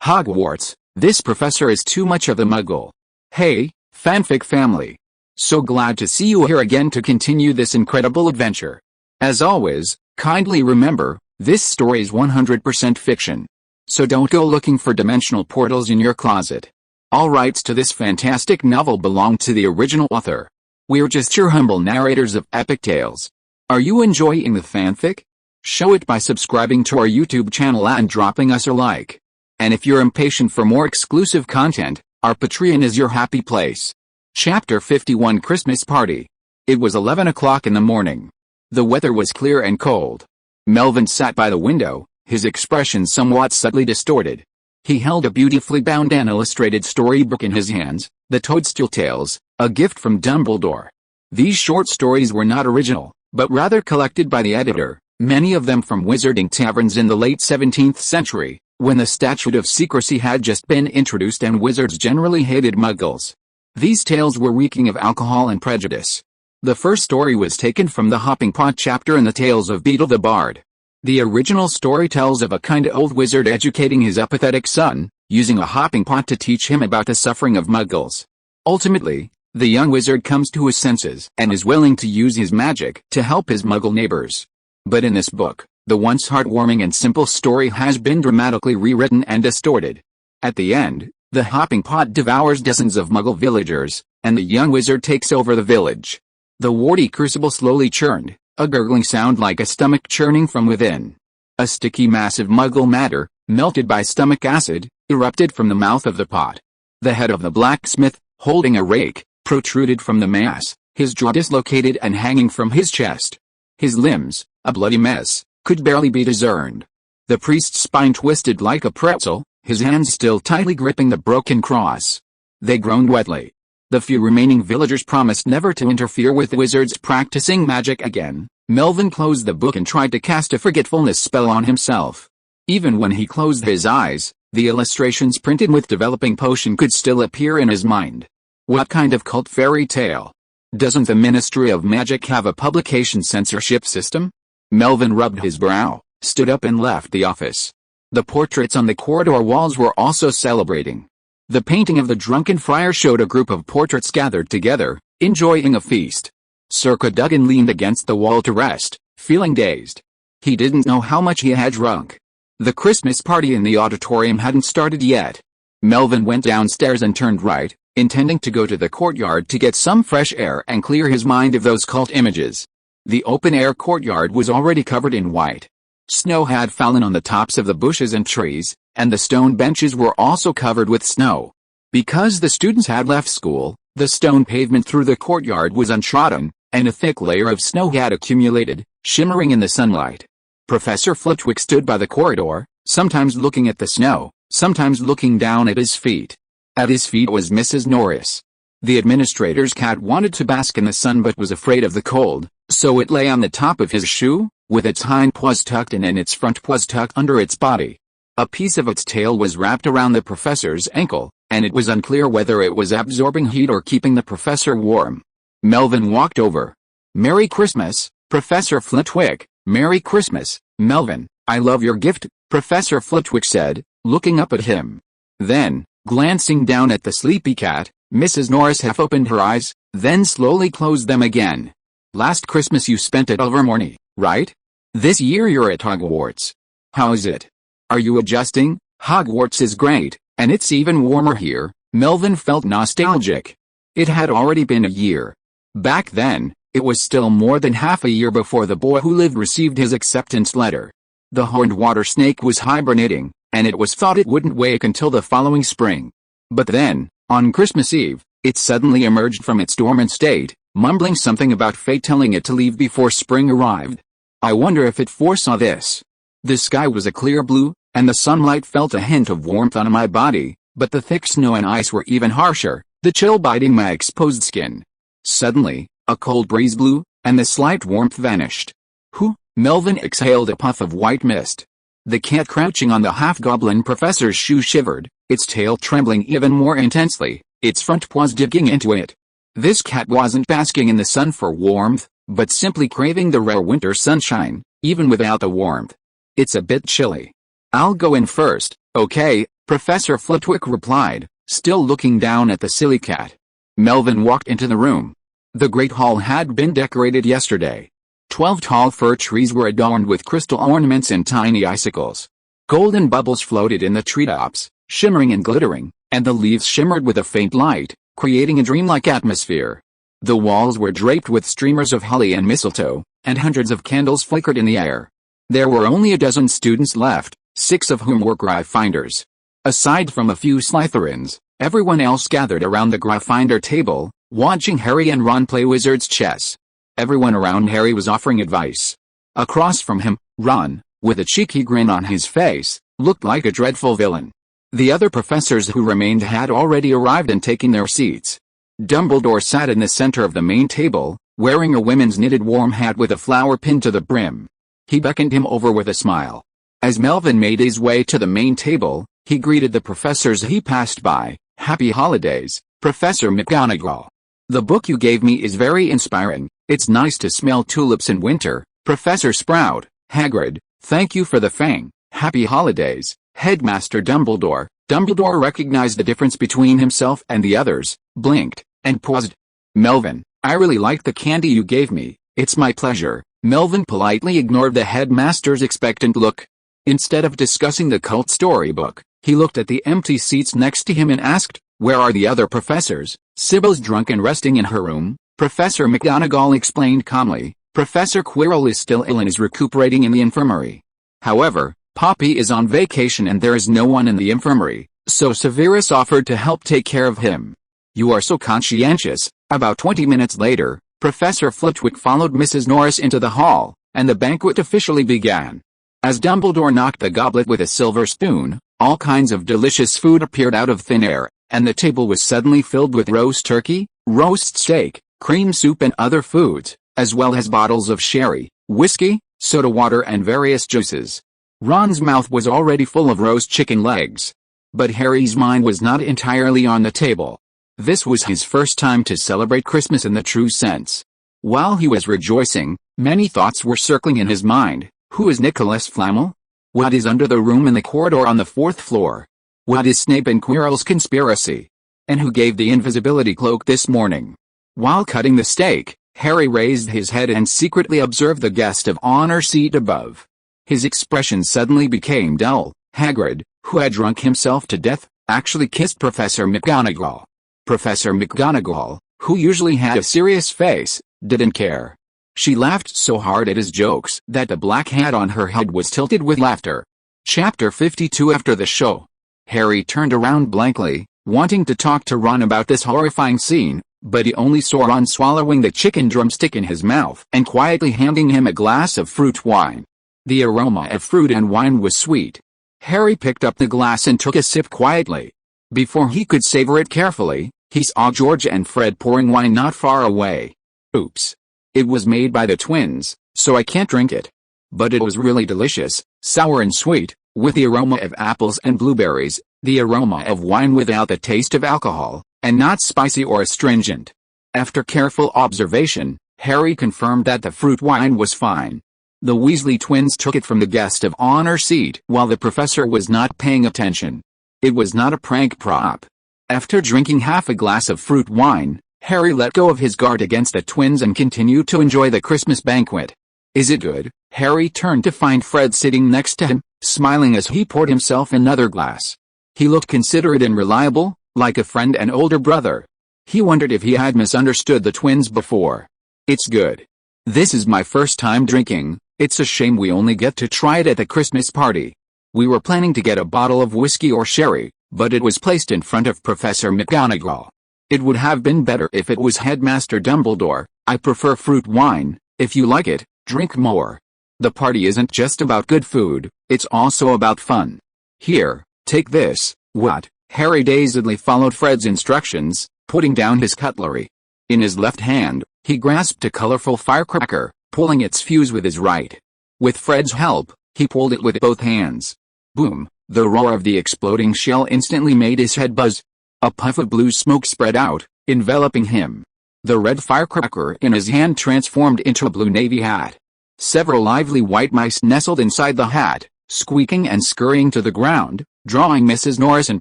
Hogwarts, this professor is too much of a muggle. Hey, fanfic family. So glad to see you here again to continue this incredible adventure. As always, kindly remember, this story is 100% fiction. So don't go looking for dimensional portals in your closet. All rights to this fantastic novel belong to the original author. We're just your humble narrators of epic tales. Are you enjoying the fanfic? Show it by subscribing to our YouTube channel and dropping us a like. And if you're impatient for more exclusive content, our Patreon is your happy place. Chapter 51 Christmas Party. It was 11 o'clock in the morning. The weather was clear and cold. Melvin sat by the window, his expression somewhat subtly distorted. He held a beautifully bound and illustrated storybook in his hands, The Toadstool Tales, a gift from Dumbledore. These short stories were not original, but rather collected by the editor, many of them from wizarding taverns in the late 17th century, when the statute of secrecy had just been introduced and wizards generally hated muggles. These tales were reeking of alcohol and prejudice. The first story was taken from the Hopping Pot chapter in the Tales of Beetle the Bard. The original story tells of a kind old wizard educating his apathetic son, using a hopping pot to teach him about the suffering of muggles. Ultimately, the young wizard comes to his senses and is willing to use his magic to help his muggle neighbors. But in this book, the once heartwarming and simple story has been dramatically rewritten and distorted. At the end, the hopping pot devours dozens of muggle villagers, and the young wizard takes over the village. The warty crucible slowly churned, a gurgling sound like a stomach churning from within. A sticky mass of muggle matter, melted by stomach acid, erupted from the mouth of the pot. The head of the blacksmith, holding a rake, protruded from the mass, his jaw dislocated and hanging from his chest. His limbs, a bloody mess, could barely be discerned. The priest's spine twisted like a pretzel, his hands still tightly gripping the broken cross. They groaned wetly. The few remaining villagers promised never to interfere with the wizards practicing magic again. Melvin closed the book and tried to cast a forgetfulness spell on himself. Even when he closed his eyes, the illustrations printed with developing potion could still appear in his mind. What kind of cult fairy tale? Doesn't the Ministry of Magic have a publication censorship system? Melvin rubbed his brow, stood up and left the office. The portraits on the corridor walls were also celebrating. The painting of the drunken friar showed a group of portraits gathered together, enjoying a feast. Sir Cadogan leaned against the wall to rest, feeling dazed. He didn't know how much he had drunk. The Christmas party in the auditorium hadn't started yet. Melvin went downstairs and turned right, intending to go to the courtyard to get some fresh air and clear his mind of those cult images. The open-air courtyard was already covered in white. Snow had fallen on the tops of the bushes and trees, and the stone benches were also covered with snow. Because the students had left school, the stone pavement through the courtyard was untrodden, and a thick layer of snow had accumulated, shimmering in the sunlight. Professor Flitwick stood by the corridor, sometimes looking at the snow, sometimes looking down at his feet. At his feet was Mrs. Norris. The administrator's cat wanted to bask in the sun but was afraid of the cold, so it lay on the top of his shoe, with its hind paws tucked in and its front paws tucked under its body. A piece of its tail was wrapped around the professor's ankle, and it was unclear whether it was absorbing heat or keeping the professor warm. Melvin walked over. "Merry Christmas, Professor Flitwick." "Merry Christmas, Melvin, I love your gift," Professor Flitwick said, looking up at him. Then, glancing down at the sleepy cat, Mrs. Norris half opened her eyes, then slowly closed them again. "Last Christmas you spent at Ilvermorny, right? This year you're at Hogwarts. How is it? Are you adjusting?" "Hogwarts is great, and it's even warmer here." Melvin felt nostalgic. It had already been a year. Back then, it was still more than half a year before the boy who lived received his acceptance letter. The horned water snake was hibernating, and it was thought it wouldn't wake until the following spring. But then, on Christmas Eve, it suddenly emerged from its dormant state, mumbling something about fate telling it to leave before spring arrived. I wonder if it foresaw this. The sky was a clear blue, and the sunlight felt a hint of warmth on my body, but the thick snow and ice were even harsher, the chill biting my exposed skin. Suddenly, a cold breeze blew, and the slight warmth vanished. "Whew," Melvin exhaled a puff of white mist. The cat crouching on the half-goblin professor's shoe shivered, its tail trembling even more intensely, its front paws digging into it. This cat wasn't basking in the sun for warmth, but simply craving the rare winter sunshine, even without the warmth. "It's a bit chilly. I'll go in first, okay, Professor Flitwick replied, still looking down at the silly cat. Melvin walked into the room. The great hall had been decorated yesterday. 12 tall fir trees were adorned with crystal ornaments and tiny icicles. Golden bubbles floated in the treetops, shimmering and glittering, and the leaves shimmered with a faint light, creating a dreamlike atmosphere. The walls were draped with streamers of holly and mistletoe, and hundreds of candles flickered in the air. There were only a dozen students left, 6 of whom were Gryffindors. Aside from a few Slytherins, everyone else gathered around the Gryffindor table, watching Harry and Ron play wizard's chess. Everyone around Harry was offering advice. Across from him, Ron, with a cheeky grin on his face, looked like a dreadful villain. The other professors who remained had already arrived and taken their seats. Dumbledore sat in the center of the main table, wearing a women's knitted warm hat with a flower pinned to the brim. He beckoned him over with a smile. As Melvin made his way to the main table, he greeted the professors he passed by. "Happy holidays, Professor McGonagall. The book you gave me is very inspiring. It's nice to smell tulips in winter." Professor Sprout, Hagrid, "Thank you for the fang. Happy holidays, Headmaster Dumbledore." Dumbledore recognized the difference between himself and the others, blinked, and paused. "Melvin, I really liked the candy you gave me." "It's my pleasure." Melvin politely ignored the headmaster's expectant look. Instead of discussing the cult storybook, he looked at the empty seats next to him and asked, "Where are the other professors?" "Sybil's drunk and resting in her room," Professor McGonagall explained calmly. "Professor Quirrell is still ill and is recuperating in the infirmary. However, Poppy is on vacation and there is no one in the infirmary, so Severus offered to help take care of him." "You are so conscientious." About 20 minutes later, Professor Flitwick followed Mrs. Norris into the hall, and the banquet officially began. As Dumbledore knocked the goblet with a silver spoon, all kinds of delicious food appeared out of thin air, and the table was suddenly filled with roast turkey, roast steak, cream soup and other foods, as well as bottles of sherry, whiskey, soda water and various juices. Ron's mouth was already full of roast chicken legs. But Harry's mind was not entirely on the table. This was his first time to celebrate Christmas in the true sense. While he was rejoicing, many thoughts were circling in his mind. Who is Nicolas Flamel? What is under the room in the corridor on the 4th floor? What is Snape and Quirrell's conspiracy? And who gave the invisibility cloak this morning? While cutting the steak, Harry raised his head and secretly observed the guest of honor seat above. His expression suddenly became dull. Hagrid, who had drunk himself to death, actually kissed Professor McGonagall. Professor McGonagall, who usually had a serious face, didn't care. She laughed so hard at his jokes that the black hat on her head was tilted with laughter. Chapter 52. After the show, Harry turned around blankly, wanting to talk to Ron about this horrifying scene, but he only saw Ron swallowing the chicken drumstick in his mouth and quietly handing him a glass of fruit wine. The aroma of fruit and wine was sweet. Harry picked up the glass and took a sip quietly. Before he could savor it carefully, he saw George and Fred pouring wine not far away. "Oops. It was made by the twins, so I can't drink it. But it was really delicious, sour and sweet, with the aroma of apples and blueberries, the aroma of wine without the taste of alcohol, and not spicy or astringent." After careful observation, Harry confirmed that the fruit wine was fine. The Weasley twins took it from the guest of honor seat while the professor was not paying attention. It was not a prank prop. After drinking half a glass of fruit wine, Harry let go of his guard against the twins and continued to enjoy the Christmas banquet. "Is it good?" Harry turned to find Fred sitting next to him, smiling as he poured himself another glass. He looked considerate and reliable, like a friend and older brother. He wondered if he had misunderstood the twins before. "It's good. This is my first time drinking. It's a shame we only get to try it at the Christmas party. We were planning to get a bottle of whiskey or sherry, but it was placed in front of Professor McGonagall. It would have been better if it was Headmaster Dumbledore. I prefer fruit wine. If you like it, drink more. The party isn't just about good food, it's also about fun. Here, take this." "What?" Harry dazedly followed Fred's instructions, putting down his cutlery. In his left hand, he grasped a colorful firecracker, pulling its fuse with his right. With Fred's help, he pulled it with both hands. Boom! The roar of the exploding shell instantly made his head buzz. A puff of blue smoke spread out, enveloping him. The red firecracker in his hand transformed into a blue navy hat. Several lively white mice nestled inside the hat, squeaking and scurrying to the ground, drawing Mrs. Norris in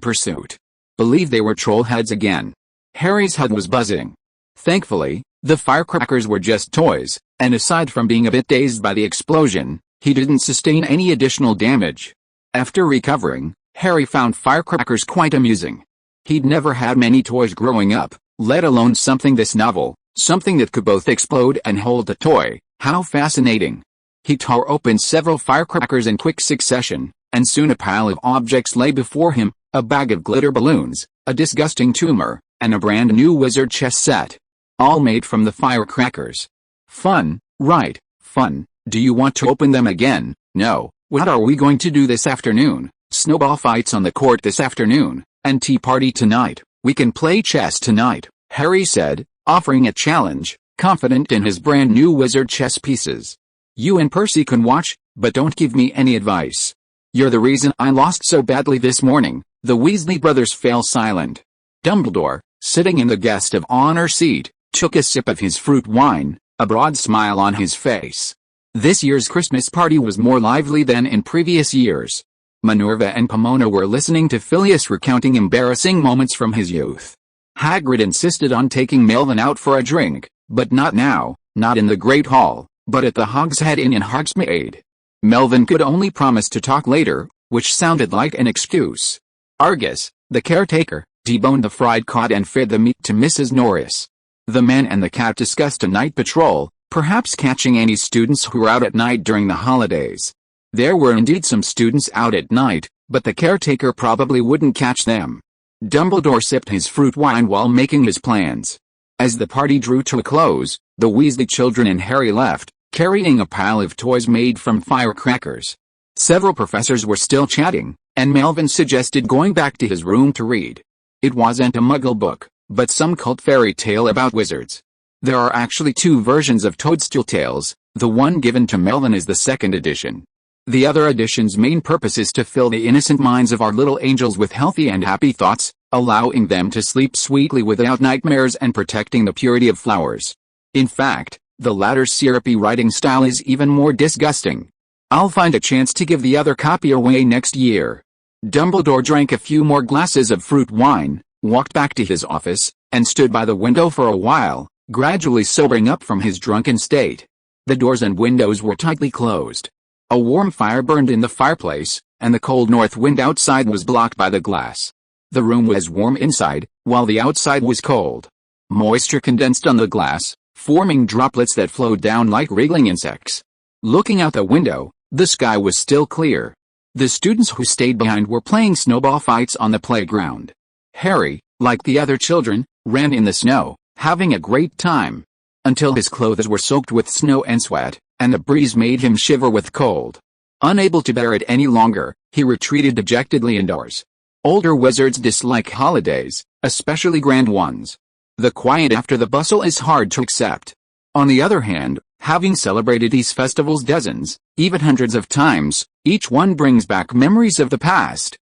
pursuit. Believe they were troll heads again. Harry's head was buzzing. Thankfully, the firecrackers were just toys, and aside from being a bit dazed by the explosion, he didn't sustain any additional damage. After recovering, Harry found firecrackers quite amusing. He'd never had many toys growing up, let alone something this novel, something that could both explode and hold a toy. How fascinating. He tore open several firecrackers in quick succession, and soon a pile of objects lay before him, a bag of glitter balloons, a disgusting tumor, and a brand new wizard chess set. All made from the firecrackers. Fun, right, fun. Do you want to open them again? No. What are we going to do this afternoon? Snowball fights on the court this afternoon, and tea party tonight. We can play chess tonight, Harry said, offering a challenge, confident in his brand new wizard chess pieces. You and Percy can watch, but don't give me any advice. You're the reason I lost so badly this morning. The Weasley brothers fell silent. Dumbledore, sitting in the guest of honor seat, took a sip of his fruit wine, a broad smile on his face. This year's Christmas party was more lively than in previous years. Minerva and Pomona were listening to Phileas recounting embarrassing moments from his youth. Hagrid insisted on taking Melvin out for a drink, but not now, not in the Great Hall, but at the Hogshead Inn in Hogsmeade. Melvin could only promise to talk later, which sounded like an excuse. Argus, the caretaker, deboned the fried cod and fed the meat to Mrs. Norris. The man and the cat discussed a night patrol, perhaps catching any students who were out at night during the holidays. There were indeed some students out at night, but the caretaker probably wouldn't catch them. Dumbledore sipped his fruit wine while making his plans. As the party drew to a close, the Weasley children and Harry left, carrying a pile of toys made from firecrackers. Several professors were still chatting, and Melvin suggested going back to his room to read. It wasn't a Muggle book, but some cult fairy tale about wizards. There are actually two versions of Toadstool Tales. The one given to Melvin is the second edition. The other edition's main purpose is to fill the innocent minds of our little angels with healthy and happy thoughts, allowing them to sleep sweetly without nightmares and protecting the purity of flowers. In fact, the latter's syrupy writing style is even more disgusting. I'll find a chance to give the other copy away next year. Dumbledore drank a few more glasses of fruit wine, walked back to his office, and stood by the window for a while, gradually sobering up from his drunken state. The doors and windows were tightly closed. A warm fire burned in the fireplace, and the cold north wind outside was blocked by the glass. The room was warm inside, while the outside was cold. Moisture condensed on the glass, forming droplets that flowed down like wriggling insects. Looking out the window, the sky was still clear. The students who stayed behind were playing snowball fights on the playground. Harry, like the other children, ran in the snow, having a great time. Until his clothes were soaked with snow and sweat, and the breeze made him shiver with cold. Unable to bear it any longer, he retreated dejectedly indoors. Older wizards dislike holidays, especially grand ones. The quiet after the bustle is hard to accept. On the other hand, having celebrated these festivals dozens, even hundreds of times, each one brings back memories of the past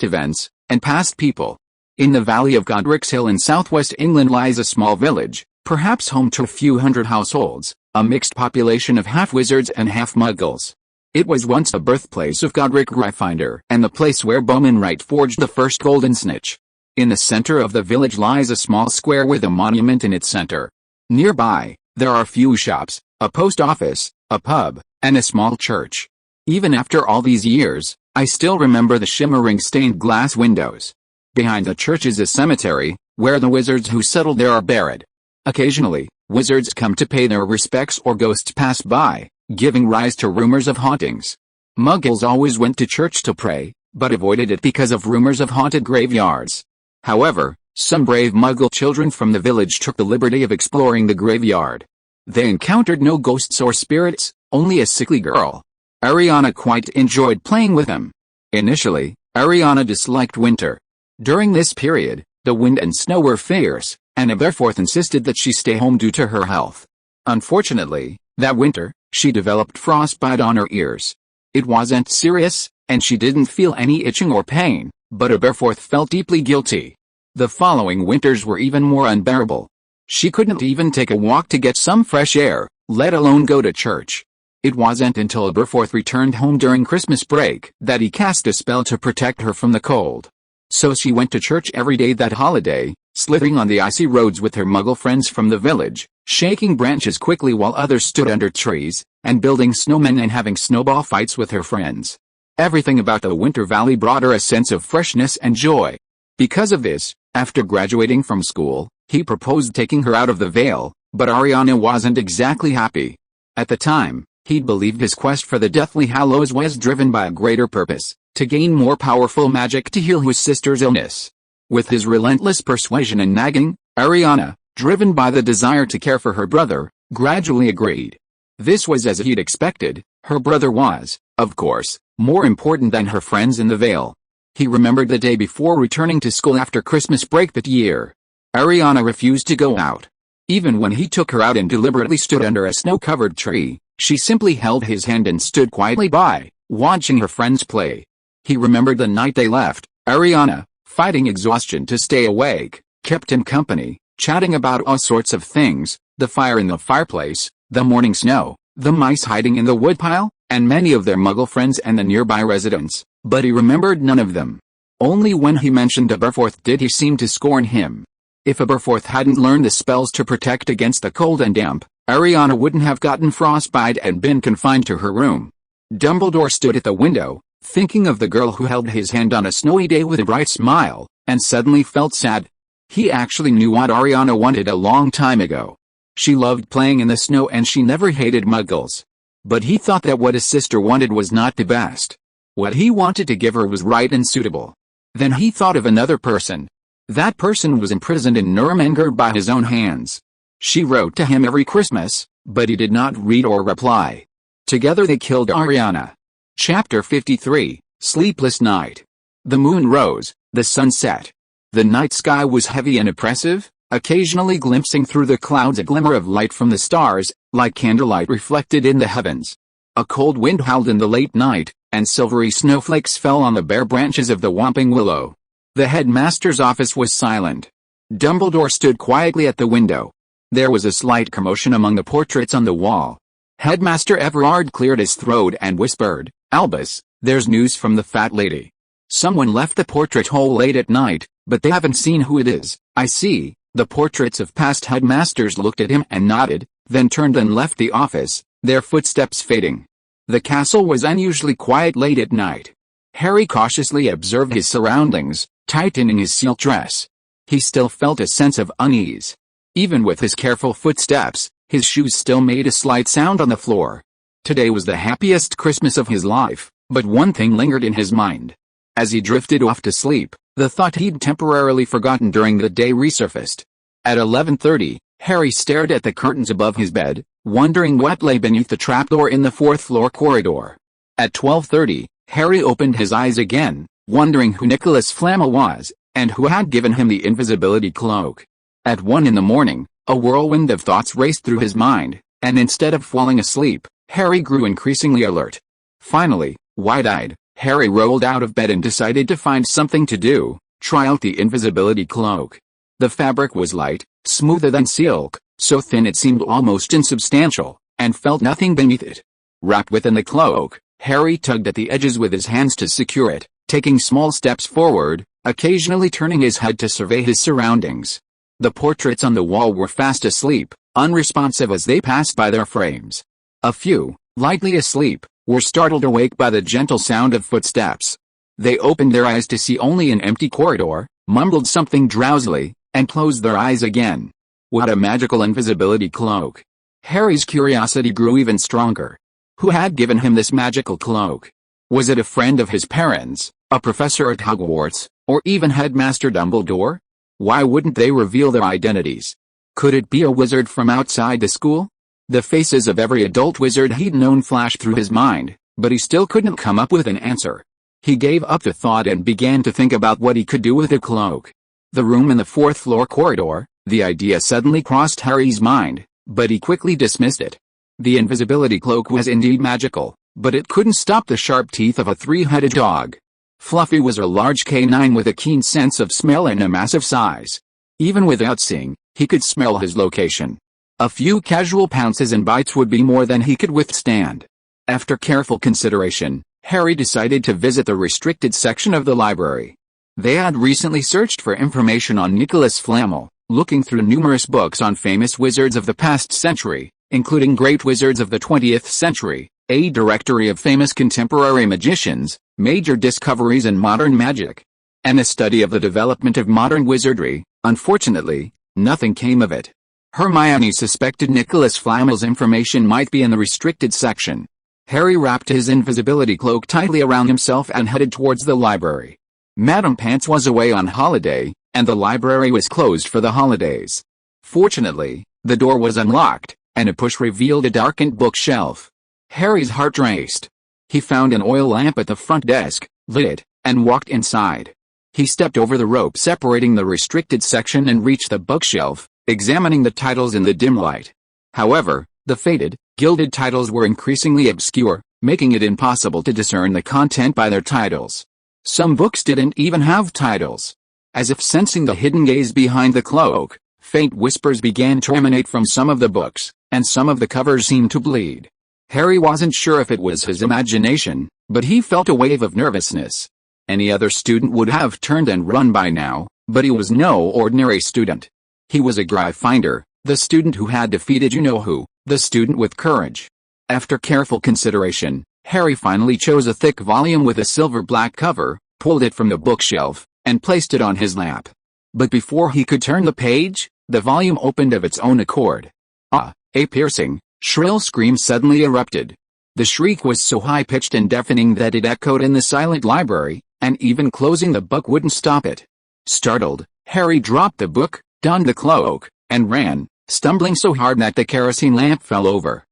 events, and past people. In the valley of Godric's Hill in southwest England lies a small village, perhaps home to a few hundred households, a mixed population of half-wizards and half-muggles. It was once the birthplace of Godric Gryffindor and the place where Bowman Wright forged the first golden snitch. In the center of the village lies a small square with a monument in its center. Nearby, there are few shops, a post office, a pub, and a small church. Even after all these years, I still remember the shimmering stained glass windows. Behind the church is a cemetery, where the wizards who settled there are buried. Occasionally, wizards come to pay their respects or ghosts pass by, giving rise to rumors of hauntings. Muggles always went to church to pray, but avoided it because of rumors of haunted graveyards. However, some brave Muggle children from the village took the liberty of exploring the graveyard. They encountered no ghosts or spirits, only a sickly girl. Ariana quite enjoyed playing with them. Initially, Ariana disliked winter. During this period, the wind and snow were fierce, and Aberforth insisted that she stay home due to her health. Unfortunately, that winter, she developed frostbite on her ears. It wasn't serious, and she didn't feel any itching or pain, but Aberforth felt deeply guilty. The following winters were even more unbearable. She couldn't even take a walk to get some fresh air, let alone go to church. It wasn't until Aberforth returned home during Christmas break that he cast a spell to protect her from the cold. So she went to church every day that holiday, slithering on the icy roads with her Muggle friends from the village, shaking branches quickly while others stood under trees, and building snowmen and having snowball fights with her friends. Everything about the Winter Valley brought her a sense of freshness and joy. Because of this, after graduating from school, he proposed taking her out of the Vale, but Ariana wasn't exactly happy. At the time, he'd believed his quest for the Deathly Hallows was driven by a greater purpose, to gain more powerful magic to heal his sister's illness. With his relentless persuasion and nagging, Ariana, driven by the desire to care for her brother, gradually agreed. This was as he'd expected. Her brother was, of course, more important than her friends in the Vale. He remembered the day before returning to school after Christmas break that year. Ariana refused to go out. Even when he took her out and deliberately stood under a snow-covered tree, she simply held his hand and stood quietly by, watching her friends play. He remembered the night they left. Ariana, fighting exhaustion to stay awake, kept him company, chatting about all sorts of things, the fire in the fireplace, the morning snow, the mice hiding in the woodpile, and many of their Muggle friends and the nearby residents, but he remembered none of them. Only when he mentioned Aberforth did he seem to scorn him. If Aberforth hadn't learned the spells to protect against the cold and damp, Ariana wouldn't have gotten frostbite and been confined to her room. Dumbledore stood at the window, thinking of the girl who held his hand on a snowy day with a bright smile, and suddenly felt sad. He actually knew what Ariana wanted a long time ago. She loved playing in the snow and she never hated Muggles. But he thought that what his sister wanted was not the best. What he wanted to give her was right and suitable. Then he thought of another person. That person was imprisoned in Nuremberg by his own hands. She wrote to him every Christmas, but he did not read or reply. Together they killed Ariana. Chapter 53, Sleepless Night. The moon rose, the sun set. The night sky was heavy and oppressive, occasionally glimpsing through the clouds a glimmer of light from the stars, like candlelight reflected in the heavens. A cold wind howled in the late night, and silvery snowflakes fell on the bare branches of the whomping willow. The headmaster's office was silent. Dumbledore stood quietly at the window. There was a slight commotion among the portraits on the wall. Headmaster Everard cleared his throat and whispered, "Albus, there's news from the fat lady. Someone left the portrait hole late at night, but they haven't seen who it is." "I see." The portraits of past headmasters looked at him and nodded, then turned and left the office, their footsteps fading. The castle was unusually quiet late at night. Harry cautiously observed his surroundings, tightening his silk dress. He still felt a sense of unease. Even with his careful footsteps, his shoes still made a slight sound on the floor. Today was the happiest Christmas of his life, but one thing lingered in his mind. As he drifted off to sleep, the thought he'd temporarily forgotten during the day resurfaced. At 11:30, Harry stared at the curtains above his bed, wondering what lay beneath the trapdoor in the fourth-floor corridor. At 12:30, Harry opened his eyes again, wondering who Nicolas Flamel was, and who had given him the invisibility cloak. At 1 in the morning, a whirlwind of thoughts raced through his mind, and instead of falling asleep, Harry grew increasingly alert. Finally, wide-eyed, Harry rolled out of bed and decided to find something to do, try out the invisibility cloak. The fabric was light, smoother than silk, so thin it seemed almost insubstantial, and felt nothing beneath it. Wrapped within the cloak, Harry tugged at the edges with his hands to secure it, taking small steps forward, occasionally turning his head to survey his surroundings. The portraits on the wall were fast asleep, unresponsive as they passed by their frames. A few, lightly asleep, were startled awake by the gentle sound of footsteps. They opened their eyes to see only an empty corridor, mumbled something drowsily, and closed their eyes again. What a magical invisibility cloak! Harry's curiosity grew even stronger. Who had given him this magical cloak? Was it a friend of his parents, a professor at Hogwarts, or even Headmaster Dumbledore? Why wouldn't they reveal their identities? Could it be a wizard from outside the school? The faces of every adult wizard he'd known flashed through his mind, but he still couldn't come up with an answer. He gave up the thought and began to think about what he could do with the cloak. The room in the fourth-floor corridor, the idea suddenly crossed Harry's mind, but he quickly dismissed it. The invisibility cloak was indeed magical, but it couldn't stop the sharp teeth of a three-headed dog. Fluffy was a large canine with a keen sense of smell and a massive size. Even without seeing, he could smell his location. A few casual pounces and bites would be more than he could withstand. After careful consideration, Harry decided to visit the restricted section of the library. They had recently searched for information on Nicolas Flamel, looking through numerous books on famous wizards of the past century, including great wizards of the 20th century, a directory of famous contemporary magicians, major discoveries in modern magic, and a study of the development of modern wizardry. Unfortunately, nothing came of it. Hermione suspected Nicolas Flamel's information might be in the restricted section. Harry wrapped his invisibility cloak tightly around himself and headed towards the library. Madame Pants was away on holiday, and the library was closed for the holidays. Fortunately, the door was unlocked, and a push revealed a darkened bookshelf. Harry's heart raced. He found an oil lamp at the front desk, lit it, and walked inside. He stepped over the rope separating the restricted section and reached the bookshelf, examining the titles in the dim light. However, the faded, gilded titles were increasingly obscure, making it impossible to discern the content by their titles. Some books didn't even have titles. As if sensing the hidden gaze behind the cloak, faint whispers began to emanate from some of the books, and some of the covers seemed to bleed. Harry wasn't sure if it was his imagination, but he felt a wave of nervousness. Any other student would have turned and run by now, but he was no ordinary student. He was a Gryffindor, the student who had defeated you-know-who, the student with courage. After careful consideration, Harry finally chose a thick volume with a silver-black cover, pulled it from the bookshelf, and placed it on his lap. But before he could turn the page, the volume opened of its own accord. Ah! A piercing, shrill scream suddenly erupted. The shriek was so high-pitched and deafening that it echoed in the silent library, and even closing the book wouldn't stop it. Startled, Harry dropped the book, donned the cloak, and ran, stumbling so hard that the kerosene lamp fell over.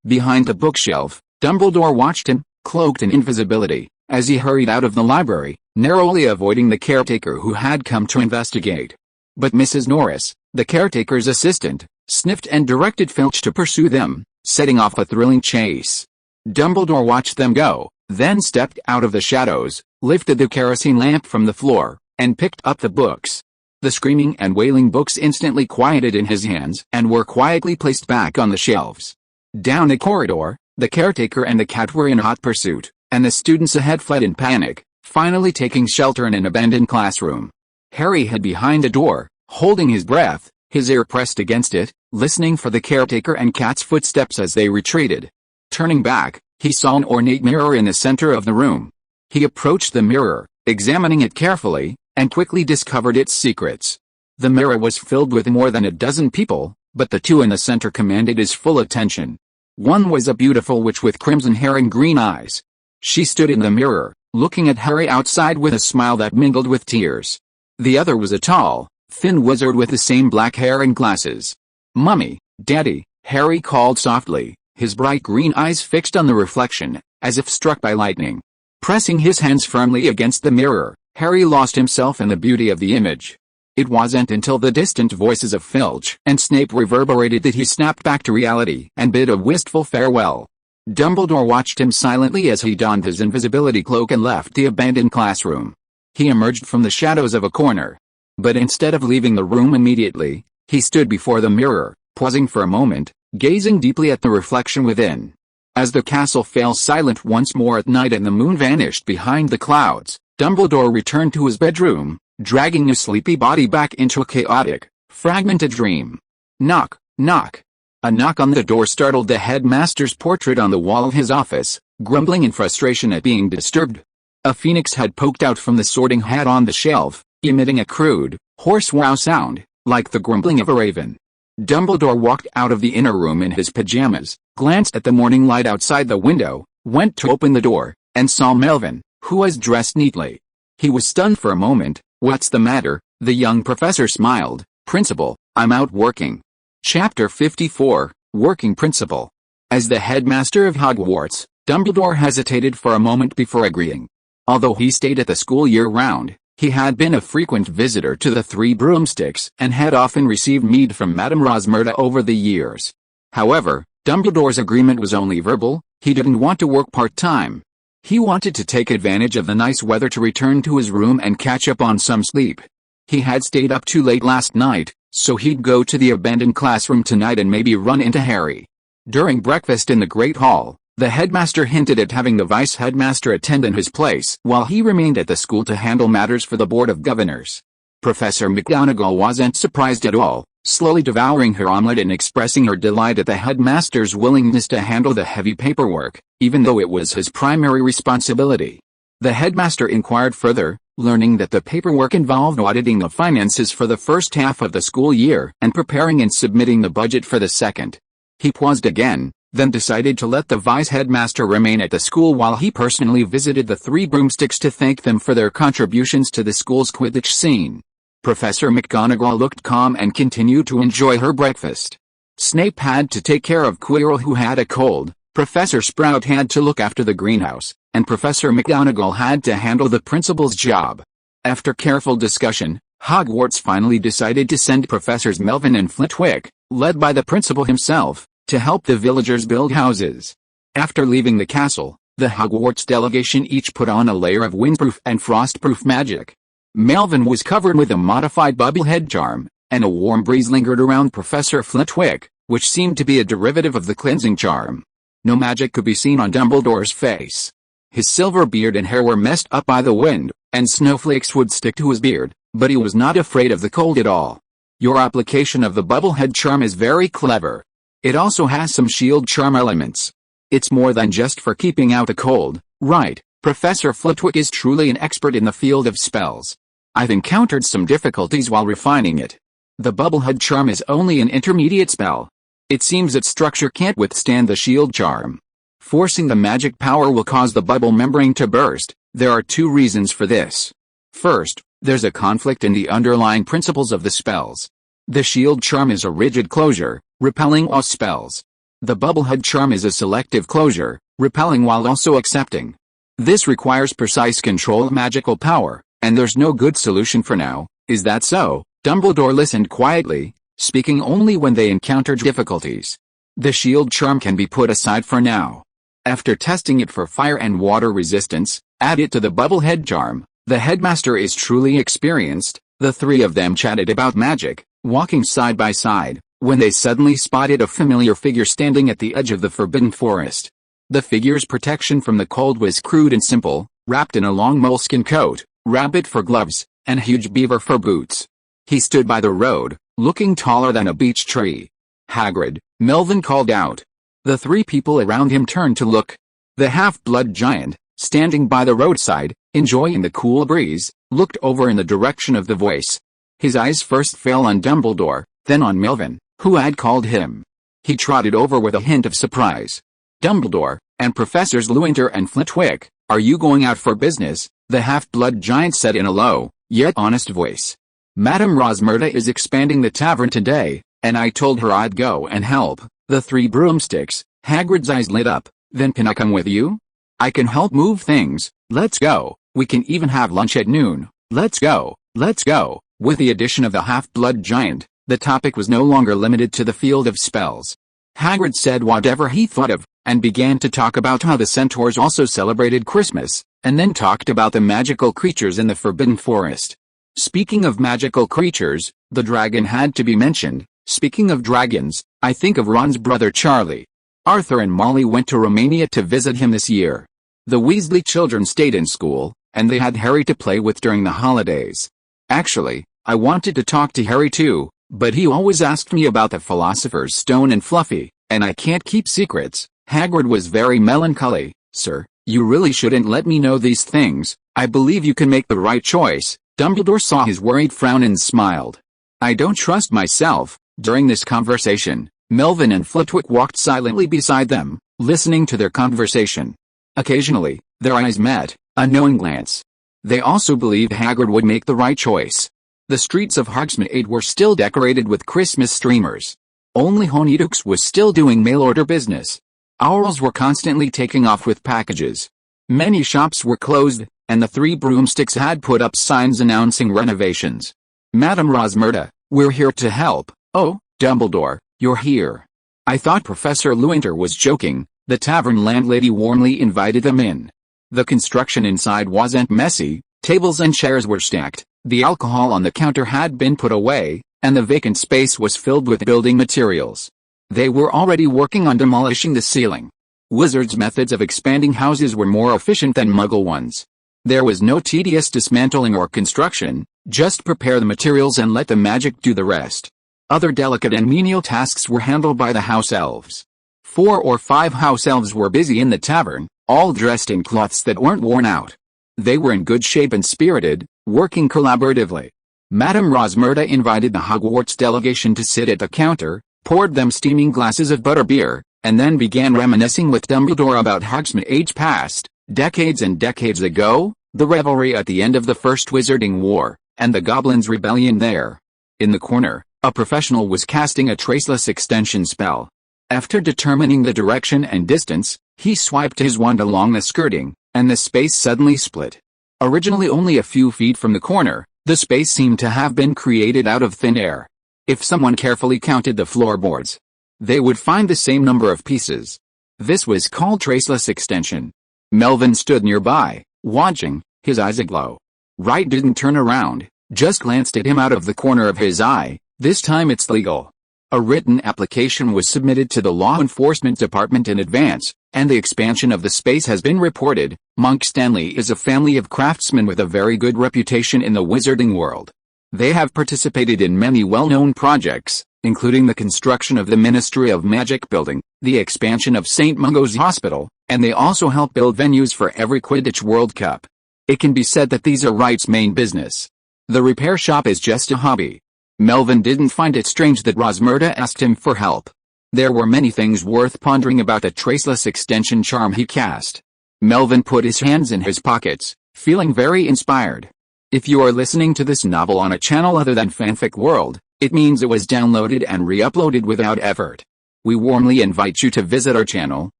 Behind the bookshelf, Dumbledore watched him, cloaked in invisibility, as he hurried out of the library, narrowly avoiding the caretaker who had come to investigate. But Mrs. Norris, the caretaker's assistant, sniffed and directed Filch to pursue them, setting off a thrilling chase. Dumbledore watched them go, then stepped out of the shadows, lifted the kerosene lamp from the floor, and picked up the books. The screaming and wailing books instantly quieted in his hands and were quietly placed back on the shelves. Down the corridor, the caretaker and the cat were in hot pursuit, and the students ahead fled in panic, finally taking shelter in an abandoned classroom. Harry hid behind a door, holding his breath, his ear pressed against it, listening for the caretaker and cat's footsteps as they retreated. Turning back, he saw an ornate mirror in the center of the room. He approached the mirror, examining it carefully, and quickly discovered its secrets. The mirror was filled with more than a dozen people, but the two in the center commanded his full attention. One was a beautiful witch with crimson hair and green eyes. She stood in the mirror, looking at Harry outside with a smile that mingled with tears. The other was a tall, thin wizard with the same black hair and glasses. "Mummy, Daddy," Harry called softly, his bright green eyes fixed on the reflection, as if struck by lightning. Pressing his hands firmly against the mirror, Harry lost himself in the beauty of the image. It wasn't until the distant voices of Filch and Snape reverberated that he snapped back to reality and bid a wistful farewell. Dumbledore watched him silently as he donned his invisibility cloak and left the abandoned classroom. He emerged from the shadows of a corner. But instead of leaving the room immediately, he stood before the mirror, pausing for a moment, gazing deeply at the reflection within. As the castle fell silent once more at night and the moon vanished behind the clouds, Dumbledore returned to his bedroom, dragging his sleepy body back into a chaotic, fragmented dream. Knock, knock. A knock on the door startled the headmaster's portrait on the wall of his office, grumbling in frustration at being disturbed. A phoenix had poked out from the sorting hat on the shelf, emitting a crude, hoarse wow sound, like the grumbling of a raven. Dumbledore walked out of the inner room in his pajamas, glanced at the morning light outside the window, went to open the door, and saw Melvin, who was dressed neatly. He was stunned for a moment. "What's the matter?" the young professor smiled. "Principal, I'm out working." Chapter 54, Working Principal. As the headmaster of Hogwarts, Dumbledore hesitated for a moment before agreeing. Although he stayed at the school year-round, he had been a frequent visitor to the Three Broomsticks and had often received mead from Madame Rosmerta over the years. However, Dumbledore's agreement was only verbal. He didn't want to work part-time. He wanted to take advantage of the nice weather to return to his room and catch up on some sleep. He had stayed up too late last night, so he'd go to the abandoned classroom tonight and maybe run into Harry. During breakfast in the Great Hall, The headmaster hinted at having the vice-headmaster attend in his place while he remained at the school to handle matters for the Board of Governors. Professor McGonagall wasn't surprised at all, slowly devouring her omelette and expressing her delight at the headmaster's willingness to handle the heavy paperwork, even though it was his primary responsibility. The headmaster inquired further, learning that the paperwork involved auditing the finances for the first half of the school year and preparing and submitting the budget for the second. He paused again, then decided to let the vice-headmaster remain at the school while he personally visited the 3 broomsticks to thank them for their contributions to the school's Quidditch scene. Professor McGonagall looked calm and continued to enjoy her breakfast. Snape had to take care of Quirrell, who had a cold, Professor Sprout had to look after the greenhouse, and Professor McGonagall had to handle the principal's job. After careful discussion, Hogwarts finally decided to send Professors Melvin and Flitwick, led by the principal himself, to help the villagers build houses. After leaving the castle, the Hogwarts delegation each put on a layer of windproof and frostproof magic. Melvin was covered with a modified bubblehead charm, and a warm breeze lingered around Professor Flitwick, which seemed to be a derivative of the cleansing charm. No magic could be seen on Dumbledore's face. His silver beard and hair were messed up by the wind, and snowflakes would stick to his beard, but he was not afraid of the cold at all. Your application of the bubblehead charm is very clever. It also has some shield charm elements. It's more than just for keeping out the cold, right? Professor Flitwick is truly an expert in the field of spells. I've encountered some difficulties while refining it. The bubblehead charm is only an intermediate spell. It seems its structure can't withstand the shield charm. Forcing the magic power will cause the bubble membrane to burst. There are 2 reasons for this. First, there's a conflict in the underlying principles of the spells. The shield charm is a rigid closure, repelling all spells. The bubblehead charm is a selective closure, repelling while also accepting. This requires precise control of magical power, and there's no good solution for now. Is that so? Dumbledore listened quietly, speaking only when they encountered difficulties. The shield charm can be put aside for now. After testing it for fire and water resistance, add it to the bubblehead charm. The headmaster is truly experienced. The 3 of them chatted about magic, walking side by side, when they suddenly spotted a familiar figure standing at the edge of the Forbidden Forest. The figure's protection from the cold was crude and simple, wrapped in a long moleskin coat, rabbit for gloves, and huge beaver for boots. He stood by the road, looking taller than a beech tree. "Hagrid," Melvin called out. The 3 people around him turned to look. The half-blood giant, standing by the roadside, enjoying the cool breeze, looked over in the direction of the voice. His eyes first fell on Dumbledore, then on Melvin, who had called him. He trotted over with a hint of surprise. "Dumbledore, and Professors Lewynter and Flitwick, are you going out for business?" the half-blood giant said in a low, yet honest voice. "Madame Rosmerta is expanding the tavern today, and I told her I'd go and help." The 3 broomsticks, Hagrid's eyes lit up. "Then can I come with you? I can help move things. Let's go. We can even have lunch at noon. Let's go, let's go." With the addition of the half-blood giant, the topic was no longer limited to the field of spells. Hagrid said whatever he thought of, and began to talk about how the centaurs also celebrated Christmas, and then talked about the magical creatures in the Forbidden Forest. Speaking of magical creatures, the dragon had to be mentioned. Speaking of dragons, I think of Ron's brother Charlie. Arthur and Molly went to Romania to visit him this year. The Weasley children stayed in school, and they had Harry to play with during the holidays. Actually, I wanted to talk to Harry too, but he always asked me about the Philosopher's Stone and Fluffy, and I can't keep secrets. Hagrid was very melancholy. "Sir, you really shouldn't let me know these things. I believe you can make the right choice." Dumbledore saw his worried frown and smiled. "I don't trust myself." During this conversation, Melvin and Flitwick walked silently beside them, listening to their conversation. Occasionally, their eyes met, a knowing glance. They also believed Hagrid would make the right choice. The streets of Hogsmeade were still decorated with Christmas streamers. Only Honeydukes was still doing mail-order business. Owls were constantly taking off with packages. Many shops were closed, and the 3 broomsticks had put up signs announcing renovations. "Madame Rosmerta, we're here to help." "Oh, Dumbledore, you're here." "I thought Professor Lewynter was joking." The tavern landlady warmly invited them in. The construction inside wasn't messy. Tables and chairs were stacked, the alcohol on the counter had been put away, and the vacant space was filled with building materials. They were already working on demolishing the ceiling. Wizards' methods of expanding houses were more efficient than Muggle ones. There was no tedious dismantling or construction, just prepare the materials and let the magic do the rest. Other delicate and menial tasks were handled by the house elves. 4 or 5 house elves were busy in the tavern, all dressed in cloths that weren't worn out. They were in good shape and spirited, working collaboratively. Madame Rosmerta invited the Hogwarts delegation to sit at the counter, poured them steaming glasses of butterbeer, and then began reminiscing with Dumbledore about Hogsmeade age past, decades and decades ago, the revelry at the end of the First Wizarding War, and the Goblins' rebellion there. In the corner, a professional was casting a traceless extension spell. After determining the direction and distance, he swiped his wand along the skirting, and the space suddenly split. Originally only a few feet from the corner, the space seemed to have been created out of thin air. If someone carefully counted the floorboards, they would find the same number of pieces. This was called traceless extension. Melvin stood nearby, watching, his eyes aglow. Wright didn't turn around, just glanced at him out of the corner of his eye. This time it's legal. A written application was submitted to the Law Enforcement Department in advance, and the expansion of the space has been reported. Monk Stanley is a family of craftsmen with a very good reputation in the wizarding world. They have participated in many well-known projects, including the construction of the Ministry of Magic building, the expansion of St. Mungo's Hospital, and they also help build venues for every Quidditch World Cup. It can be said that these are Wright's main business. The repair shop is just a hobby. Melvin didn't find it strange that Rosmerta asked him for help. There were many things worth pondering about the traceless extension charm he cast. Melvin put his hands in his pockets, feeling very inspired. If you are listening to this novel on a channel other than Fanfic World, it means it was downloaded and re-uploaded without effort. We warmly invite you to visit our channel,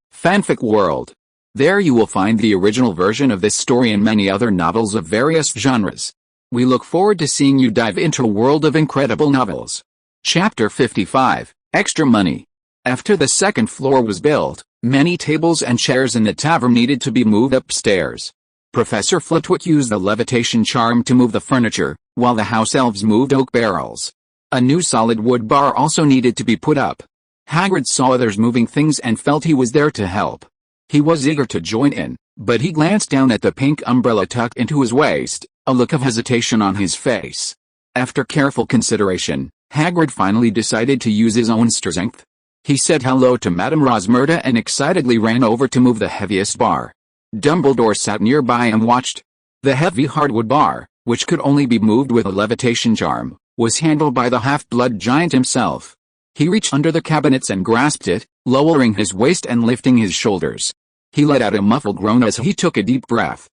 Fanfic World. There you will find the original version of this story and many other novels of various genres. We look forward to seeing you dive into a world of incredible novels. Chapter 55, Extra Money. After the second floor was built, many tables and chairs in the tavern needed to be moved upstairs. Professor Flitwick used the levitation charm to move the furniture, while the house elves moved oak barrels. A new solid wood bar also needed to be put up. Hagrid saw others moving things and felt he was there to help. He was eager to join in, but he glanced down at the pink umbrella tucked into his waist, a look of hesitation on his face. After careful consideration, Hagrid finally decided to use his own strength. He said hello to Madame Rosmerta and excitedly ran over to move the heaviest bar. Dumbledore sat nearby and watched. The heavy hardwood bar, which could only be moved with a levitation charm, was handled by the half-blood giant himself. He reached under the cabinets and grasped it, lowering his waist and lifting his shoulders. He let out a muffled groan as he took a deep breath.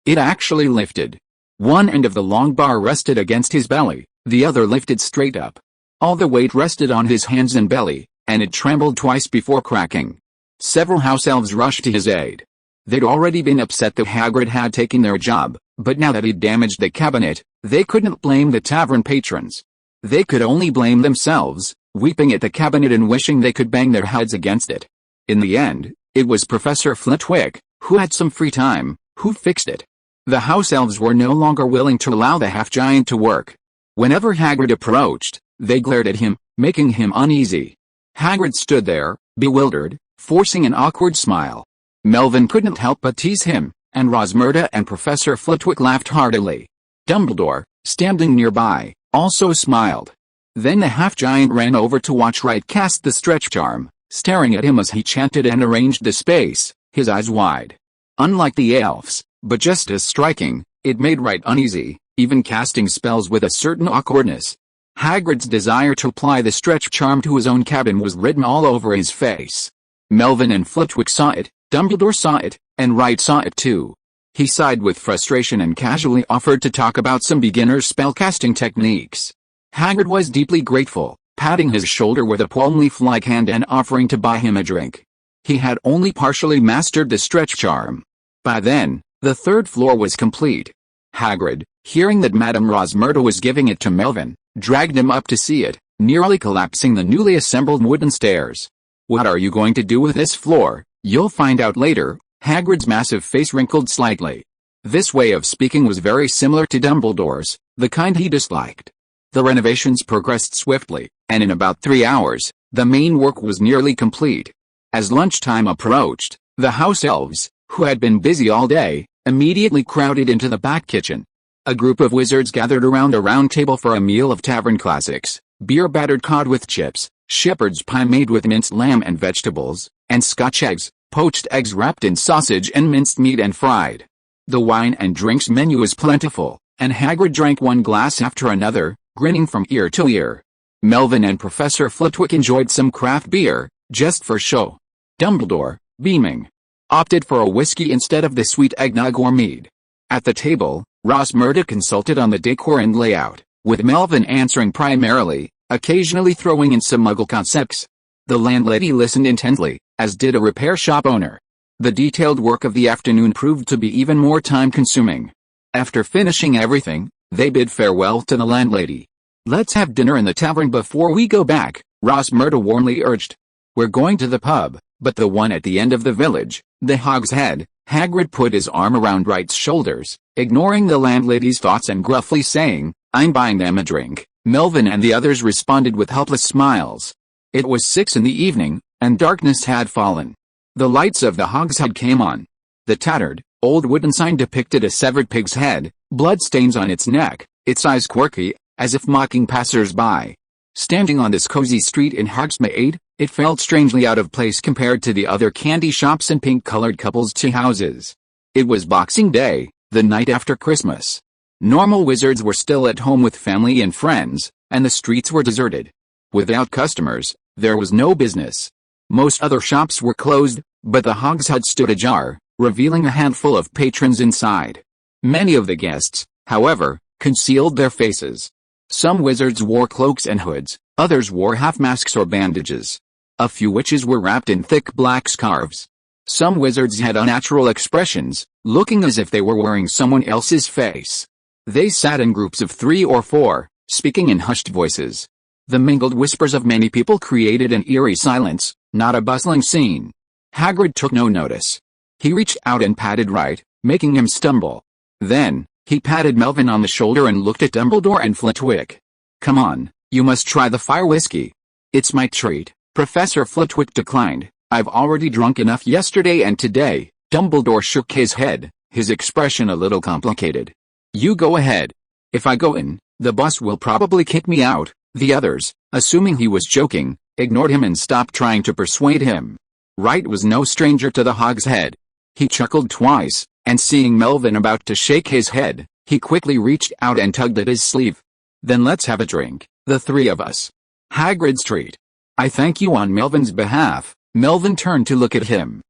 It actually lifted. One end of the long bar rested against his belly, the other lifted straight up. All the weight rested on his hands and belly, and it trembled twice before cracking. Several house elves rushed to his aid. They'd already been upset that Hagrid had taken their job, but now that he'd damaged the cabinet, they couldn't blame the tavern patrons. They could only blame themselves, weeping at the cabinet and wishing they could bang their heads against it. In the end, it was Professor Flitwick, who had some free time, who fixed it. The house elves were no longer willing to allow the half-giant to work. Whenever Hagrid approached, they glared at him, making him uneasy. Hagrid stood there, bewildered, forcing an awkward smile. Melvin couldn't help but tease him, and Rosmerta and Professor Flitwick laughed heartily. Dumbledore, standing nearby, also smiled. Then the half-giant ran over to watch Wright cast the stretch charm, staring at him as he chanted and arranged the space, his eyes wide. Unlike the elves, but just as striking, it made Wright uneasy, even casting spells with a certain awkwardness. Hagrid's desire to apply the stretch charm to his own cabin was written all over his face. Melvin and Flitwick saw it, Dumbledore saw it, and Wright saw it too. He sighed with frustration and casually offered to talk about some beginner spellcasting techniques. Hagrid was deeply grateful, patting his shoulder with a palm leaf-like hand and offering to buy him a drink. He had only partially mastered the stretch charm. By then, the third floor was complete. Hagrid, hearing that Madame Rosmerta was giving it to Melvin, dragged him up to see it, nearly collapsing the newly assembled wooden stairs. "What are you going to do with this floor? You'll find out later." Hagrid's massive face wrinkled slightly. This way of speaking was very similar to Dumbledore's, the kind he disliked. The renovations progressed swiftly, and in about 3 hours, the main work was nearly complete. As lunchtime approached, the house elves, who had been busy all day, immediately crowded into the back kitchen. A group of wizards gathered around a round table for a meal of tavern classics: beer-battered cod with chips, shepherd's pie made with minced lamb and vegetables, and Scotch eggs, poached eggs wrapped in sausage and minced meat and fried. The wine and drinks menu was plentiful, and Hagrid drank one glass after another, grinning from ear to ear. Melvin and Professor Flitwick enjoyed some craft beer, just for show. Dumbledore, beaming, opted for a whiskey instead of the sweet eggnog or mead. At the table, Ross Murdoch consulted on the decor and layout, with Melvin answering primarily, occasionally throwing in some Muggle concepts. The landlady listened intently, as did a repair shop owner. The detailed work of the afternoon proved to be even more time-consuming. After finishing everything, they bid farewell to the landlady. "Let's have dinner in the tavern before we go back," Ross Murdoch warmly urged. "We're going to the pub, but the one at the end of the village, the Hog's Head." Hagrid put his arm around Wright's shoulders, ignoring the landlady's thoughts and gruffly saying, "I'm buying them a drink." Melvin and the others responded with helpless smiles. It was 6 in the evening, and darkness had fallen. The lights of the Hog's Head came on. The tattered, old wooden sign depicted a severed pig's head, blood stains on its neck, its eyes quirky, as if mocking passers-by. Standing on this cozy street in Hogsmeade, it felt strangely out of place compared to the other candy shops and pink-colored couples' tea houses. It was Boxing Day, the night after Christmas. Normal wizards were still at home with family and friends, and the streets were deserted. Without customers, there was no business. Most other shops were closed, but the Hog's Head stood ajar, revealing a handful of patrons inside. Many of the guests, however, concealed their faces. Some wizards wore cloaks and hoods, others wore half-masks or bandages. A few witches were wrapped in thick black scarves. Some wizards had unnatural expressions, looking as if they were wearing someone else's face. They sat in groups of 3 or 4, speaking in hushed voices. The mingled whispers of many people created an eerie silence, not a bustling scene. Hagrid took no notice. He reached out and patted Wright, making him stumble. Then, he patted Melvin on the shoulder and looked at Dumbledore and Flitwick. "Come on, you must try the fire whiskey." "It's my treat," Professor Flitwick declined. "I've already drunk enough yesterday and today." Dumbledore shook his head, his expression a little complicated. "You go ahead. If I go in, the boss will probably kick me out." The others, assuming he was joking, ignored him and stopped trying to persuade him. Wright was no stranger to the Hog's Head. He chuckled twice, and seeing Melvin about to shake his head, he quickly reached out and tugged at his sleeve. "Then let's have a drink, the 3 of us." Hagrid's treat. "I thank you on Melvin's behalf." Melvin turned to look at him.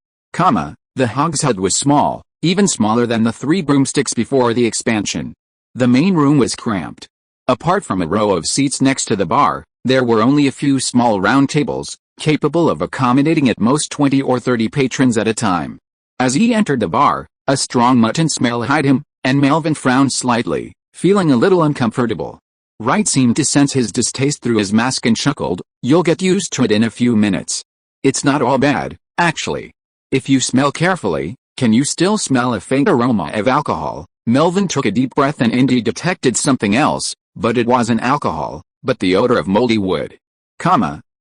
The Hog's Head was small, even smaller than the 3 broomsticks before the expansion. The main room was cramped. Apart from a row of seats next to the bar, there were only a few small round tables, capable of accommodating at most 20 or 30 patrons at a time. As he entered the bar, a strong mutton smell eyed him, and Melvin frowned slightly, feeling a little uncomfortable. Wright seemed to sense his distaste through his mask and chuckled, "You'll get used to it in a few minutes. It's not all bad, actually. If you smell carefully, can you still smell a faint aroma of alcohol?" Melvin took a deep breath and indeed detected something else, but it wasn't alcohol, but the odor of moldy wood.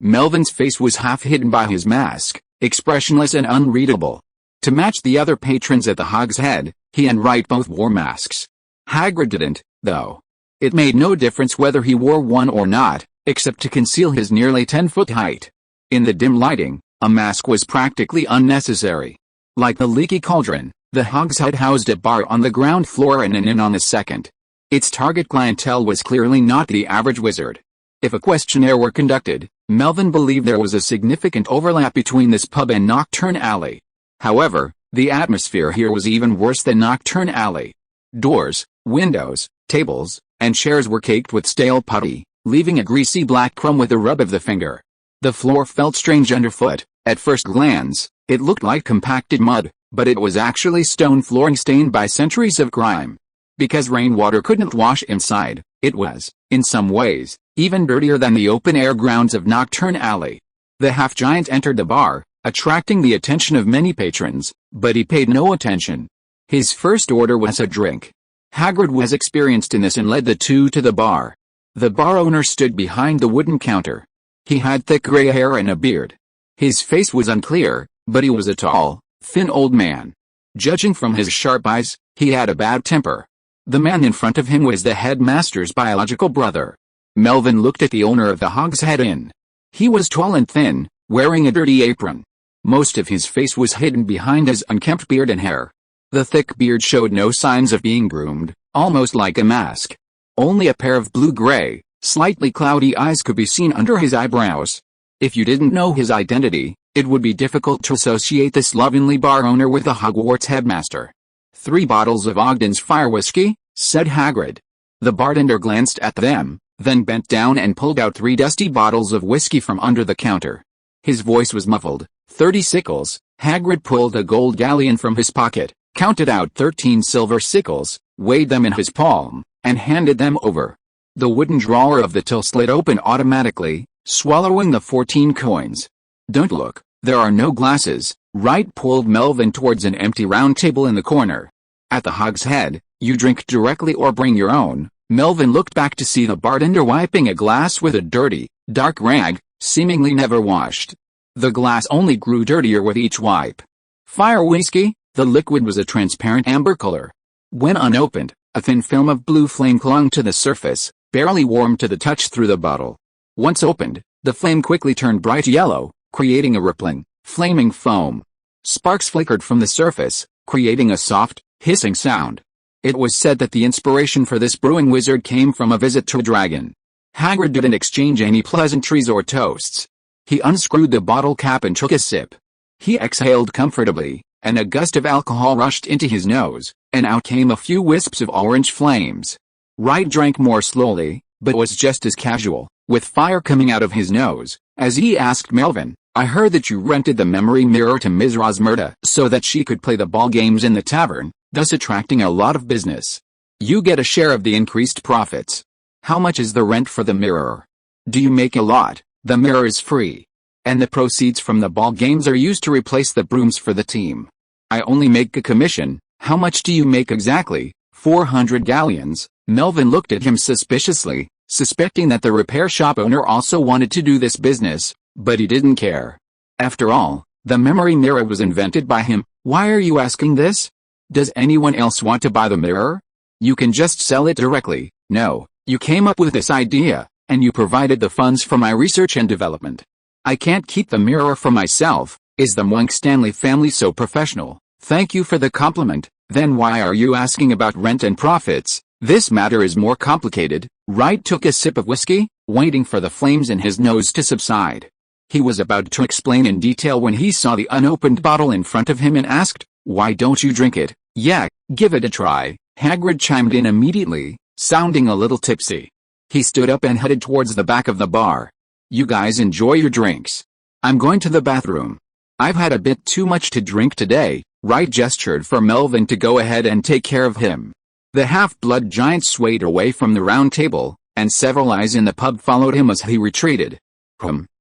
Melvin's face was half hidden by his mask, expressionless and unreadable. To match the other patrons at the Hog's Head, he and Wright both wore masks. Hagrid didn't, though. It made no difference whether he wore one or not, except to conceal his nearly 10-foot height. In the dim lighting, a mask was practically unnecessary. Like the Leaky Cauldron, the Hog's Head housed a bar on the ground floor and an inn on the second. Its target clientele was clearly not the average wizard. If a questionnaire were conducted, Melvin believed there was a significant overlap between this pub and Knockturn Alley. However, the atmosphere here was even worse than Knockturn Alley. Doors, windows, tables, and chairs were caked with stale putty, leaving a greasy black crumb with a rub of the finger. The floor felt strange underfoot. At first glance, it looked like compacted mud, but it was actually stone flooring stained by centuries of grime. Because rainwater couldn't wash inside, it was, in some ways, even dirtier than the open-air grounds of Knockturn Alley. The half-giant entered the bar, attracting the attention of many patrons, but he paid no attention. His first order was a drink. Hagrid was experienced in this and led the 2 to the bar. The bar owner stood behind the wooden counter. He had thick gray hair and a beard. His face was unclear, but he was a tall, thin old man. Judging from his sharp eyes, he had a bad temper. The man in front of him was the headmaster's biological brother. Melvin looked at the owner of the Hogshead Inn. He was tall and thin, wearing a dirty apron. Most of his face was hidden behind his unkempt beard and hair. The thick beard showed no signs of being groomed, almost like a mask. Only a pair of blue-gray, slightly cloudy eyes could be seen under his eyebrows. If you didn't know his identity, it would be difficult to associate this slovenly bar owner with the Hogwarts headmaster. 3 bottles of Ogden's fire whiskey, said Hagrid. The bartender glanced at them, then bent down and pulled out 3 dusty bottles of whiskey from under the counter. His voice was muffled. 30 sickles. Hagrid pulled a gold galleon from his pocket, counted out 13 silver sickles, weighed them in his palm, and handed them over. The wooden drawer of the till slid open automatically, swallowing the 14 coins. Don't look, there are no glasses. Wright pulled Melvin towards an empty round table in the corner. At the Hogshead, you drink directly or bring your own. Melvin looked back to see the bartender wiping a glass with a dirty, dark rag, seemingly never washed. The glass only grew dirtier with each wipe. Fire whiskey, the liquid was a transparent amber color. When unopened, a thin film of blue flame clung to the surface, barely warm to the touch through the bottle. Once opened, the flame quickly turned bright yellow, creating a rippling, flaming foam. Sparks flickered from the surface, creating a soft, hissing sound. It was said that the inspiration for this brewing wizard came from a visit to a dragon. Hagrid didn't exchange any pleasantries or toasts. He unscrewed the bottle cap and took a sip. He exhaled comfortably, and a gust of alcohol rushed into his nose, and out came a few wisps of orange flames. Wright drank more slowly, but was just as casual, with fire coming out of his nose, as he asked Melvin, I heard that you rented the memory mirror to Ms. Rosmerta so that she could play the ball games in the tavern, thus attracting a lot of business. You get a share of the increased profits. How much is the rent for the mirror? Do you make a lot? The mirror is free. And the proceeds from the ball games are used to replace the brooms for the team. I only make a commission. How much do you make exactly? 400 galleons. Melvin looked at him suspiciously, suspecting that the repair shop owner also wanted to do this business, but he didn't care. After all, the memory mirror was invented by him. Why are you asking this? Does anyone else want to buy the mirror? You can just sell it directly. No, you came up with this idea, and you provided the funds for my research and development. I can't keep the mirror for myself. Is the Monk Stanley family so professional? Thank you for the compliment. Then why are you asking about rent and profits? This matter is more complicated. Wright took a sip of whiskey, waiting for the flames in his nose to subside. He was about to explain in detail when he saw the unopened bottle in front of him and asked, Why don't you drink it? Yeah, give it a try. Hagrid chimed in immediately, sounding a little tipsy. He stood up and headed towards the back of the bar. You guys enjoy your drinks. I'm going to the bathroom. I've had a bit too much to drink today. Wright gestured for Melvin to go ahead and take care of him. The half-blood giant swayed away from the round table, and several eyes in the pub followed him as he retreated.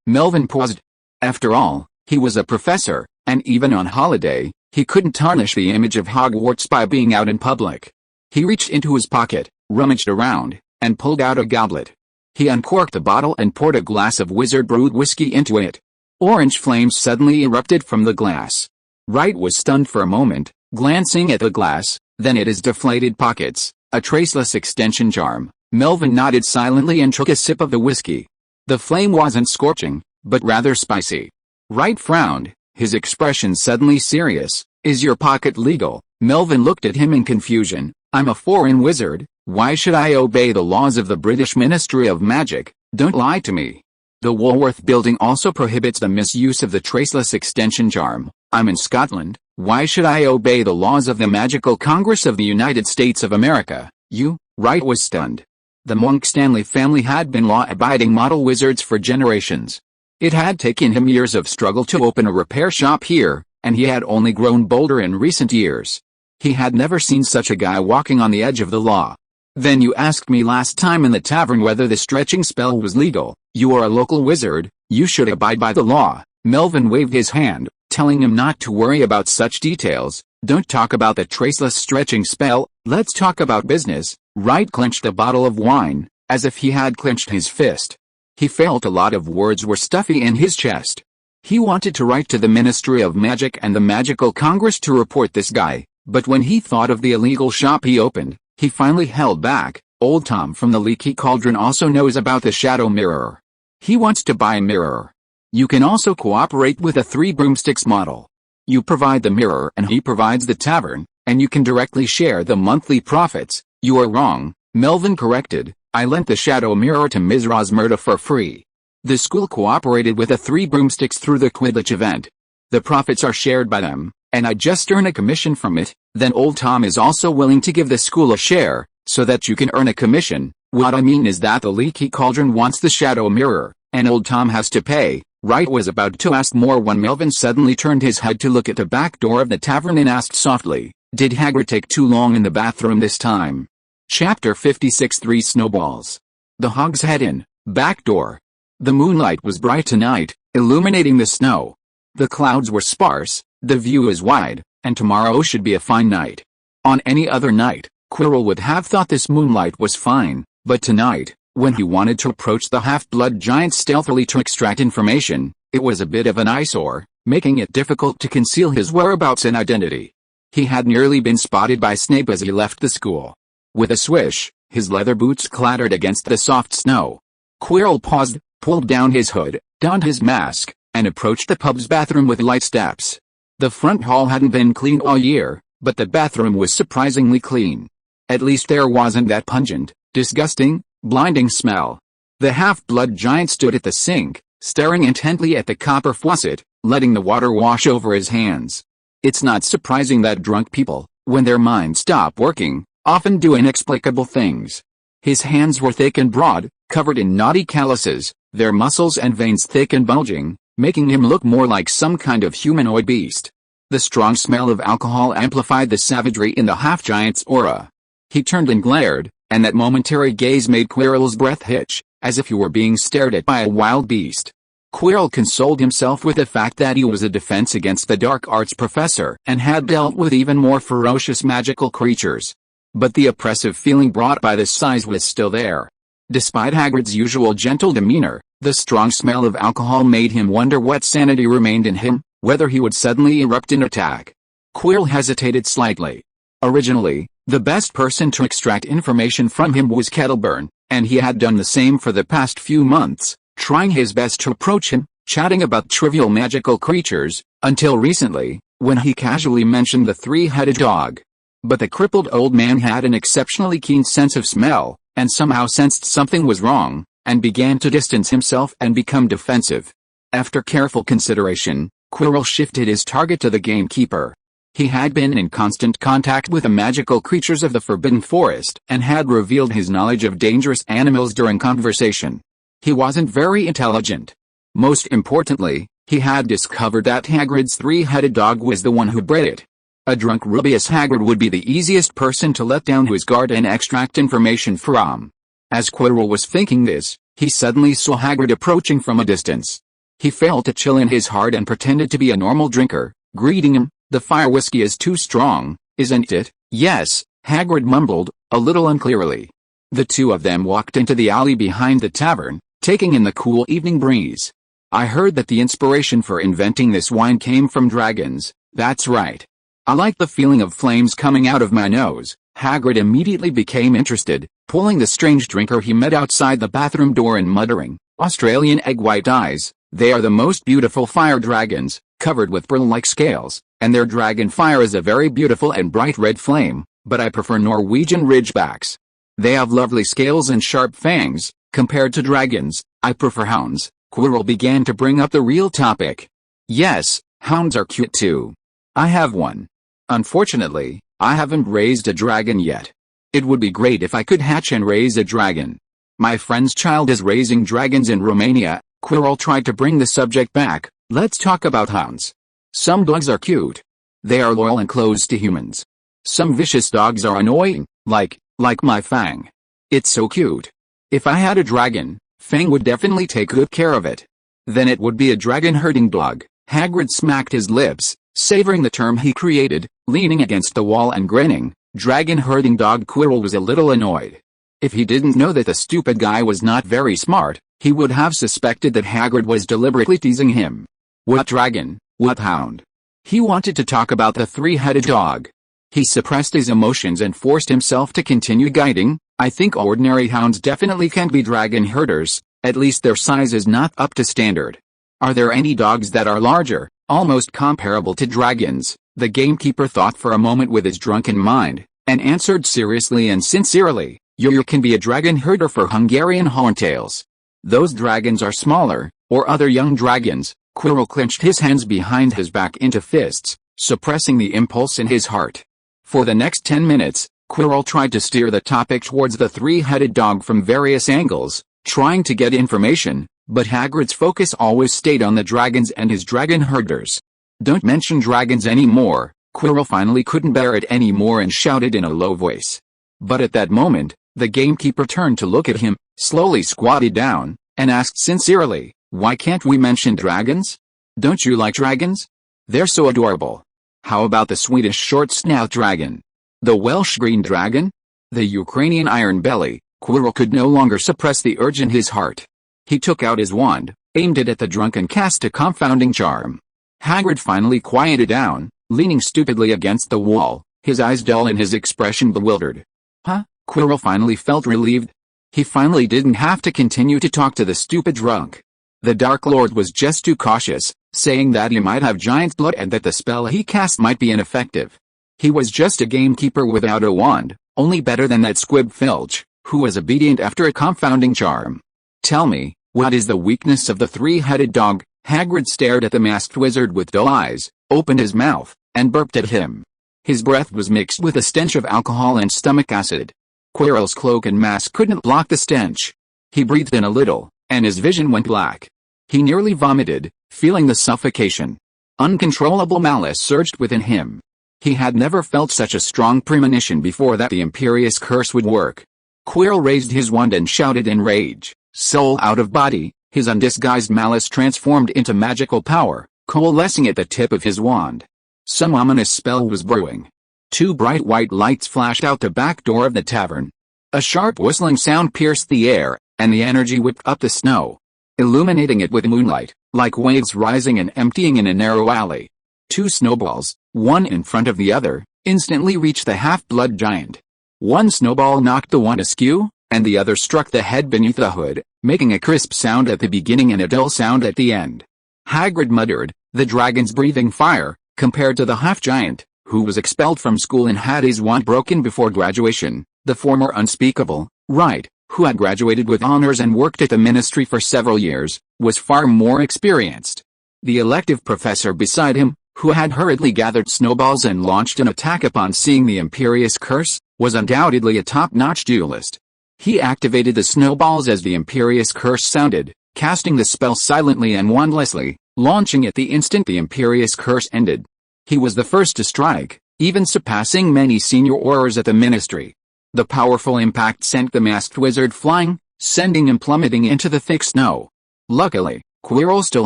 Melvin paused. After all, he was a professor, and even on holiday, he couldn't tarnish the image of Hogwarts by being out in public. He reached into his pocket, rummaged around, and pulled out a goblet. He uncorked the bottle and poured a glass of wizard-brewed whiskey into it. Orange flames suddenly erupted from the glass. Wright was stunned for a moment, glancing at the glass, then at his deflated pockets, a traceless extension charm. Melvin nodded silently and took a sip of the whiskey. The flame wasn't scorching, but rather spicy. Wright frowned, his expression suddenly serious. Is your pocket legal? Melvin looked at him in confusion. I'm a foreign wizard. Why should I obey the laws of the British Ministry of Magic? Don't lie to me. The Woolworth building also prohibits the misuse of the traceless extension charm. I'm in Scotland. Why should I obey the laws of the Magical Congress of the United States of America? You? Wright was stunned. The Monk Stanley family had been law-abiding model wizards for generations. It had taken him years of struggle to open a repair shop here, and he had only grown bolder in recent years. He had never seen such a guy walking on the edge of the law. Then you asked me last time in the tavern whether the stretching spell was legal. You are a local wizard, you should abide by the law. Melvin waved his hand, telling him not to worry about such details. Don't talk about the traceless stretching spell, let's talk about business. Wright clenched a bottle of wine, as if he had clenched his fist. He felt a lot of words were stuffy in his chest. He wanted to write to the Ministry of Magic and the Magical Congress to report this guy, but when he thought of the illegal shop he opened, he finally held back. Old Tom from the Leaky Cauldron also knows about the Shadow Mirror. He wants to buy a mirror. You can also cooperate with a 3 broomsticks model. You provide the mirror and he provides the tavern, and you can directly share the monthly profits. You are wrong, Melvin corrected. I lent the Shadow Mirror to Ms. Rosmerta for free. The school cooperated with the 3 broomsticks through the Quidditch event. The profits are shared by them, and I just earn a commission from it. Then Old Tom is also willing to give the school a share, so that you can earn a commission. What I mean is that the Leaky Cauldron wants the Shadow Mirror, and Old Tom has to pay. Wright was about to ask more when Melvin suddenly turned his head to look at the back door of the tavern and asked softly, "Did Hagrid take too long in the bathroom this time?" Chapter 56 3 Snowballs. The Hogshead Inn, back door. The moonlight was bright tonight, illuminating the snow. The clouds were sparse, the view is wide, and tomorrow should be a fine night. On any other night, Quirrell would have thought this moonlight was fine, but tonight, when he wanted to approach the half-blood giant stealthily to extract information, it was a bit of an eyesore, making it difficult to conceal his whereabouts and identity. He had nearly been spotted by Snape as he left the school. With a swish, his leather boots clattered against the soft snow. Quirrell paused, pulled down his hood, donned his mask, and approached the pub's bathroom with light steps. The front hall hadn't been cleaned all year, but the bathroom was surprisingly clean. At least there wasn't that pungent, disgusting, blinding smell. The half-blood giant stood at the sink, staring intently at the copper faucet, letting the water wash over his hands. It's not surprising that drunk people, when their minds stop working, often do inexplicable things. His hands were thick and broad, covered in knotty calluses, their muscles and veins thick and bulging, making him look more like some kind of humanoid beast. The strong smell of alcohol amplified the savagery in the half-giant's aura. He turned and glared, and that momentary gaze made Quirrell's breath hitch, as if he were being stared at by a wild beast. Quirrell consoled himself with the fact that he was a defense against the dark arts professor and had dealt with even more ferocious magical creatures. But the oppressive feeling brought by this size was still there. Despite Hagrid's usual gentle demeanor, the strong smell of alcohol made him wonder what sanity remained in him, whether he would suddenly erupt in attack. Quirrell hesitated slightly. Originally, the best person to extract information from him was Kettleburn, and he had done the same for the past few months, trying his best to approach him, chatting about trivial magical creatures, until recently, when he casually mentioned the 3-headed dog. But the crippled old man had an exceptionally keen sense of smell, and somehow sensed something was wrong, and began to distance himself and become defensive. After careful consideration, Quirrell shifted his target to the gamekeeper. He had been in constant contact with the magical creatures of the Forbidden Forest and had revealed his knowledge of dangerous animals during conversation. He wasn't very intelligent. Most importantly, he had discovered that Hagrid's 3-headed dog was the one who bred it. A drunk Rubius Hagrid would be the easiest person to let down his guard and extract information from. As Quirrell was thinking this, he suddenly saw Hagrid approaching from a distance. He felt a chill in his heart and pretended to be a normal drinker, greeting him. "The fire whiskey is too strong, isn't it?" "Yes," Hagrid mumbled, a little unclearly. The two of them walked into the alley behind the tavern, taking in the cool evening breeze. "I heard that the inspiration for inventing this wine came from dragons." "That's right. I like the feeling of flames coming out of my nose." Hagrid immediately became interested, pulling the strange drinker he met outside the bathroom door and muttering, "Australian egg white eyes, they are the most beautiful fire dragons, covered with pearl-like scales, and their dragon fire is a very beautiful and bright red flame, but I prefer Norwegian ridgebacks. They have lovely scales and sharp fangs. Compared to dragons, I prefer hounds." Quirrell began to bring up the real topic. "Yes, hounds are cute too. I have one. Unfortunately, I haven't raised a dragon yet. It would be great if I could hatch and raise a dragon. My friend's child is raising dragons in Romania." Quirrell tried to bring the subject back. "Let's talk about hounds. Some dogs are cute. They are loyal and close to humans. Some vicious dogs are annoying, like my Fang. It's so cute. If I had a dragon, Fang would definitely take good care of it. Then it would be a dragon-herding dog." Hagrid smacked his lips, savoring the term he created, leaning against the wall and grinning. Dragon-herding dog. Quirrell was a little annoyed. If he didn't know that the stupid guy was not very smart, he would have suspected that Hagrid was deliberately teasing him. What dragon? What hound? He wanted to talk about the three-headed dog. He suppressed his emotions and forced himself to continue guiding. I think ordinary hounds definitely can't be dragon herders, at least their size is not up to standard. Are there any dogs that are larger, almost comparable to dragons? The gamekeeper thought for a moment with his drunken mind, and answered seriously and sincerely, you can be a dragon herder for Hungarian horntails. Those dragons are smaller, or other young dragons. Quirrell clenched his hands behind his back into fists, suppressing the impulse in his heart. For the next 10 minutes, Quirrell tried to steer the topic towards the three-headed dog from various angles, trying to get information, but Hagrid's focus always stayed on the dragons and his dragon herders. Don't mention dragons anymore. Quirrell finally couldn't bear it anymore and shouted in a low voice. But at that moment, the gamekeeper turned to look at him, slowly squatted down, and asked sincerely, why can't we mention dragons? Don't you like dragons? They're so adorable. How about the Swedish short-snout dragon? The Welsh green dragon? The Ukrainian iron belly? Quirrell could no longer suppress the urge in his heart. He took out his wand, aimed it at the drunk and cast a confounding charm. Hagrid finally quieted down, leaning stupidly against the wall, his eyes dull and his expression bewildered. Huh? Quirrell finally felt relieved. He finally didn't have to continue to talk to the stupid drunk. The Dark Lord was just too cautious, saying that he might have giant blood and that the spell he cast might be ineffective. He was just a gamekeeper without a wand, only better than that squib Filch, who was obedient after a confounding charm. Tell me, what is the weakness of the three-headed dog? Hagrid stared at the masked wizard with dull eyes, opened his mouth, and burped at him. His breath was mixed with a stench of alcohol and stomach acid. Quirrell's cloak and mask couldn't block the stench. He breathed in a little, and his vision went black. He nearly vomited, feeling the suffocation. Uncontrollable malice surged within him. He had never felt such a strong premonition before that the Imperious Curse would work. Quirrell raised his wand and shouted in rage, soul out of body. His undisguised malice transformed into magical power, coalescing at the tip of his wand. Some ominous spell was brewing. Two bright white lights flashed out the back door of the tavern. A sharp whistling sound pierced the air, and the energy whipped up the snow, illuminating it with moonlight, like waves rising and emptying in a narrow alley. Two snowballs, one in front of the other, instantly reached the half-blood giant. One snowball knocked the one askew, and the other struck the head beneath the hood, making a crisp sound at the beginning and a dull sound at the end. Hagrid muttered, the dragon's breathing fire, compared to the half-giant, who was expelled from school and had his wand broken before graduation, the former unspeakable, right, who had graduated with honors and worked at the ministry for several years, was far more experienced. The elective professor beside him, who had hurriedly gathered snowballs and launched an attack upon seeing the Imperious Curse, was undoubtedly a top-notch duelist. He activated the snowballs as the Imperious Curse sounded, casting the spell silently and wandlessly, launching it the instant the Imperious Curse ended. He was the first to strike, even surpassing many senior aurors at the ministry. The powerful impact sent the masked wizard flying, sending him plummeting into the thick snow. Luckily, Quirrell still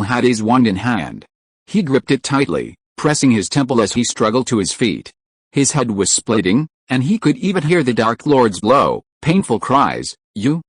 had his wand in hand. He gripped it tightly, pressing his temple as he struggled to his feet. His head was splitting, and he could even hear the Dark Lord's low, painful cries, You'll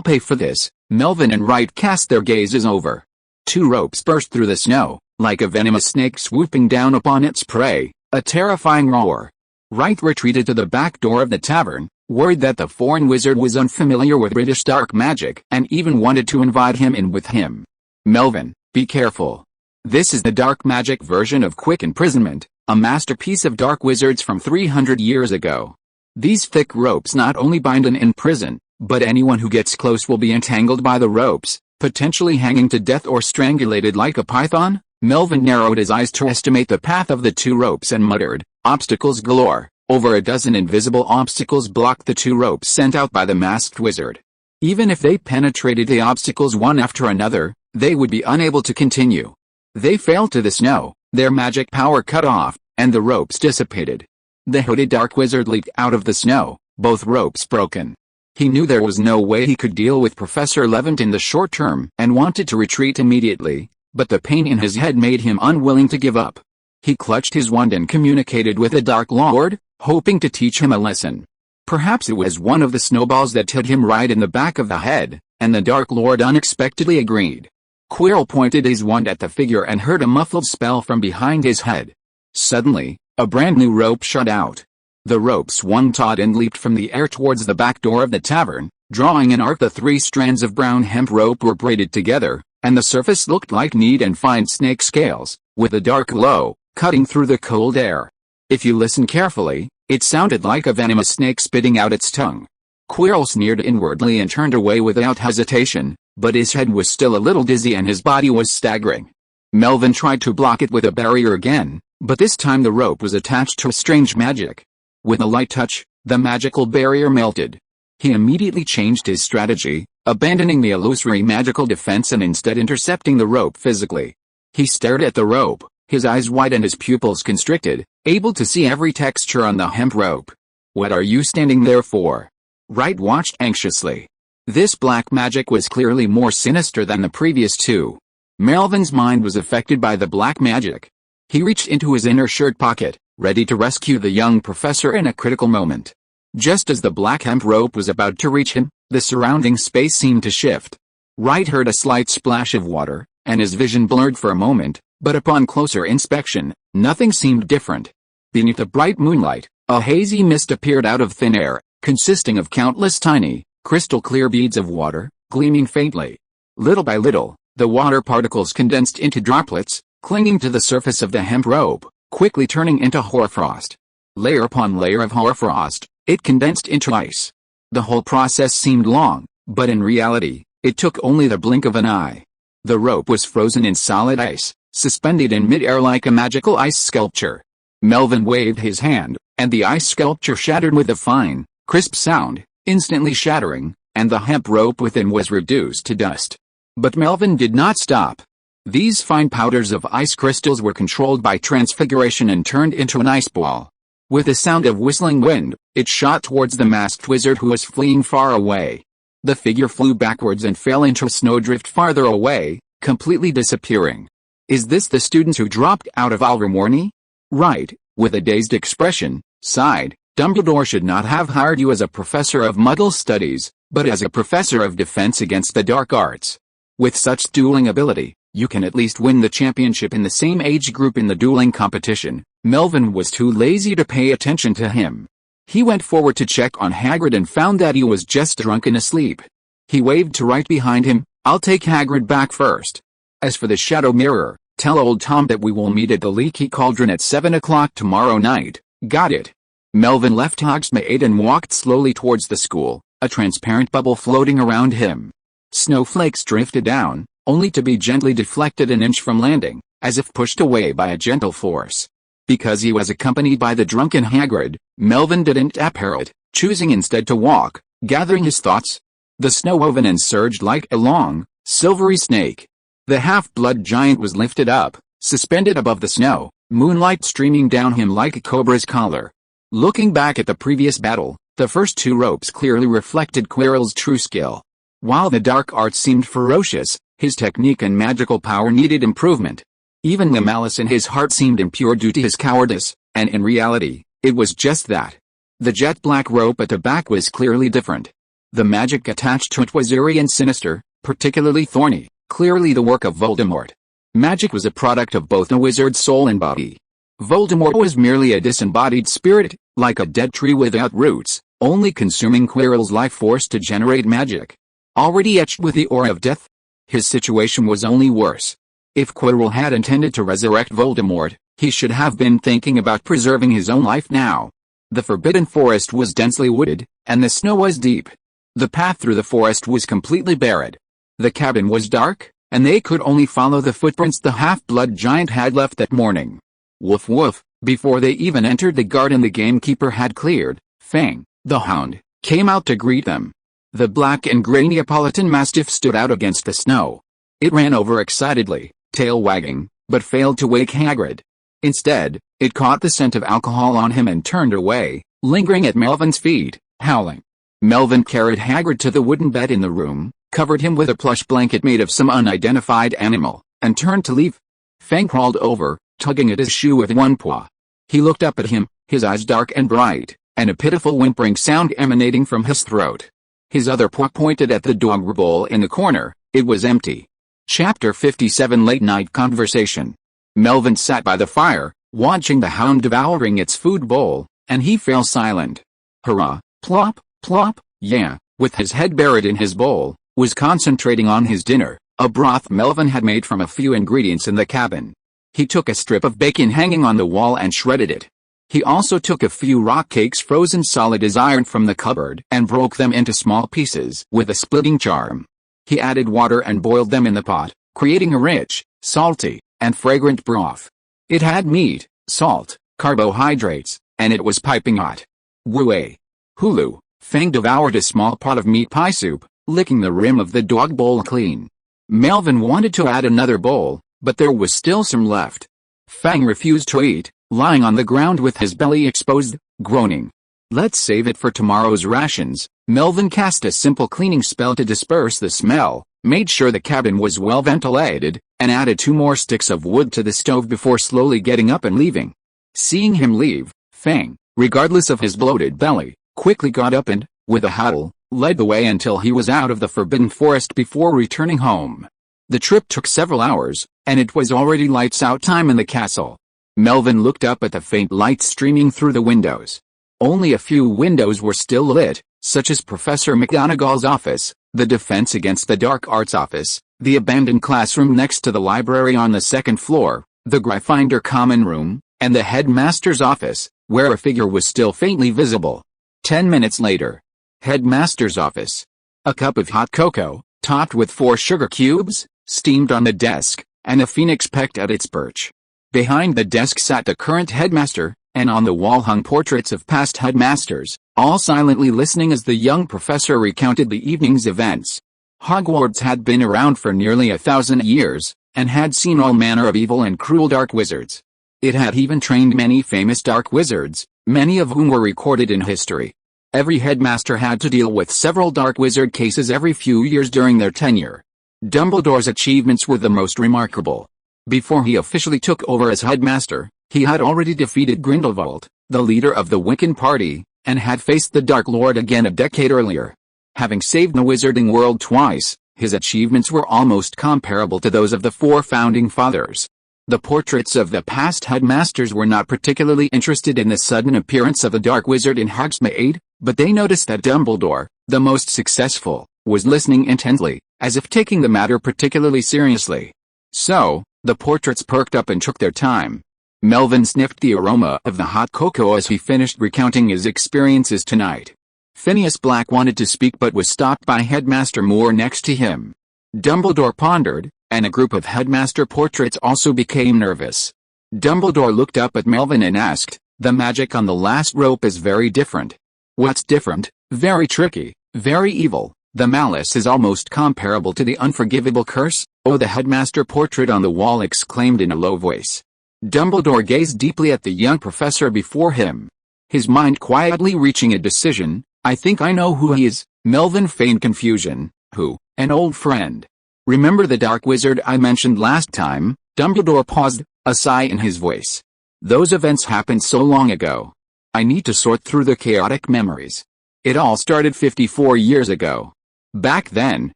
pay for this. Melvin and Wright cast their gazes over. Two ropes burst through the snow, like a venomous snake swooping down upon its prey, a terrifying roar. Wright retreated to the back door of the tavern, worried that the foreign wizard was unfamiliar with British dark magic and even wanted to invite him in with him. Melvin, be careful. This is the dark magic version of quick imprisonment, a masterpiece of dark wizards from 300 years ago. These thick ropes not only bind and imprison, but anyone who gets close will be entangled by the ropes, potentially hanging to death or strangulated like a python. Melvin narrowed his eyes to estimate the path of the two ropes and muttered, obstacles galore. Over a dozen invisible obstacles blocked the two ropes sent out by the masked wizard. Even if they penetrated the obstacles one after another, they would be unable to continue. They fell to the snow, their magic power cut off, and the ropes dissipated. The hooded dark wizard leaped out of the snow, both ropes broken. He knew there was no way he could deal with Professor Lewynter in the short term and wanted to retreat immediately, but the pain in his head made him unwilling to give up. He clutched his wand and communicated with the Dark Lord, hoping to teach him a lesson. Perhaps it was one of the snowballs that hit him right in the back of the head, and the Dark Lord unexpectedly agreed. Quirrell pointed his wand at the figure and heard a muffled spell from behind his head. Suddenly, a brand new rope shot out. The rope swung taut and leaped from the air towards the back door of the tavern, drawing an arc. The 3 strands of brown hemp rope were braided together, and the surface looked like neat and fine snake scales, with a dark glow, cutting through the cold air. If you listen carefully, it sounded like a venomous snake spitting out its tongue. Quirrell sneered inwardly and turned away without hesitation, but his head was still a little dizzy and his body was staggering. Melvin tried to block it with a barrier again, but this time the rope was attached to a strange magic. With a light touch, the magical barrier melted. He immediately changed his strategy, abandoning the illusory magical defense and instead intercepting the rope physically. He stared at the rope, his eyes wide and his pupils constricted, able to see every texture on the hemp rope. "What are you standing there for?" Wright watched anxiously. This black magic was clearly more sinister than the previous 2. Melvin's mind was affected by the black magic. He reached into his inner shirt pocket, ready to rescue the young professor in a critical moment. Just as the black hemp rope was about to reach him, the surrounding space seemed to shift. Wright heard a slight splash of water, and his vision blurred for a moment, but upon closer inspection, nothing seemed different. Beneath the bright moonlight, a hazy mist appeared out of thin air, consisting of countless tiny, crystal-clear beads of water, gleaming faintly. Little by little, the water particles condensed into droplets, clinging to the surface of the hemp rope, quickly turning into hoarfrost. Layer upon layer of hoarfrost, it condensed into ice. The whole process seemed long, but in reality, it took only the blink of an eye. The rope was frozen in solid ice, suspended in mid-air like a magical ice sculpture. Melvin waved his hand, and the ice sculpture shattered with a fine, crisp sound, instantly shattering, and the hemp rope within was reduced to dust. But Melvin did not stop. These fine powders of ice crystals were controlled by transfiguration and turned into an ice ball. With a sound of whistling wind, it shot towards the masked wizard who was fleeing far away. The figure flew backwards and fell into a snowdrift farther away, completely disappearing. "Is this the student who dropped out of Ilvermorny?" Wright, with a dazed expression, sighed. "Dumbledore should not have hired you as a professor of Muggle Studies, but as a professor of defense against the dark arts. With such dueling ability, you can at least win the championship in the same age group in the dueling competition." Melvin was too lazy to pay attention to him. He went forward to check on Hagrid and found that he was just drunk and asleep. He waved to Wright behind him. "I'll take Hagrid back first. As for the Shadow Mirror, tell old Tom that we will meet at the Leaky Cauldron at 7 o'clock tomorrow night. Got it?" Melvin left Hogsmeade and walked slowly towards the school, a transparent bubble floating around him. Snowflakes drifted down, only to be gently deflected an inch from landing, as if pushed away by a gentle force. Because he was accompanied by the drunken Hagrid, Melvin didn't appear it, choosing instead to walk, gathering his thoughts. The snow woven and surged like a long, silvery snake. The half-blood giant was lifted up, suspended above the snow, moonlight streaming down him like a cobra's collar. Looking back at the previous battle, the first 2 ropes clearly reflected Quirrell's true skill. While the dark arts seemed ferocious, his technique and magical power needed improvement. Even the malice in his heart seemed impure due to his cowardice, and in reality, it was just that. The jet black rope at the back was clearly different. The magic attached to it was eerie and sinister, particularly thorny, clearly the work of Voldemort. Magic was a product of both the wizard's soul and body. Voldemort was merely a disembodied spirit, like a dead tree without roots, only consuming Quirrell's life force to generate magic. Already etched with the aura of death? His situation was only worse. If Quirrell had intended to resurrect Voldemort, he should have been thinking about preserving his own life now. The Forbidden Forest was densely wooded, and the snow was deep. The path through the forest was completely barren. The cabin was dark, and they could only follow the footprints the half-blood giant had left that morning. Woof woof, before they even entered the garden the gamekeeper had cleared. Fang, the hound, came out to greet them. The black and grey Neapolitan Mastiff stood out against the snow. It ran over excitedly, tail wagging, but failed to wake Hagrid. Instead, it caught the scent of alcohol on him and turned away, lingering at Melvin's feet, howling. Melvin carried Hagrid to the wooden bed in the room, covered him with a plush blanket made of some unidentified animal, and turned to leave. Fang crawled over, tugging at his shoe with one paw. He looked up at him, his eyes dark and bright, and a pitiful whimpering sound emanating from his throat. His other paw pointed at the dog bowl in the corner. It was empty. Chapter 57 Late Night Conversation. Melvin sat by the fire, watching the hound devouring its food bowl, and he fell silent. Hurrah, plop, plop, yeah, with his head buried in his bowl, was concentrating on his dinner, a broth Melvin had made from a few ingredients in the cabin. He took a strip of bacon hanging on the wall and shredded it. He also took a few rock cakes frozen solid as iron from the cupboard and broke them into small pieces with a splitting charm. He added water and boiled them in the pot, creating a rich, salty, and fragrant broth. It had meat, salt, carbohydrates, and it was piping hot. Woo-ay. Hulu. Fang devoured a small pot of meat pie soup, licking the rim of the dog bowl clean. Melvin wanted to add another bowl, but there was still some left. Fang refused to eat, lying on the ground with his belly exposed, groaning. Let's save it for tomorrow's rations. Melvin cast a simple cleaning spell to disperse the smell, made sure the cabin was well ventilated, and added 2 more sticks of wood to the stove before slowly getting up and leaving. Seeing him leave, Fang, regardless of his bloated belly, quickly got up and, with a howl, led the way until he was out of the forbidden forest before returning home. The trip took several hours, and it was already lights out time in the castle. Melvin looked up at the faint light streaming through the windows. Only a few windows were still lit, such as Professor McGonagall's office, the Defense Against the Dark Arts office, the abandoned classroom next to the library on the 2nd floor, the Gryffindor common room, and the headmaster's office, where a figure was still faintly visible. 10 minutes later. Headmaster's office. A cup of hot cocoa, topped with 4 sugar cubes, steamed on the desk, and a phoenix pecked at its perch. Behind the desk sat the current headmaster, and on the wall hung portraits of past headmasters, all silently listening as the young professor recounted the evening's events. Hogwarts had been around for nearly 1,000 years, and had seen all manner of evil and cruel dark wizards. It had even trained many famous dark wizards, many of whom were recorded in history. Every headmaster had to deal with several dark wizard cases every few years during their tenure. Dumbledore's achievements were the most remarkable. Before he officially took over as headmaster, he had already defeated Grindelwald, the leader of the Wiccan Party, and had faced the Dark Lord again a decade earlier. Having saved the wizarding world twice, his achievements were almost comparable to those of the 4 founding fathers. The portraits of the past headmasters were not particularly interested in the sudden appearance of a dark wizard in Hogsmeade, but they noticed that Dumbledore, the most successful, was listening intently, as if taking the matter particularly seriously. So, the portraits perked up and took their time. Melvin sniffed the aroma of the hot cocoa as he finished recounting his experiences tonight. Phineas Black wanted to speak but was stopped by Headmaster Moore next to him. Dumbledore pondered, and a group of headmaster portraits also became nervous. Dumbledore looked up at Melvin and asked, "The magic on the last rope is very different." "What's different?" "Very tricky, very evil. The malice is almost comparable to the unforgivable curse." "Oh," the headmaster portrait on the wall exclaimed in a low voice. Dumbledore gazed deeply at the young professor before him. His mind quietly reaching a decision. "I think I know who he is." Melvin feigned confusion. "Who?" "An old friend. Remember the dark wizard I mentioned last time?" Dumbledore paused, a sigh in his voice. "Those events happened so long ago. I need to sort through the chaotic memories. It all started 54 years ago. Back then,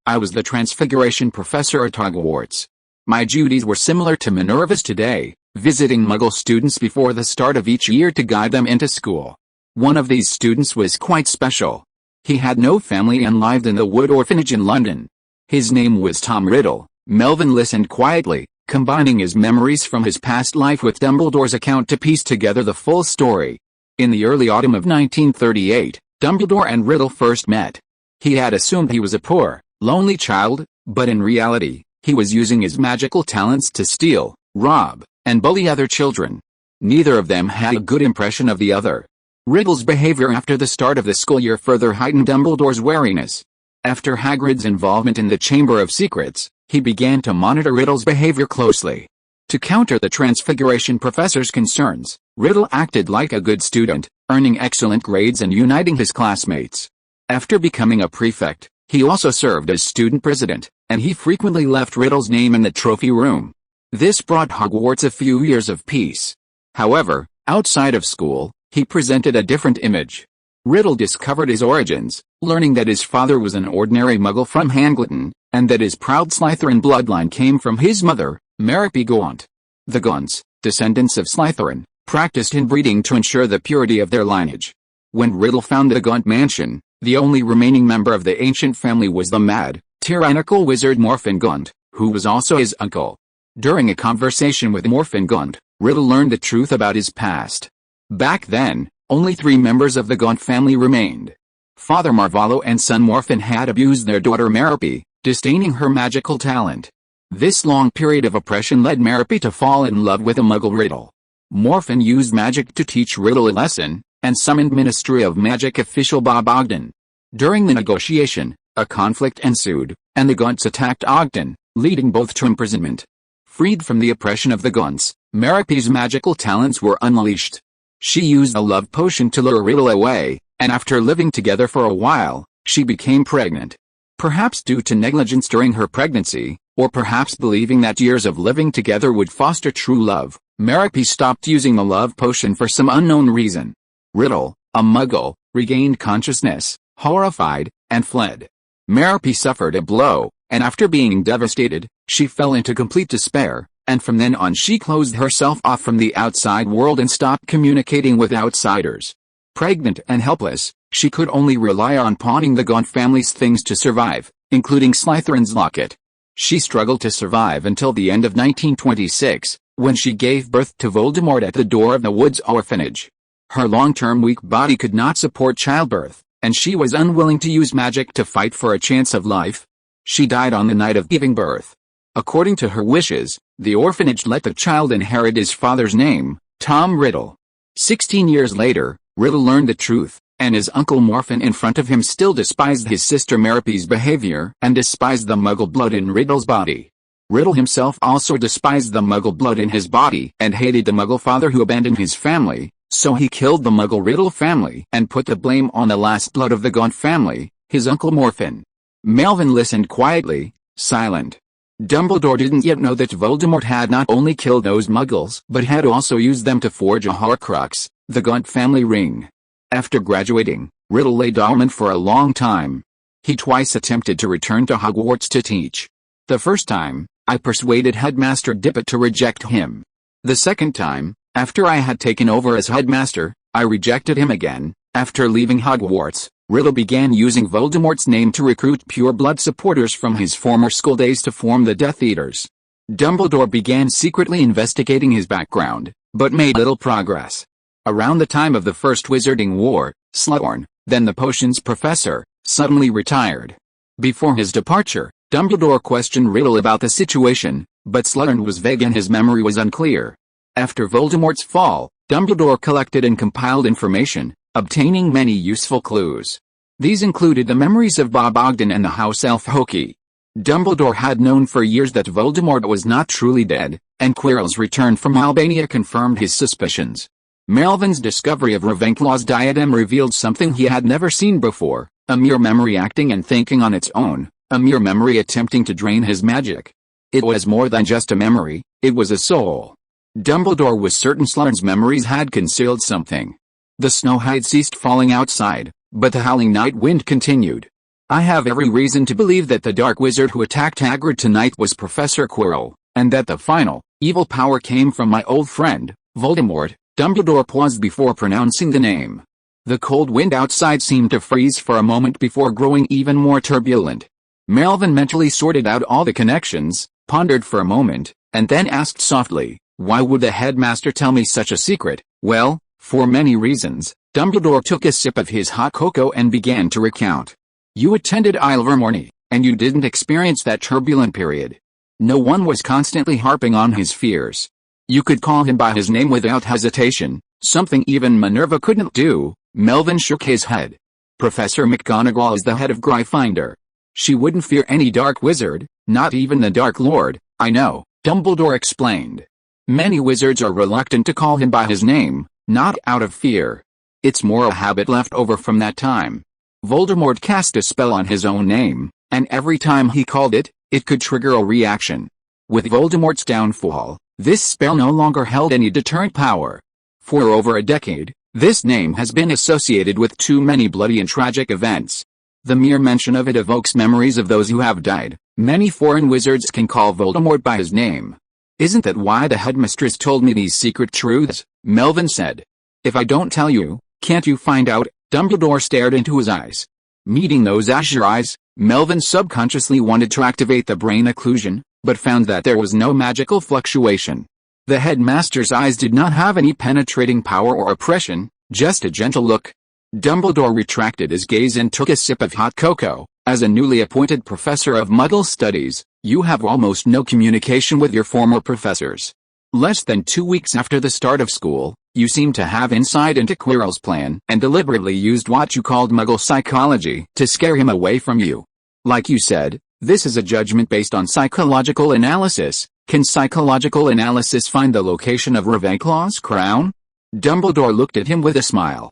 I was the Transfiguration professor at Hogwarts. My duties were similar to Minerva's today, visiting Muggle students before the start of each year to guide them into school. One of these students was quite special. He had no family and lived in the Wood Orphanage in London. His name was Tom Riddle." Melvin listened quietly, combining his memories from his past life with Dumbledore's account to piece together the full story. In the early autumn of 1938, Dumbledore and Riddle first met. He had assumed he was a poor, lonely child, but in reality, he was using his magical talents to steal, rob, and bully other children. Neither of them had a good impression of the other. Riddle's behavior after the start of the school year further heightened Dumbledore's wariness. After Hagrid's involvement in the Chamber of Secrets, he began to monitor Riddle's behavior closely. To counter the Transfiguration professor's concerns, Riddle acted like a good student, earning excellent grades and uniting his classmates. After becoming a prefect, he also served as student president, and he frequently left Riddle's name in the trophy room. This brought Hogwarts a few years of peace. However, outside of school, he presented a different image. Riddle discovered his origins, learning that his father was an ordinary Muggle from Hangleton, and that his proud Slytherin bloodline came from his mother, Merrippy Gaunt. The Gaunts, descendants of Slytherin, practiced inbreeding to ensure the purity of their lineage. When Riddle found the Gaunt mansion, the only remaining member of the ancient family was the mad, tyrannical wizard Morfin Gaunt, who was also his uncle. During a conversation with Morfin Gaunt, Riddle learned the truth about his past. Back then, only 3 members of the Gaunt family remained. Father Marvolo and son Morfin had abused their daughter Merrippy, disdaining her magical talent. This long period of oppression led Merrippy to fall in love with a Muggle Riddle. Morfin used magic to teach Riddle a lesson, and summoned Ministry of Magic official Bob Ogden. During the negotiation, a conflict ensued, and the Gaunts attacked Ogden, leading both to imprisonment. Freed from the oppression of the Gaunts, Merrippy's magical talents were unleashed. She used a love potion to lure Riddle away, and after living together for a while, she became pregnant. Perhaps due to negligence during her pregnancy, or perhaps believing that years of living together would foster true love, Merrippy stopped using the love potion for some unknown reason. Riddle, a Muggle, regained consciousness, horrified, and fled. Merrippy suffered a blow, and after being devastated, she fell into complete despair, and from then on she closed herself off from the outside world and stopped communicating with outsiders. Pregnant and helpless, she could only rely on pawning the Gaunt family's things to survive, including Slytherin's locket. She struggled to survive until the end of 1926, when she gave birth to Voldemort at the door of the Woods orphanage. Her long-term weak body could not support childbirth, and she was unwilling to use magic to fight for a chance of life. She died on the night of giving birth. According to her wishes, the orphanage let the child inherit his father's name, Tom Riddle. 16 years later, Riddle learned the truth, and his uncle Morfin in front of him still despised his sister Merrippy's behavior and despised the Muggle blood in Riddle's body. Riddle himself also despised the Muggle blood in his body and hated the Muggle father who abandoned his family, so he killed the Muggle Riddle family and put the blame on the last blood of the Gaunt family, his uncle Morfin. Melvin listened quietly, silent. Dumbledore didn't yet know that Voldemort had not only killed those Muggles but had also used them to forge a Horcrux, the Gaunt family ring. After graduating, Riddle lay dormant for a long time. He twice attempted to return to Hogwarts to teach. The first time, I persuaded Headmaster Dippet to reject him. The second time, after I had taken over as headmaster, I rejected him again. After leaving Hogwarts, Riddle began using Voldemort's name to recruit pure-blood supporters from his former school days to form the Death Eaters. Dumbledore began secretly investigating his background, but made little progress. Around the time of the First Wizarding War, Slughorn, then the potions professor, suddenly retired. Before his departure, Dumbledore questioned Riddle about the situation, but Slughorn was vague and his memory was unclear. After Voldemort's fall, Dumbledore collected and compiled information, obtaining many useful clues. These included the memories of Bob Ogden and the house elf Hoki. Dumbledore had known for years that Voldemort was not truly dead, and Quirrell's return from Albania confirmed his suspicions. Melvin's discovery of Ravenclaw's diadem revealed something he had never seen before, a mere memory acting and thinking on its own, a mere memory attempting to drain his magic. It was more than just a memory, it was a soul. Dumbledore was certain Slughorn's memories had concealed something. The snow had ceased falling outside, but the howling night wind continued. I have every reason to believe that the dark wizard who attacked Hagrid tonight was Professor Quirrell, and that the final, evil power came from my old friend, Voldemort. Dumbledore paused before pronouncing the name. The cold wind outside seemed to freeze for a moment before growing even more turbulent. Melvin mentally sorted out all the connections, pondered for a moment, and then asked softly, "Why would the headmaster tell me such a secret?" "Well, for many reasons." Dumbledore took a sip of his hot cocoa and began to recount. "You attended Ilvermorny, and you didn't experience that turbulent period. No one was constantly harping on his fears. You could call him by his name without hesitation, something even Minerva couldn't do." Melvin shook his head. "Professor McGonagall is the head of Gryffindor. She wouldn't fear any dark wizard, not even the Dark Lord." "I know," Dumbledore explained. "Many wizards are reluctant to call him by his name, not out of fear. It's more a habit left over from that time. Voldemort cast a spell on his own name, and every time he called it, it could trigger a reaction. With Voldemort's downfall, this spell no longer held any deterrent power. For over a decade, this name has been associated with too many bloody and tragic events. The mere mention of it evokes memories of those who have died, Many foreign wizards can call Voldemort by his name. Isn't that why the headmistress told me these secret truths? Melvin said. If I don't tell you, can't you find out? Dumbledore stared into his eyes. Meeting those azure eyes, Melvin subconsciously wanted to activate the brain occlusion, but found that there was no magical fluctuation. The headmaster's eyes did not have any penetrating power or oppression, just a gentle look. Dumbledore retracted his gaze and took a sip of hot cocoa. As a newly appointed professor of Muggle Studies, you have almost no communication with your former professors. Less than 2 weeks after the start of school, you seem to have insight into Quirrell's plan and deliberately used what you called Muggle psychology to scare him away from you. Like you said, this is a judgment based on psychological analysis. Can psychological analysis find the location of Ravenclaw's crown? Dumbledore looked at him with a smile.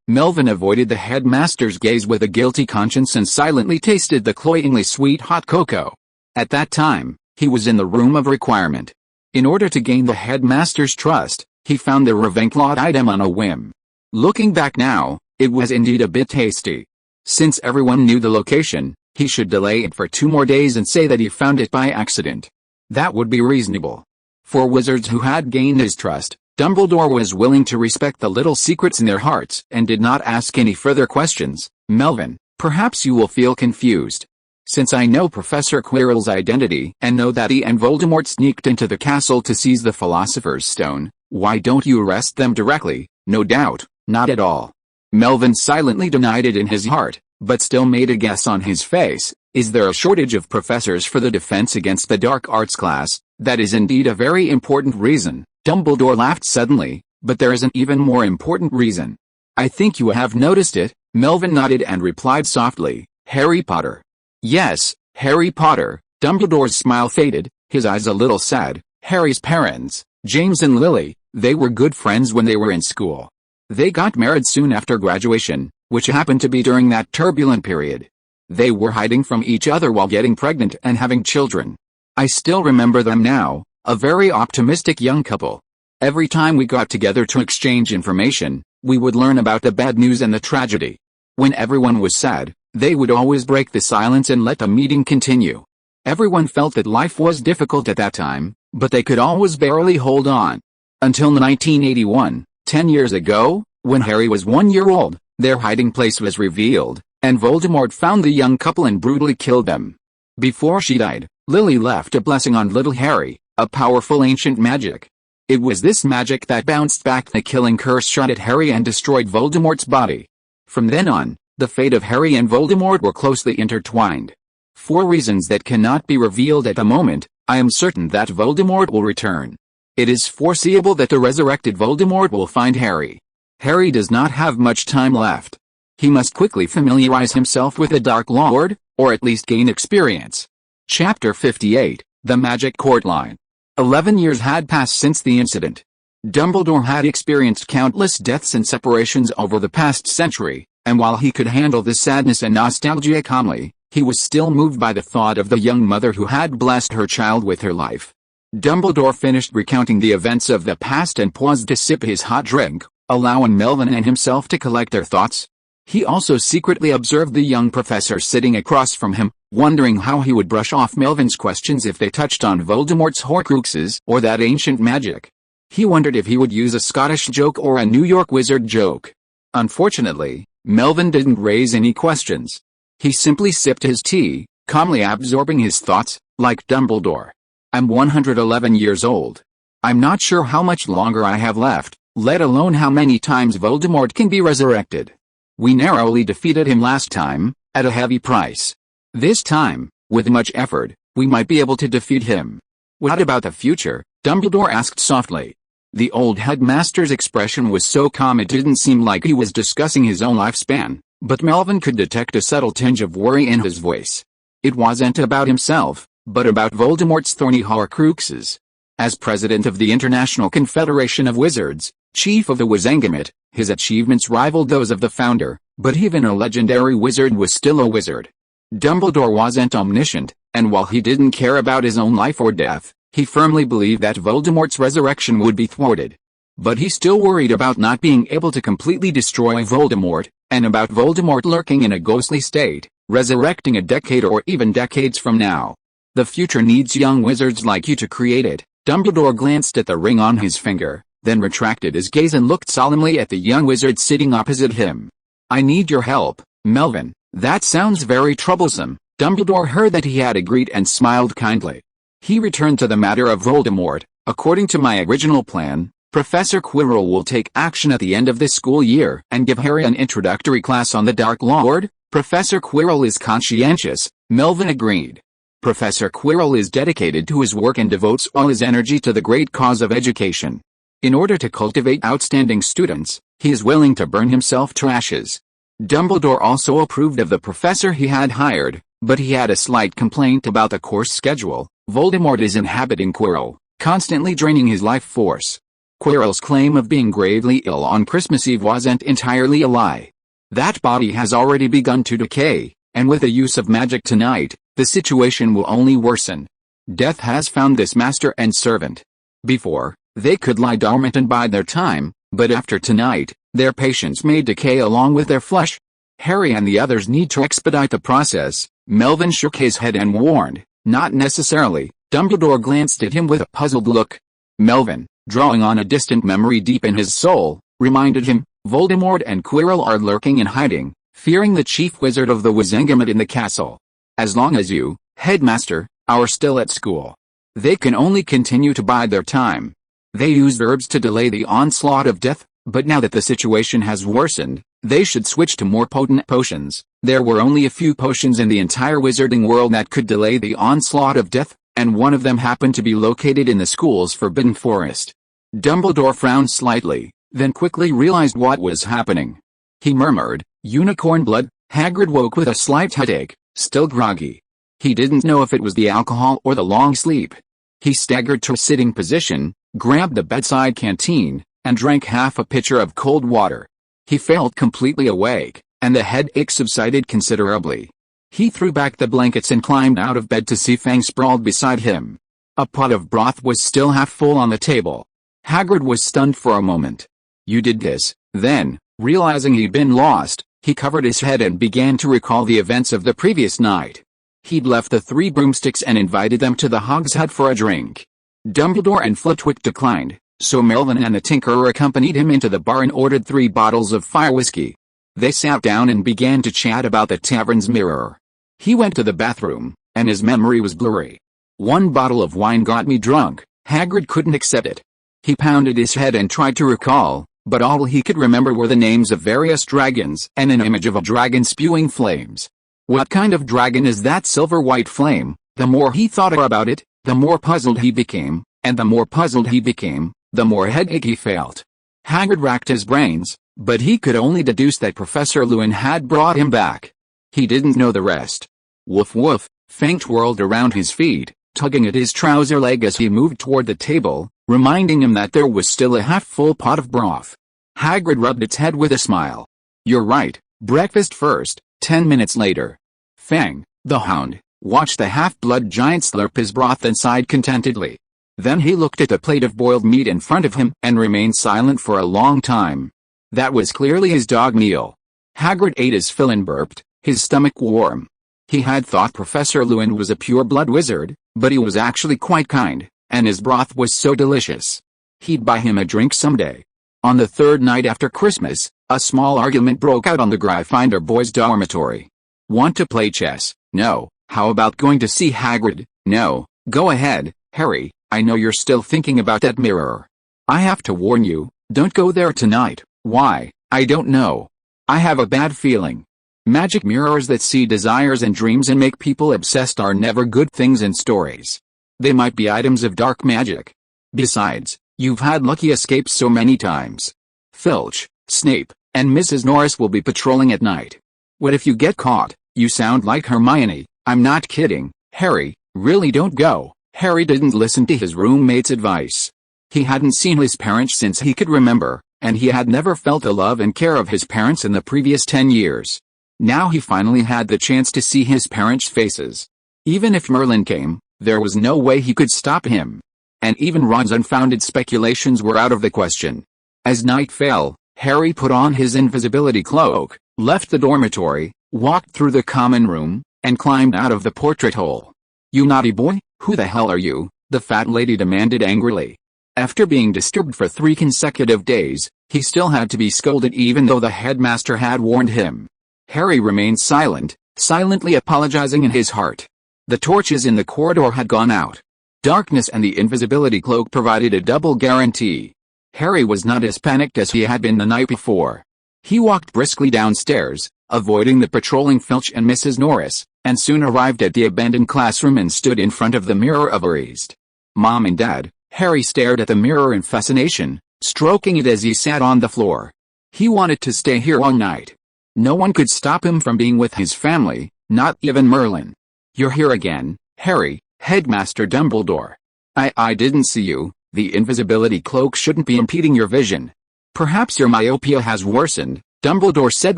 Melvin avoided the headmaster's gaze with a guilty conscience and silently tasted the cloyingly sweet hot cocoa. At that time, he was in the room of requirement. In order to gain the headmaster's trust, he found the Ravenclaw item on a whim. Looking back now, it was indeed a bit tasty. Since everyone knew the location, he should delay it for 2 more days and say that he found it by accident. That would be reasonable. For wizards who had gained his trust, Dumbledore was willing to respect the little secrets in their hearts and did not ask any further questions. Melvin, perhaps you will feel confused. Since I know Professor Quirrell's identity and know that he and Voldemort sneaked into the castle to seize the Philosopher's Stone, why don't you arrest them directly? No doubt, not at all. Melvin silently denied it in his heart, but still made a guess on his face. Is there a shortage of professors for the Defense Against the Dark Arts class? That is indeed a very important reason. Dumbledore laughed suddenly, but there is an even more important reason. I think you have noticed it. Melvin nodded and replied softly, Harry Potter. Yes, Harry Potter. Dumbledore's smile faded, his eyes a little sad. Harry's parents, James and Lily, they were good friends when they were in school. They got married soon after graduation, which happened to be during that turbulent period. They were hiding from each other while getting pregnant and having children. I still remember them now, a very optimistic young couple. Every time we got together to exchange information, we would learn about the bad news and the tragedy. When everyone was sad, they would always break the silence and let the meeting continue. Everyone felt that life was difficult at that time, but they could always barely hold on. Until 1981, 10 years ago, when Harry was 1 year old, their hiding place was revealed, and Voldemort found the young couple and brutally killed them. Before she died, Lily left a blessing on little Harry, a powerful ancient magic. It was this magic that bounced back the killing curse shot at Harry and destroyed Voldemort's body. From then on, the fate of Harry and Voldemort were closely intertwined. For reasons that cannot be revealed at the moment, I am certain that Voldemort will return. It is foreseeable that the resurrected Voldemort will find Harry. Harry does not have much time left. He must quickly familiarize himself with the Dark Lord, or at least gain experience. Chapter 58, The Magic Court Line. 11 years had passed since the incident. Dumbledore had experienced countless deaths and separations over the past century, and while he could handle the sadness and nostalgia calmly, he was still moved by the thought of the young mother who had blessed her child with her life. Dumbledore finished recounting the events of the past and paused to sip his hot drink, allowing Melvin and himself to collect their thoughts. He also secretly observed the young professor sitting across from him, wondering how he would brush off Melvin's questions if they touched on Voldemort's Horcruxes or that ancient magic. He wondered if he would use a Scottish joke or a New York wizard joke. Unfortunately, Melvin didn't raise any questions. He simply sipped his tea, calmly absorbing his thoughts, like Dumbledore. I'm 111 years old. I'm not sure how much longer I have left, let alone how many times Voldemort can be resurrected. We narrowly defeated him last time, at a heavy price. This time, with much effort, we might be able to defeat him. What about the future? Dumbledore asked softly. The old headmaster's expression was so calm it didn't seem like he was discussing his own lifespan, but Melvin could detect a subtle tinge of worry in his voice. It wasn't about himself, but about Voldemort's thorny Horcruxes. As president of the International Confederation of Wizards, chief of the Wizengamot, his achievements rivaled those of the founder, but even a legendary wizard was still a wizard. Dumbledore wasn't omniscient, and while he didn't care about his own life or death, he firmly believed that Voldemort's resurrection would be thwarted. But he still worried about not being able to completely destroy Voldemort, and about Voldemort lurking in a ghostly state, resurrecting a decade or even decades from now. The future needs young wizards like you to create it. Dumbledore glanced at the ring on his finger, then retracted his gaze and looked solemnly at the young wizard sitting opposite him. I need your help, Melvin. That sounds very troublesome. Dumbledore heard that he had agreed and smiled kindly. He returned to the matter of Voldemort. According to my original plan, Professor Quirrell will take action at the end of this school year and give Harry an introductory class on the Dark Lord. Professor Quirrell is conscientious, Melvin agreed. Professor Quirrell is dedicated to his work and devotes all his energy to the great cause of education. In order to cultivate outstanding students, he is willing to burn himself to ashes. Dumbledore also approved of the professor he had hired, but he had a slight complaint about the course schedule. Voldemort is inhabiting Quirrell, constantly draining his life force. Quirrell's claim of being gravely ill on Christmas Eve wasn't entirely a lie. That body has already begun to decay, and with the use of magic tonight, the situation will only worsen. Death has found this master and servant. Before, they could lie dormant and bide their time, but after tonight, their patience may decay along with their flesh. Harry and the others need to expedite the process. Melvin shook his head and warned, not necessarily. Dumbledore glanced at him with a puzzled look. Melvin, drawing on a distant memory deep in his soul, reminded him, Voldemort and Quirrell are lurking in hiding, fearing the chief wizard of the Wizengamot in the castle. As long as you, headmaster, are still at school, they can only continue to bide their time. They use herbs to delay the onslaught of death, but now that the situation has worsened, they should switch to more potent potions. There were only a few potions in the entire wizarding world that could delay the onslaught of death, and one of them happened to be located in the school's forbidden forest. Dumbledore frowned slightly, then quickly realized what was happening. He murmured, unicorn blood. Hagrid woke with a slight headache, still groggy. He didn't know if it was the alcohol or the long sleep. He staggered to a sitting position, grabbed the bedside canteen, and drank half a pitcher of cold water. He felt completely awake, and the headache subsided considerably. He threw back the blankets and climbed out of bed to see Fang sprawled beside him. A pot of broth was still half full on the table. Hagrid was stunned for a moment. You did this? Then, realizing he'd been lost, he covered his head and began to recall the events of the previous night. He'd left the 3 broomsticks and invited them to the Hog's Hut for a drink. Dumbledore and Flitwick declined, so Melvin and the Tinkerer accompanied him into the bar and ordered 3 bottles of fire whiskey. They sat down and began to chat about the tavern's mirror. He went to the bathroom, and his memory was blurry. 1 bottle of wine got me drunk. Hagrid couldn't accept it. He pounded his head and tried to recall, but all he could remember were the names of various dragons and an image of a dragon spewing flames. What kind of dragon is that silver-white flame? The more he thought about it, the more puzzled he became, and the more puzzled he became, the more headache he felt. Hagrid racked his brains, but he could only deduce that Professor Lewin had brought him back. He didn't know the rest. Woof woof, Fang twirled around his feet, tugging at his trouser leg as he moved toward the table, reminding him that there was still a half-full pot of broth. Hagrid rubbed its head with a smile. You're right, breakfast first. 10 minutes later, Fang, the hound, watched the half-blood giant slurp his broth and sighed contentedly. Then he looked at the plate of boiled meat in front of him and remained silent for a long time. That was clearly his dog meal. Hagrid ate his fill and burped, his stomach warm. He had thought Professor Lewin was a pure-blood wizard, but he was actually quite kind, and his broth was so delicious. He'd buy him a drink someday. On the 3rd night after Christmas, a small argument broke out on the Gryffindor boys' dormitory. Want to play chess? No. How about going to see Hagrid? No. Go ahead, Harry, I know you're still thinking about that mirror. I have to warn you, don't go there tonight. Why? I don't know. I have a bad feeling. Magic mirrors that see desires and dreams and make people obsessed are never good things in stories. They might be items of dark magic. Besides, you've had lucky escapes so many times. Filch, Snape, and Mrs. Norris will be patrolling at night. What if you get caught? You sound like Hermione. I'm not kidding, Harry, really don't go. Harry didn't listen to his roommate's advice. He hadn't seen his parents since he could remember, and he had never felt the love and care of his parents in the previous 10 years. Now he finally had the chance to see his parents' faces. Even if Merlin came, there was no way he could stop him. And even Ron's unfounded speculations were out of the question. As night fell, Harry put on his invisibility cloak, left the dormitory, walked through the common room, and climbed out of the portrait hole. "You naughty boy, who the hell are you?" the fat lady demanded angrily. After being disturbed for 3 consecutive days, he still had to be scolded even though the headmaster had warned him. Harry remained silent, silently apologizing in his heart. The torches in the corridor had gone out. Darkness and the invisibility cloak provided a double guarantee. Harry was not as panicked as he had been the night before. He walked briskly downstairs, avoiding the patrolling Filch and Mrs. Norris, and soon arrived at the abandoned classroom and stood in front of the mirror of erased Mom and Dad. Harry stared at the mirror in fascination, stroking it as he sat on the floor. He wanted to stay here all night. No one could stop him from being with his family, not even Merlin. "You're here again, Harry," Headmaster Dumbledore. I didn't see you. The invisibility cloak shouldn't be impeding your vision." "Perhaps your myopia has worsened," Dumbledore said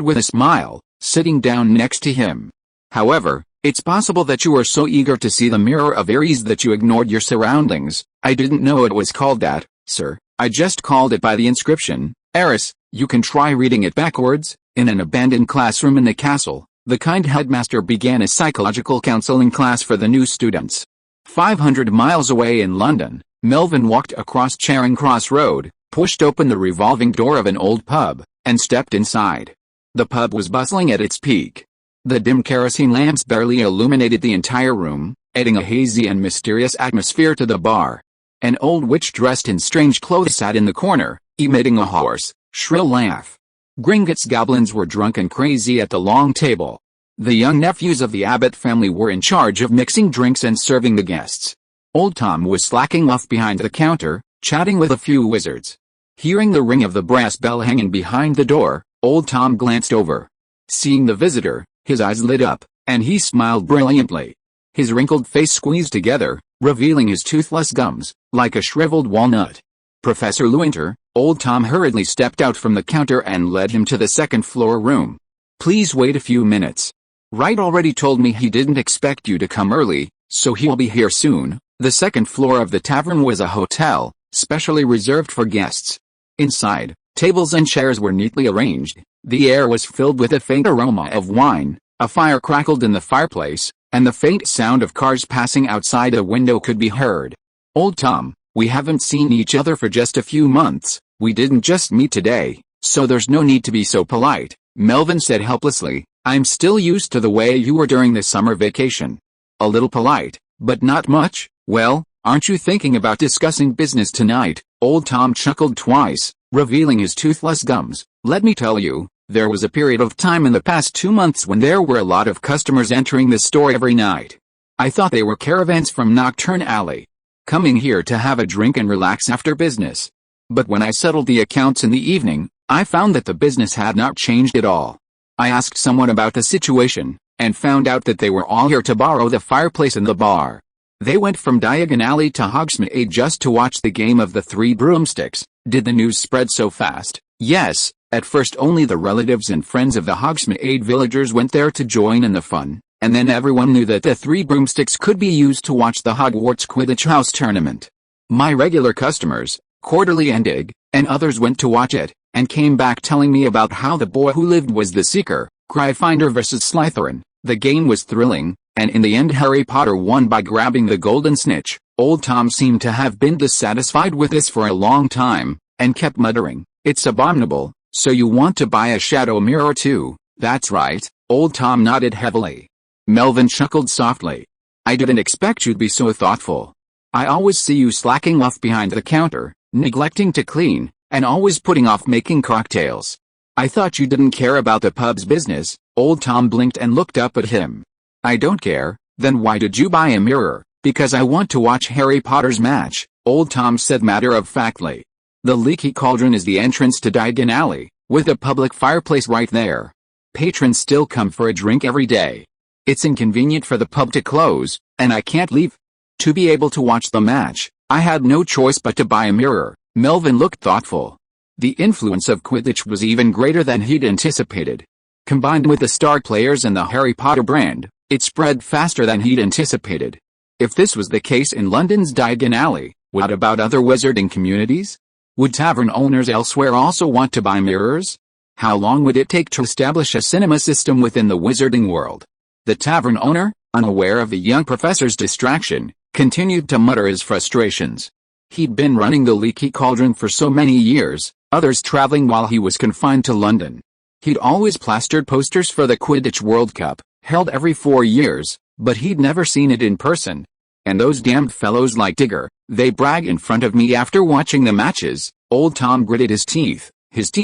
with a smile, sitting down next to him. "However, it's possible that you were so eager to see the Mirror of Ares that you ignored your surroundings." "I didn't know it was called that, sir. I just called it by the inscription. Eris, you can try reading it backwards." In an abandoned classroom in the castle, the kind headmaster began a psychological counseling class for the new students. 500 miles away in London, Melvin walked across Charing Cross Road, pushed open the revolving door of an old pub, and stepped inside. The pub was bustling at its peak. The dim kerosene lamps barely illuminated the entire room, adding a hazy and mysterious atmosphere to the bar. An old witch dressed in strange clothes sat in the corner, emitting a hoarse, shrill laugh. Gringotts goblins were drunk and crazy at the long table. The young nephews of the Abbott family were in charge of mixing drinks and serving the guests. Old Tom was slacking off behind the counter, chatting with a few wizards. Hearing the ring of the brass bell hanging behind the door, Old Tom glanced over. Seeing the visitor, his eyes lit up, and he smiled brilliantly. His wrinkled face squeezed together, revealing his toothless gums, like a shriveled walnut. "Professor Lewynter," Old Tom hurriedly stepped out from the counter and led him to the second-floor room. "Please wait a few minutes. Wright already told me he didn't expect you to come early, so he'll be here soon." The second floor of the tavern was a hotel, specially reserved for guests. Inside, tables and chairs were neatly arranged. The air was filled with a faint aroma of wine, a fire crackled in the fireplace, and the faint sound of cars passing outside a window could be heard. "Old Tom, we haven't seen each other for just a few months. We didn't just meet today, so there's no need to be so polite," Melvin said helplessly. "I'm still used to the way you were during the summer vacation. A little polite, but not much." "Well, aren't you thinking about discussing business tonight?" Old Tom chuckled twice, revealing his toothless gums. "Let me tell you, there was a period of time in the past 2 months when there were a lot of customers entering the store every night. I thought they were caravans from Knockturn Alley, coming here to have a drink and relax after business. But when I settled the accounts in the evening, I found that the business had not changed at all. I asked someone about the situation, and found out that they were all here to borrow the fireplace in the bar. They went from Diagon Alley to Hogsmeade just to watch the game of the Three Broomsticks." "Did the news spread so fast?" "Yes, at first only the relatives and friends of the Hogsmeade villagers went there to join in the fun, and then everyone knew that the Three Broomsticks could be used to watch the Hogwarts Quidditch House tournament. My regular customers, Quarterly and Dig, and others went to watch it, and came back telling me about how the boy who lived was the Seeker, Gryffindor versus Slytherin. The game was thrilling, and in the end Harry Potter won by grabbing the golden snitch." Old Tom seemed to have been dissatisfied with this for a long time, and kept muttering, "It's abominable. So you want to buy a shadow mirror too?" "That's right." Old Tom nodded heavily. Melvin chuckled softly. "I didn't expect you'd be so thoughtful. I always see you slacking off behind the counter, neglecting to clean, and always putting off making cocktails. I thought you didn't care about the pub's business." Old Tom blinked and looked up at him. "I don't care. Then why did you buy a mirror?" "Because I want to watch Harry Potter's match," Old Tom said matter-of-factly. "The Leaky Cauldron is the entrance to Diagon Alley, with a public fireplace right there. Patrons still come for a drink every day. It's inconvenient for the pub to close, and I can't leave. To be able to watch the match, I had no choice but to buy a mirror." Melvin looked thoughtful. The influence of Quidditch was even greater than he'd anticipated. Combined with the star players and the Harry Potter brand, it spread faster than he'd anticipated. If this was the case in London's Diagon Alley, what about other wizarding communities? Would tavern owners elsewhere also want to buy mirrors? How long would it take to establish a cinema system within the wizarding world? The tavern owner, unaware of the young professor's distraction, continued to mutter his frustrations. He'd been running the Leaky Cauldron for so many years, others traveling while he was confined to London. He'd always plastered posters for the Quidditch World Cup, held every 4 years, but he'd never seen it in person. And those damned fellows like Digger, they brag in front of me after watching the matches. Old Tom gritted his teeth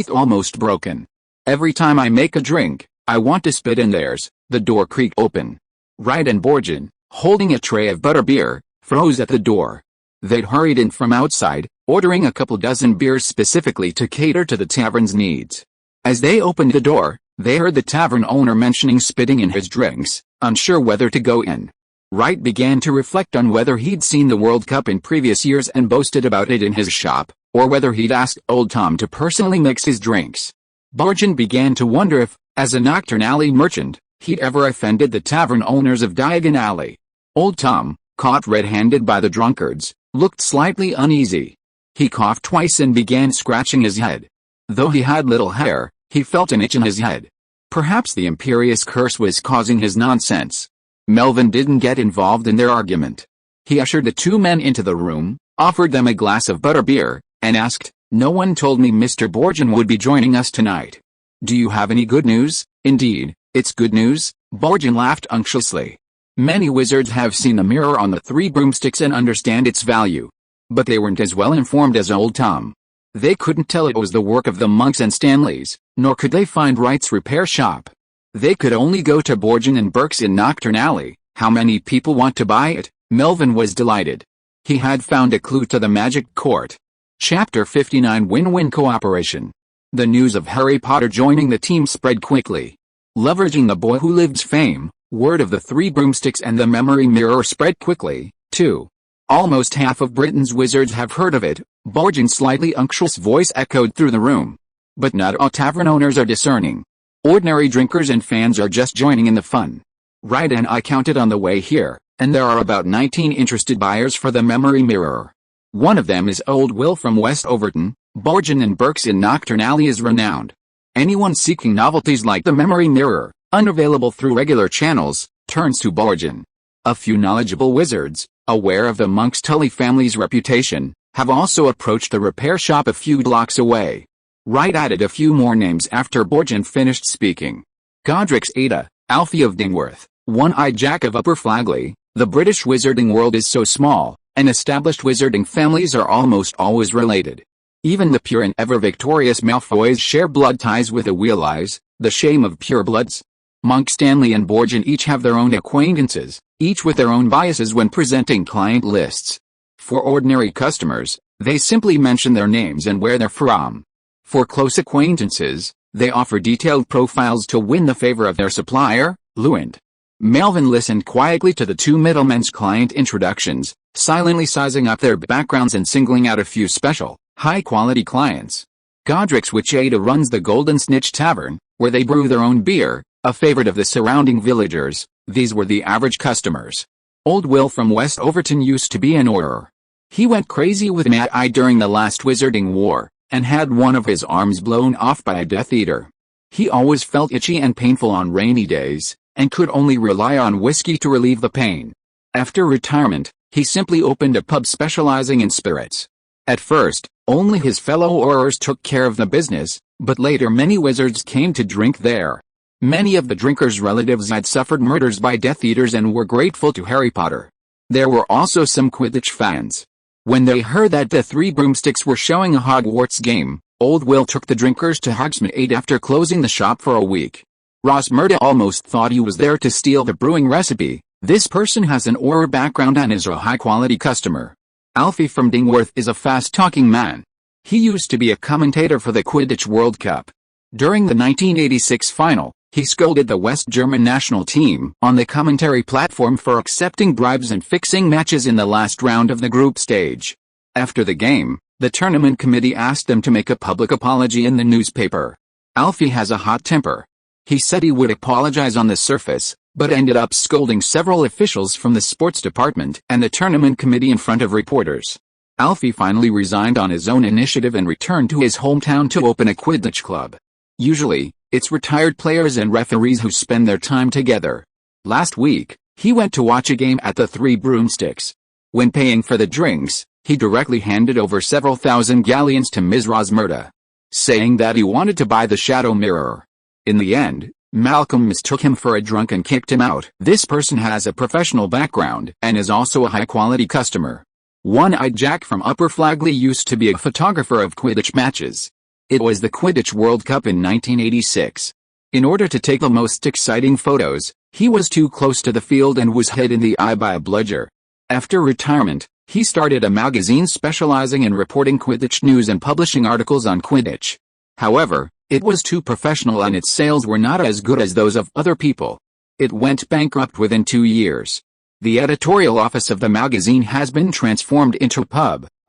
almost broken. Every time I make a drink, I want to spit in theirs. The door creaked open. Wright and Borgin, holding a tray of butterbeer, froze at the door. They'd hurried in from outside, ordering a couple dozen beers specifically to cater to the tavern's needs. As they opened the door, they heard the tavern owner mentioning spitting in his drinks, unsure whether to go in. Wright began to reflect on whether he'd seen the World Cup in previous years and boasted about it in his shop, or whether he'd asked Old Tom to personally mix his drinks. Borgin began to wonder if, as a Knockturn Alley merchant, he'd ever offended the tavern owners of Diagon Alley. Old Tom, caught red-handed by the drunkards, looked slightly uneasy. He coughed twice and began scratching his head. Though he had little hair, he felt an itch in his head. Perhaps the imperious curse was causing his nonsense. Melvin didn't get involved in their argument. He ushered the two men into the room, offered them a glass of butterbeer, and asked, "No one told me Mr. Borgin would be joining us tonight. Do you have any good news?" "Indeed, it's good news," Borgin laughed unctuously. Many wizards have seen the mirror on the three broomsticks and understand its value. But they weren't as well informed as Old Tom. They couldn't tell it was the work of the monks and Stanleys, nor could they find Wright's repair shop. They could only go to Borgin and Burke's in Knockturn Alley. How many people want to buy it? Melvin was delighted. He had found a clue to the magic court. Chapter 59 Win-Win Cooperation. The news of Harry Potter joining the team spread quickly. Leveraging the boy who lived's fame, word of the three broomsticks and the memory mirror spread quickly, too. Almost half of Britain's wizards have heard of it, Borgin's slightly unctuous voice echoed through the room. But not all tavern owners are discerning. Ordinary drinkers and fans are just joining in the fun. Wright and I counted on the way here, and there are about 19 interested buyers for the memory mirror. One of them is old Will from West Overton. Borgin and Burke's in Knockturn Alley is renowned. Anyone seeking novelties like the memory mirror, unavailable through regular channels, turns to Borgin. A few knowledgeable wizards, aware of the Monks Tully family's reputation, have also approached the repair shop a few blocks away. Wright added a few more names after Borgin finished speaking. Godric's Ada, Alfie of Dingworth, One-Eyed Jack of Upper Flagley. The British wizarding world is so small, and established wizarding families are almost always related. Even the pure and ever-victorious Malfoys share blood ties with the Wheeleyes, the shame of purebloods. Monk Stanley and Borgin each have their own acquaintances, each with their own biases when presenting client lists. For ordinary customers, they simply mention their names and where they're from. For close acquaintances, they offer detailed profiles to win the favor of their supplier, Lewynter. Melvin listened quietly to the two middlemen's client introductions, silently sizing up their backgrounds and singling out a few special, high-quality clients. Godric's Witch Ada runs the Golden Snitch Tavern, where they brew their own beer, a favorite of the surrounding villagers. These were the average customers. Old Will from West Overton used to be an Auror. He went crazy with Mad Eye during the last Wizarding War, and had one of his arms blown off by a Death Eater. He always felt itchy and painful on rainy days, and could only rely on whiskey to relieve the pain. After retirement, he simply opened a pub specializing in spirits. At first, only his fellow Aurors took care of the business, but later many wizards came to drink there. Many of the drinkers' relatives had suffered murders by Death Eaters and were grateful to Harry Potter. There were also some Quidditch fans. When they heard that the three broomsticks were showing a Hogwarts game, Old Will took the drinkers to Hogsmeade after closing the shop for a week. Ross Murda almost thought he was there to steal the brewing recipe. This person has an Auror background and is a high-quality customer. Alfie from Dingworth is a fast-talking man. He used to be a commentator for the Quidditch World Cup. During the 1986 final, he scolded the West German national team on the commentary platform for accepting bribes and fixing matches in the last round of the group stage. After the game, the tournament committee asked them to make a public apology in the newspaper. Alfie has a hot temper. He said he would apologize on the surface, but ended up scolding several officials from the sports department and the tournament committee in front of reporters. Alfie finally resigned on his own initiative and returned to his hometown to open a Quidditch club. Usually, it's retired players and referees who spend their time together. Last week, he went to watch a game at the Three Broomsticks. When paying for the drinks, he directly handed over several thousand galleons to Ms. Rosmerta, saying that he wanted to buy the shadow mirror. In the end, Malcolm mistook him for a drunk and kicked him out. This person has a professional background and is also a high-quality customer. One-Eyed Jack from Upper Flagley used to be a photographer of Quidditch matches. It was the Quidditch World Cup in 1986. In order to take the most exciting photos, he was too close to the field and was hit in the eye by a bludger. After retirement, he started a magazine specializing in reporting Quidditch news and publishing articles on Quidditch. However, it was too professional and its sales were not as good as those of other people. It went bankrupt within 2 years. The editorial office of the magazine has been transformed into a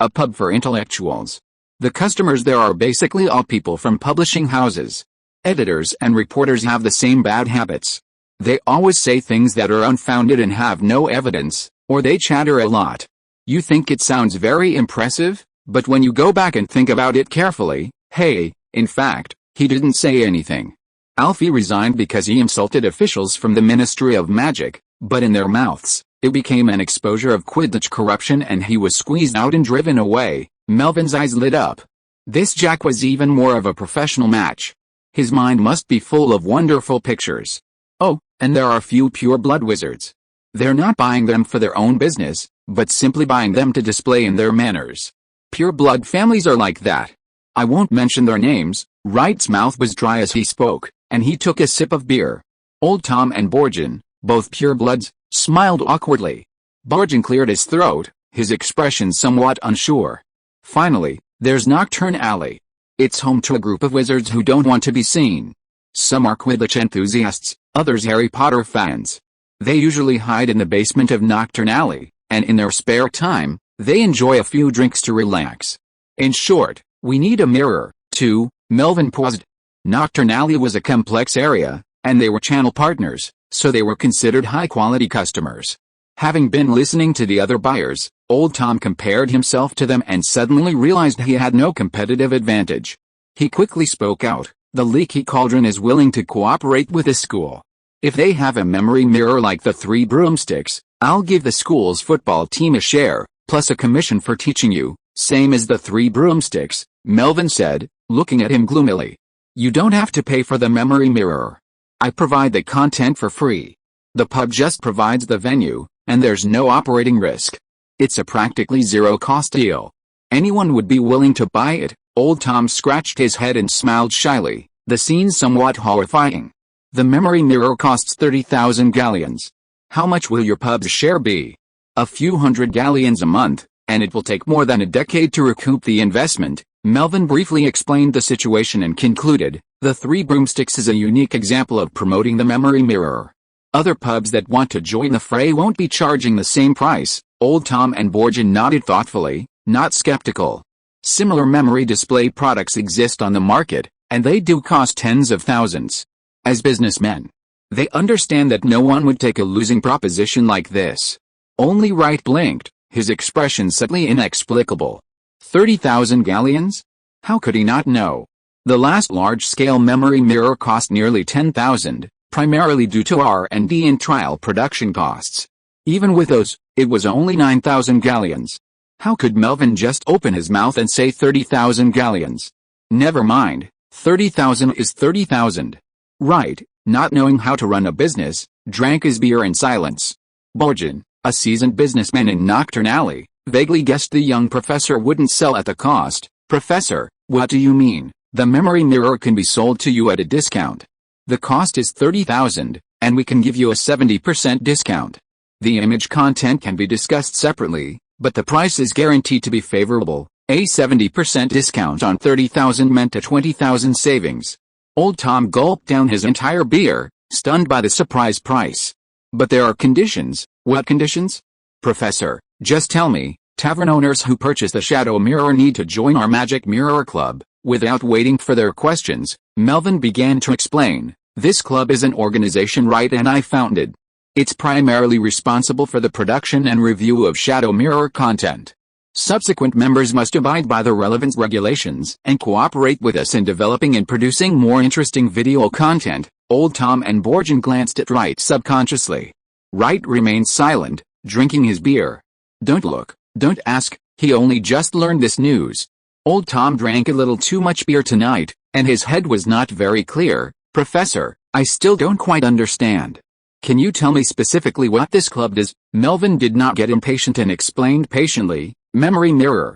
pub for intellectuals. The customers there are basically all people from publishing houses. Editors and reporters have the same bad habits. They always say things that are unfounded and have no evidence, or they chatter a lot. You think it sounds very impressive, but when you go back and think about it carefully, hey, in fact, he didn't say anything. Alfie resigned because he insulted officials from the Ministry of Magic, but in their mouths, it became an exposure of Quidditch corruption and he was squeezed out and driven away. Melvin's eyes lit up. This Jack was even more of a professional match. His mind must be full of wonderful pictures. Oh, and there are few pure-blood wizards. They're not buying them for their own business, but simply buying them to display in their manners. Pure-blood families are like that. I won't mention their names. Wright's mouth was dry as he spoke, and he took a sip of beer. Old Tom and Borgin, both pure-bloods, smiled awkwardly. Borgin cleared his throat, his expression somewhat unsure. Finally, there's Knockturn Alley. It's home to a group of wizards who don't want to be seen. Some are Quidditch enthusiasts, others Harry Potter fans. They usually hide in the basement of Knockturn Alley, and in their spare time, they enjoy a few drinks to relax. In short, we need a mirror, too, Melvin paused. Knockturn Alley was a complex area, and they were channel partners, so they were considered high-quality customers. Having been listening to the other buyers, Old Tom compared himself to them and suddenly realized he had no competitive advantage. He quickly spoke out, the Leaky Cauldron is willing to cooperate with the school. If they have a memory mirror like the Three Broomsticks, I'll give the school's football team a share, plus a commission for teaching you, same as the Three Broomsticks, Melvin said, looking at him gloomily. You don't have to pay for the memory mirror. I provide the content for free. The pub just provides the venue, and there's no operating risk. It's a practically zero-cost deal. Anyone would be willing to buy it. Old Tom scratched his head and smiled shyly, the scene somewhat horrifying. The memory mirror costs 30,000 galleons. How much will your pub's share be? A few hundred galleons a month, and it will take more than a decade to recoup the investment. Melvin briefly explained the situation and concluded, the Three Broomsticks is a unique example of promoting the memory mirror. Other pubs that want to join the fray won't be charging the same price. Old Tom and Borgin nodded thoughtfully, not skeptical. Similar memory display products exist on the market, and they do cost tens of thousands. As businessmen, they understand that no one would take a losing proposition like this. Only Wright blinked, his expression subtly inexplicable. 30,000 galleons? How could he not know? The last large-scale memory mirror cost nearly 10,000, primarily due to R&D and trial production costs. Even with those, it was only 9,000 galleons. How could Melvin just open his mouth and say 30,000 galleons? Never mind, 30,000 is 30,000. Right, not knowing how to run a business, drank his beer in silence. Borgin, a seasoned businessman in Knockturn Alley, vaguely guessed the young professor wouldn't sell at the cost. Professor, what do you mean? The memory mirror can be sold to you at a discount. The cost is 30,000, and we can give you a 70% discount. The image content can be discussed separately, but the price is guaranteed to be favorable. A 70% discount on 30,000 meant a 20,000 savings. Old Tom gulped down his entire beer, stunned by the surprise price. But there are conditions. What conditions? Professor, just tell me. Tavern owners who purchase the Shadow Mirror need to join our Magic Mirror Club. Without waiting for their questions, Melvin began to explain. This club is an organization Wright and I founded. It's primarily responsible for the production and review of Shadow Mirror content. Subsequent members must abide by the relevant regulations and cooperate with us in developing and producing more interesting video content. Old Tom and Borgin glanced at Wright subconsciously. Wright remained silent, drinking his beer. Don't look, don't ask, he only just learned this news. Old Tom drank a little too much beer tonight, and his head was not very clear. Professor, I still don't quite understand. Can you tell me specifically what this club does? Melvin did not get impatient and explained patiently. Memory mirror,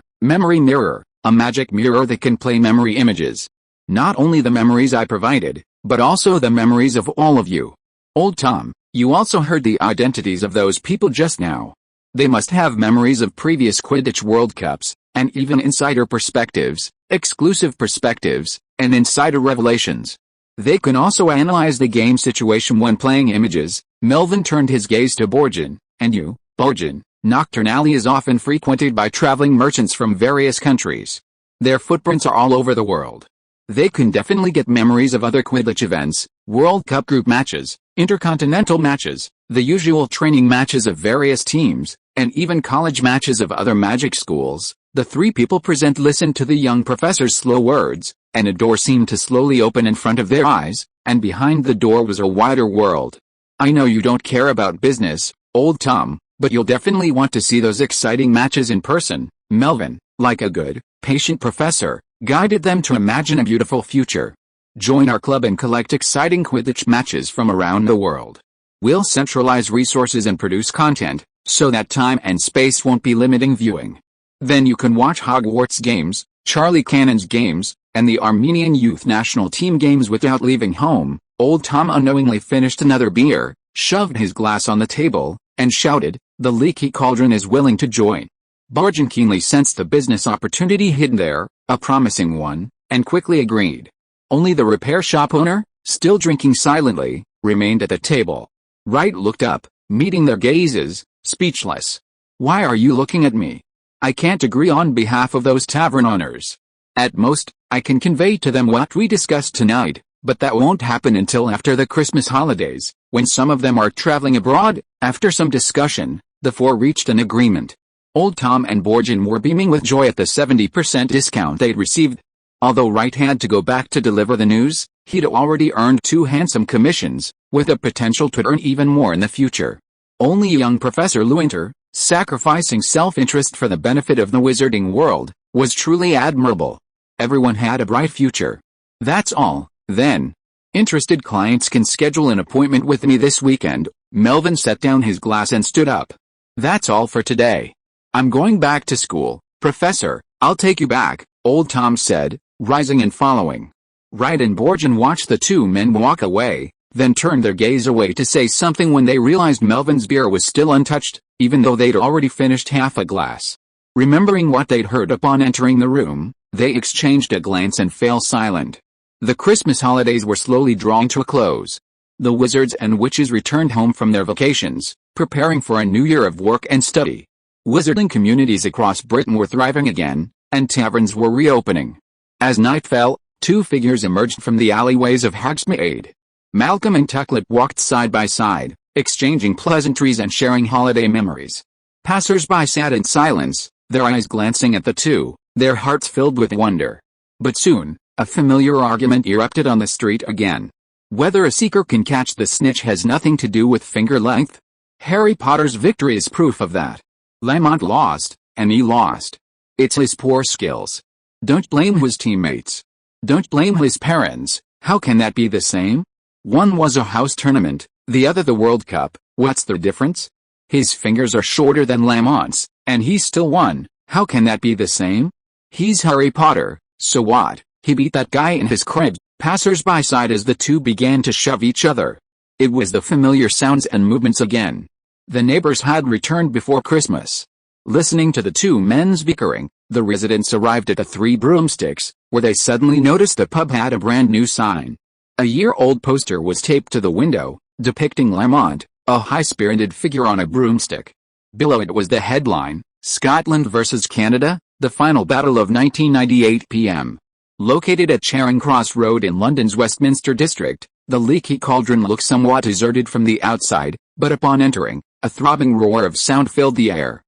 a magic mirror that can play memory images. Not only the memories I provided, but also the memories of all of you. Old Tom, you also heard the identities of those people just now. They must have memories of previous Quidditch World Cups, and even insider perspectives, exclusive perspectives, and insider revelations. They can also analyze the game situation when playing images. Melvin turned his gaze to Borgin. And you, Borgin, Knockturn Alley is often frequented by traveling merchants from various countries. Their footprints are all over the world. They can definitely get memories of other Quidditch events, World Cup group matches, intercontinental matches, the usual training matches of various teams, and even college matches of other magic schools. The three people present listened to the young professor's slow words, and a door seemed to slowly open in front of their eyes, and behind the door was a wider world. I know you don't care about business, Old Tom, but you'll definitely want to see those exciting matches in person. Melvin, like a good, patient professor, guided them to imagine a beautiful future. Join our club and collect exciting Quidditch matches from around the world. We'll centralize resources and produce content, so that time and space won't be limiting viewing. Then you can watch Hogwarts games, Charlie Cannon's games, and the Armenian Youth National Team games without leaving home. Old Tom unknowingly finished another beer, shoved his glass on the table, and shouted, "The Leaky Cauldron is willing to join." Borgin keenly sensed the business opportunity hidden there, a promising one, and quickly agreed. Only the repair shop owner, still drinking silently, remained at the table. Wright looked up, meeting their gazes, speechless. "Why are you looking at me? I can't agree on behalf of those tavern owners. At most, I can convey to them what we discussed tonight, but that won't happen until after the Christmas holidays, when some of them are traveling abroad." After some discussion, the four reached an agreement. Old Tom and Borgin were beaming with joy at the 70% discount they'd received. Although Wright had to go back to deliver the news, he'd already earned 2 handsome commissions, with the potential to earn even more in the future. Only young Professor Lewynter, sacrificing self-interest for the benefit of the wizarding world, was truly admirable. Everyone had a bright future. That's all, then. Interested clients can schedule an appointment with me this weekend. Melvin set down his glass and stood up. That's all for today. I'm going back to school. Professor, I'll take you back, Old Tom said, rising and following. Wright and Borgin watched the two men walk away, then turned their gaze away to say something when they realized Melvin's beer was still untouched, even though they'd already finished half a glass. Remembering what they'd heard upon entering the room, they exchanged a glance and fell silent. The Christmas holidays were slowly drawing to a close. The wizards and witches returned home from their vacations, preparing for a new year of work and study. Wizarding communities across Britain were thriving again, and taverns were reopening. As night fell, 2 figures emerged from the alleyways of Hogsmeade. Malcolm and Tucklet walked side by side, exchanging pleasantries and sharing holiday memories. Passers-by sat in silence, their eyes glancing at the two, their hearts filled with wonder. But soon, a familiar argument erupted on the street again. Whether a seeker can catch the snitch has nothing to do with finger length. Harry Potter's victory is proof of that. Lamont lost, and he lost. It's his poor skills. Don't blame his teammates. Don't blame his parents. How can that be the same? One was a house tournament, the other the World Cup. What's the difference? His fingers are shorter than Lamont's, and he still won. How can that be the same? He's Harry Potter, so what? He beat that guy in his crib. Passers-by sighed as the two began to shove each other. It was the familiar sounds and movements again. The neighbors had returned before Christmas. Listening to the two men's bickering, the residents arrived at the Three Broomsticks, where they suddenly noticed the pub had a brand new sign. A year-old poster was taped to the window, depicting Lamont, a high-spirited figure on a broomstick. Below it was the headline, "Scotland vs. Canada, the final battle of 1998 p.m. Located at Charing Cross Road in London's Westminster district, the Leaky Cauldron looked somewhat deserted from the outside, but upon entering, a throbbing roar of sound filled the air.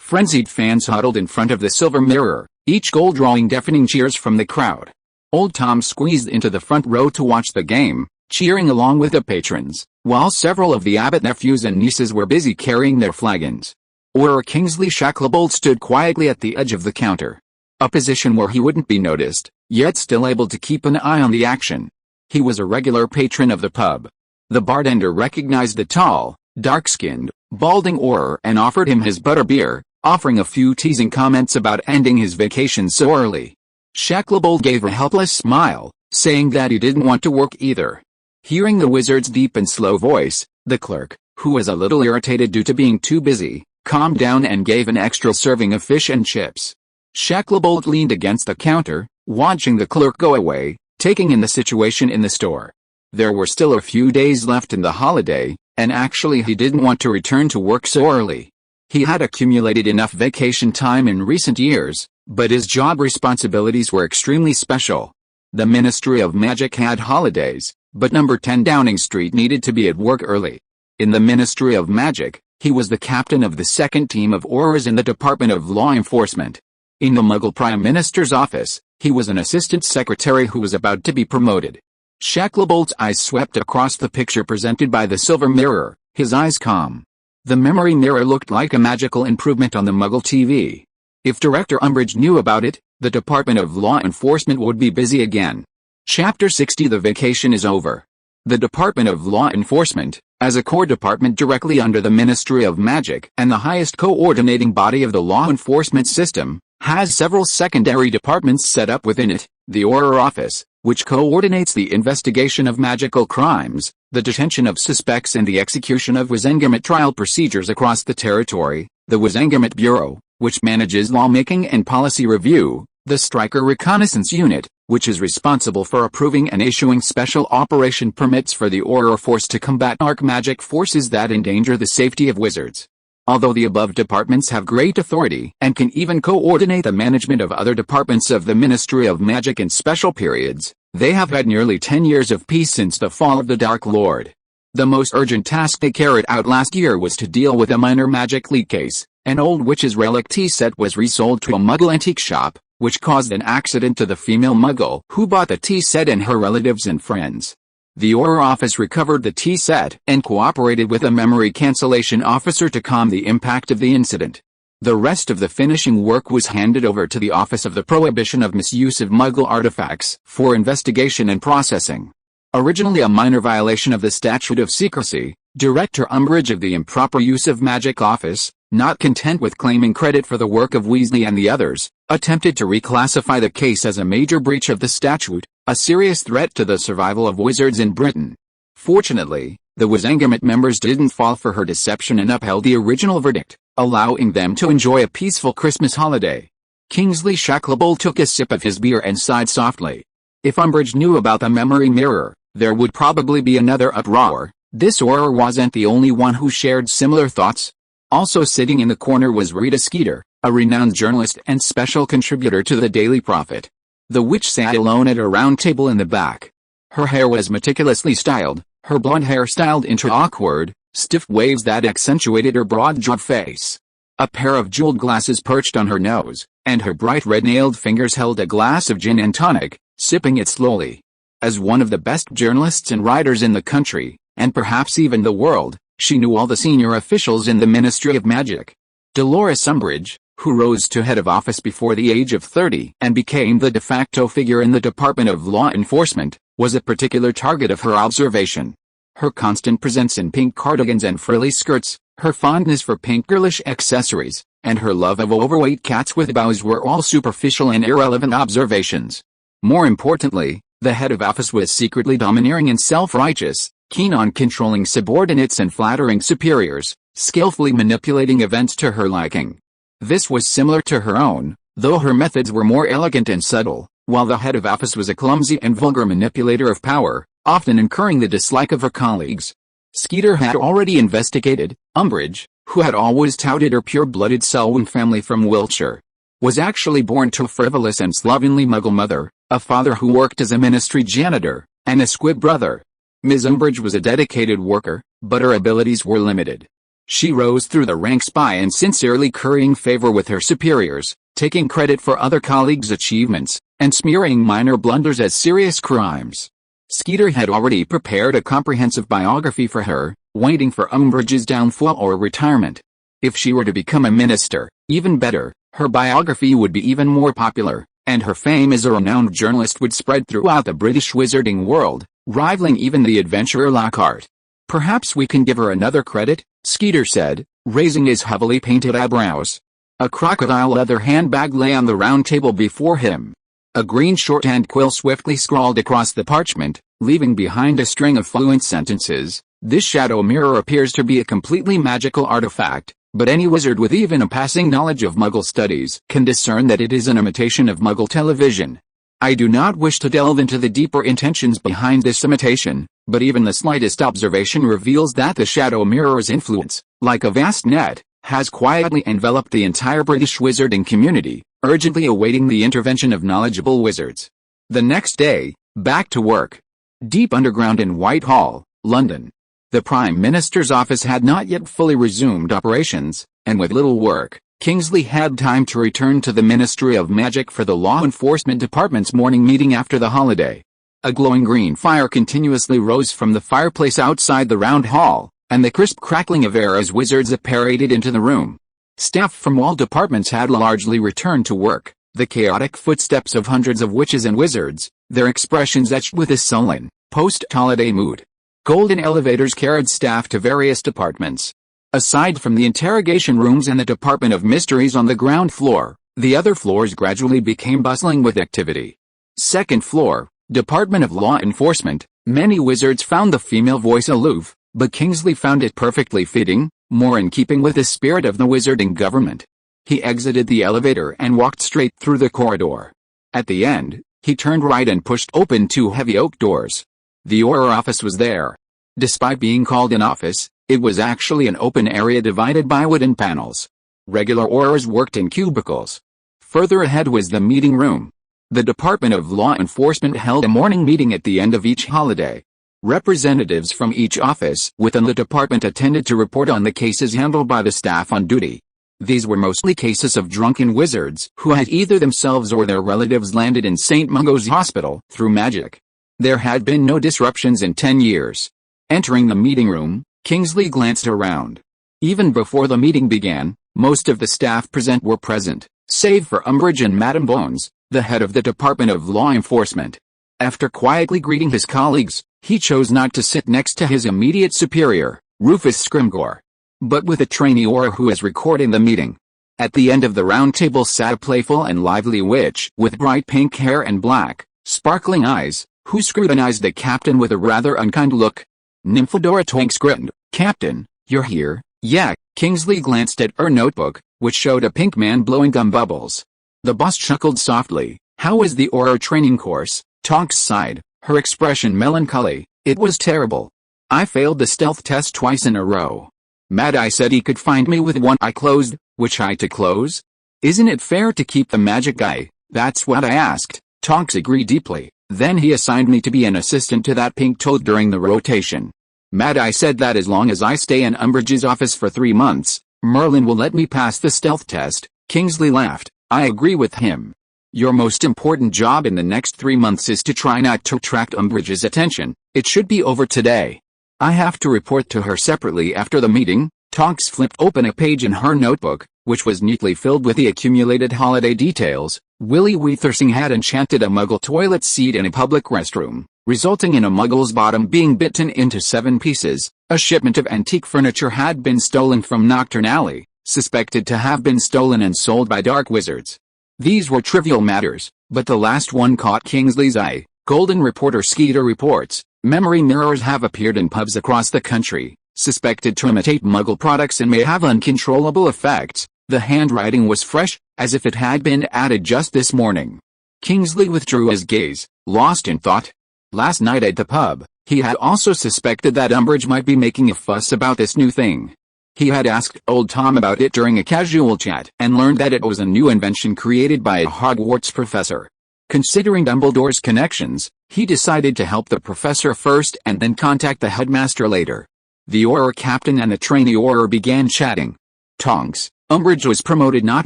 Frenzied fans huddled in front of the silver mirror, each goal drawing deafening cheers from the crowd. Old Tom squeezed into the front row to watch the game, cheering along with the patrons, while several of the Abbott nephews and nieces were busy carrying their flagons. Auror Kingsley Shacklebolt stood quietly at the edge of the counter, a position where he wouldn't be noticed, yet still able to keep an eye on the action. He was a regular patron of the pub. The bartender recognized the tall, dark-skinned, balding Auror and offered him his butterbeer, offering a few teasing comments about ending his vacation so early. Shacklebolt gave a helpless smile, saying that he didn't want to work either. Hearing the wizard's deep and slow voice, the clerk, who was a little irritated due to being too busy, calmed down and gave an extra serving of fish and chips. Shacklebolt leaned against the counter, watching the clerk go away, taking in the situation in the store. There were still a few days left in the holiday, and actually he didn't want to return to work so early. He had accumulated enough vacation time in recent years, but his job responsibilities were extremely special. The Ministry of Magic had holidays, but number 10 Downing Street needed to be at work early. In the Ministry of Magic, he was the captain of the second team of Aurors in the Department of Law Enforcement. In the Muggle Prime Minister's office, he was an assistant secretary who was about to be promoted. Shacklebolt eyes swept across the picture presented by the silver mirror, his eyes calm. The memory mirror looked like a magical improvement on the Muggle TV. If Director Umbridge knew about it, the Department of Law Enforcement would be busy again. Chapter 60 The vacation is over. The Department of Law Enforcement, as a core department directly under the Ministry of Magic and the highest coordinating body of the law enforcement system, has several secondary departments set up within it. The Auror Office, which coordinates the investigation of magical crimes, the detention of suspects and the execution of Wizengamot trial procedures across the territory, the Wizengamot Bureau, which manages lawmaking and policy review, the Striker Reconnaissance Unit, which is responsible for approving and issuing special operation permits for the Auror Force to combat dark magic forces that endanger the safety of wizards. Although the above departments have great authority and can even coordinate the management of other departments of the Ministry of Magic in special periods, they have had nearly 10 years of peace since the fall of the Dark Lord. The most urgent task they carried out last year was to deal with a minor magic leak case. An old witch's relic tea set was resold to a Muggle antique shop, which caused an accident to the female Muggle who bought the tea set and her relatives and friends. The Auror Office recovered the tea set and cooperated with a memory cancellation officer to calm the impact of the incident. The rest of the finishing work was handed over to the Office of the Prohibition of Misuse of Muggle Artifacts for investigation and processing. Originally a minor violation of the Statute of Secrecy, Director Umbridge of the Improper Use of Magic Office, not content with claiming credit for the work of Weasley and the others, attempted to reclassify the case as a major breach of the statute, a serious threat to the survival of wizards in Britain. Fortunately, the Wizengamot members didn't fall for her deception and upheld the original verdict, allowing them to enjoy a peaceful Christmas holiday. Kingsley Shacklebolt took a sip of his beer and sighed softly. If Umbridge knew about the memory mirror, there would probably be another uproar. This Auror wasn't the only one who shared similar thoughts. Also sitting in the corner was Rita Skeeter, a renowned journalist and special contributor to the Daily Prophet. The witch sat alone at a round table in the back. Her hair was meticulously styled, her blonde hair styled into awkward, stiff waves that accentuated her broad-jawed face. A pair of jeweled glasses perched on her nose, and her bright red-nailed fingers held a glass of gin and tonic, sipping it slowly. As one of the best journalists and writers in the country, and perhaps even the world, she knew all the senior officials in the Ministry of Magic. Dolores Umbridge, who rose to head of office before the age of 30 and became the de facto figure in the Department of Law Enforcement, was a particular target of her observation. Her constant presence in pink cardigans and frilly skirts, her fondness for pink girlish accessories, and her love of overweight cats with bows were all superficial and irrelevant observations. More importantly, the head of office was secretly domineering and self-righteous, keen on controlling subordinates and flattering superiors, skillfully manipulating events to her liking. This was similar to her own, though her methods were more elegant and subtle, while the head of office was a clumsy and vulgar manipulator of power, often incurring the dislike of her colleagues. Skeeter had already investigated. Umbridge, who had always touted her pure-blooded Selwyn family from Wiltshire, was actually born to a frivolous and slovenly Muggle mother, a father who worked as a ministry janitor, and a squib brother. Ms. Umbridge was a dedicated worker, but her abilities were limited. She rose through the ranks by and sincerely currying favor with her superiors, taking credit for other colleagues' achievements, and smearing minor blunders as serious crimes. Skeeter had already prepared a comprehensive biography for her, waiting for Umbridge's downfall or retirement. If she were to become a minister, even better, her biography would be even more popular, and her fame as a renowned journalist would spread throughout the British wizarding world, rivaling even the adventurer Lockhart. "Perhaps we can give her another credit," Skeeter said, raising his heavily painted eyebrows. A crocodile leather handbag lay on the round table before him. A green shorthand quill swiftly scrawled across the parchment, leaving behind a string of fluent sentences. "This shadow mirror appears to be a completely magical artifact, but any wizard with even a passing knowledge of Muggle studies can discern that it is an imitation of Muggle television. I do not wish to delve into the deeper intentions behind this imitation, but even the slightest observation reveals that the shadow mirror's influence, like a vast net, has quietly enveloped the entire British wizarding community, urgently awaiting the intervention of knowledgeable wizards." The next day, back to work. Deep underground in Whitehall, London. The Prime Minister's office had not yet fully resumed operations, and with little work, Kingsley had time to return to the Ministry of Magic for the Law Enforcement Department's morning meeting after the holiday. A glowing green fire continuously rose from the fireplace outside the round hall, and the crisp crackling of air as wizards paraded into the room. Staff from all departments had largely returned to work, the chaotic footsteps of hundreds of witches and wizards, their expressions etched with a sullen, post-holiday mood. Golden elevators carried staff to various departments. Aside from the interrogation rooms and the Department of Mysteries on the ground floor, the other floors gradually became bustling with activity. Second floor, Department of Law Enforcement. Many wizards found the female voice aloof, but Kingsley found it perfectly fitting, more in keeping with the spirit of the wizarding government. He exited the elevator and walked straight through the corridor. At the end, he turned right and pushed open two heavy oak doors. The Auror office was there. Despite being called an office, it was actually an open area divided by wooden panels. Regular Aurors worked in cubicles. Further ahead was the meeting room. The Department of Law Enforcement held a morning meeting at the end of each holiday. Representatives from each office within the department attended to report on the cases handled by the staff on duty. These were mostly cases of drunken wizards who had either themselves or their relatives landed in St. Mungo's Hospital through magic. There had been no disruptions in 10 years. Entering the meeting room, Kingsley glanced around. Even before the meeting began, most of the staff present were present, save for Umbridge and Madame Bones, the head of the Department of Law Enforcement. After quietly greeting his colleagues, he chose not to sit next to his immediate superior, Rufus Scrimgeour, but with a trainee Auror who was recording the meeting. At the end of the round table sat a playful and lively witch with bright pink hair and black, sparkling eyes, who scrutinized the captain with a rather unkind look. Nymphadora Tonks grinned. "Captain, you're here?" "Yeah." Kingsley glanced at her notebook, which showed a pink man blowing gum bubbles. The boss chuckled softly. "How was the Auror training course?" Tonks sighed, her expression melancholy. "It was terrible. I failed the stealth test twice in a row. Mad Eye said he could find me with one eye closed. Which eye to close? Isn't it fair to keep the magic eye? That's what I asked." Tonks agreed deeply. "Then he assigned me to be an assistant to that pink toad during the rotation. Mad Eye said that as long as I stay in Umbridge's office for 3 months, Merlin will let me pass the stealth test." Kingsley laughed. "I agree with him. Your most important job in the next 3 months is to try not to attract Umbridge's attention. It should be over today. I have to report to her separately after the meeting." Tonks flipped open a page in her notebook, which was neatly filled with the accumulated holiday details. Willie Withersing had enchanted a Muggle toilet seat in a public restroom, resulting in a Muggle's bottom being bitten into 7 pieces. A shipment of antique furniture had been stolen from Knockturn Alley, suspected to have been stolen and sold by dark wizards. These were trivial matters, but the last one caught Kingsley's eye. Golden reporter Skeeter reports, memory mirrors have appeared in pubs across the country, suspected to imitate Muggle products and may have uncontrollable effects. The handwriting was fresh, as if it had been added just this morning. Kingsley withdrew his gaze, lost in thought. Last night at the pub, he had also suspected that Umbridge might be making a fuss about this new thing. He had asked old Tom about it during a casual chat and learned that it was a new invention created by a Hogwarts professor. Considering Dumbledore's connections, he decided to help the professor first and then contact the headmaster later. The Auror captain and the trainee Auror began chatting. Tonks, Umbridge was promoted not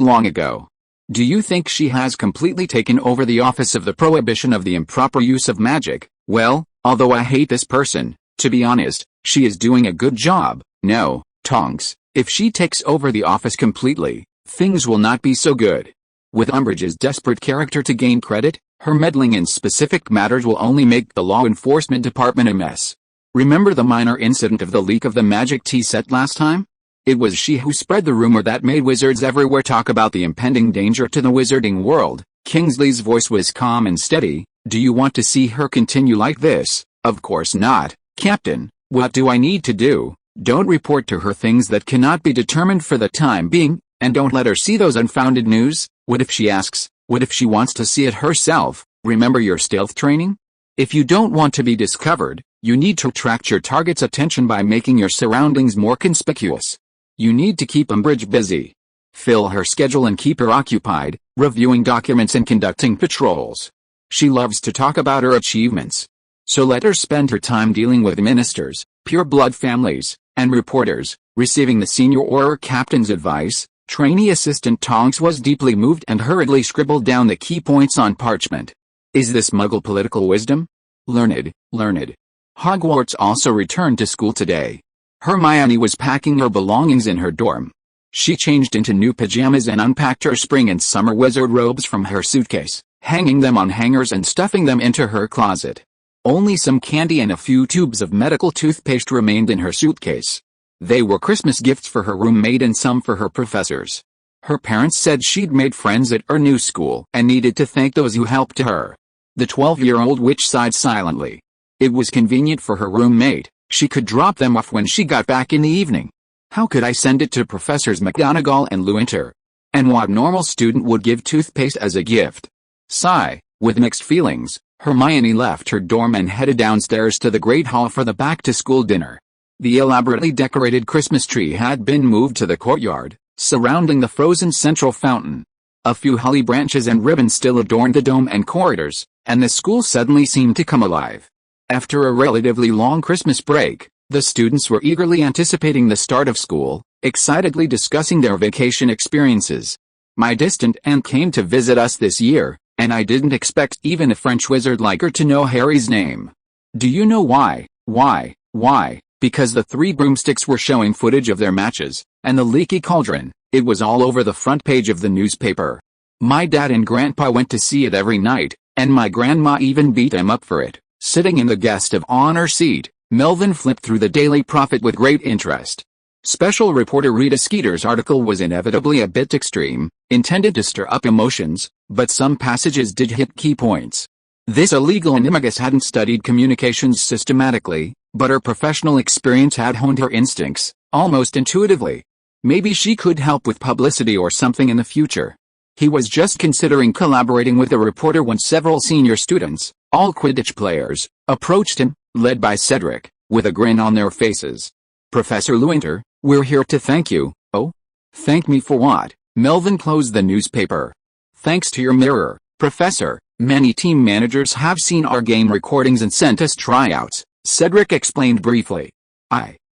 long ago. Do you think she has completely taken over the office of the prohibition of the improper use of magic? Well, although I hate this person, to be honest, she is doing a good job. No, Tonks, if she takes over the office completely, things will not be so good. With Umbridge's desperate character to gain credit, her meddling in specific matters will only make the law enforcement department a mess. Remember the minor incident of the leak of the magic tea set last time? It was she who spread the rumor that made wizards everywhere talk about the impending danger to the wizarding world. Kingsley's voice was calm and steady. Do you want to see her continue like this? Of course not, Captain. What do I need to do? Don't report to her things that cannot be determined for the time being, and don't let her see those unfounded news. What if she asks? What if she wants to see it herself? Remember your stealth training? If you don't want to be discovered, you need to attract your target's attention by making your surroundings more conspicuous. You need to keep Umbridge busy. Fill her schedule and keep her occupied, reviewing documents and conducting patrols. She loves to talk about her achievements. So let her spend her time dealing with ministers, pure-blood families, and reporters, receiving the senior Auror captain's advice. Trainee assistant Tonks was deeply moved and hurriedly scribbled down the key points on parchment. Is this Muggle political wisdom? Learned. Hogwarts also returned to school today. Hermione was packing her belongings in her dorm. She changed into new pajamas and unpacked her spring and summer wizard robes from her suitcase, hanging them on hangers and stuffing them into her closet. Only some candy and a few tubes of medical toothpaste remained in her suitcase. They were Christmas gifts for her roommate and some for her professors. Her parents said she'd made friends at her new school and needed to thank those who helped her. The 12-year-old witch sighed silently. It was convenient for her roommate. She could drop them off when she got back in the evening. How could I send it to Professors McGonagall and Lewynter? And what normal student would give toothpaste as a gift? Sigh. With mixed feelings, Hermione left her dorm and headed downstairs to the Great Hall for the back-to-school dinner. The elaborately decorated Christmas tree had been moved to the courtyard, surrounding the frozen central fountain. A few holly branches and ribbons still adorned the dome and corridors, and the school suddenly seemed to come alive. After a relatively long Christmas break, the students were eagerly anticipating the start of school, excitedly discussing their vacation experiences. My distant aunt came to visit us this year, and I didn't expect even a French wizard like her to know Harry's name. Do you know why? Why? Because the three broomsticks were showing footage of their matches, and the leaky cauldron, it was all over the front page of the newspaper. My dad and grandpa went to see it every night, and my grandma even beat them up for it. Sitting in the guest of honor seat, Melvin flipped through the Daily Prophet with great interest. Special reporter Rita Skeeter's article was inevitably a bit extreme, intended to stir up emotions, but some passages did hit key points. This illegal animagus hadn't studied communications systematically, but her professional experience had honed her instincts, almost intuitively. Maybe she could help with publicity or something in the future. He was just considering collaborating with a reporter when several senior students, all Quidditch players, approached him, led by Cedric, with a grin on their faces. Professor Lewynter, we're here to thank you. Oh? Thank me for what? Melvin closed the newspaper. Thanks to your mirror, Professor, many team managers have seen our game recordings and sent us tryouts, Cedric explained briefly.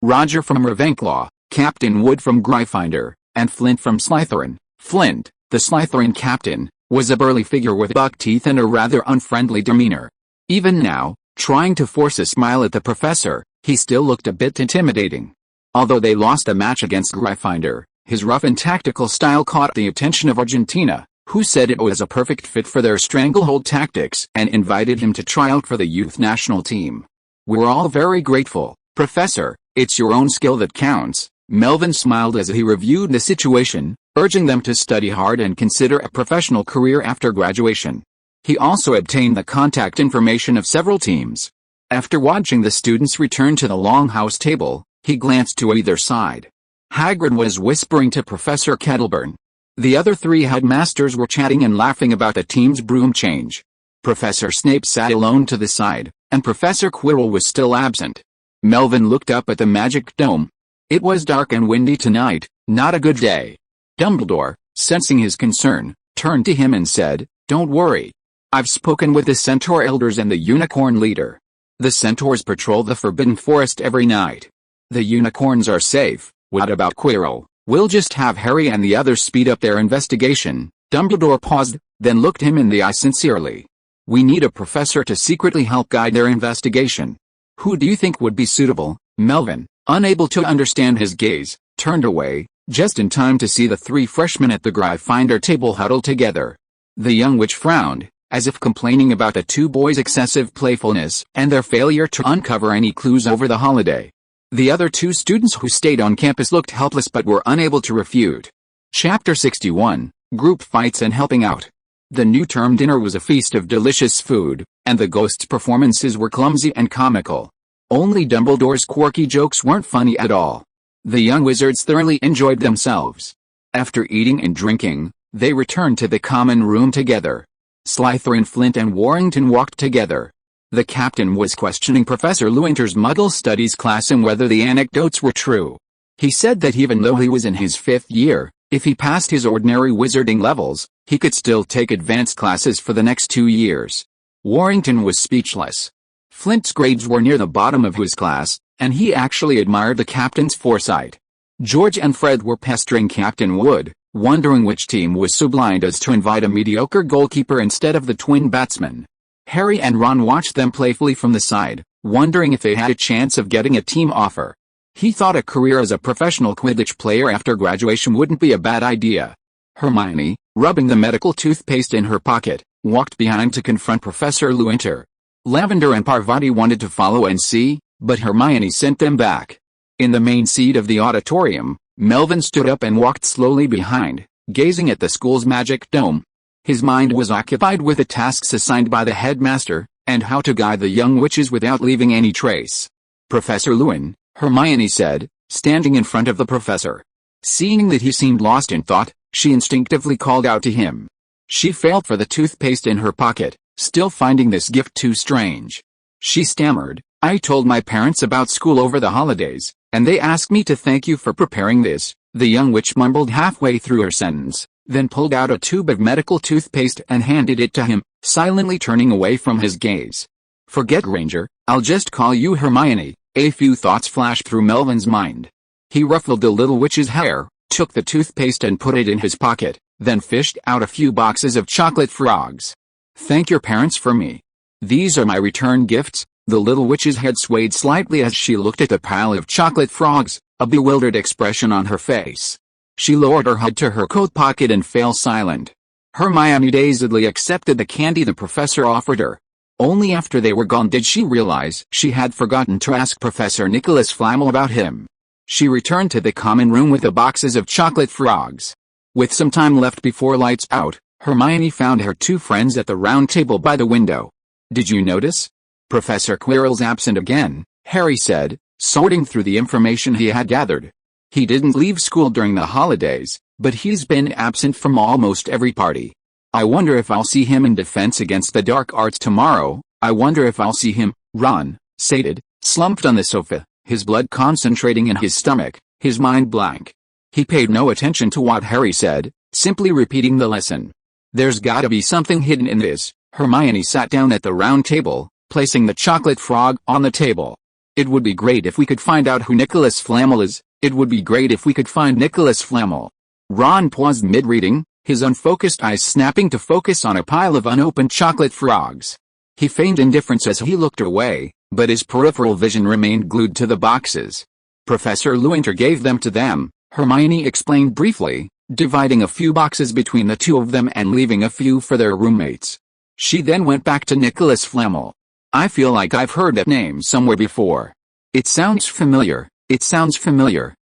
Roger from Ravenclaw, Captain Wood from Gryffindor, and Flint from Slytherin. Flint, the Slytherin captain, was a burly figure with buck teeth and a rather unfriendly demeanor. Even now, trying to force a smile at the professor, he still looked a bit intimidating. Although they lost a match against Gryffindor, his rough and tactical style caught the attention of Argentina, who said it was a perfect fit for their stranglehold tactics and invited him to try out for the youth national team. We're all very grateful, Professor. It's your own skill that counts. Melvin smiled as he reviewed the situation, urging them to study hard and consider a professional career after graduation. He also obtained the contact information of several teams. After watching the students return to the longhouse table, he glanced to either side. Hagrid was whispering to Professor Kettleburn. The other three headmasters were chatting and laughing about the team's broom change. Professor Snape sat alone to the side, and Professor Quirrell was still absent. Melvin looked up at the magic dome. It was dark and windy tonight, not a good day. Dumbledore, sensing his concern, turned to him and said, "Don't worry. I've spoken with the Centaur elders and the Unicorn leader. The Centaurs patrol the Forbidden Forest every night. The unicorns are safe. What about Quirrell? We'll just have Harry and the others speed up their investigation. Dumbledore paused, then looked him in the eye sincerely. We need a professor to secretly help guide their investigation. Who do you think would be suitable? Melvin, unable to understand his gaze, turned away, just in time to see the three freshmen at the Gryffindor table huddled together. The young witch frowned, as if complaining about the two boys' excessive playfulness and their failure to uncover any clues over the holiday. The other two students who stayed on campus looked helpless but were unable to refute. Chapter 61, Group Fights and Helping Out. The new term dinner was a feast of delicious food, and the ghosts' performances were clumsy and comical. Only Dumbledore's quirky jokes weren't funny at all. The young wizards thoroughly enjoyed themselves. After eating and drinking, they returned to the common room together. Slytherin, Flint and Warrington walked together. The captain was questioning Professor Lewynter's Muggle Studies class and whether the anecdotes were true. He said that even though he was in his 5th year, if he passed his ordinary wizarding levels, he could still take advanced classes for the next 2 years. Warrington was speechless. Flint's grades were near the bottom of his class, and he actually admired the captain's foresight. George and Fred were pestering Captain Wood, wondering which team was so blind as to invite a mediocre goalkeeper instead of the twin batsmen. Harry and Ron watched them playfully from the side, wondering if they had a chance of getting a team offer. He thought a career as a professional Quidditch player after graduation wouldn't be a bad idea. Hermione, rubbing the medical toothpaste in her pocket, walked behind to confront Professor Lewynter. Lavender and Parvati wanted to follow and see, but Hermione sent them back. In the main seat of the auditorium, Melvin stood up and walked slowly behind, gazing at the school's magic dome. His mind was occupied with the tasks assigned by the headmaster, and how to guide the young witches without leaving any trace. Professor Lewin, Hermione said, standing in front of the professor. Seeing that he seemed lost in thought, she instinctively called out to him. She felt for the toothpaste in her pocket, still finding this gift too strange. She stammered, I told my parents about school over the holidays, and they asked me to thank you for preparing this. The young witch mumbled halfway through her sentence, then pulled out a tube of medical toothpaste and handed it to him, silently turning away from his gaze. Forget Granger, I'll just call you Hermione. A few thoughts flashed through Melvin's mind. He ruffled the little witch's hair, took the toothpaste and put it in his pocket, then fished out a few boxes of chocolate frogs. Thank your parents for me. These are my return gifts. The little witch's head swayed slightly as she looked at the pile of chocolate frogs, a bewildered expression on her face. She lowered her head to her coat pocket and fell silent. Hermione dazedly accepted the candy the professor offered her. Only after they were gone did she realize she had forgotten to ask Professor Nicolas Flamel about him. She returned to the common room with the boxes of chocolate frogs. With some time left before lights out, Hermione found her two friends at the round table by the window. Did you notice? Professor Quirrell's absent again, Harry said, sorting through the information he had gathered. He didn't leave school during the holidays, but he's been absent from almost every party. I wonder if I'll see him in Defense Against the Dark Arts tomorrow. I wonder if I'll see him. Ron, sated, slumped on the sofa, his blood concentrating in his stomach, his mind blank. He paid no attention to what Harry said, simply repeating the lesson. There's gotta be something hidden in this. Hermione sat down at the round table, placing the chocolate frog on the table. It would be great if we could find out who Nicolas Flamel is. It would be great if we could find Nicolas Flamel. Ron paused mid-reading, his unfocused eyes snapping to focus on a pile of unopened chocolate frogs. He feigned indifference as he looked away, but his peripheral vision remained glued to the boxes. Professor Lewynter gave them to them, Hermione explained briefly, dividing a few boxes between the two of them and leaving a few for their roommates. She then went back to Nicolas Flamel. I feel like I've heard that name somewhere before. It sounds familiar,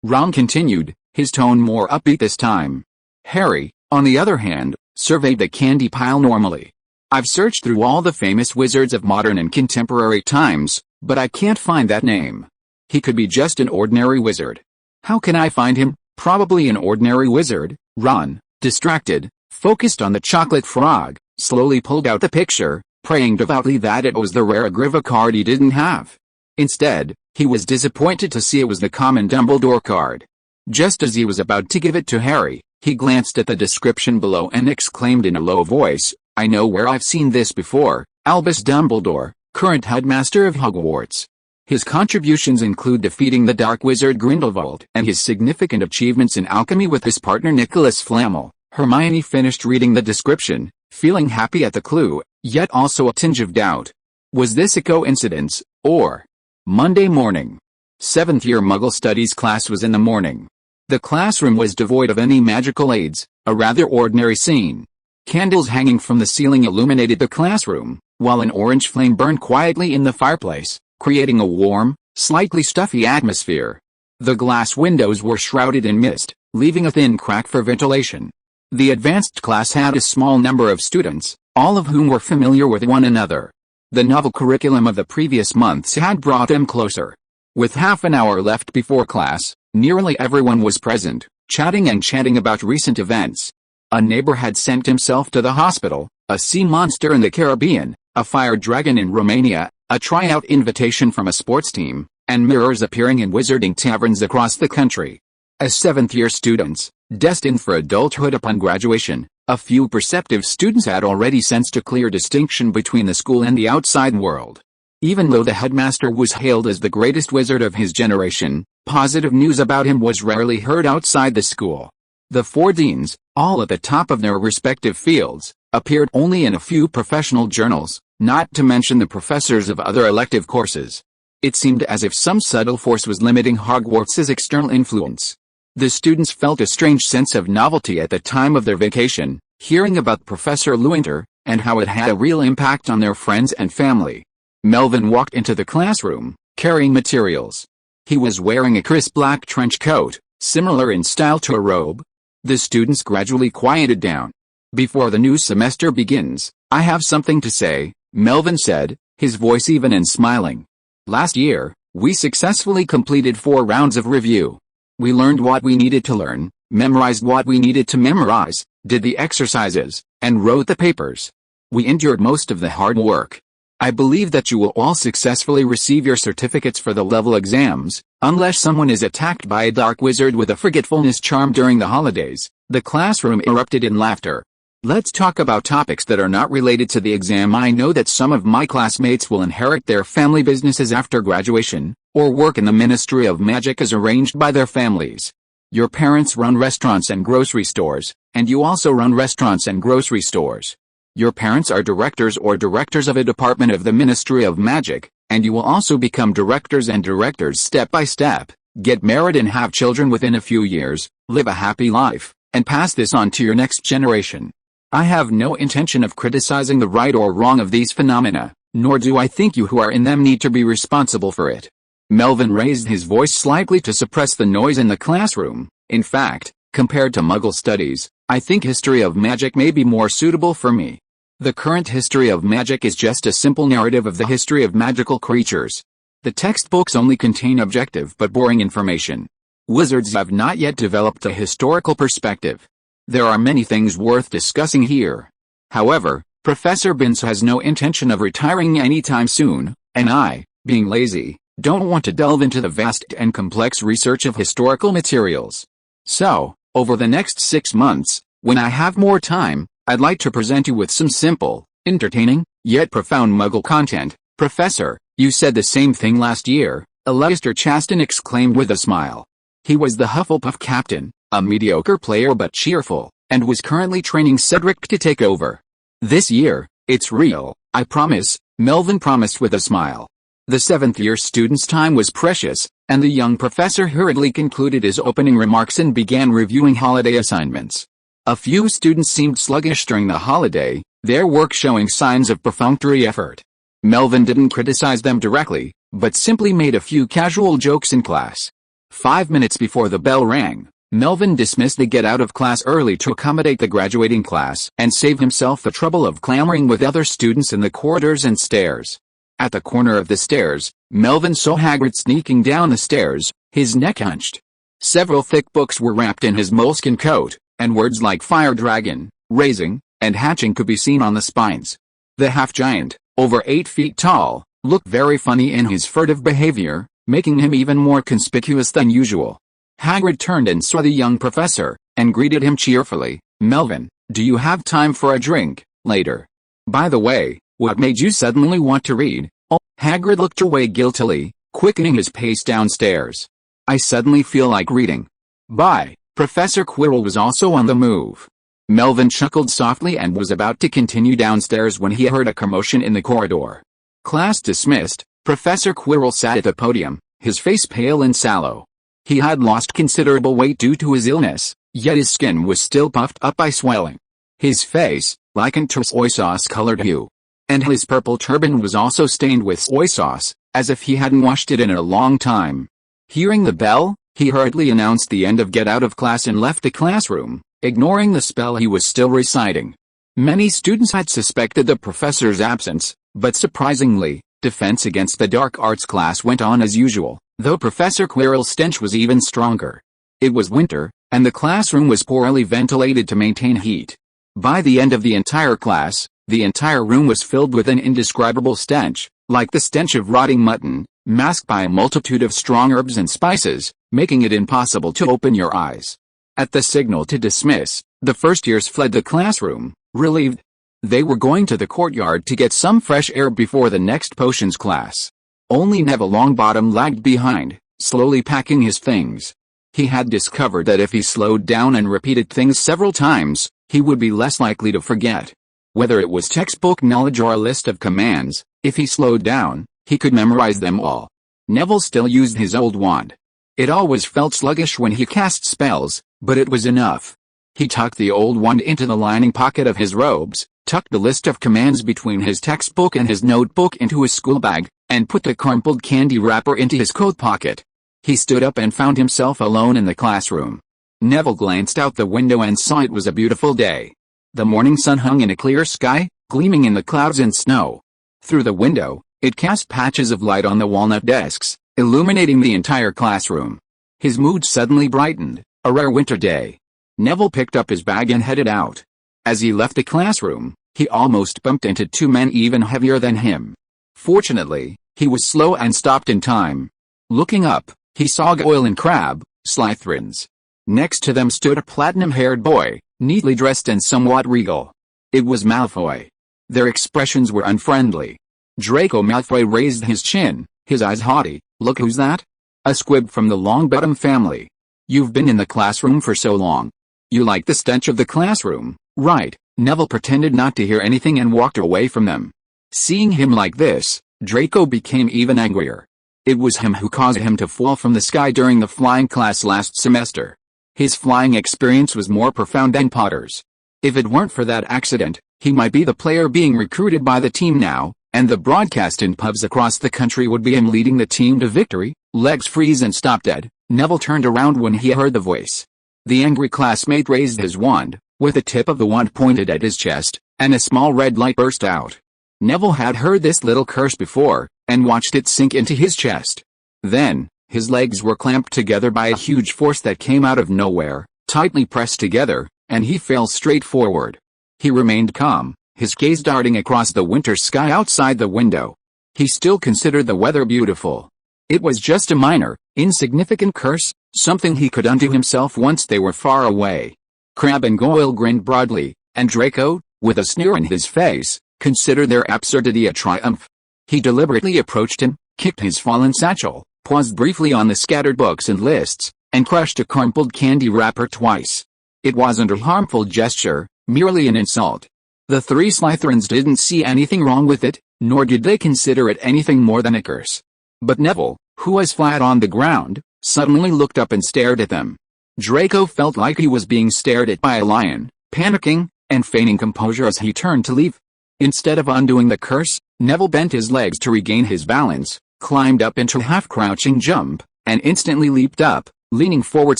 Ron continued, his tone more upbeat this time. Harry, on the other hand, surveyed the candy pile normally. I've searched through all the famous wizards of modern and contemporary times, but I can't find that name. He could be just an ordinary wizard. How can I find him? Probably an ordinary wizard. Ron, distracted, focused on the chocolate frog, slowly pulled out the picture, praying devoutly that it was the rare Agriva card he didn't have. Instead, he was disappointed to see it was the common Dumbledore card. Just as he was about to give it to Harry, he glanced at the description below and exclaimed in a low voice, I know where I've seen this before, Albus Dumbledore, current headmaster of Hogwarts. His contributions include defeating the dark wizard Grindelwald and his significant achievements in alchemy with his partner Nicolas Flamel. Hermione finished reading the description, feeling happy at the clue, yet also a tinge of doubt. Was this a coincidence, or... Monday morning. 7th year Muggle Studies class was in the morning. The classroom was devoid of any magical aids, a rather ordinary scene. Candles hanging from the ceiling illuminated the classroom, while an orange flame burned quietly in the fireplace, creating a warm, slightly stuffy atmosphere. The glass windows were shrouded in mist, leaving a thin crack for ventilation. The advanced class had a small number of students, all of whom were familiar with one another. The novel curriculum of the previous months had brought them closer. With half an hour left before class, nearly everyone was present, chatting and chanting about recent events. A neighbor had sent himself to the hospital, a sea monster in the Caribbean, a fire dragon in Romania, a tryout invitation from a sports team, and mirrors appearing in wizarding taverns across the country. As 7th-year students, destined for adulthood upon graduation, a few perceptive students had already sensed a clear distinction between the school and the outside world. Even though the headmaster was hailed as the greatest wizard of his generation, positive news about him was rarely heard outside the school. The 4 deans, all at the top of their respective fields, appeared only in a few professional journals, not to mention the professors of other elective courses. It seemed as if some subtle force was limiting Hogwarts' external influence. The students felt a strange sense of novelty at the time of their vacation, hearing about Professor Lewynter, and how it had a real impact on their friends and family. Melvin walked into the classroom, carrying materials. He was wearing a crisp black trench coat, similar in style to a robe. The students gradually quieted down. "Before the new semester begins, I have something to say," Melvin said, his voice even and smiling. "Last year, we successfully completed 4 rounds of review. We learned what we needed to learn, memorized what we needed to memorize, did the exercises, and wrote the papers. We endured most of the hard work. I believe that you will all successfully receive your certificates for the level exams, unless someone is attacked by a dark wizard with a forgetfulness charm during the holidays." The classroom erupted in laughter. "Let's talk about topics that are not related to the exam. I know that some of my classmates will inherit their family businesses after graduation, or work in the Ministry of Magic as arranged by their families. Your parents run restaurants and grocery stores, and you also run restaurants and grocery stores. Your parents are directors or directors of a department of the Ministry of Magic, and you will also become directors and directors step by step, get married and have children within a few years, live a happy life, and pass this on to your next generation. I have no intention of criticizing the right or wrong of these phenomena, nor do I think you who are in them need to be responsible for it." Melvin raised his voice slightly to suppress the noise in the classroom. "In fact, compared to Muggle Studies, I think history of magic may be more suitable for me. The current history of magic is just a simple narrative of the history of magical creatures. The textbooks only contain objective but boring information. Wizards have not yet developed a historical perspective. There are many things worth discussing here. However, Professor Binns has no intention of retiring anytime soon, and I, being lazy, don't want to delve into the vast and complex research of historical materials. So, over the next 6 months, when I have more time, I'd like to present you with some simple, entertaining, yet profound Muggle content." "Professor, you said the same thing last year," Aleister Chaston exclaimed with a smile. He was the Hufflepuff captain, a mediocre player but cheerful, and was currently training Cedric to take over. "This year, it's real, I promise," Melvin promised with a smile. The 7th-year student's time was precious, and the young professor hurriedly concluded his opening remarks and began reviewing holiday assignments. A few students seemed sluggish during the holiday, their work showing signs of perfunctory effort. Melvin didn't criticize them directly, but simply made a few casual jokes in class. 5 minutes before the bell rang, Melvin dismissed the get out of class early to accommodate the graduating class and save himself the trouble of clamoring with other students in the corridors and stairs. At the corner of the stairs, Melvin saw Hagrid sneaking down the stairs, his neck hunched. Several thick books were wrapped in his moleskin coat, and words like fire dragon, raising, and hatching could be seen on the spines. The half-giant, over 8 feet tall, looked very funny in his furtive behavior, making him even more conspicuous than usual. Hagrid turned and saw the young professor, and greeted him cheerfully. "Melvin, do you have time for a drink, later? By the way, what made you suddenly want to read?" Oh, Hagrid looked away guiltily, quickening his pace downstairs. I suddenly feel like reading. Bye. Professor Quirrell was also on the move. Melvin chuckled softly and was about to continue downstairs when he heard a commotion in the corridor. Class dismissed. Professor Quirrell sat at the podium, his face pale and sallow. He had lost considerable weight due to his illness, yet his skin was still puffed up by swelling. His face, likened to soy sauce-colored hue. And his purple turban was also stained with soy sauce, as if he hadn't washed it in a long time. Hearing the bell, he hurriedly announced the end of get out of class and left the classroom, ignoring the spell he was still reciting. Many students had suspected the professor's absence, but surprisingly, defense against the dark arts class went on as usual, though Professor Quirrell's stench was even stronger. It was winter, and the classroom was poorly ventilated to maintain heat. By the end of the entire class, the entire room was filled with an indescribable stench, like the stench of rotting mutton, masked by a multitude of strong herbs and spices, making it impossible to open your eyes. At the signal to dismiss, the first years fled the classroom, relieved. They were going to the courtyard to get some fresh air before the next potions class. Only Neville Longbottom lagged behind, slowly packing his things. He had discovered that if he slowed down and repeated things several times, he would be less likely to forget. Whether it was textbook knowledge or a list of commands, if he slowed down, he could memorize them all. Neville still used his old wand. It always felt sluggish when he cast spells, but it was enough. He tucked the old wand into the lining pocket of his robes, tucked the list of commands between his textbook and his notebook into his school bag, and put the crumpled candy wrapper into his coat pocket. He stood up and found himself alone in the classroom. Neville glanced out the window and saw it was a beautiful day. The morning sun hung in a clear sky, gleaming in the clouds and snow. Through the window, it cast patches of light on the walnut desks, illuminating the entire classroom. His mood suddenly brightened, a rare winter day. Neville picked up his bag and headed out. As he left the classroom, he almost bumped into two men even heavier than him. Fortunately, he was slow and stopped in time. Looking up, he saw Goyle and Crabbe, Slytherins. Next to them stood a platinum-haired boy, neatly dressed and somewhat regal. It was Malfoy. Their expressions were unfriendly. Draco Malfoy raised his chin, his eyes haughty. "Look who's that? A squib from the Longbottom family. You've been in the classroom for so long. You like the stench of the classroom, right?" Neville pretended not to hear anything and walked away from them. Seeing him like this, Draco became even angrier. It was him who caused him to fall from the sky during the flying class last semester. His flying experience was more profound than Potter's. If it weren't for that accident, he might be the player being recruited by the team now, and the broadcast in pubs across the country would be him leading the team to victory. Legs freeze and stop dead. Neville turned around when he heard the voice. The angry classmate raised his wand, with the tip of the wand pointed at his chest, and a small red light burst out. Neville had heard this little curse before, and watched it sink into his chest. Then, his legs were clamped together by a huge force that came out of nowhere, tightly pressed together, and he fell straight forward. He remained calm, his gaze darting across the winter sky outside the window. He still considered the weather beautiful. It was just a minor, insignificant curse, something he could undo himself once they were far away. Crabbe and Goyle grinned broadly, and Draco, with a sneer in his face, considered their absurdity a triumph. He deliberately approached him, kicked his fallen satchel, paused briefly on the scattered books and lists, and crushed a crumpled candy wrapper twice. It wasn't a harmful gesture, merely an insult. The three Slytherins didn't see anything wrong with it, nor did they consider it anything more than a curse. But Neville, who was flat on the ground, suddenly looked up and stared at them. Draco felt like he was being stared at by a lion, panicking, and feigning composure as he turned to leave. Instead of undoing the curse, Neville bent his legs to regain his balance, climbed up into a half-crouching jump, and instantly leaped up, leaning forward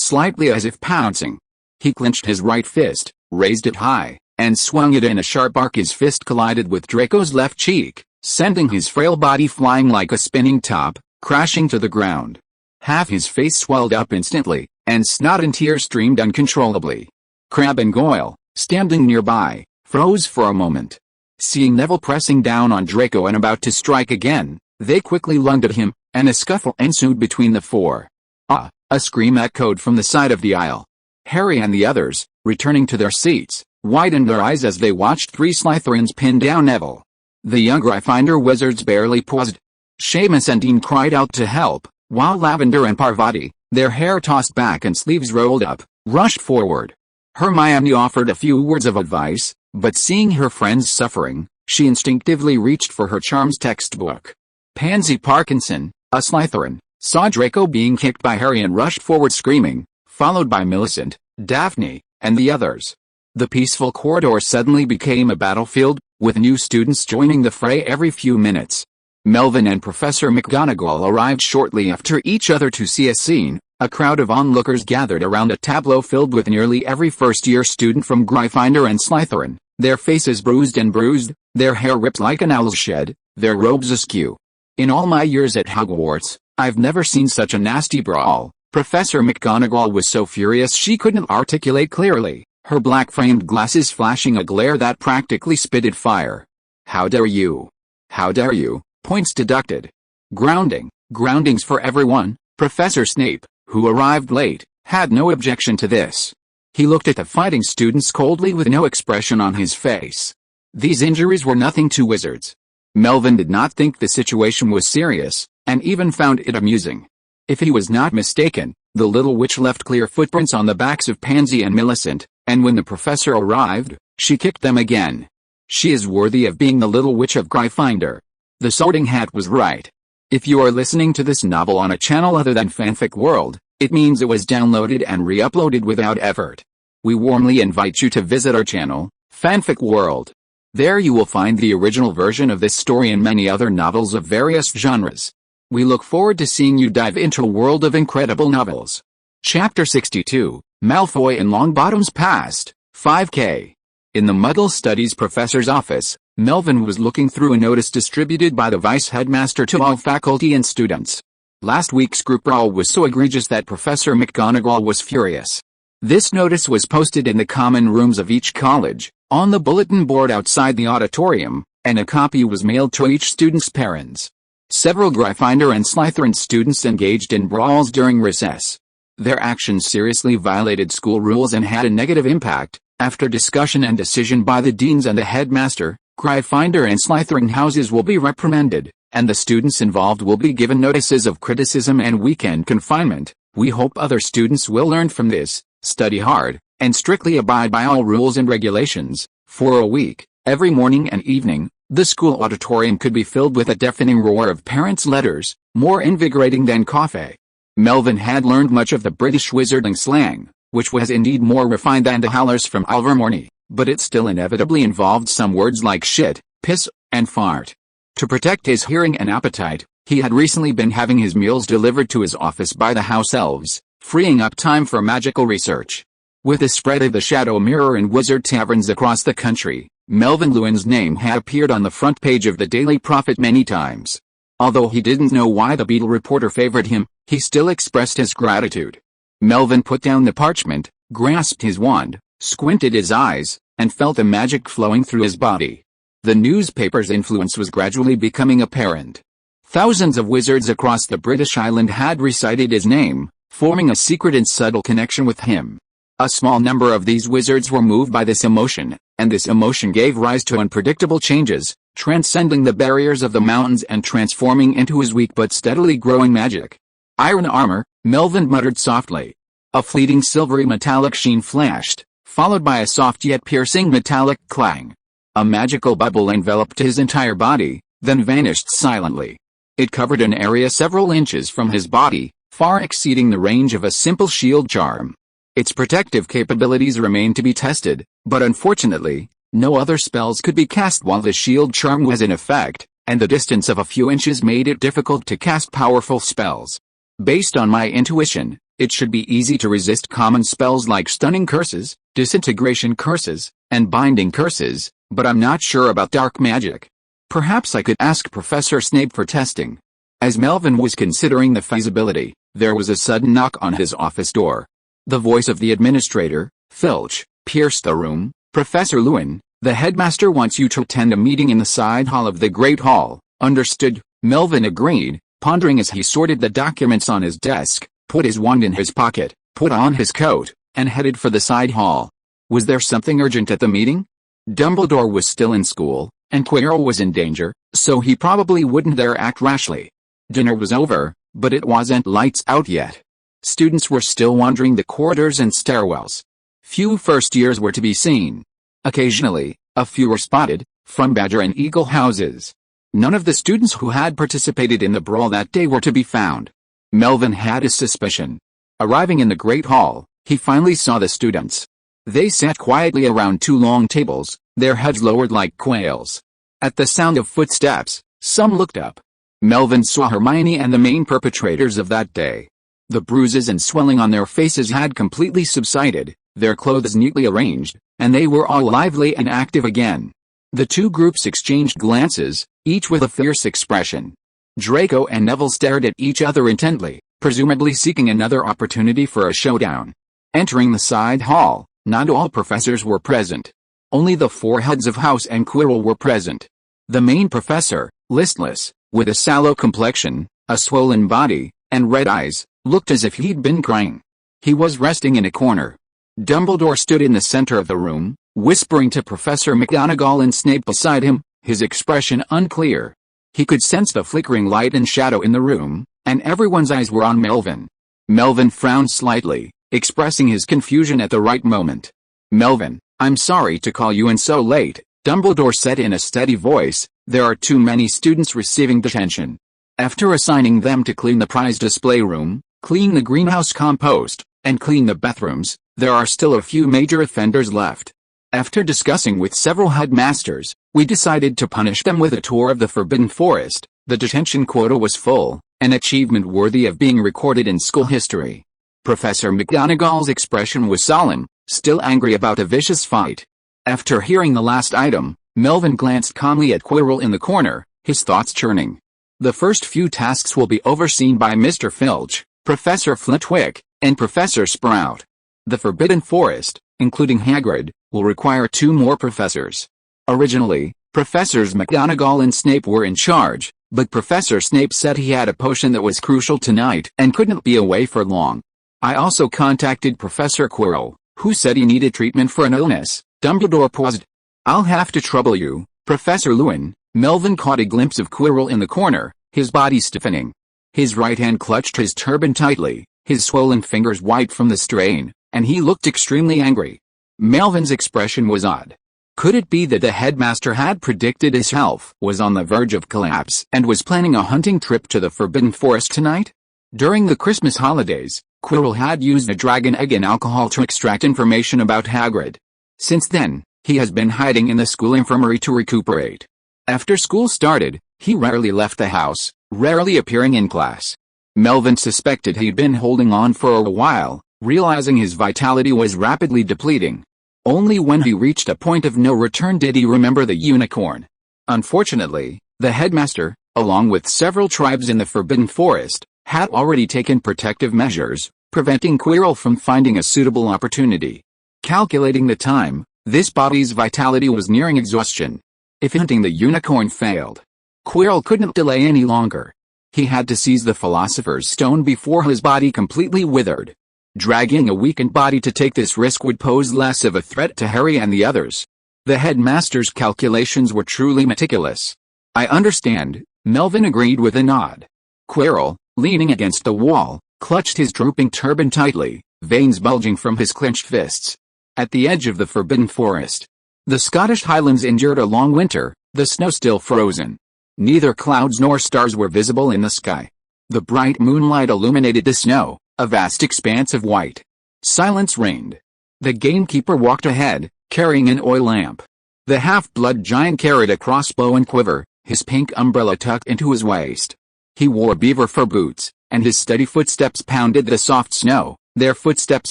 slightly as if pouncing. He clenched his right fist, raised it high, and swung it in a sharp arc. His fist collided with Draco's left cheek, sending his frail body flying like a spinning top, crashing to the ground. Half his face swelled up instantly, and snot and tears streamed uncontrollably. Crabbe and Goyle, standing nearby, froze for a moment. Seeing Neville pressing down on Draco and about to strike again, they quickly lunged at him, and a scuffle ensued between the four. "Ah!" a scream echoed from the side of the aisle. Harry and the others, returning to their seats, widened their eyes as they watched three Slytherins pin down Neville. The young Gryffindor wizards barely paused. Seamus and Dean cried out to help, while Lavender and Parvati, their hair tossed back and sleeves rolled up, rushed forward. Hermione offered a few words of advice, but seeing her friends suffering, she instinctively reached for her charms textbook. Pansy Parkinson, a Slytherin, saw Draco being kicked by Harry and rushed forward screaming, followed by Millicent, Daphne, and the others. The peaceful corridor suddenly became a battlefield, with new students joining the fray every few minutes. Melvin and Professor McGonagall arrived shortly after each other to see a scene. A crowd of onlookers gathered around a tableau filled with nearly every first-year student from Gryffindor and Slytherin, their faces bruised and bruised, their hair ripped like an owl's shed, their robes askew. In all my years at Hogwarts, I've never seen such a nasty brawl. Professor McGonagall was so furious she couldn't articulate clearly, her black-framed glasses flashing a glare that practically spitted fire. How dare you? How dare you? Points deducted. Groundings for everyone. Professor Snape, who arrived late, had no objection to this. He looked at the fighting students coldly with no expression on his face. These injuries were nothing to wizards. Melvin did not think the situation was serious, and even found it amusing. If he was not mistaken, the little witch left clear footprints on the backs of Pansy and Millicent, and when the professor arrived, she kicked them again. She is worthy of being the little witch of Gryffindor. The Sorting Hat was right. If you are listening to this novel on a channel other than Fanfic World, it means it was downloaded and re-uploaded without effort. We warmly invite you to visit our channel, Fanfic World. There you will find the original version of this story and many other novels of various genres. We look forward to seeing you dive into a world of incredible novels. Chapter 62, Malfoy and Longbottom's Past, 5K. In the Muggle Studies professor's office, Melvin was looking through a notice distributed by the vice-headmaster to all faculty and students. Last week's group brawl was so egregious that Professor McGonagall was furious. This notice was posted in the common rooms of each college, on the bulletin board outside the auditorium, and a copy was mailed to each student's parents. Several Gryffindor and Slytherin students engaged in brawls during recess. Their actions seriously violated school rules and had a negative impact. After discussion and decision by the deans and the headmaster, Gryffindor and Slytherin houses will be reprimanded, and the students involved will be given notices of criticism and weekend confinement. We hope other students will learn from this, study hard, and strictly abide by all rules and regulations. For a week, every morning and evening, the school auditorium could be filled with a deafening roar of parents' letters, more invigorating than coffee. Melvin had learned much of the British wizarding slang, which was indeed more refined than the howlers from Ilvermorny, but it still inevitably involved some words like shit, piss, and fart. To protect his hearing and appetite, he had recently been having his meals delivered to his office by the house elves, freeing up time for magical research. With the spread of the Shadow Mirror in wizard taverns across the country, Melvin Lewynter's name had appeared on the front page of the Daily Prophet many times. Although he didn't know why the Beetle reporter favored him, he still expressed his gratitude. Melvin put down the parchment, grasped his wand, squinted his eyes, and felt the magic flowing through his body. The newspaper's influence was gradually becoming apparent. Thousands of wizards across the British island had recited his name, forming a secret and subtle connection with him. A small number of these wizards were moved by this emotion, and this emotion gave rise to unpredictable changes, transcending the barriers of the mountains and transforming into his weak but steadily growing magic. Iron armor, Melvin muttered softly. A fleeting silvery metallic sheen flashed, followed by a soft yet piercing metallic clang. A magical bubble enveloped his entire body, then vanished silently. It covered an area several inches from his body, far exceeding the range of a simple shield charm. Its protective capabilities remained to be tested, but unfortunately, no other spells could be cast while the shield charm was in effect, and the distance of a few inches made it difficult to cast powerful spells. Based on my intuition, it should be easy to resist common spells like stunning curses, disintegration curses, and binding curses, but I'm not sure about dark magic. Perhaps I could ask Professor Snape for testing. As Melvin was considering the feasibility, there was a sudden knock on his office door. The voice of the administrator, Filch, pierced the room. Professor Lewin, the headmaster wants you to attend a meeting in the side hall of the Great Hall. Understood, Melvin agreed, pondering as he sorted the documents on his desk, put his wand in his pocket, put on his coat, and headed for the side hall. Was there something urgent at the meeting? Dumbledore was still in school, and Quirrell was in danger, so he probably wouldn't dare act rashly. Dinner was over, but it wasn't lights out yet. Students were still wandering the corridors and stairwells. Few first years were to be seen. Occasionally, a few were spotted, from Badger and Eagle houses. None of the students who had participated in the brawl that day were to be found. Melvin had a suspicion. Arriving in the Great Hall, he finally saw the students. They sat quietly around two long tables, their heads lowered like quails. At the sound of footsteps, some looked up. Melvin saw Hermione and the main perpetrators of that day. The bruises and swelling on their faces had completely subsided, their clothes neatly arranged, and they were all lively and active again. The two groups exchanged glances, each with a fierce expression. Draco and Neville stared at each other intently, presumably seeking another opportunity for a showdown. Entering the side hall, not all professors were present. Only the four heads of house and Quirrell were present. The main professor, listless, with a sallow complexion, a swollen body, and red eyes, looked as if he'd been crying. He was resting in a corner. Dumbledore stood in the center of the room, whispering to Professor McGonagall and Snape beside him, his expression unclear. He could sense the flickering light and shadow in the room, and everyone's eyes were on Melvin. Melvin frowned slightly, expressing his confusion at the right moment. "Melvin, I'm sorry to call you in so late," Dumbledore said in a steady voice. "There are too many students receiving detention. After assigning them to clean the prize display room, clean the greenhouse compost, and clean the bathrooms, there are still a few major offenders left. After discussing with several headmasters, we decided to punish them with a tour of the Forbidden Forest. The detention quota was full, an achievement worthy of being recorded in school history." Professor McGonagall's expression was solemn, still angry about a vicious fight. After hearing the last item, Melvin glanced calmly at Quirrell in the corner, his thoughts churning. "The first few tasks will be overseen by Mr. Filch, Professor Flitwick, and Professor Sprout. The Forbidden Forest, including Hagrid, will require 2 more professors. Originally, Professors McGonagall and Snape were in charge, but Professor Snape said he had a potion that was crucial tonight and couldn't be away for long. I also contacted Professor Quirrell, who said he needed treatment for an illness." Dumbledore paused. "I'll have to trouble you, Professor Lewin." Melvin caught a glimpse of Quirrell in the corner, his body stiffening. His right hand clutched his turban tightly, his swollen fingers white from the strain, and he looked extremely angry. Melvin's expression was odd. Could it be that the headmaster had predicted his health was on the verge of collapse and was planning a hunting trip to the Forbidden Forest tonight? During the Christmas holidays, Quirrell had used a dragon egg and alcohol to extract information about Hagrid. Since then, he has been hiding in the school infirmary to recuperate. After school started, he rarely left the house, rarely appearing in class. Melvin suspected he'd been holding on for a while, realizing his vitality was rapidly depleting. Only when he reached a point of no return did he remember the unicorn. Unfortunately, the headmaster, along with several tribes in the Forbidden Forest, had already taken protective measures, preventing Quirrell from finding a suitable opportunity. Calculating the time, this body's vitality was nearing exhaustion. If hunting the unicorn failed, Quirrell couldn't delay any longer. He had to seize the Philosopher's Stone before his body completely withered. Dragging a weakened body to take this risk would pose less of a threat to Harry and the others. The headmaster's calculations were truly meticulous. "I understand," Melvin agreed with a nod. Quirrell, leaning against the wall, clutched his drooping turban tightly, veins bulging from his clenched fists. At the edge of the Forbidden Forest, the Scottish Highlands endured a long winter, the snow still frozen. Neither clouds nor stars were visible in the sky. The bright moonlight illuminated the snow, a vast expanse of white. Silence reigned. The gamekeeper walked ahead, carrying an oil lamp. The half-blood giant carried a crossbow and quiver, his pink umbrella tucked into his waist. He wore beaver fur boots, and his steady footsteps pounded the soft snow, their footsteps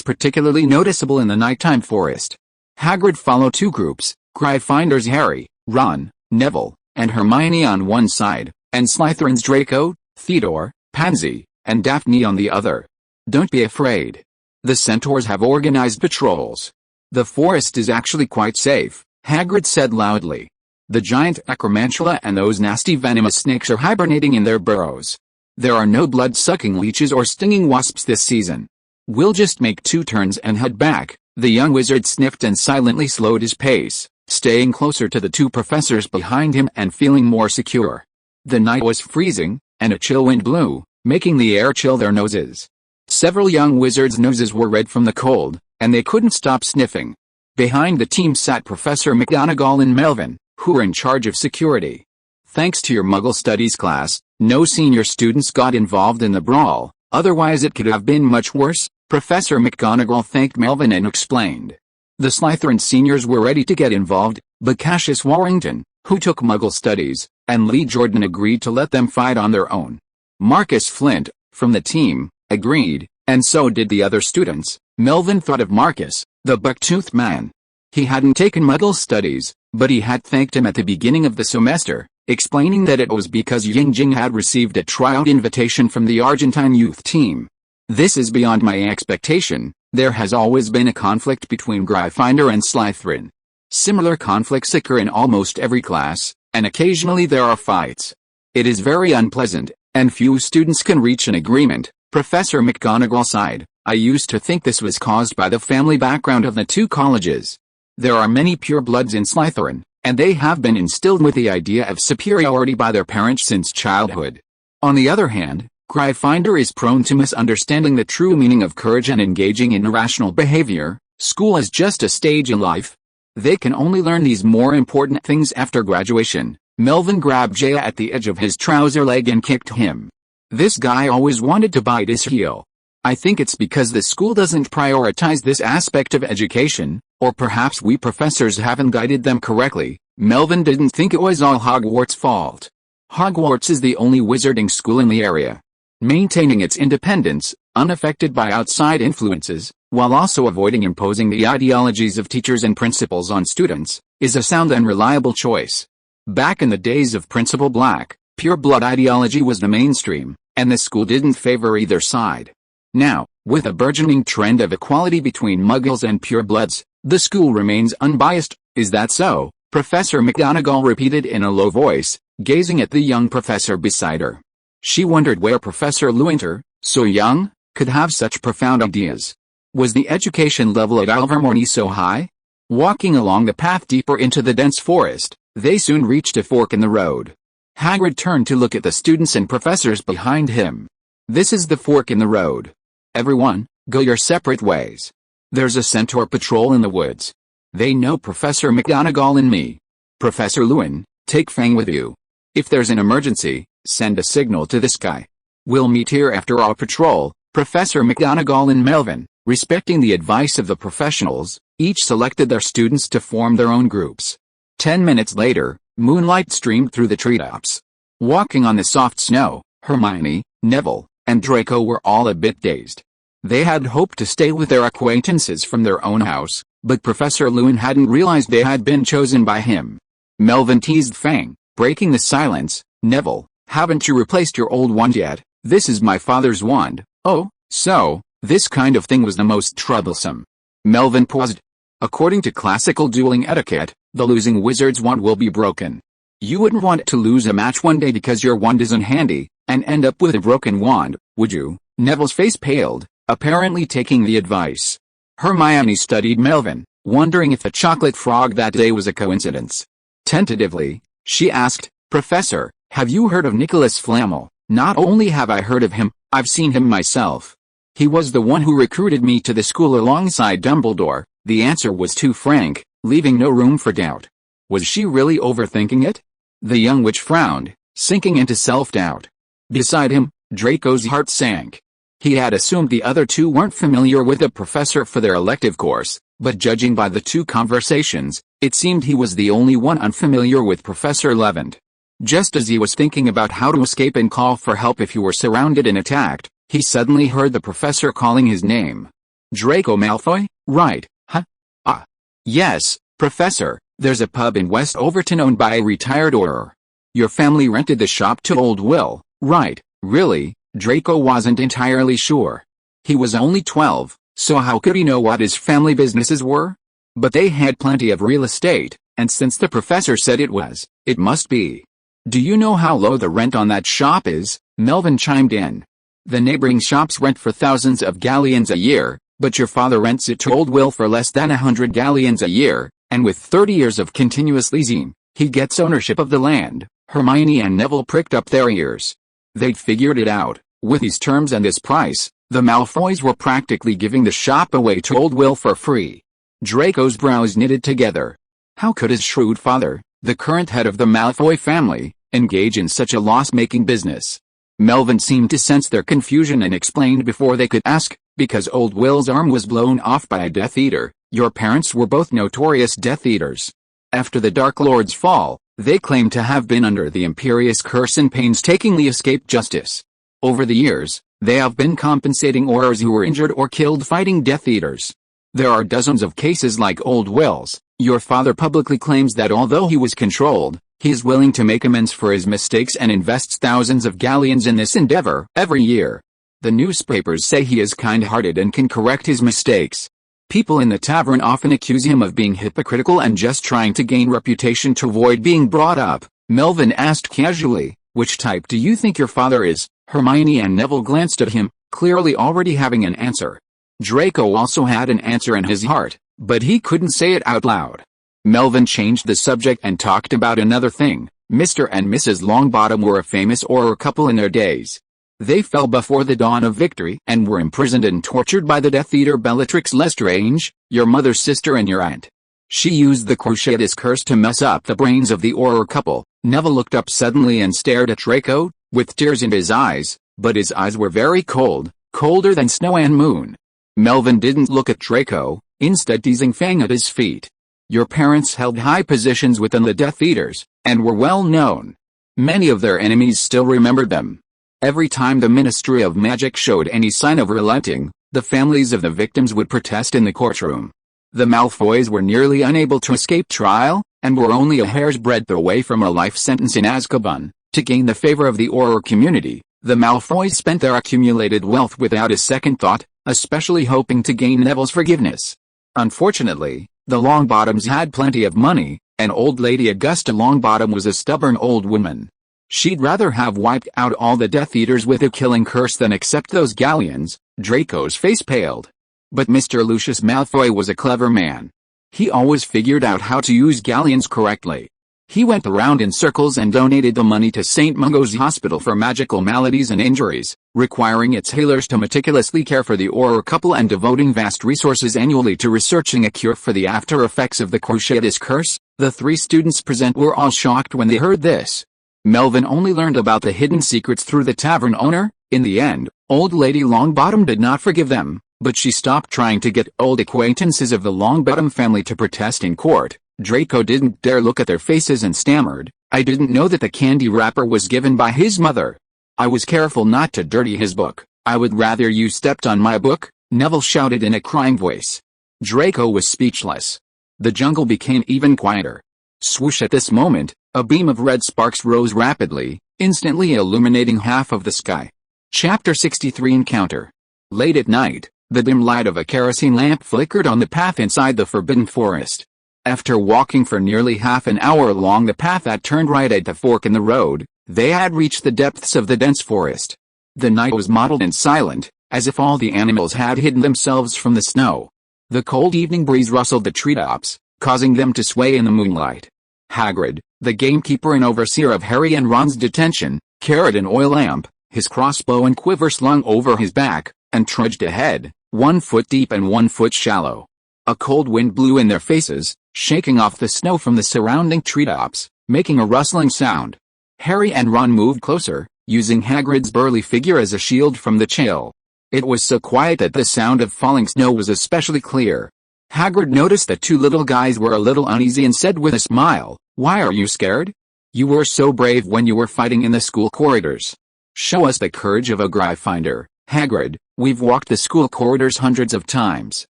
particularly noticeable in the nighttime forest. Hagrid followed 2 groups, Gryffindor's Harry, Ron, Neville, and Hermione on one side, and Slytherin's Draco, Theodore, Pansy, and Daphne on the other. "Don't be afraid. The centaurs have organized patrols. The forest is actually quite safe," Hagrid said loudly. "The giant acromantula and those nasty venomous snakes are hibernating in their burrows. There are no blood-sucking leeches or stinging wasps this season. We'll just make 2 turns and head back." The young wizard sniffed and silently slowed his pace. staying closer to the two professors behind him and feeling more secure. The night was freezing, and a chill wind blew, making the air chill their noses. Several young wizards' noses were red from the cold, and they couldn't stop sniffing. Behind the team sat Professor McGonagall and Melvin, who were in charge of security. Thanks to your Muggle Studies class, no senior students got involved in the brawl, otherwise it could have been much worse, Professor McGonagall thanked Melvin and explained. The Slytherin seniors were ready to get involved, but Cassius Warrington, who took Muggle Studies, and Lee Jordan agreed to let them fight on their own. Marcus Flint, from the team, agreed, and so did the other students. Melvin thought of Marcus, the buck-toothed man. He hadn't taken Muggle Studies, but he had thanked him at the beginning of the semester, explaining that it was because Ying Jing had received a tryout invitation from the Argentine youth team. This is beyond my expectation. There has always been a conflict between Gryffindor and Slytherin. Similar conflicts occur in almost every class, and occasionally there are fights. It is very unpleasant, and few students can reach an agreement, Professor McGonagall sighed. I used to think this was caused by the family background of the two colleges. There are many purebloods in Slytherin, and they have been instilled with the idea of superiority by their parents since childhood. On the other hand, Gryffindor is prone to misunderstanding the true meaning of courage and engaging in irrational behavior. School is just a stage in life. They can only learn these more important things after graduation. Melvin grabbed Jaya at the edge of his trouser leg and kicked him. This guy always wanted to bite his heel. I think it's because the school doesn't prioritize this aspect of education, or perhaps we professors haven't guided them correctly. Melvin didn't think it was all Hogwarts' fault. Hogwarts is the only wizarding school in the area. Maintaining its independence, unaffected by outside influences, while also avoiding imposing the ideologies of teachers and principals on students, is a sound and reliable choice. Back in the days of Principal Black, pure-blood ideology was the mainstream, and the school didn't favor either side. Now, with a burgeoning trend of equality between Muggles and purebloods, the school remains unbiased. Is that so? Professor McGonagall repeated in a low voice, gazing at the young professor beside her. She wondered where Professor Lewynter, so young, could have such profound ideas. Was the education level at Ilvermorny so high? Walking along the path deeper into the dense forest, they soon reached a fork in the road. Hagrid turned to look at the students and professors behind him. This is the fork in the road. Everyone, go your separate ways. There's a centaur patrol in the woods. They know Professor McGonagall and me. Professor Lewin, take Fang with you. If there's an emergency, send a signal to this guy. We'll meet here after our patrol. Professor McGonagall and Melvin, respecting the advice of the professionals, each selected their students to form their own groups. 10 minutes later, moonlight streamed through the treetops. Walking on the soft snow, Hermione, Neville, and Draco were all a bit dazed. They had hoped to stay with their acquaintances from their own house, but Professor Lewin hadn't realized they had been chosen by him. Melvin teased Fang, breaking the silence. Neville, haven't you replaced your old wand yet? This is my father's wand. Oh, so, this kind of thing was the most troublesome. Melvin paused. According to classical dueling etiquette, the losing wizard's wand will be broken. You wouldn't want to lose a match one day because your wand isn't handy, and end up with a broken wand, would you? Neville's face paled, apparently taking the advice. Hermione studied Melvin, wondering if the chocolate frog that day was a coincidence. Tentatively, she asked, Professor, have you heard of Nicolas Flamel? Not only have I heard of him, I've seen him myself. He was the one who recruited me to the school alongside Dumbledore. The answer was too frank, leaving no room for doubt. Was she really overthinking it? The young witch frowned, sinking into self-doubt. Beside him, Draco's heart sank. He had assumed the other two weren't familiar with the professor for their elective course, but judging by the two conversations, it seemed he was the only one unfamiliar with Professor Lewynter. Just as he was thinking about how to escape and call for help if he were surrounded and attacked, he suddenly heard the professor calling his name. Draco Malfoy? Right, huh? Ah. Yes, Professor, there's a pub in West Overton owned by a retired Auror. Your family rented the shop to old Will, right? Really? Draco wasn't entirely sure. He was only 12, so how could he know what his family businesses were? But they had plenty of real estate, and since the professor said it must be. Do you know how low the rent on that shop is? Melvin chimed in. The neighboring shops rent for thousands of galleons a year, but your father rents it to old Will for less than 100 galleons a year. And with 30 years of continuous leasing, he gets ownership of the land. Hermione and Neville pricked up their ears. They'd figured it out. With these terms and this price, the Malfoys were practically giving the shop away to old Will for free. Draco's brows knitted together. How could his shrewd father, the current head of the Malfoy family, engage in such a loss-making business? Melvin seemed to sense their confusion and explained before they could ask, because old Will's arm was blown off by a Death Eater. Your parents were both notorious Death Eaters. After the Dark Lord's fall, they claimed to have been under the Imperious curse and painstakingly escaped justice. Over the years, they have been compensating Aurors who were injured or killed fighting Death Eaters. There are dozens of cases like old Will's. Your father publicly claims that although he was controlled, he is willing to make amends for his mistakes and invests thousands of galleons in this endeavor every year. The newspapers say he is kind-hearted and can correct his mistakes. People in the tavern often accuse him of being hypocritical and just trying to gain reputation to avoid being brought up. Melvin asked casually, which type do you think your father is? Hermione and Neville glanced at him, clearly already having an answer. Draco also had an answer in his heart, but he couldn't say it out loud. Melvin changed the subject and talked about another thing. Mr. and Mrs. Longbottom were a famous Auror couple in their days. They fell before the dawn of victory and were imprisoned and tortured by the Death Eater Bellatrix Lestrange, your mother's sister and your aunt. She used the Cruciatus curse to mess up the brains of the Auror couple. Neville looked up suddenly and stared at Draco, with tears in his eyes, but his eyes were very cold, colder than snow and moon. Melvin didn't look at Draco, instead teasing Fang at his feet. Your parents held high positions within the Death Eaters, and were well known. Many of their enemies still remembered them. Every time the Ministry of Magic showed any sign of relenting, the families of the victims would protest in the courtroom. The Malfoys were nearly unable to escape trial, and were only a hair's breadth away from a life sentence in Azkaban. To gain the favor of the Auror community, the Malfoys spent their accumulated wealth without a second thought, especially hoping to gain Neville's forgiveness. Unfortunately, the Longbottoms had plenty of money, and old Lady Augusta Longbottom was a stubborn old woman. She'd rather have wiped out all the Death Eaters with a killing curse than accept those galleons. Draco's face paled. But Mr. Lucius Malfoy was a clever man. He always figured out how to use galleons correctly. He went around in circles and donated the money to St. Mungo's Hospital for magical maladies and injuries, requiring its healers to meticulously care for the Auror couple and devoting vast resources annually to researching a cure for the after effects of the Cruciatus curse. The three students present were all shocked when they heard this. Melvin only learned about the hidden secrets through the tavern owner. In the end, old Lady Longbottom did not forgive them, but she stopped trying to get old acquaintances of the Longbottom family to protest in court. Draco didn't dare look at their faces and stammered, I didn't know that the candy wrapper was given by his mother. I was careful not to dirty his book. I would rather you stepped on my book, Neville shouted in a crying voice. Draco was speechless. The jungle became even quieter. Swoosh! At this moment, a beam of red sparks rose rapidly, instantly illuminating half of the sky. Chapter 63 Encounter. Late at night, the dim light of a kerosene lamp flickered on the path inside the Forbidden Forest. After walking for nearly half an hour along the path that turned right at the fork in the road, they had reached the depths of the dense forest. The night was mottled and silent, as if all the animals had hidden themselves from the snow. The cold evening breeze rustled the treetops, causing them to sway in the moonlight. Hagrid, the gamekeeper and overseer of Harry and Ron's detention, carried an oil lamp, his crossbow and quiver slung over his back, and trudged ahead, 1 foot deep and 1 foot shallow. A cold wind blew in their faces, shaking off the snow from the surrounding treetops, making a rustling sound. Harry and Ron moved closer, using Hagrid's burly figure as a shield from the chill. It was so quiet that the sound of falling snow was especially clear. Hagrid noticed that two little guys were a little uneasy and said with a smile, "Why are you scared? You were so brave when you were fighting in the school corridors. Show us the courage of a Gryffindor, Hagrid. We've walked the school corridors hundreds of times.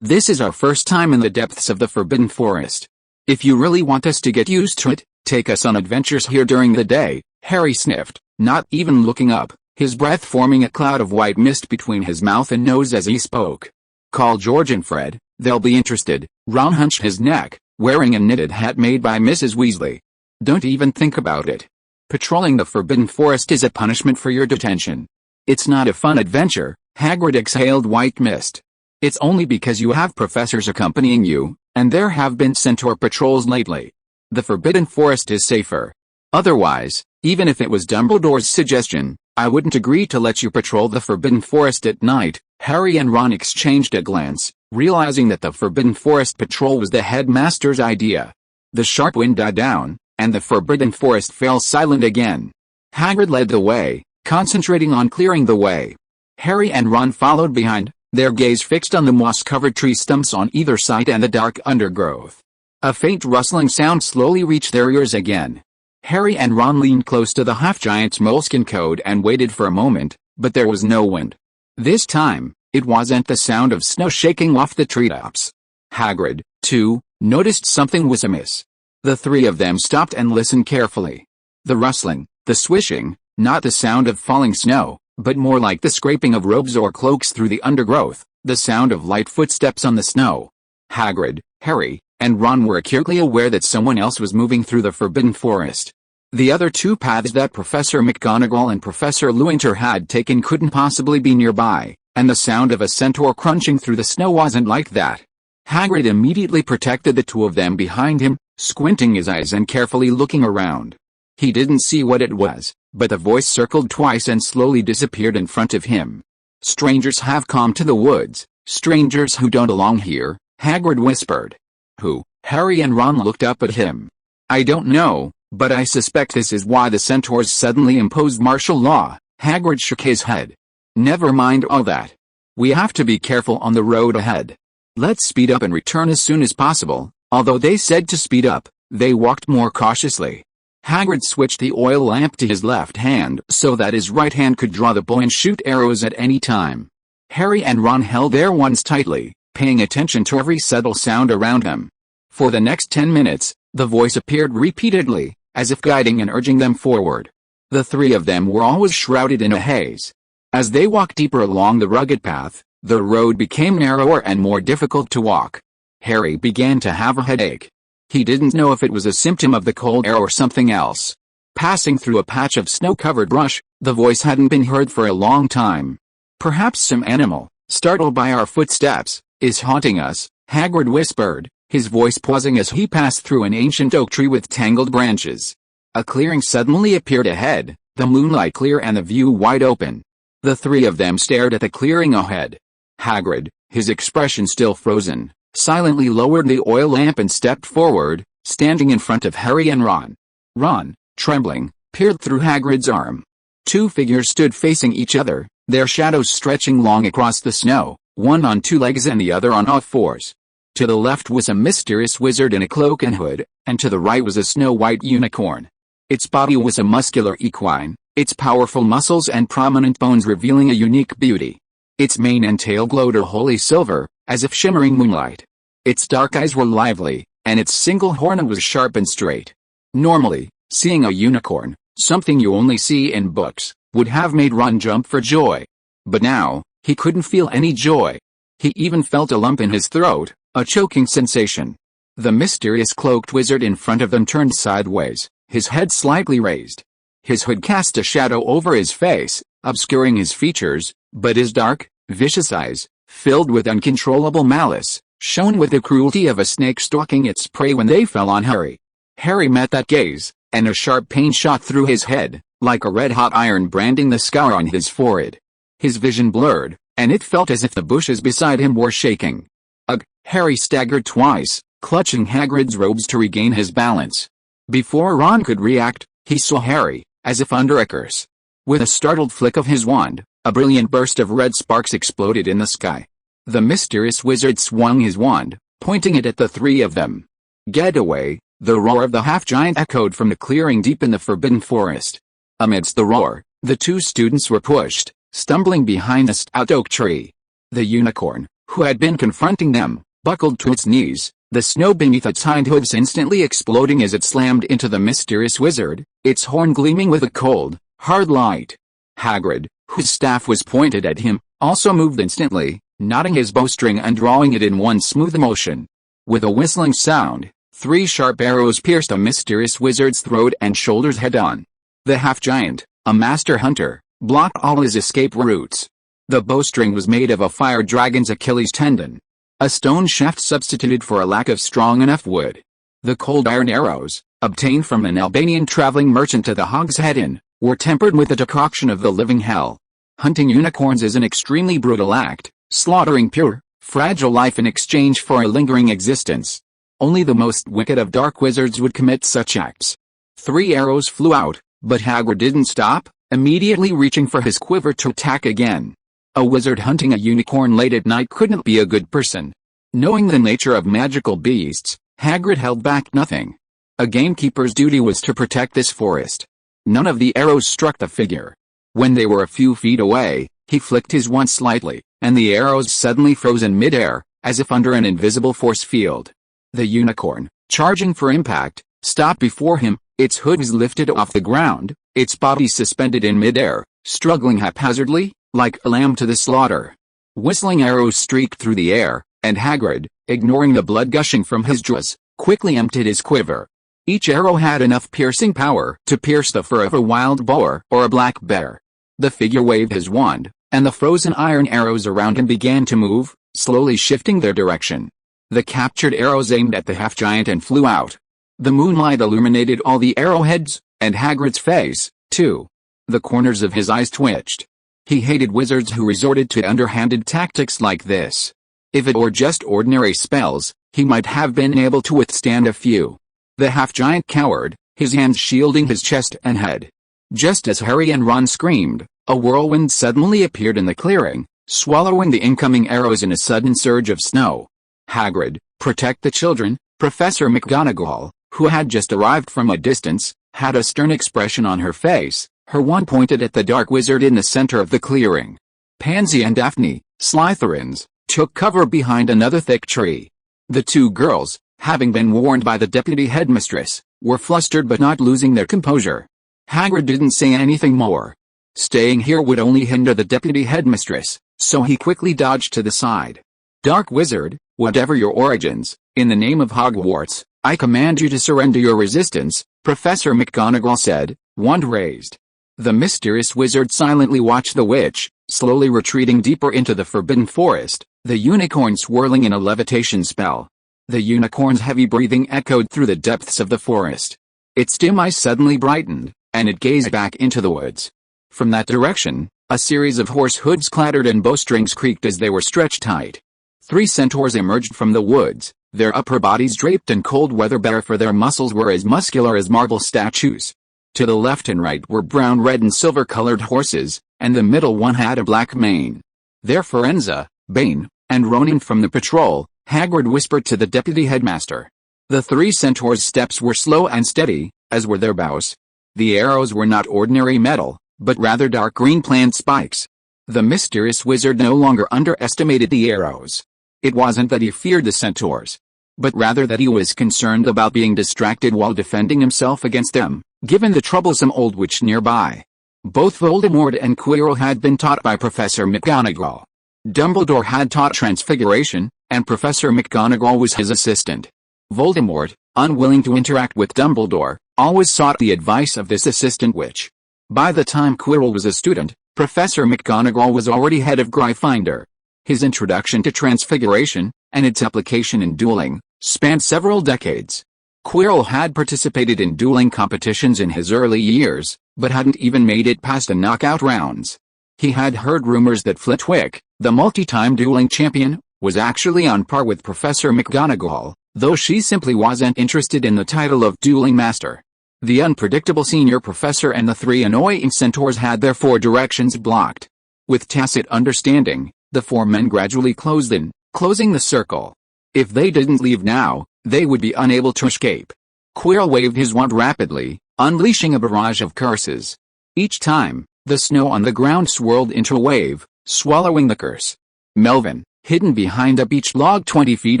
This is our first time in the depths of the Forbidden Forest. If you really want us to get used to it, take us on adventures here during the day." Harry sniffed, not even looking up, his breath forming a cloud of white mist between his mouth and nose as he spoke. "Call George and Fred, they'll be interested." Ron hunched his neck, wearing a knitted hat made by Mrs. Weasley. "Don't even think about it. Patrolling the Forbidden Forest is a punishment for your detention. It's not a fun adventure." Hagrid exhaled white mist. It's only because you have professors accompanying you, and there have been centaur patrols lately. The Forbidden Forest is safer. Otherwise, even if it was Dumbledore's suggestion, I wouldn't agree to let you patrol the Forbidden Forest at night." Harry and Ron exchanged a glance, realizing that the Forbidden Forest patrol was the headmaster's idea. The sharp wind died down, and the Forbidden Forest fell silent again. Hagrid led the way, concentrating on clearing the way. Harry and Ron followed behind, their gaze fixed on the moss-covered tree stumps on either side and the dark undergrowth. A faint rustling sound slowly reached their ears again. Harry and Ron leaned close to the half-giant's moleskin coat and waited for a moment, but there was no wind. This time, it wasn't the sound of snow shaking off the treetops. Hagrid, too, noticed something was amiss. The three of them stopped and listened carefully. The rustling, the swishing, not the sound of falling snow, but more like the scraping of robes or cloaks through the undergrowth, the sound of light footsteps on the snow. Hagrid, Harry, and Ron were acutely aware that someone else was moving through the Forbidden Forest. The other two paths that Professor McGonagall and Professor Lewynter had taken couldn't possibly be nearby, and the sound of a centaur crunching through the snow wasn't like that. Hagrid immediately protected the two of them behind him, squinting his eyes and carefully looking around. He didn't see what it was, but the voice circled twice and slowly disappeared in front of him. "Strangers have come to the woods, strangers who don't belong here," Hagrid whispered. "Who?" Harry and Ron looked up at him. "I don't know, but I suspect this is why the centaurs suddenly imposed martial law." Hagrid shook his head. "Never mind all that. We have to be careful on the road ahead. Let's speed up and return as soon as possible." Although they said to speed up, they walked more cautiously. Hagrid switched the oil lamp to his left hand so that his right hand could draw the bow and shoot arrows at any time. Harry and Ron held their wands tightly, paying attention to every subtle sound around them. For the next 10 minutes, the voice appeared repeatedly, as if guiding and urging them forward. The three of them were always shrouded in a haze. As they walked deeper along the rugged path, the road became narrower and more difficult to walk. Harry began to have a headache. He didn't know if it was a symptom of the cold air or something else. Passing through a patch of snow-covered brush, the voice hadn't been heard for a long time. "Perhaps some animal, startled by our footsteps, is haunting us," Hagrid whispered, his voice pausing as he passed through an ancient oak tree with tangled branches. A clearing suddenly appeared ahead, the moonlight clear and the view wide open. The three of them stared at the clearing ahead. Hagrid, his expression still frozen, silently lowered the oil lamp and stepped forward, standing in front of Harry and Ron. Ron, trembling, peered through Hagrid's arm. Two figures stood facing each other, their shadows stretching long across the snow, one on two legs and the other on all fours. To the left was a mysterious wizard in a cloak and hood, and to the right was a snow-white unicorn. Its body was a muscular equine, its powerful muscles and prominent bones revealing a unique beauty. Its mane and tail glowed a holy silver, as if shimmering moonlight. Its dark eyes were lively, and its single horn was sharp and straight. Normally, seeing a unicorn, something you only see in books, would have made Ron jump for joy. But now, he couldn't feel any joy. He even felt a lump in his throat, a choking sensation. The mysterious cloaked wizard in front of them turned sideways, his head slightly raised. His hood cast a shadow over his face, obscuring his features, but his dark, vicious eyes, filled with uncontrollable malice, shone with the cruelty of a snake stalking its prey when they fell on Harry. Harry met that gaze, and a sharp pain shot through his head, like a red-hot iron branding the scar on his forehead. His vision blurred, and it felt as if the bushes beside him were shaking. Ugh! Harry staggered twice, clutching Hagrid's robes to regain his balance. Before Ron could react, he saw Harry, as if under a curse. With a startled flick of his wand, a brilliant burst of red sparks exploded in the sky. The mysterious wizard swung his wand, pointing it at the three of them. "Get away!" The roar of the half-giant echoed from the clearing deep in the Forbidden Forest. Amidst the roar, the two students were pushed, stumbling behind a stout oak tree. The unicorn, who had been confronting them, buckled to its knees, the snow beneath its hind hooves instantly exploding as it slammed into the mysterious wizard, its horn gleaming with a cold, hard light. Hagrid, whose staff was pointed at him, also moved instantly, knotting his bowstring and drawing it in one smooth motion. With a whistling sound, 3 sharp arrows pierced the mysterious wizard's throat and shoulders head-on. The half-giant, a master hunter, blocked all his escape routes. The bowstring was made of a fire dragon's Achilles tendon. A stone shaft substituted for a lack of strong enough wood. The cold iron arrows, obtained from an Albanian traveling merchant to the Hogshead Inn, were tempered with a decoction of the living hell. Hunting unicorns is an extremely brutal act, slaughtering pure, fragile life in exchange for a lingering existence. Only the most wicked of dark wizards would commit such acts. 3 arrows flew out, but Hagrid didn't stop, immediately reaching for his quiver to attack again. A wizard hunting a unicorn late at night couldn't be a good person. Knowing the nature of magical beasts, Hagrid held back nothing. A gamekeeper's duty was to protect this forest. None of the arrows struck the figure. When they were a few feet away, he flicked his wand slightly, and the arrows suddenly froze in midair, as if under an invisible force field. The unicorn, charging for impact, stopped before him, its hood was lifted off the ground, its body suspended in midair, struggling haphazardly, like a lamb to the slaughter. Whistling arrows streaked through the air, and Hagrid, ignoring the blood gushing from his jaws, quickly emptied his quiver. Each arrow had enough piercing power to pierce the fur of a wild boar or a black bear. The figure waved his wand, and the frozen iron arrows around him began to move, slowly shifting their direction. The captured arrows aimed at the half-giant and flew out. The moonlight illuminated all the arrowheads, and Hagrid's face, too. The corners of his eyes twitched. He hated wizards who resorted to underhanded tactics like this. If it were just ordinary spells, he might have been able to withstand a few. The half-giant cowered, his hands shielding his chest and head. Just as Harry and Ron screamed, a whirlwind suddenly appeared in the clearing, swallowing the incoming arrows in a sudden surge of snow. Hagrid, protect the children. Professor McGonagall, who had just arrived from a distance, had a stern expression on her face, her wand pointed at the dark wizard in the center of the clearing. Pansy and Daphne, Slytherins, took cover behind another thick tree. The 2 girls, having been warned by the deputy headmistress, were flustered but not losing their composure. Hagrid didn't say anything more. Staying here would only hinder the deputy headmistress, so he quickly dodged to the side. Dark wizard, whatever your origins, in the name of Hogwarts, I command you to surrender your resistance, Professor McGonagall said, wand raised. The mysterious wizard silently watched the witch, slowly retreating deeper into the forbidden forest, the unicorn swirling in a levitation spell. The unicorn's heavy breathing echoed through the depths of the forest. Its dim eyes suddenly brightened, and it gazed back into the woods. From that direction, a series of horse hooves clattered and bowstrings creaked as they were stretched tight. 3 centaurs emerged from the woods, their upper bodies draped in cold weather bare, for their muscles were as muscular as marble statues. To the left and right were brown, red and silver-colored horses, and the middle one had a black mane. They're Firenze, Bane, and Ronan from the patrol, Hagrid whispered to the deputy headmaster. The 3 centaurs' steps were slow and steady, as were their bows. The arrows were not ordinary metal, but rather dark green plant spikes. The mysterious wizard no longer underestimated the arrows. It wasn't that he feared the centaurs, but rather that he was concerned about being distracted while defending himself against them, given the troublesome old witch nearby. Both Voldemort and Quirrell had been taught by Professor McGonagall. Dumbledore had taught transfiguration, and Professor McGonagall was his assistant. Voldemort, unwilling to interact with Dumbledore, always sought the advice of this assistant witch. By the time Quirrell was a student, Professor McGonagall was already head of Gryffindor. His introduction to transfiguration, and its application in dueling, spanned several decades. Quirrell had participated in dueling competitions in his early years, but hadn't even made it past the knockout rounds. He had heard rumors that Flitwick, the multi-time dueling champion, was actually on par with Professor McGonagall, though she simply wasn't interested in the title of dueling master. The unpredictable senior professor and the 3 annoying centaurs had their 4 directions blocked. With tacit understanding, the 4 men gradually closed in, closing the circle. If they didn't leave now, they would be unable to escape. Quirrell waved his wand rapidly, unleashing a barrage of curses. Each time, the snow on the ground swirled into a wave, swallowing the curse. Melvin, hidden behind a beech log 20 feet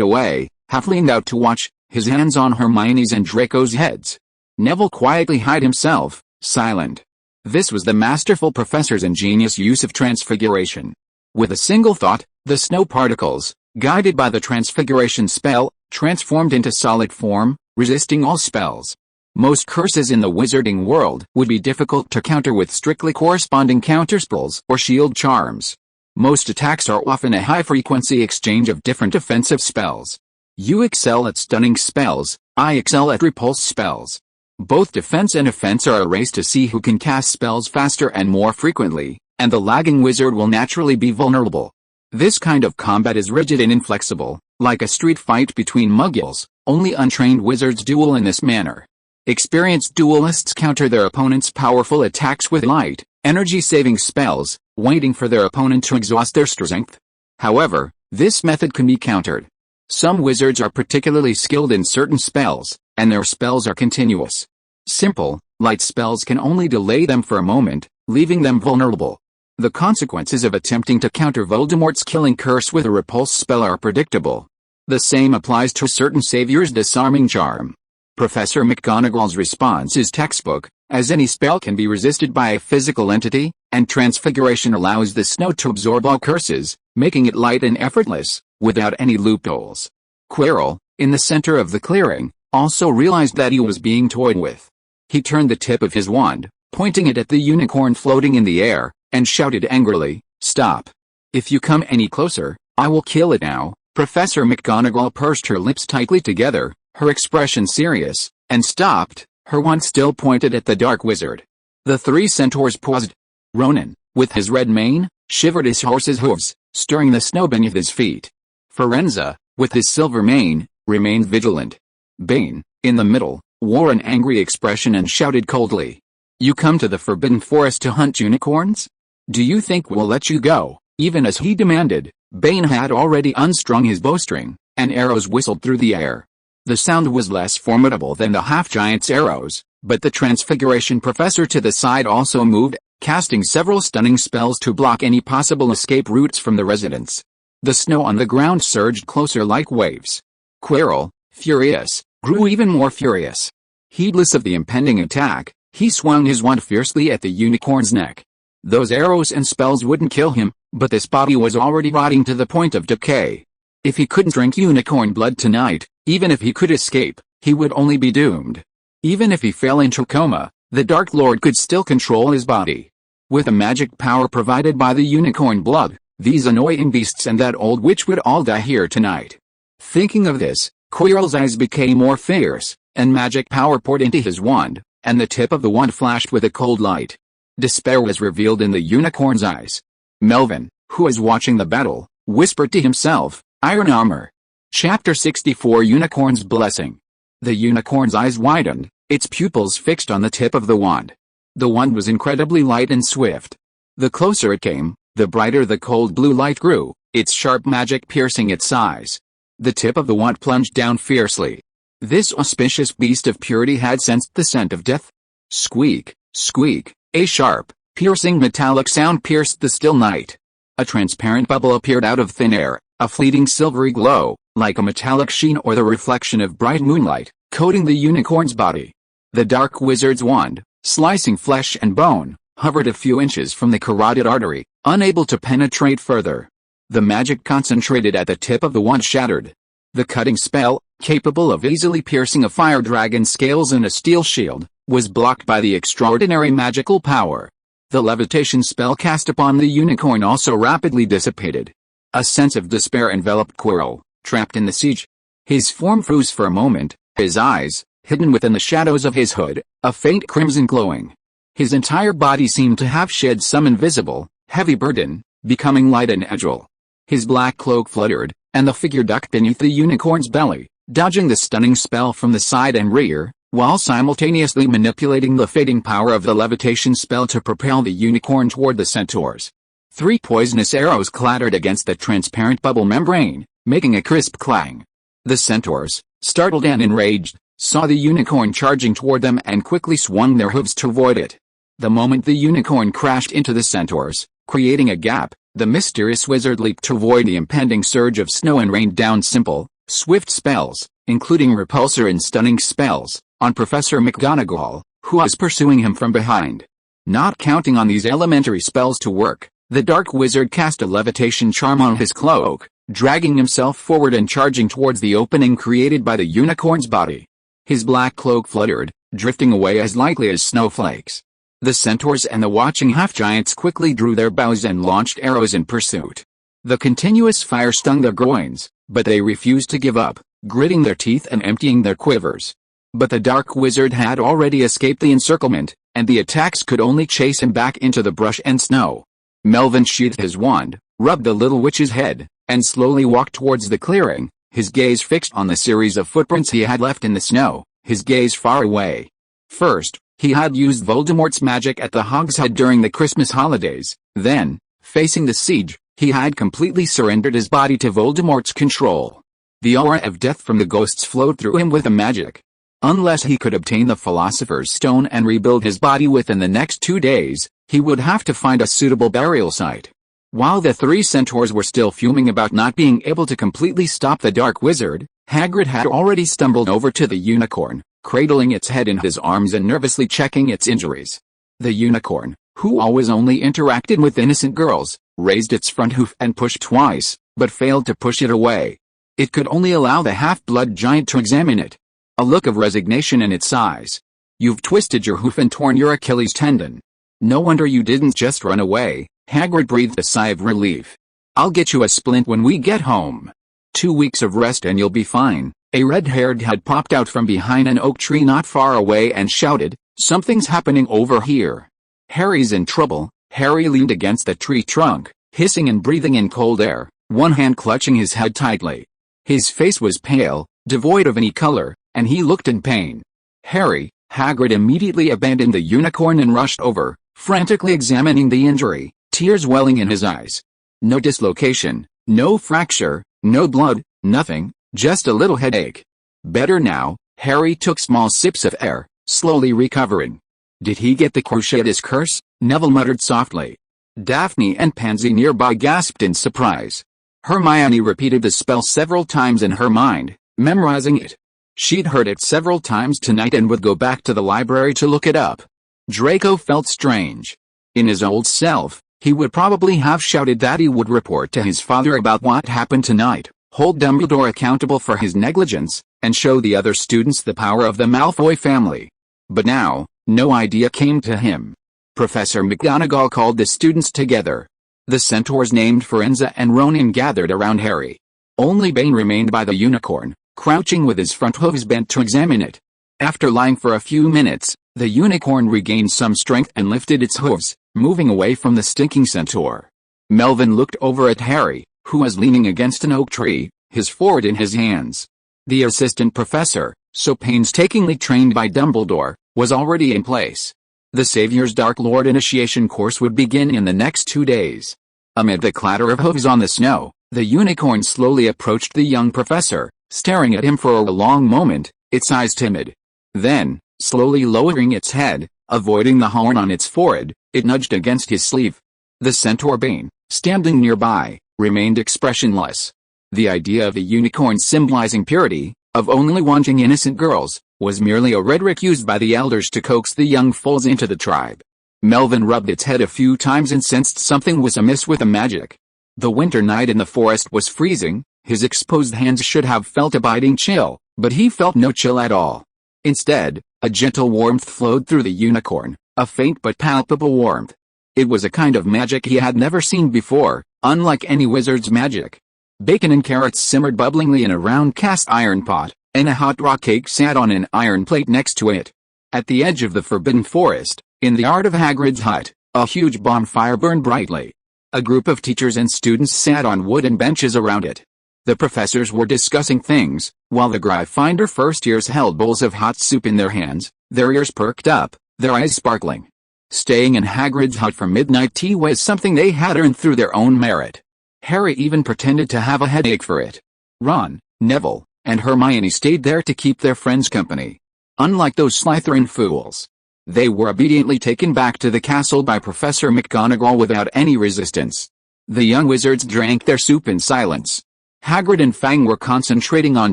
away, half leaned out to watch, his hands on Hermione's and Draco's heads. Neville quietly hid himself, silent. This was the masterful professor's ingenious use of transfiguration. With a single thought, the snow particles, guided by the transfiguration spell, transformed into solid form, resisting all spells. Most curses in the wizarding world would be difficult to counter with strictly corresponding counterspells or shield charms. Most attacks are often a high-frequency exchange of different offensive spells. You excel at stunning spells, I excel at repulse spells. Both defense and offense are a race to see who can cast spells faster and more frequently, and the lagging wizard will naturally be vulnerable. This kind of combat is rigid and inflexible, like a street fight between muggles. Only untrained wizards duel in this manner. Experienced duelists counter their opponent's powerful attacks with light, energy-saving spells, waiting for their opponent to exhaust their strength. However, this method can be countered. Some wizards are particularly skilled in certain spells, and their spells are continuous. Simple, light spells can only delay them for a moment, leaving them vulnerable. The consequences of attempting to counter Voldemort's killing curse with a repulse spell are predictable. The same applies to certain saviors' disarming charm. Professor McGonagall's response is textbook, as any spell can be resisted by a physical entity, and transfiguration allows the snow to absorb all curses, making it light and effortless, without any loopholes. Quirrell, in the center of the clearing, also realized that he was being toyed with. He turned the tip of his wand, pointing it at the unicorn floating in the air, and shouted angrily, "Stop! If you come any closer, I will kill it now." Professor McGonagall pursed her lips tightly together, her expression serious, and stopped, her wand still pointed at the dark wizard. The three centaurs paused. Ronan, with his red mane, shivered his horse's hooves, stirring the snow beneath his feet. Firenze, with his silver mane, remained vigilant. Bane, in the middle, wore an angry expression and shouted coldly, "You come to the Forbidden Forest to hunt unicorns? Do you think we'll let you go?" Even as he demanded, Bane had already unstrung his bowstring, and arrows whistled through the air. The sound was less formidable than the half-giant's arrows, but the Transfiguration Professor to the side also moved, casting several stunning spells to block any possible escape routes from the residents. The snow on the ground surged closer like waves. Quirrell, furious, grew even more furious. Heedless of the impending attack, he swung his wand fiercely at the unicorn's neck. Those arrows and spells wouldn't kill him, but this body was already rotting to the point of decay. If he couldn't drink unicorn blood tonight, even if he could escape, he would only be doomed. Even if he fell into coma, the Dark Lord could still control his body. With the magic power provided by the unicorn blood, these annoying beasts and that old witch would all die here tonight. Thinking of this, Quirrell's eyes became more fierce, and magic power poured into his wand, and the tip of the wand flashed with a cold light. Despair was revealed in the unicorn's eyes. Melvin, who was watching the battle, whispered to himself, "Iron armor." Chapter 64 Unicorn's Blessing. The unicorn's eyes widened, its pupils fixed on the tip of the wand. The wand was incredibly light and swift. The closer it came, the brighter the cold blue light grew, its sharp magic piercing its eyes. The tip of the wand plunged down fiercely. This auspicious beast of purity had sensed the scent of death. Squeak, squeak, a sharp, piercing metallic sound pierced the still night. A transparent bubble appeared out of thin air, a fleeting silvery glow, like a metallic sheen or the reflection of bright moonlight, coating the unicorn's body. The dark wizard's wand, slicing flesh and bone, hovered a few inches from the carotid artery, unable to penetrate further. The magic concentrated at the tip of the wand shattered. The cutting spell, capable of easily piercing a fire dragon's scales and a steel shield, was blocked by the extraordinary magical power. The levitation spell cast upon the unicorn also rapidly dissipated. A sense of despair enveloped Quirrell, trapped in the siege. His form froze for a moment, his eyes, hidden within the shadows of his hood, a faint crimson glowing. His entire body seemed to have shed some invisible, heavy burden, becoming light and agile. His black cloak fluttered, and the figure ducked beneath the unicorn's belly, dodging the stunning spell from the side and rear, while simultaneously manipulating the fading power of the levitation spell to propel the unicorn toward the centaurs. 3 poisonous arrows clattered against the transparent bubble membrane, making a crisp clang. The centaurs, startled and enraged, saw the unicorn charging toward them and quickly swung their hooves to avoid it. The moment the unicorn crashed into the centaurs, creating a gap, the mysterious wizard leaped to avoid the impending surge of snow and rained down simple, swift spells, including repulsor and stunning spells, on Professor McGonagall, who was pursuing him from behind. Not counting on these elementary spells to work, the dark wizard cast a levitation charm on his cloak, dragging himself forward and charging towards the opening created by the unicorn's body. His black cloak fluttered, drifting away as lightly as snowflakes. The centaurs and the watching half-giants quickly drew their bows and launched arrows in pursuit. The continuous fire stung their groins, but they refused to give up, gritting their teeth and emptying their quivers. But the dark wizard had already escaped the encirclement, and the attacks could only chase him back into the brush and snow. Melvin sheathed his wand, rubbed the little witch's head, and slowly walked towards the clearing, his gaze fixed on the series of footprints he had left in the snow, his gaze far away. First, he had used Voldemort's magic at the Hogshead during the Christmas holidays. Then, facing the siege, he had completely surrendered his body to Voldemort's control. The aura of death from the ghosts flowed through him with a magic. Unless he could obtain the Philosopher's Stone and rebuild his body within the next 2 days, he would have to find a suitable burial site. While the 3 centaurs were still fuming about not being able to completely stop the Dark Wizard, Hagrid had already stumbled over to the unicorn, cradling its head in his arms and nervously checking its injuries. The unicorn, who always only interacted with innocent girls, raised its front hoof and pushed twice, but failed to push it away. It could only allow the half-blood giant to examine it. A look of resignation in its eyes. "You've twisted your hoof and torn your Achilles tendon. No wonder you didn't just run away." Hagrid breathed a sigh of relief. "I'll get you a splint when we get home. 2 weeks of rest and you'll be fine." A red-haired head popped out from behind an oak tree not far away and shouted, "Something's happening over here. Harry's in trouble." Harry leaned against the tree trunk, hissing and breathing in cold air, one hand clutching his head tightly. His face was pale, devoid of any color, and he looked in pain. "Harry!" Hagrid immediately abandoned the unicorn and rushed over, frantically examining the injury, tears welling in his eyes. No dislocation, no fracture, no blood, nothing, just a little headache. "Better now." Harry took small sips of air, slowly recovering. "Did he get the Cruciatus curse?" Neville muttered softly. Daphne and Pansy nearby gasped in surprise. Hermione repeated the spell several times in her mind, memorizing it. She'd heard it several times tonight and would go back to the library to look it up. Draco felt strange. In his old self, he would probably have shouted that he would report to his father about what happened tonight, hold Dumbledore accountable for his negligence, and show the other students the power of the Malfoy family. But now, no idea came to him. Professor McGonagall called the students together. The centaurs named Firenze and Ronan gathered around Harry. Only Bane remained by the unicorn, crouching with his front hooves bent to examine it. After lying for a few minutes, the unicorn regained some strength and lifted its hooves, moving away from the stinking centaur. Melvin looked over at Harry, who was leaning against an oak tree, his sword in his hands. The assistant professor, so painstakingly trained by Dumbledore, was already in place. The Savior's Dark Lord initiation course would begin in the next 2 days. Amid the clatter of hooves on the snow, the unicorn slowly approached the young professor, staring at him for a long moment, its eyes timid. Then, slowly lowering its head, avoiding the horn on its forehead, it nudged against his sleeve. The centaur Bane, standing nearby, remained expressionless. The idea of the unicorn symbolizing purity, of only wanting innocent girls, was merely a rhetoric used by the elders to coax the young foals into the tribe. Melvin rubbed its head a few times and sensed something was amiss with the magic. The winter night in the forest was freezing, his exposed hands should have felt a biting chill, but he felt no chill at all. Instead, a gentle warmth flowed through the unicorn, a faint but palpable warmth. It was a kind of magic he had never seen before, unlike any wizard's magic. Bacon and carrots simmered bubblingly in a round cast iron pot, and a hot rock cake sat on an iron plate next to it. At the edge of the forbidden forest, in the yard of Hagrid's hut, a huge bonfire burned brightly. A group of teachers and students sat on wooden benches around it. The professors were discussing things, while the Gryffindor first years held bowls of hot soup in their hands, their ears perked up, their eyes sparkling. Staying in Hagrid's hut for midnight tea was something they had earned through their own merit. Harry even pretended to have a headache for it. Ron, Neville, and Hermione stayed there to keep their friends company. Unlike those Slytherin fools, they were obediently taken back to the castle by Professor McGonagall without any resistance. The young wizards drank their soup in silence. Hagrid and Fang were concentrating on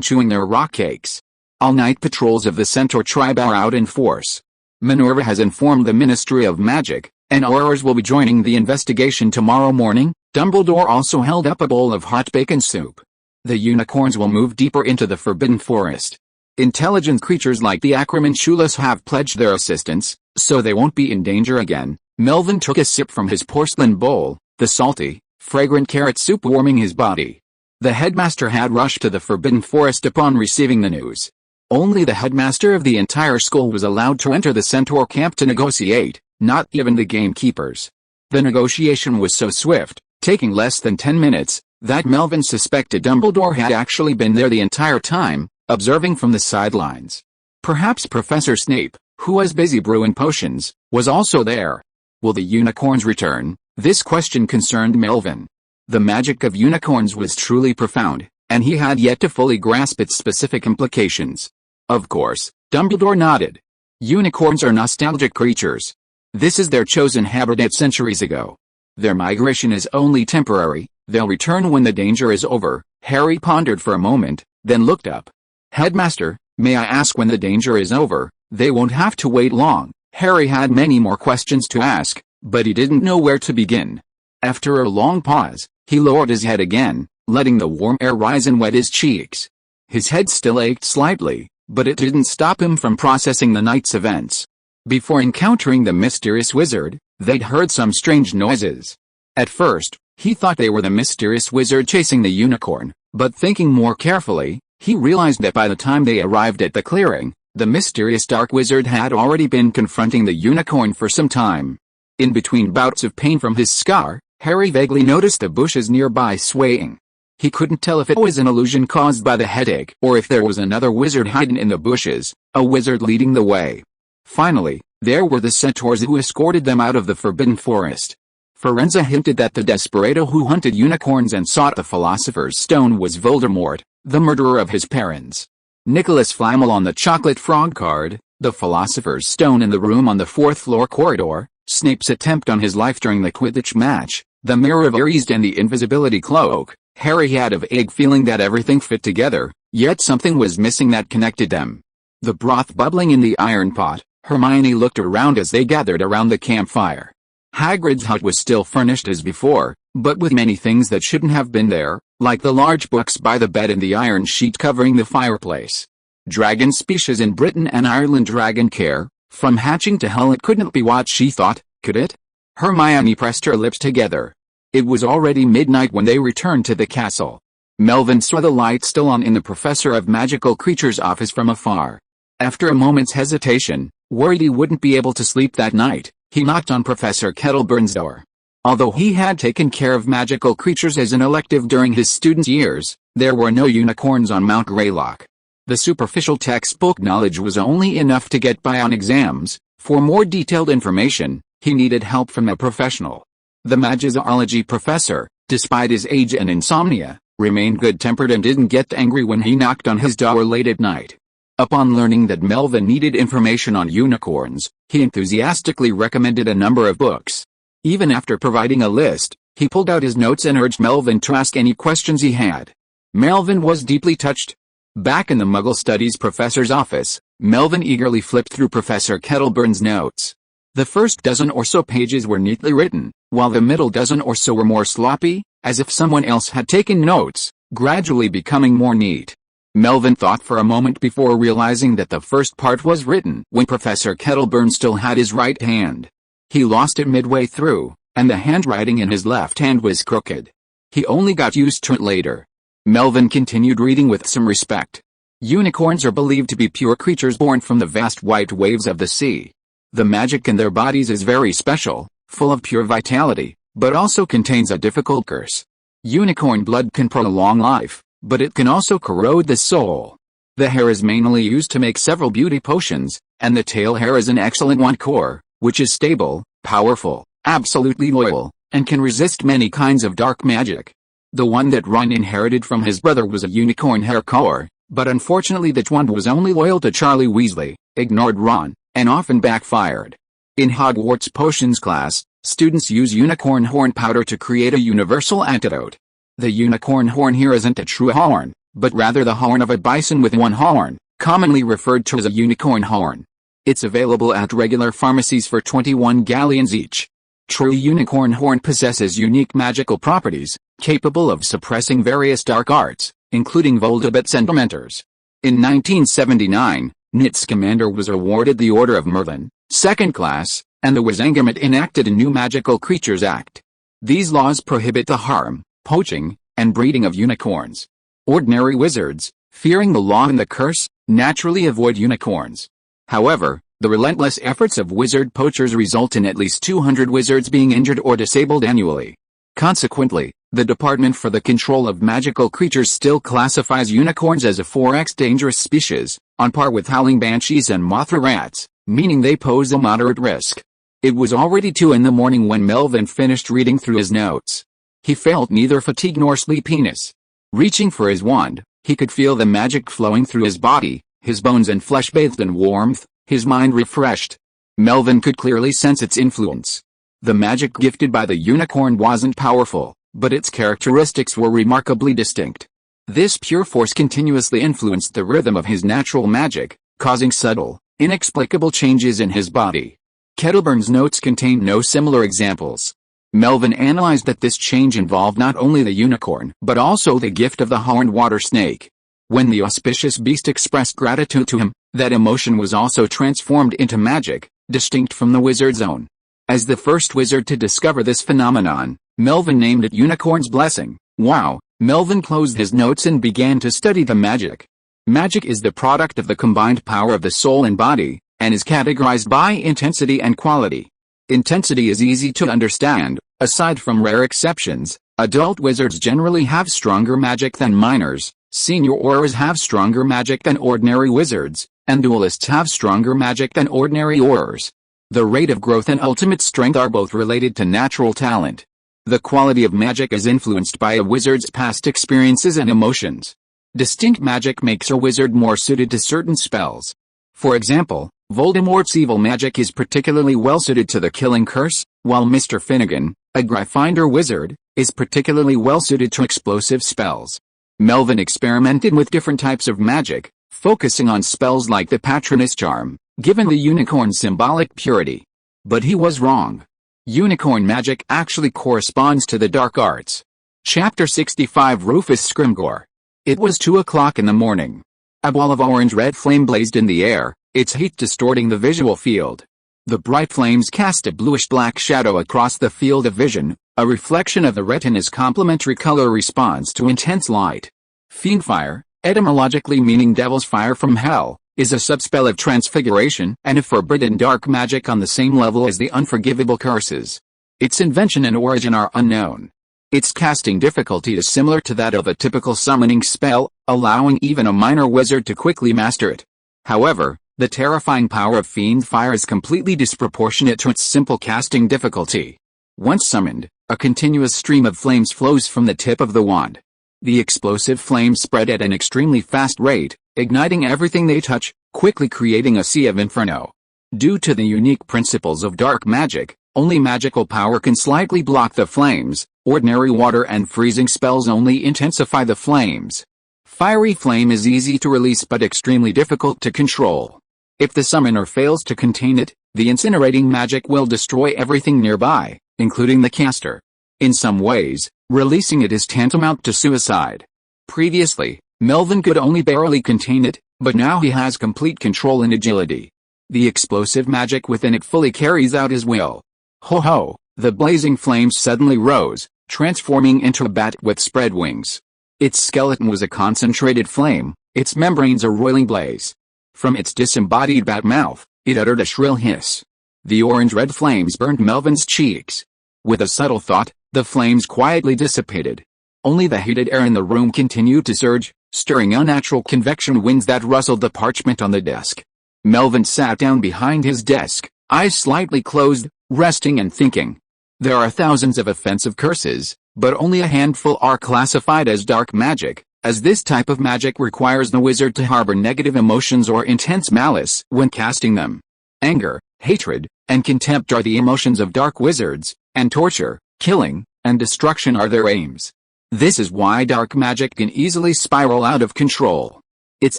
chewing their rock cakes. All-night patrols of the Centaur tribe are out in force. Minerva has informed the Ministry of Magic, and Aurors will be joining the investigation tomorrow morning. Dumbledore also held up a bowl of hot bacon soup. The unicorns will move deeper into the Forbidden Forest. Intelligent creatures like the Ackermann have pledged their assistance, So they won't be in danger again. Melvin took a sip from his porcelain bowl, the salty, fragrant carrot soup warming his body. The headmaster had rushed to the Forbidden Forest upon receiving the news. Only the headmaster of the entire school was allowed to enter the Centaur camp to negotiate, not even the gamekeepers. The negotiation was so swift, taking less than 10 minutes, that Melvin suspected Dumbledore had actually been there the entire time, observing from the sidelines. Perhaps Professor Snape, who was busy brewing potions, was also there. Will the unicorns return? This question concerned Melvin. The magic of unicorns was truly profound, and he had yet to fully grasp its specific implications. Of course, Dumbledore nodded. Unicorns are nostalgic creatures. This is their chosen habitat centuries ago. Their migration is only temporary, they'll return when the danger is over. Harry pondered for a moment, then looked up. Headmaster, may I ask when the danger is over? They won't have to wait long. Harry had many more questions to ask, but he didn't know where to begin. After a long pause, he lowered his head again, letting the warm air rise and wet his cheeks. His head still ached slightly, but it didn't stop him from processing the night's events. Before encountering the mysterious wizard, they'd heard some strange noises. At first, he thought they were the mysterious wizard chasing the unicorn, but thinking more carefully, he realized that by the time they arrived at the clearing, the mysterious dark wizard had already been confronting the unicorn for some time. In between bouts of pain from his scar, Harry vaguely noticed the bushes nearby swaying. He couldn't tell if it was an illusion caused by the headache or if there was another wizard hidden in the bushes, a wizard leading the way. Finally, there were the centaurs who escorted them out of the Forbidden Forest. Firenze hinted that the desperado who hunted unicorns and sought the Philosopher's Stone was Voldemort, the murderer of his parents. Nicolas Flamel on the chocolate frog card, the Philosopher's Stone in the room on the fourth-floor corridor, Snape's attempt on his life during the Quidditch match, the Mirror of Erised and the invisibility cloak. Harry had a vague feeling that everything fit together, yet something was missing that connected them. The broth bubbling in the iron pot. Hermione looked around as they gathered around the campfire. Hagrid's hut was still furnished as before, but with many things that shouldn't have been there, like the large books by the bed and the iron sheet covering the fireplace. Dragon species in Britain and Ireland. Dragon care, from hatching to hell. It couldn't be what she thought, could it? Hermione pressed her lips together. It was already midnight when they returned to the castle. Melvin saw the light still on in the Professor of Magical Creatures' office from afar. After a moment's hesitation, worried he wouldn't be able to sleep that night, he knocked on Professor Kettleburn's door. Although he had taken care of magical creatures as an elective during his student years, there were no unicorns on Mount Greylock. The superficial textbook knowledge was only enough to get by on exams. For more detailed information, he needed help from a professional. The Magizoology professor, despite his age and insomnia, remained good-tempered and didn't get angry when he knocked on his door late at night. Upon learning that Melvin needed information on unicorns, he enthusiastically recommended a number of books. Even after providing a list, he pulled out his notes and urged Melvin to ask any questions he had. Melvin was deeply touched. Back in the Muggle Studies professor's office, Melvin eagerly flipped through Professor Kettleburn's notes. The first dozen or so pages were neatly written, while the middle dozen or so were more sloppy, as if someone else had taken notes, gradually becoming more neat. Melvin thought for a moment before realizing that the first part was written when Professor Kettleburn still had his right hand. He lost it midway through, and the handwriting in his left hand was crooked. He only got used to it later. Melvin continued reading with some respect. Unicorns are believed to be pure creatures born from the vast white waves of the sea. The magic in their bodies is very special, full of pure vitality, but also contains a difficult curse. Unicorn blood can prolong life, but it can also corrode the soul. The hair is mainly used to make several beauty potions, and the tail hair is an excellent one core, which is stable, powerful, absolutely loyal, and can resist many kinds of dark magic. The one that Ron inherited from his brother was a unicorn hair core, but unfortunately that one was only loyal to Charlie Weasley, ignored Ron, and often backfired. In Hogwarts potions class, students use unicorn horn powder to create a universal antidote. The unicorn horn here isn't a true horn, but rather the horn of a bison with one horn, commonly referred to as a unicorn horn. It's available at regular pharmacies for 21 galleons each. True unicorn horn possesses unique magical properties, capable of suppressing various dark arts, including Voldemort's and Dementors. In 1979, Knight's Commander was awarded the Order of Merlin, second class, and the Wizengamot enacted a new Magical Creatures Act. These laws prohibit the harm, poaching, and breeding of unicorns. Ordinary wizards, fearing the law and the curse, naturally avoid unicorns. However, the relentless efforts of wizard poachers result in at least 200 wizards being injured or disabled annually. Consequently, the Department for the Control of Magical Creatures still classifies unicorns as a 4x dangerous species, on par with howling banshees and Mothra rats, meaning they pose a moderate risk. It was already 2 in the morning when Melvin finished reading through his notes. He felt neither fatigue nor sleepiness. Reaching for his wand, he could feel the magic flowing through his body, his bones and flesh bathed in warmth, his mind refreshed. Melvin could clearly sense its influence. The magic gifted by the unicorn wasn't powerful, but its characteristics were remarkably distinct. This pure force continuously influenced the rhythm of his natural magic, causing subtle, inexplicable changes in his body. Kettleburn's notes contain no similar examples. Melvin analyzed that this change involved not only the unicorn but also the gift of the horned water snake. When the auspicious beast expressed gratitude to him, that emotion was also transformed into magic, distinct from the wizard's own. As the first wizard to discover this phenomenon, Melvin named it Unicorn's Blessing. Wow! Melvin closed his notes and began to study the magic. Magic is the product of the combined power of the soul and body, and is categorized by intensity and quality. Intensity is easy to understand. Aside from rare exceptions, adult wizards generally have stronger magic than minors, senior aurors have stronger magic than ordinary wizards, and duelists have stronger magic than ordinary aurors. The rate of growth and ultimate strength are both related to natural talent. The quality of magic is influenced by a wizard's past experiences and emotions. Distinct magic makes a wizard more suited to certain spells. For example, Voldemort's evil magic is particularly well suited to the Killing Curse, while Mr. Finnegan, a Gryffindor wizard, is particularly well suited to explosive spells. Melvin experimented with different types of magic, focusing on spells like the Patronus Charm, given the unicorn's symbolic purity. But he was wrong. Unicorn magic actually corresponds to the dark arts. Chapter 65 Rufus Scrimgeour. It was 2 o'clock in the morning. A ball of orange-red flame blazed in the air, its heat distorting the visual field. The bright flames cast a bluish-black shadow across the field of vision, a reflection of the retina's complementary color response to intense light. Fiendfire, etymologically meaning devil's fire from hell, is a subspell of transfiguration and a forbidden dark magic on the same level as the unforgivable curses. Its invention and origin are unknown. Its casting difficulty is similar to that of a typical summoning spell, allowing even a minor wizard to quickly master it. However, the terrifying power of Fiendfire is completely disproportionate to its simple casting difficulty. Once summoned, a continuous stream of flames flows from the tip of the wand. The explosive flames spread at an extremely fast rate, igniting everything they touch, quickly creating a sea of inferno. Due to the unique principles of dark magic, only magical power can slightly block the flames. Ordinary water and freezing spells only intensify the flames. Fiery flame is easy to release but extremely difficult to control. If the summoner fails to contain it, the incinerating magic will destroy everything nearby, including the caster. In some ways, releasing it is tantamount to suicide. Previously, Melvin could only barely contain it, but now he has complete control and agility. The explosive magic within it fully carries out his will. Ho ho! The blazing flames suddenly rose, transforming into a bat with spread wings. Its skeleton was a concentrated flame, its membranes a roiling blaze. From its disembodied bat mouth, it uttered a shrill hiss. The orange-red flames burned Melvin's cheeks. With a subtle thought, the flames quietly dissipated. Only the heated air in the room continued to surge, stirring unnatural convection winds that rustled the parchment on the desk. Melvin sat down behind his desk, eyes slightly closed, resting and thinking. There are thousands of offensive curses, but only a handful are classified as dark magic, as this type of magic requires the wizard to harbor negative emotions or intense malice when casting them. Anger, hatred, and contempt are the emotions of dark wizards, and torture, killing, and destruction are their aims. This is why dark magic can easily spiral out of control. It's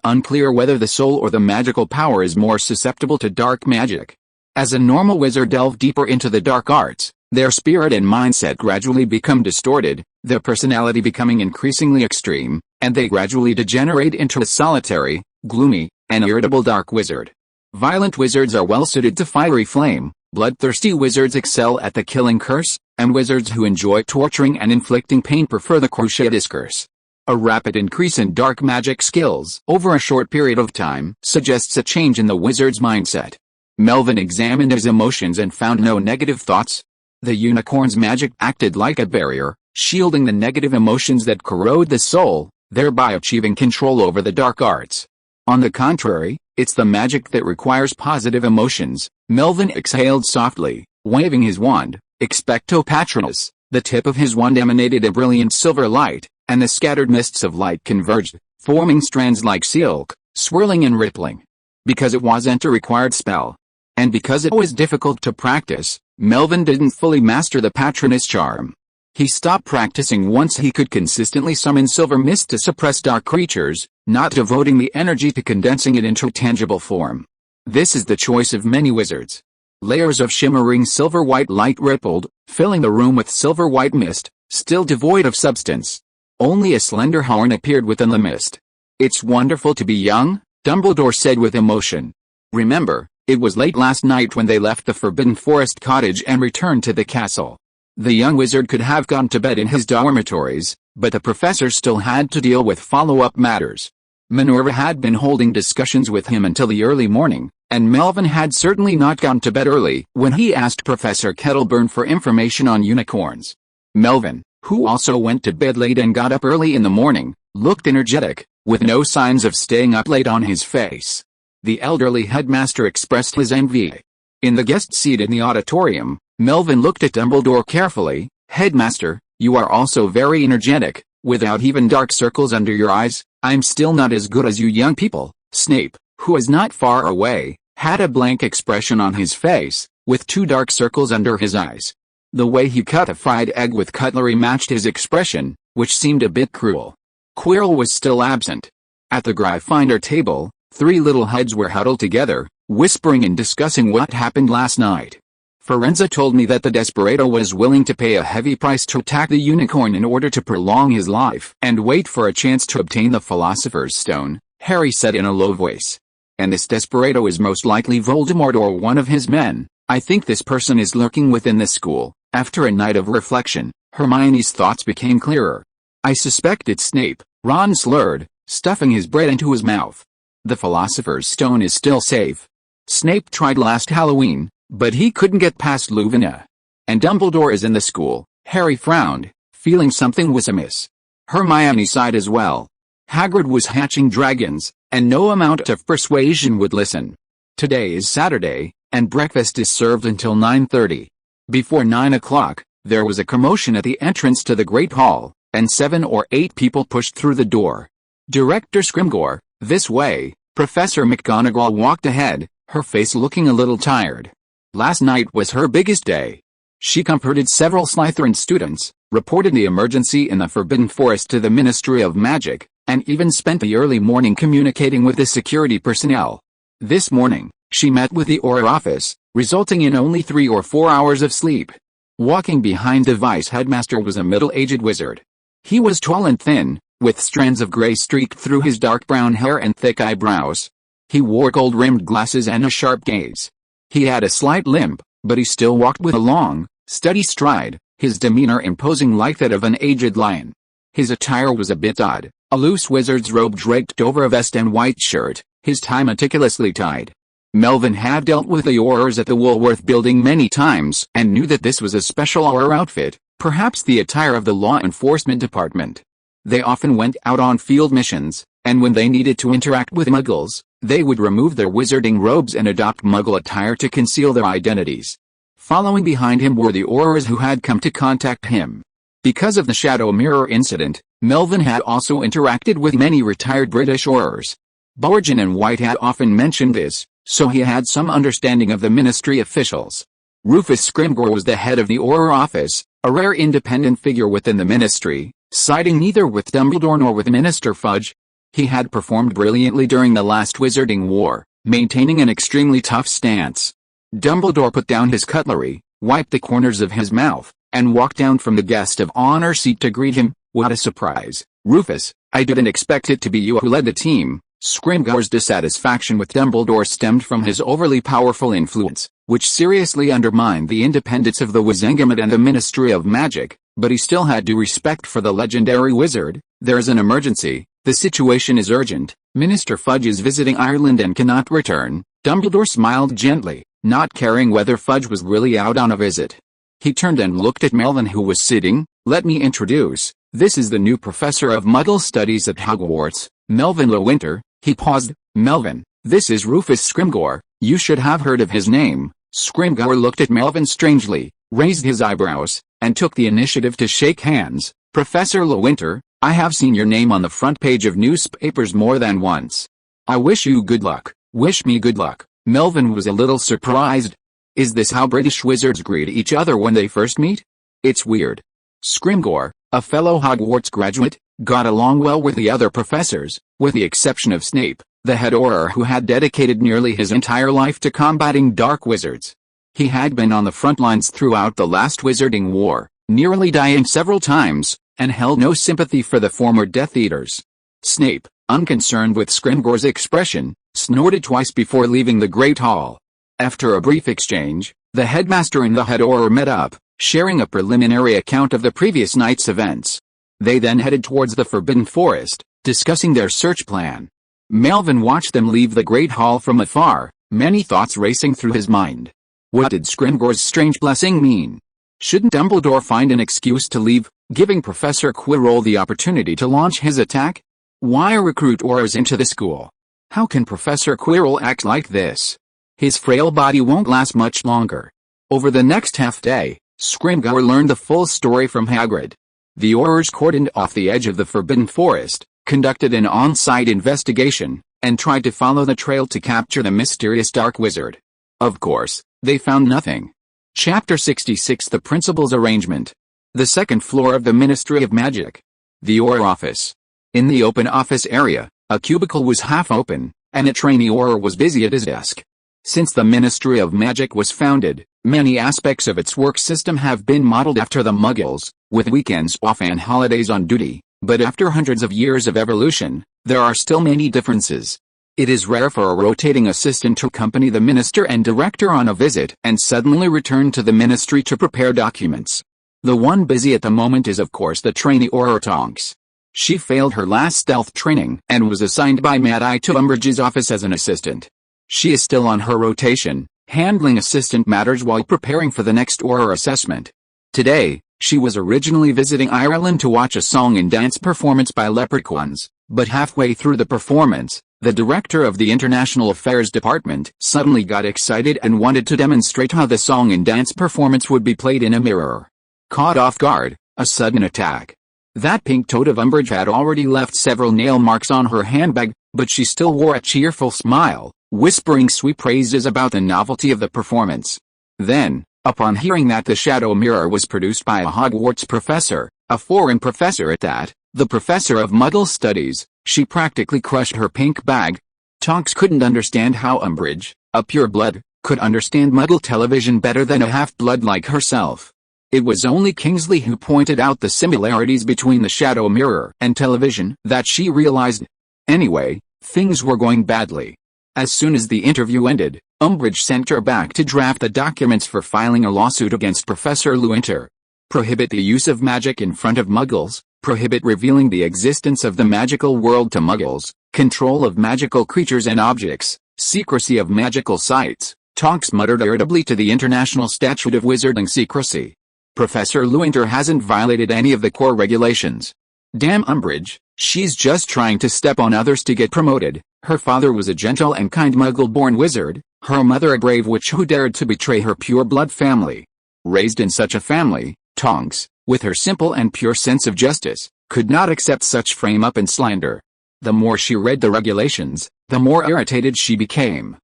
unclear whether the soul or the magical power is more susceptible to dark magic. As a normal wizard delves deeper into the dark arts, their spirit and mindset gradually become distorted, their personality becoming increasingly extreme, and they gradually degenerate into a solitary, gloomy, and irritable dark wizard. Violent wizards are well suited to fiery flame, bloodthirsty wizards excel at the killing curse, and wizards who enjoy torturing and inflicting pain prefer the cruciatus curse. A rapid increase in dark magic skills over a short period of time suggests a change in the wizard's mindset. Melvin examined his emotions and found no negative thoughts. The unicorn's magic acted like a barrier, shielding the negative emotions that corrode the soul, thereby achieving control over the dark arts. On the contrary, it's the magic that requires positive emotions. Melvin exhaled softly, waving his wand, Expecto Patronus. The tip of his wand emanated a brilliant silver light, and the scattered mists of light converged, forming strands like silk, swirling and rippling. Because it wasn't a required spell, and because it was difficult to practice, Melvin didn't fully master the Patronus charm. He stopped practicing once he could consistently summon silver mist to suppress dark creatures, not devoting the energy to condensing it into tangible form. This is the choice of many wizards. Layers of shimmering silver-white light rippled, filling the room with silver-white mist, still devoid of substance. Only a slender horn appeared within the mist. "It's wonderful to be young," Dumbledore said with emotion. "Remember, it was late last night when they left the Forbidden Forest cottage and returned to the castle." The young wizard could have gone to bed in his dormitories, but the professor still had to deal with follow-up matters. Minerva had been holding discussions with him until the early morning, and Melvin had certainly not gone to bed early when he asked Professor Kettleburn for information on unicorns. Melvin, who also went to bed late and got up early in the morning, looked energetic, with no signs of staying up late on his face. The elderly headmaster expressed his envy. In the guest seat in the auditorium, Melvin looked at Dumbledore carefully. "Headmaster, you are also very energetic, without even dark circles under your eyes." "I'm still not as good as you young people." Snape, who was not far away, had a blank expression on his face, with 2 dark circles under his eyes. The way he cut a fried egg with cutlery matched his expression, which seemed a bit cruel. Quirrell was still absent. At the Gryffindor table, 3 little heads were huddled together, whispering and discussing what happened last night. "Firenze told me that the Desperado was willing to pay a heavy price to attack the unicorn in order to prolong his life and wait for a chance to obtain the Philosopher's Stone," Harry said in a low voice. "And this Desperado is most likely Voldemort or one of his men. I think this person is lurking within the school." After a night of reflection, Hermione's thoughts became clearer. "I suspect it's Snape," Ron slurred, stuffing his bread into his mouth. "The Philosopher's Stone is still safe. Snape tried last Halloween, but he couldn't get past Luvina. And Dumbledore is in the school." Harry frowned, feeling something was amiss. Hermione sighed as well. Hagrid was hatching dragons, and no amount of persuasion would listen. Today is Saturday, and breakfast is served until 9:30. Before 9 o'clock, there was a commotion at the entrance to the Great Hall, and 7 or 8 people pushed through the door. "Director Scrimgeour, this way." Professor McGonagall walked ahead, her face looking a little tired. Last night was her biggest day. She comforted several Slytherin students, reported the emergency in the Forbidden Forest to the Ministry of Magic, and even spent the early morning communicating with the security personnel. This morning, she met with the Auror office, resulting in only 3 or 4 hours of sleep. Walking behind the vice-headmaster was a middle-aged wizard. He was tall and thin, with strands of gray streaked through his dark brown hair and thick eyebrows. He wore gold-rimmed glasses and a sharp gaze. He had a slight limp, but he still walked with a long, steady stride, his demeanor imposing like that of an aged lion. His attire was a bit odd, a loose wizard's robe draped over a vest and white shirt, his tie meticulously tied. Melvin had dealt with the Aurors at the Woolworth building many times and knew that this was a special Auror outfit, perhaps the attire of the law enforcement department. They often went out on field missions, and when they needed to interact with Muggles, they would remove their wizarding robes and adopt Muggle attire to conceal their identities. Following behind him were the Aurors who had come to contact him. Because of the Shadow Mirror incident, Melvin had also interacted with many retired British Aurors. Borgin and White had often mentioned this, so he had some understanding of the ministry officials. Rufus Scrimgeour was the head of the Auror office, a rare independent figure within the ministry, siding neither with Dumbledore nor with Minister Fudge. He had performed brilliantly during the last Wizarding War, maintaining an extremely tough stance. Dumbledore put down his cutlery, wiped the corners of his mouth, and walked down from the guest of honor seat to greet him. "What a surprise, Rufus, I didn't expect it to be you who led the team," Scrimgeour's dissatisfaction with Dumbledore stemmed from his overly powerful influence, which seriously undermined the independence of the Wizengamot and the Ministry of Magic, but he still had due respect for the legendary wizard. There's an emergency, the situation is urgent, Minister Fudge is visiting Ireland and cannot return. Dumbledore smiled gently, not caring whether Fudge was really out on a visit. He turned and looked at Melvin, who was sitting. Let me introduce, this is the new professor of Muggle Studies at Hogwarts, Melvin Lewynter. He paused. Melvin, this is Rufus Scrimgeour, you should have heard of his name. Scrimgeour looked at Melvin strangely, raised his eyebrows, and took the initiative to shake hands. Professor Lewynter, I have seen your name on the front page of newspapers more than once. I wish you good luck. Wish me good luck. Melvin was a little surprised. Is this how British wizards greet each other when they first meet? It's weird. Scrimgeour, a fellow Hogwarts graduate, got along well with the other professors, with the exception of Snape, the head Auror who had dedicated nearly his entire life to combating dark wizards. He had been on the front lines throughout the last Wizarding War, nearly dying several times, and held no sympathy for the former Death Eaters. Snape, unconcerned with Scrimgeour's expression, snorted twice before leaving the Great Hall. After a brief exchange, the headmaster and the head Auror met up, sharing a preliminary account of the previous night's events. They then headed towards the Forbidden Forest, discussing their search plan. Melvin watched them leave the Great Hall from afar, many thoughts racing through his mind. What did Scrimgeour's strange blessing mean? Shouldn't Dumbledore find an excuse to leave, giving Professor Quirrell the opportunity to launch his attack? Why recruit Aurors into the school? How can Professor Quirrell act like this? His frail body won't last much longer. Over the next half-day, Scrimgeour learned the full story from Hagrid. The Aurors cordoned off the edge of the Forbidden Forest, conducted an on-site investigation, and tried to follow the trail to capture the mysterious Dark Wizard. Of course, they found nothing. Chapter 66 The Principal's Arrangement. The second floor of the Ministry of Magic. The Auror office. In the open office area, a cubicle was half open, and a trainee Auror was busy at his desk. Since the Ministry of Magic was founded, many aspects of its work system have been modeled after the Muggles, with weekends off and holidays on duty, but after hundreds of years of evolution, there are still many differences. It is rare for a rotating assistant to accompany the minister and director on a visit and suddenly return to the ministry to prepare documents. The one busy at the moment is of course the trainee Auror Tonks. She failed her last stealth training and was assigned by Mad Eye to Umbridge's office as an assistant. She is still on her rotation, handling assistant matters while preparing for the next Auror assessment. Today, she was originally visiting Ireland to watch a song and dance performance by Leprechauns, but halfway through the performance, the director of the International Affairs Department suddenly got excited and wanted to demonstrate how the song and dance performance would be played in a mirror. Caught off guard, a sudden attack. That pink toad of Umbridge had already left several nail marks on her handbag, but she still wore a cheerful smile, whispering sweet praises about the novelty of the performance. Then, upon hearing that the shadow mirror was produced by a Hogwarts professor, a foreign professor at that, the professor of Muggle Studies, she practically crushed her pink bag. Tonks couldn't understand how Umbridge, a pureblood, could understand Muggle television better than a half-blood like herself. It was only Kingsley who pointed out the similarities between the shadow mirror and television that she realized. Anyway, things were going badly. As soon as the interview ended, Umbridge sent her back to draft the documents for filing a lawsuit against Professor Lewynter. Prohibit the use of magic in front of Muggles, prohibit revealing the existence of the magical world to Muggles, control of magical creatures and objects, secrecy of magical sites. Tonks muttered irritably to the International Statute of Wizarding Secrecy. Professor Lewynter hasn't violated any of the core regulations. Damn Umbridge, she's just trying to step on others to get promoted. Her father was a gentle and kind Muggle-born wizard, her mother a brave witch who dared to betray her pure-blood family. Raised in such a family, Tonks, with her simple and pure sense of justice, could not accept such frame-up and slander. The more she read the regulations, the more irritated she became.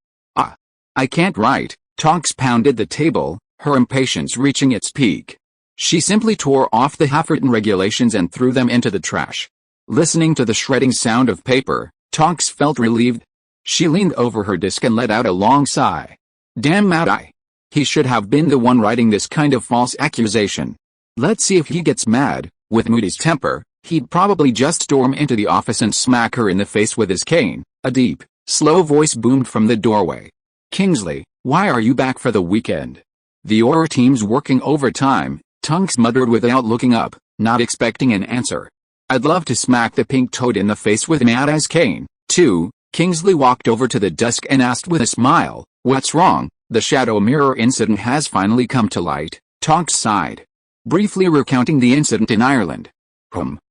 I can't write. Tonks pounded the table, her impatience reaching its peak. She simply tore off the half-written regulations and threw them into the trash. Listening to the shredding sound of paper, Tonks felt relieved. She leaned over her desk and let out a long sigh. Damn Mad Eye. He should have been the one writing this kind of false accusation. Let's see if he gets mad. With Moody's temper, he'd probably just storm into the office and smack her in the face with his cane, A deep, slow voice boomed from the doorway. "Kingsley, why are you back for the weekend?" "The Auror team's working overtime," Tonks muttered without looking up, not expecting an answer. "I'd love to smack the pink toad in the face with Mad-Eye's cane, too." Kingsley walked over to the desk and asked with a smile, "What's wrong?" "The shadow mirror incident has finally come to light," Tonks sighed, briefly recounting the incident in Ireland.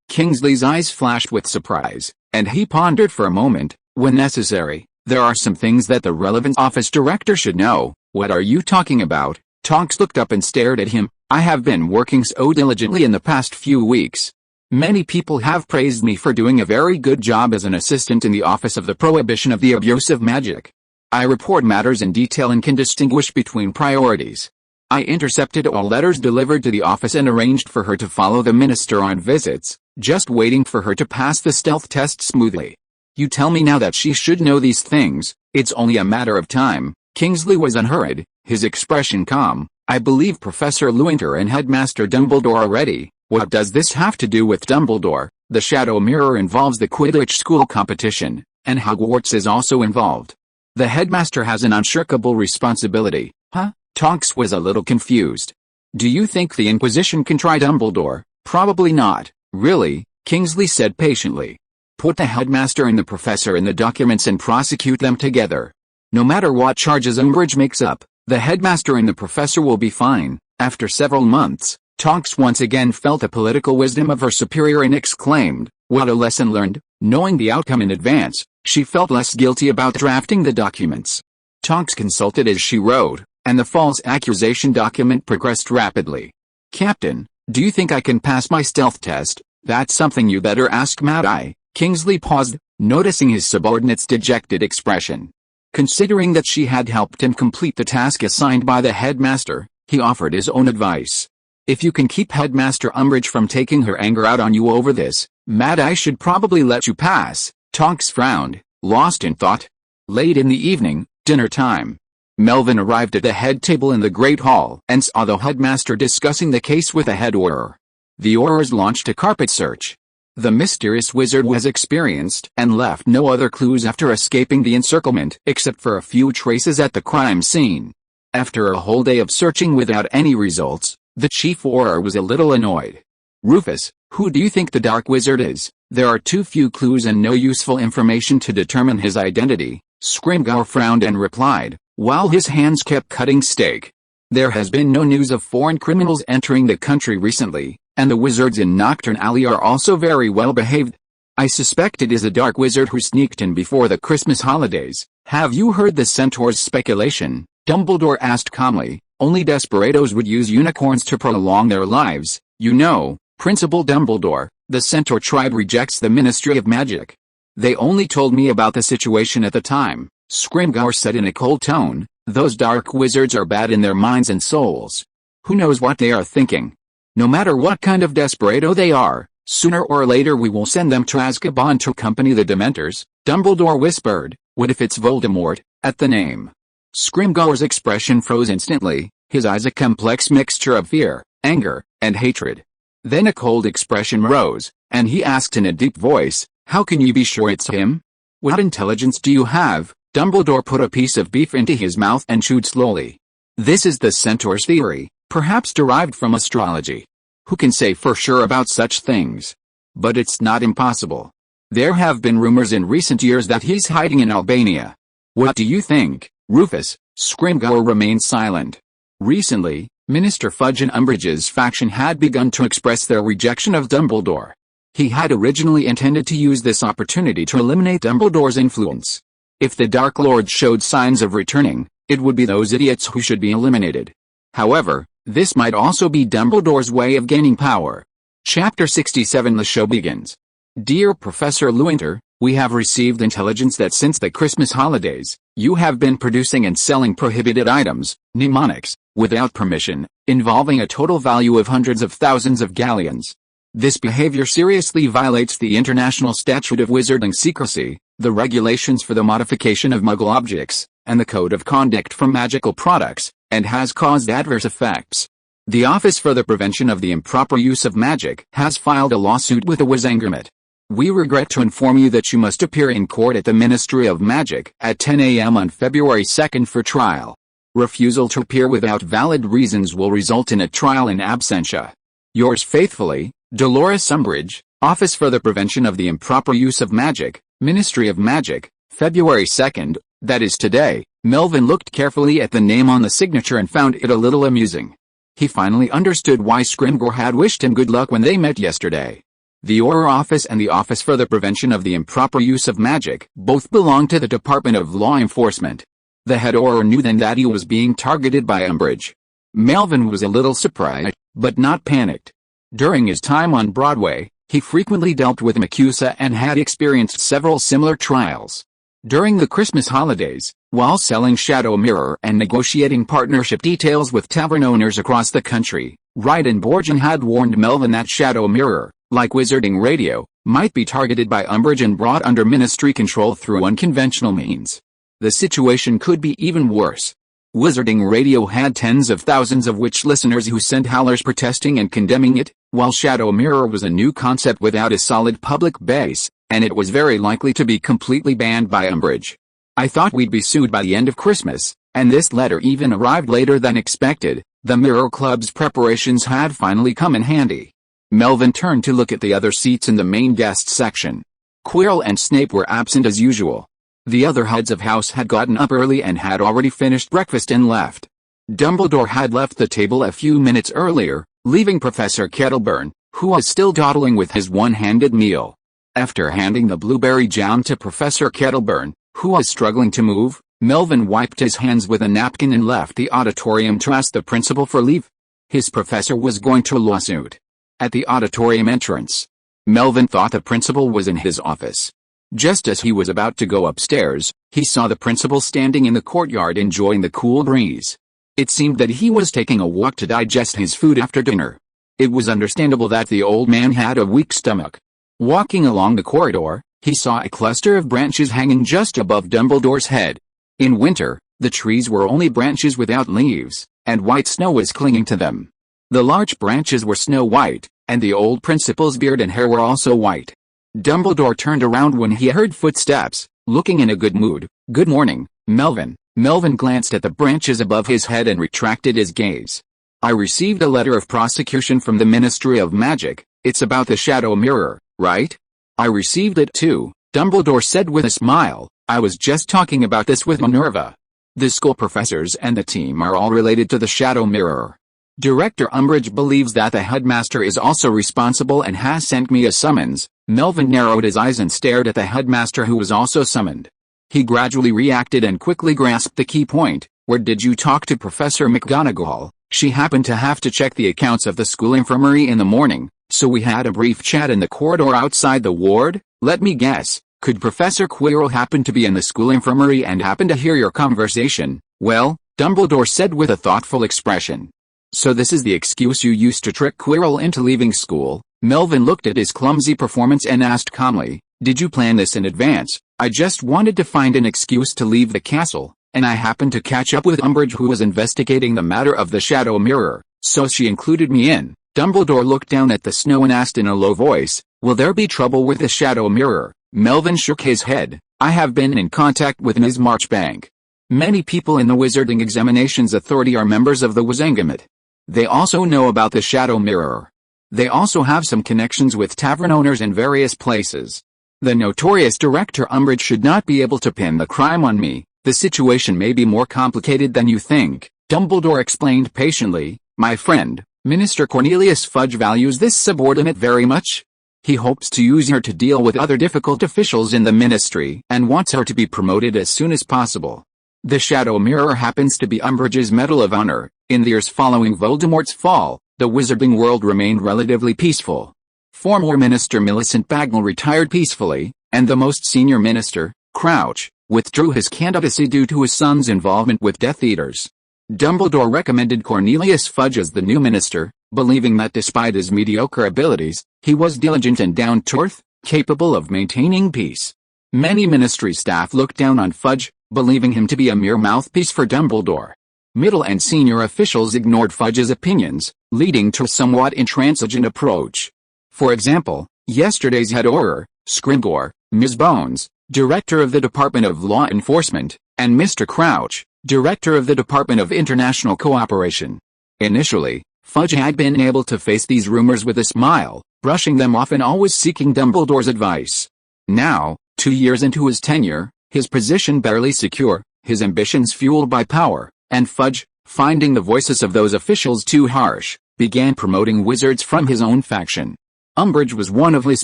Kingsley's eyes flashed with surprise, and he pondered for a moment. "When necessary, there are some things that the relevant office director should know." "What are you talking about?" Tonks looked up and stared at him. "I have been working so diligently in the past few weeks. Many people have praised me for doing a very good job as an assistant in the Office of the Prohibition of the Abuse of Magic. I report matters in detail and can distinguish between priorities. I intercepted all letters delivered to the office and arranged for her to follow the minister on visits, just waiting for her to pass the stealth test smoothly. You tell me now that she should know these things. It's only a matter of time." Kingsley was unhurried, his expression calm. "I believe Professor Lewynter and Headmaster Dumbledore are ready." "What does this have to do with Dumbledore?" "The Shadow Mirror involves the Quidditch school competition, and Hogwarts is also involved. The headmaster has an unshirkable responsibility." "Huh?" Tonks was a little confused. "Do you think the Inquisition can try Dumbledore?" "Probably not." "Really?" Kingsley said patiently. "Put the headmaster and the professor in the documents and prosecute them together. No matter what charges Umbridge makes up, the headmaster and the professor will be fine." After several months, Tonks once again felt the political wisdom of her superior and exclaimed, "What a lesson learned!" Knowing the outcome in advance, she felt less guilty about drafting the documents. Tonks consulted as she wrote, and the false accusation document progressed rapidly. "Captain, do you think I can pass my stealth test?" "That's something you better ask Mad-Eye." Kingsley paused, noticing his subordinate's dejected expression. Considering that she had helped him complete the task assigned by the headmaster, he offered his own advice. "If you can keep Headmaster Umbridge from taking her anger out on you over this, Mad-Eye should probably let you pass." Tonks frowned, lost in thought. Late in the evening, dinner time. Melvin arrived at the head table in the Great Hall and saw the headmaster discussing the case with the head Auror. The Aurors launched a carpet search. The mysterious wizard was experienced and left no other clues after escaping the encirclement except for a few traces at the crime scene. After a whole day of searching without any results, the chief Auror was a little annoyed. "Rufus, who do you think the dark wizard is? There are too few clues and no useful information to determine his identity." Scrimgeour frowned and replied, while his hands kept cutting steak. "There has been no news of foreign criminals entering the country recently, and the wizards in Knockturn Alley are also very well behaved. I suspect it is a dark wizard who sneaked in before the Christmas holidays." "Have you heard the centaur's speculation?" Dumbledore asked calmly. "Only desperados would use unicorns to prolong their lives. You know, Principal Dumbledore, the centaur tribe rejects the Ministry of Magic." "They only told me about the situation at the time," Scrimgeour said in a cold tone. "Those dark wizards are bad in their minds and souls. Who knows what they are thinking? No matter what kind of desperado they are, sooner or later we will send them to Azkaban to accompany the Dementors." Dumbledore whispered, "What if it's Voldemort?" At the name, Scrimgeour's expression froze instantly, his eyes a complex mixture of fear, anger, and hatred. Then a cold expression rose, and he asked in a deep voice, "How can you be sure it's him? What intelligence do you have?" Dumbledore put a piece of beef into his mouth and chewed slowly. "This is the centaur's theory, perhaps derived from astrology. Who can say for sure about such things? But it's not impossible. There have been rumors in recent years that he's hiding in Albania. What do you think, Rufus?" Scrimgeour remained silent. Recently, Minister Fudge and Umbridge's faction had begun to express their rejection of Dumbledore. He had originally intended to use this opportunity to eliminate Dumbledore's influence. If the Dark Lord showed signs of returning, it would be those idiots who should be eliminated. However, this might also be Dumbledore's way of gaining power. Chapter 67 The show begins. "Dear Professor Lewynter, we have received intelligence that since the Christmas holidays, you have been producing and selling prohibited items, mnemonics, without permission, involving a total value of hundreds of thousands of galleons. This behavior seriously violates the International Statute of Wizarding Secrecy, the regulations for the modification of Muggle objects, and the Code of Conduct for Magical Products, and has caused adverse effects. The Office for the Prevention of the Improper Use of Magic has filed a lawsuit with the Wizangermet. We regret to inform you that you must appear in court at the Ministry of Magic at 10 a.m. on February 2nd for trial. Refusal to appear without valid reasons will result in a trial in absentia. Yours faithfully, Dolores Umbridge, Office for the Prevention of the Improper Use of Magic, Ministry of Magic, February 2nd, that is today. Melvin looked carefully at the name on the signature and found it a little amusing. He finally understood why Scrimgeour had wished him good luck when they met yesterday. The Auror Office and the Office for the Prevention of the Improper Use of Magic both belong to the Department of Law Enforcement. The head Auror knew then that he was being targeted by Umbridge. Melvin was a little surprised, but not panicked. During his time on Broadway, he frequently dealt with MACUSA and had experienced several similar trials. During the Christmas holidays, while selling Shadow Mirror and negotiating partnership details with tavern owners across the country, Ryden Borgen had warned Melvin that Shadow Mirror, like Wizarding Radio, might be targeted by Umbridge and brought under ministry control through unconventional means. The situation could be even worse. Wizarding Radio had tens of thousands of witch listeners who sent howlers protesting and condemning it, while Shadow Mirror was a new concept without a solid public base, and it was very likely to be completely banned by Umbridge. I thought we'd be sued by the end of Christmas, and this letter even arrived later than expected. The Mirror Club's preparations had finally come in handy. Melvin turned to look at the other seats in the main guest section. Quirrell and Snape were absent as usual. The other heads of house had gotten up early and had already finished breakfast and left. Dumbledore had left the table a few minutes earlier, leaving Professor Kettleburn, who was still dawdling with his one-handed meal. After handing the blueberry jam to Professor Kettleburn, who was struggling to move, Melvin wiped his hands with a napkin and left the auditorium to ask the principal for leave. His professor was going to a lawsuit. At the auditorium entrance, Melvin thought the principal was in his office. Just as he was about to go upstairs, he saw the principal standing in the courtyard enjoying the cool breeze. It seemed that he was taking a walk to digest his food after dinner. It was understandable that the old man had a weak stomach. Walking along the corridor, he saw a cluster of branches hanging just above Dumbledore's head. In winter, the trees were only branches without leaves, and white snow was clinging to them. The large branches were snow-white, and the old principal's beard and hair were also white. Dumbledore turned around when he heard footsteps, looking in a good mood. "Good morning, Melvin." Melvin glanced at the branches above his head and retracted his gaze. "I received a letter of prosecution from the Ministry of Magic. It's about the Shadow Mirror, right?" "I received it too," Dumbledore said with a smile. "I was just talking about this with Minerva. The school professors and the team are all related to the Shadow Mirror. Director Umbridge believes that the headmaster is also responsible and has sent me a summons." Melvin narrowed his eyes and stared at the headmaster, who was also summoned. He gradually reacted and quickly grasped the key point. "Where did you talk to Professor McGonagall? She happened to have to check the accounts of the school infirmary in the morning, so we had a brief chat in the corridor outside the ward." "Let me guess, could Professor Quirrell happen to be in the school infirmary and happen to hear your conversation?" "Well," Dumbledore said with a thoughtful expression. "So this is the excuse you used to trick Quirrell into leaving school?" Melvin looked at his clumsy performance and asked calmly, "Did you plan this in advance?" "I just wanted to find an excuse to leave the castle, and I happened to catch up with Umbridge, who was investigating the matter of the Shadow Mirror, so she included me in." Dumbledore looked down at the snow and asked in a low voice, "Will there be trouble with the Shadow Mirror?" Melvin shook his head. "I have been in contact with Ms. Marchbanks. Many people in the Wizarding Examinations Authority are members of the Wizengamot. They also know about the Shadow Mirror. They also have some connections with tavern owners in various places. The notorious Director Umbridge should not be able to pin the crime on me. The situation may be more complicated than you think," Dumbledore explained patiently. "My friend, Minister Cornelius Fudge values this subordinate very much. He hopes to use her to deal with other difficult officials in the ministry and wants her to be promoted as soon as possible. The Shadow Mirror happens to be Umbridge's Medal of Honor. In the years following Voldemort's fall, the wizarding world remained relatively peaceful. Former Minister Millicent Bagnall retired peacefully, and the most senior minister, Crouch, withdrew his candidacy due to his son's involvement with Death Eaters. Dumbledore recommended Cornelius Fudge as the new minister, believing that despite his mediocre abilities, he was diligent and down-to-earth, capable of maintaining peace. Many ministry staff looked down on Fudge, believing him to be a mere mouthpiece for Dumbledore. Middle and senior officials ignored Fudge's opinions, leading to a somewhat intransigent approach. For example, yesterday's head Auror, Scrimgeour, Ms. Bones, Director of the Department of Law Enforcement, and Mr. Crouch, Director of the Department of International Cooperation. Initially, Fudge had been able to face these rumors with a smile, brushing them off and always seeking Dumbledore's advice. Now, 2 years into his tenure, his position barely secure, his ambitions fueled by power, and Fudge, finding the voices of those officials too harsh, began promoting wizards from his own faction. Umbridge was one of his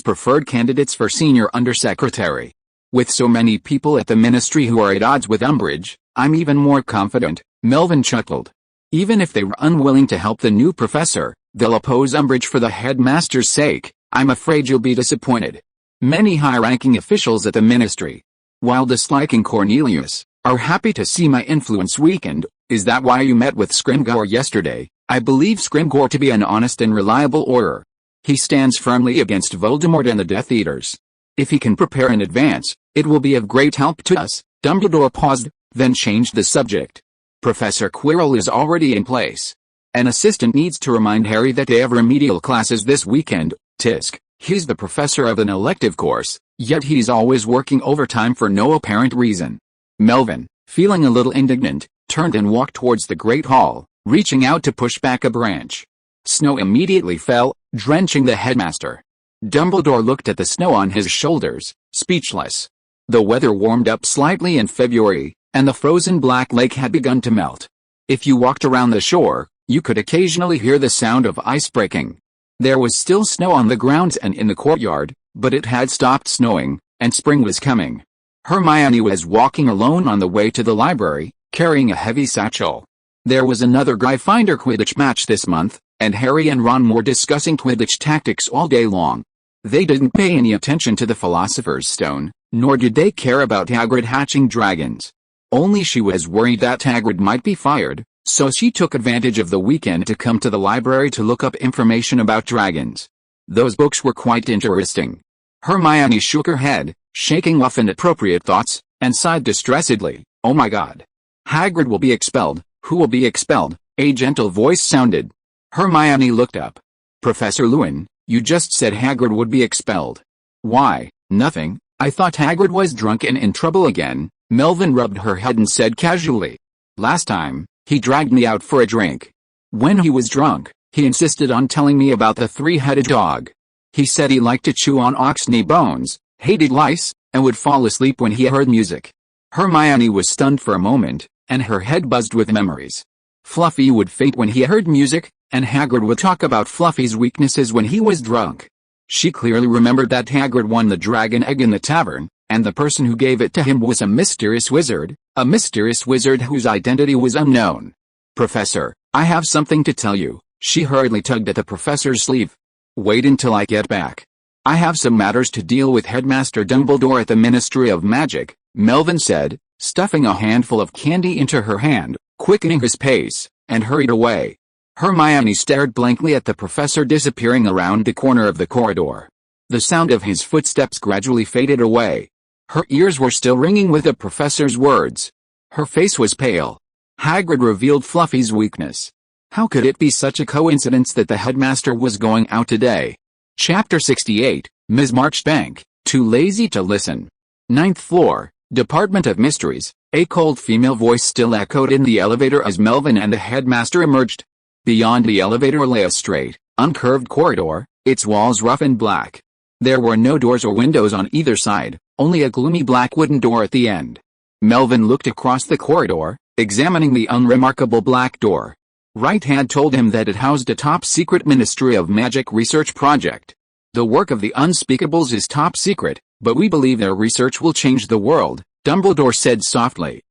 preferred candidates for senior undersecretary. With so many people at the ministry who are at odds with Umbridge, I'm even more confident, Melvin chuckled. Even if they were unwilling to help the new professor, they'll oppose Umbridge for the headmaster's sake. I'm afraid you'll be disappointed. Many high-ranking officials at the ministry, while disliking Cornelius, are happy to see my influence weakened. Is that why you met with Scrimgeour yesterday? I believe Scrimgeour to be an honest and reliable orator. He stands firmly against Voldemort and the Death Eaters. If he can prepare in advance, it will be of great help to us. Dumbledore paused, then changed the subject. Professor Quirrell is already in place. An assistant needs to remind Harry that they have remedial classes this weekend. Tisk, he's the professor of an elective course, yet he's always working overtime for no apparent reason. Melvin, feeling a little indignant, turned and walked towards the Great Hall, reaching out to push back a branch. Snow immediately fell, drenching the headmaster. Dumbledore looked at the snow on his shoulders, speechless. The weather warmed up slightly in February, and the frozen Black Lake had begun to melt. If you walked around the shore, you could occasionally hear the sound of ice breaking. There was still snow on the grounds and in the courtyard, but it had stopped snowing, and spring was coming. Hermione was walking alone on the way to the library, carrying a heavy satchel. There was another Gryffindor Quidditch match this month, and Harry and Ron were discussing Quidditch tactics all day long. They didn't pay any attention to the Philosopher's Stone, nor did they care about Hagrid hatching dragons. Only she was worried that Hagrid might be fired, so she took advantage of the weekend to come to the library to look up information about dragons. Those books were quite interesting. Hermione shook her head, shaking off inappropriate thoughts, and sighed distressedly. Oh my God. Hagrid will be expelled. Who will be expelled? A gentle voice sounded. Hermione looked up. Professor Lewin, you just said Hagrid would be expelled. Why, nothing. I thought Hagrid was drunk and in trouble again. Melvin rubbed her head and said casually. Last time, he dragged me out for a drink. When he was drunk, he insisted on telling me about the three-headed dog. He said he liked to chew on ox-knee bones, hated lice, and would fall asleep when he heard music. Hermione was stunned for a moment, and her head buzzed with memories. Fluffy would faint when he heard music, and Hagrid would talk about Fluffy's weaknesses when he was drunk. She clearly remembered that Hagrid won the dragon egg in the tavern, and the person who gave it to him was a mysterious wizard whose identity was unknown. Professor, I have something to tell you. She hurriedly tugged at the professor's sleeve. Wait until I get back. I have some matters to deal with Headmaster Dumbledore at the Ministry of Magic, Melvin said, stuffing a handful of candy into her hand, quickening his pace, and hurried away. Hermione stared blankly at the professor disappearing around the corner of the corridor. The sound of his footsteps gradually faded away. Her ears were still ringing with the professor's words. Her face was pale. Hagrid revealed Fluffy's weakness. How could it be such a coincidence that the headmaster was going out today? Chapter 68, Ms. Marchbanks, Too Lazy to Listen. 9th floor, Department of Mysteries. A cold female voice still echoed in the elevator as Melvin and the headmaster emerged. Beyond the elevator lay a straight, uncurved corridor, its walls rough and black. There were no doors or windows on either side, only a gloomy black wooden door at the end. Melvin looked across the corridor, examining the unremarkable black door. Wright had told him that it housed a top-secret Ministry of Magic research project. The work of the Unspeakables is top secret, but we believe their research will change the world, Dumbledore said softly.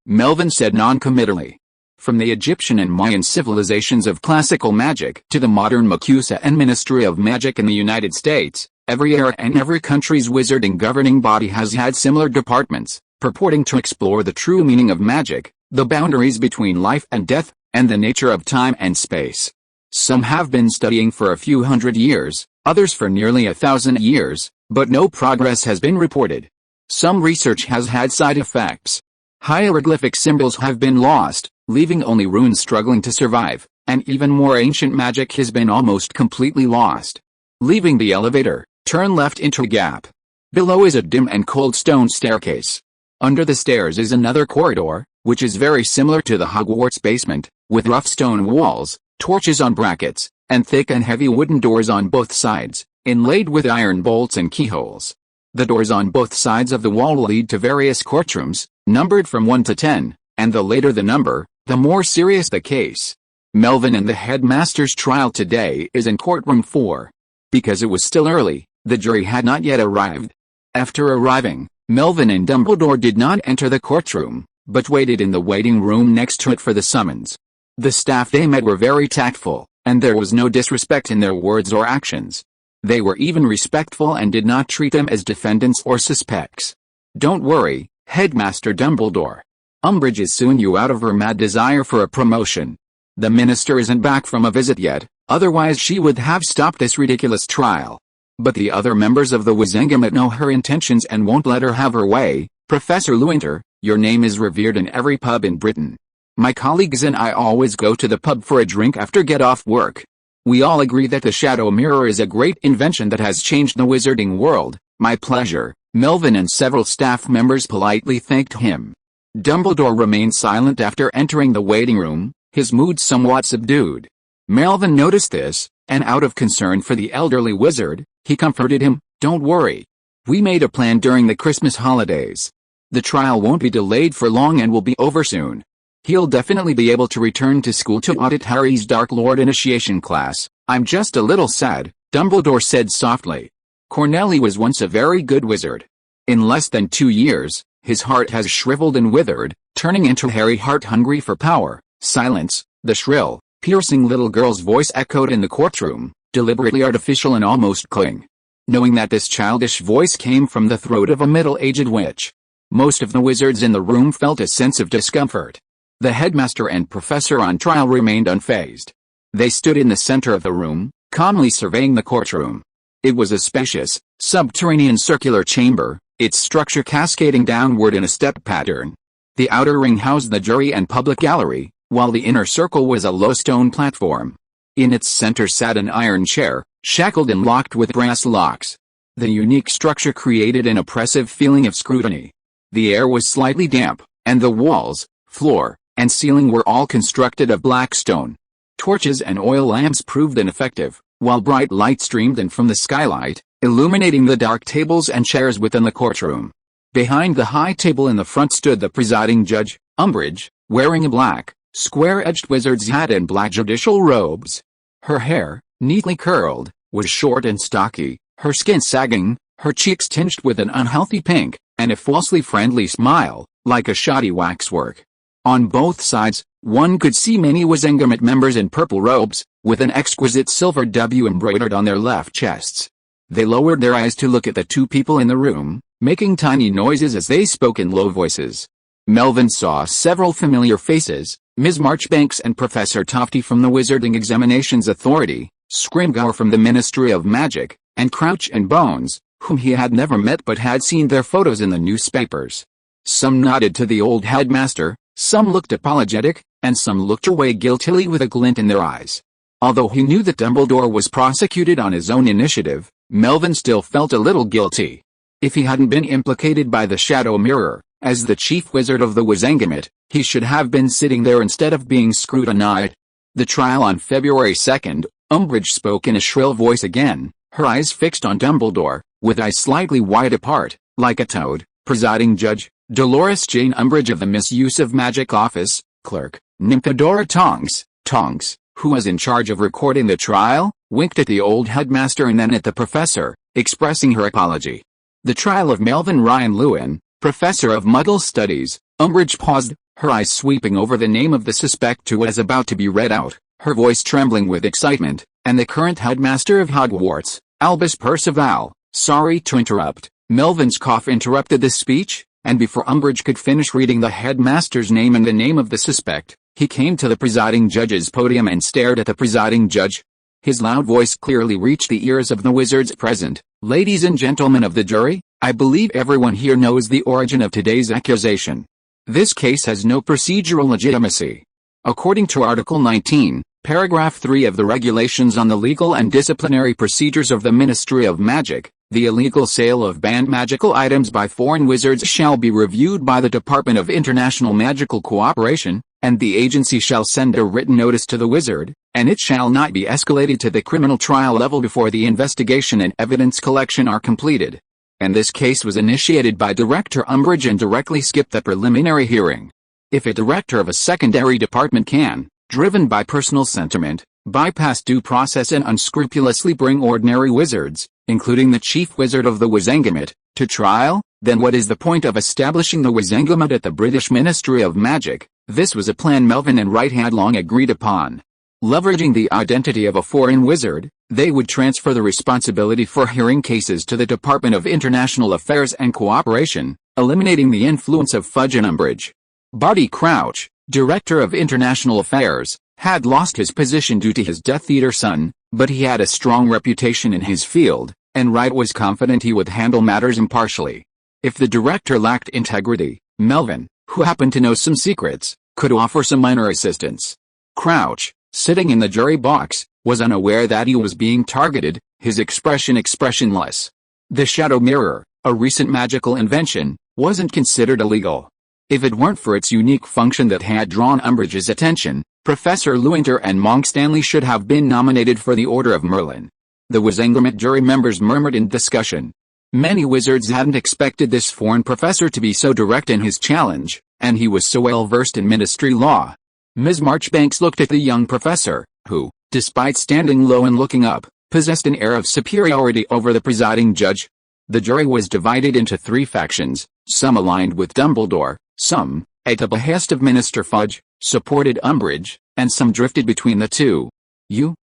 Melvin said non-committally. From the Egyptian and Mayan civilizations of classical magic to the modern MACUSA and Ministry of Magic in the United States, every era and every country's wizarding governing body has had similar departments, purporting to explore the true meaning of magic, the boundaries between life and death, and the nature of time and space. Some have been studying for a few hundred years, others for nearly 1,000 years, but no progress has been reported. Some research has had side effects. Hieroglyphic symbols have been lost, leaving only runes struggling to survive, and even more ancient magic has been almost completely lost. Leaving the elevator, Turn left into a gap. Below is a dim and cold stone staircase. Under the stairs is another corridor, which is very similar to the Hogwarts basement, with rough stone walls, torches on brackets, and thick and heavy wooden doors on both sides, inlaid with iron bolts and keyholes. The doors on both sides of the wall lead to various courtrooms, numbered from 1 to 10, and the later the number, the more serious the case. Melvin and the headmaster's trial today is in courtroom 4. Because it was still early, the jury had not yet arrived. After arriving, Melvin and Dumbledore did not enter the courtroom, but waited in the waiting room next to it for the summons. The staff they met were very tactful, and there was no disrespect in their words or actions. They were even respectful and did not treat them as defendants or suspects. "Don't worry, Headmaster Dumbledore. Umbridge is soon you out of her mad desire for a promotion. The minister isn't back from a visit yet, otherwise she would have stopped this ridiculous trial. But the other members of the Wizengamot know her intentions and won't let her have her way. Professor Lewynter, your name is revered in every pub in Britain. My colleagues and I always go to the pub for a drink after get off work. We all agree that the shadow mirror is a great invention that has changed the wizarding world." "My pleasure." Melvin and several staff members politely thanked him. Dumbledore remained silent after entering the waiting room, his mood somewhat subdued. Melvin noticed this, and out of concern for the elderly wizard, he comforted him. "Don't worry. We made a plan during the Christmas holidays. The trial won't be delayed for long and will be over soon. He'll definitely be able to return to school to audit Harry's Dark Lord initiation class." "I'm just a little sad," Dumbledore said softly. "Corneli was once a very good wizard. In less than 2 years, his heart has shriveled and withered, turning into Harry heart hungry for power." "Silence," the shrill, piercing little girl's voice echoed in the courtroom, deliberately artificial and almost cling. Knowing that this childish voice came from the throat of a middle-aged witch, most of the wizards in the room felt a sense of discomfort. The headmaster and professor on trial remained unfazed. They stood in the center of the room, calmly surveying the courtroom. It was a spacious, subterranean circular chamber, its structure cascading downward in a step pattern. The outer ring housed the jury and public gallery, while the inner circle was a low stone platform. In its center sat an iron chair, shackled and locked with brass locks. The unique structure created an oppressive feeling of scrutiny. The air was slightly damp, and the walls, floor, and ceiling were all constructed of black stone. Torches and oil lamps proved ineffective, while bright light streamed in from the skylight, illuminating the dark tables and chairs within the courtroom. Behind the high table in the front stood the presiding judge, Umbridge, wearing a black, square-edged wizard's hat and black judicial robes. Her hair, neatly curled, was short and stocky, her skin sagging, her cheeks tinged with an unhealthy pink, and a falsely friendly smile, like a shoddy waxwork. On both sides, one could see many Wizengamot members in purple robes, with an exquisite silver W embroidered on their left chests. They lowered their eyes to look at the two people in the room, making tiny noises as they spoke in low voices. Melvin saw several familiar faces, Ms. Marchbanks and Professor Tofty from the Wizarding Examinations Authority, Scrimgeour from the Ministry of Magic, and Crouch and Bones, whom he had never met but had seen their photos in the newspapers. Some nodded to the old headmaster, some looked apologetic, and some looked away guiltily with a glint in their eyes. Although he knew that Dumbledore was prosecuted on his own initiative, Melvin still felt a little guilty. If he hadn't been implicated by the Shadow Mirror, as the chief wizard of the Wizengamot, he should have been sitting there instead of being scrutinized. The trial on February 2nd, Umbridge spoke in a shrill voice again, her eyes fixed on Dumbledore, with eyes slightly wide apart, like a toad. Presiding Judge, Dolores Jane Umbridge of the Misuse of Magic Office, Clerk, Nymphadora Tonks, who was in charge of recording the trial, winked at the old headmaster and then at the professor, expressing her apology. The trial of Melvin Ryan Lewin, Professor of Muggle Studies. Umbridge paused, her eyes sweeping over the name of the suspect who was about to be read out, her voice trembling with excitement, and the current headmaster of Hogwarts, Albus Percival. "Sorry to interrupt." Melvin's cough interrupted the speech, and before Umbridge could finish reading the headmaster's name and the name of the suspect, he came to the presiding judge's podium and stared at the presiding judge. His loud voice clearly reached the ears of the wizards present. "Ladies and gentlemen of the jury, I believe everyone here knows the origin of today's accusation. This case has no procedural legitimacy. According to Article 19, Paragraph 3 of the Regulations on the Legal and Disciplinary Procedures of the Ministry of Magic, the illegal sale of banned magical items by foreign wizards shall be reviewed by the Department of International Magical Cooperation, and the agency shall send a written notice to the wizard, and it shall not be escalated to the criminal trial level before the investigation and evidence collection are completed. And this case was initiated by Director Umbridge and directly skipped the preliminary hearing. If a director of a secondary department can, driven by personal sentiment, bypass due process and unscrupulously bring ordinary wizards, including the chief wizard of the Wizengamot, to trial, then what is the point of establishing the Wizengamot at the British Ministry of Magic? This was a plan Melvin and Wright had long agreed upon. Leveraging the identity of a foreign wizard, they would transfer the responsibility for hearing cases to the Department of International Affairs and Cooperation, eliminating the influence of Fudge and Umbridge. Barty Crouch, Director of International Affairs, had lost his position due to his Death Eater son, but he had a strong reputation in his field, and Wright was confident he would handle matters impartially. If the director lacked integrity, Melvin, who happened to know some secrets, could offer some minor assistance. Crouch, sitting in the jury box, was unaware that he was being targeted, his expression expressionless. The shadow mirror, a recent magical invention, wasn't considered illegal. If it weren't for its unique function that had drawn Umbridge's attention, Professor Lewynter and Monk Stanley should have been nominated for the Order of Merlin. The Wizengamot jury members murmured in discussion. Many wizards hadn't expected this foreign professor to be so direct in his challenge, and he was so well versed in ministry law. Ms. Marchbanks looked at the young professor, who, despite standing low and looking up, possessed an air of superiority over the presiding judge. The jury was divided into three factions, some aligned with Dumbledore, some, at the behest of Minister Fudge, supported Umbridge, and some drifted between the two.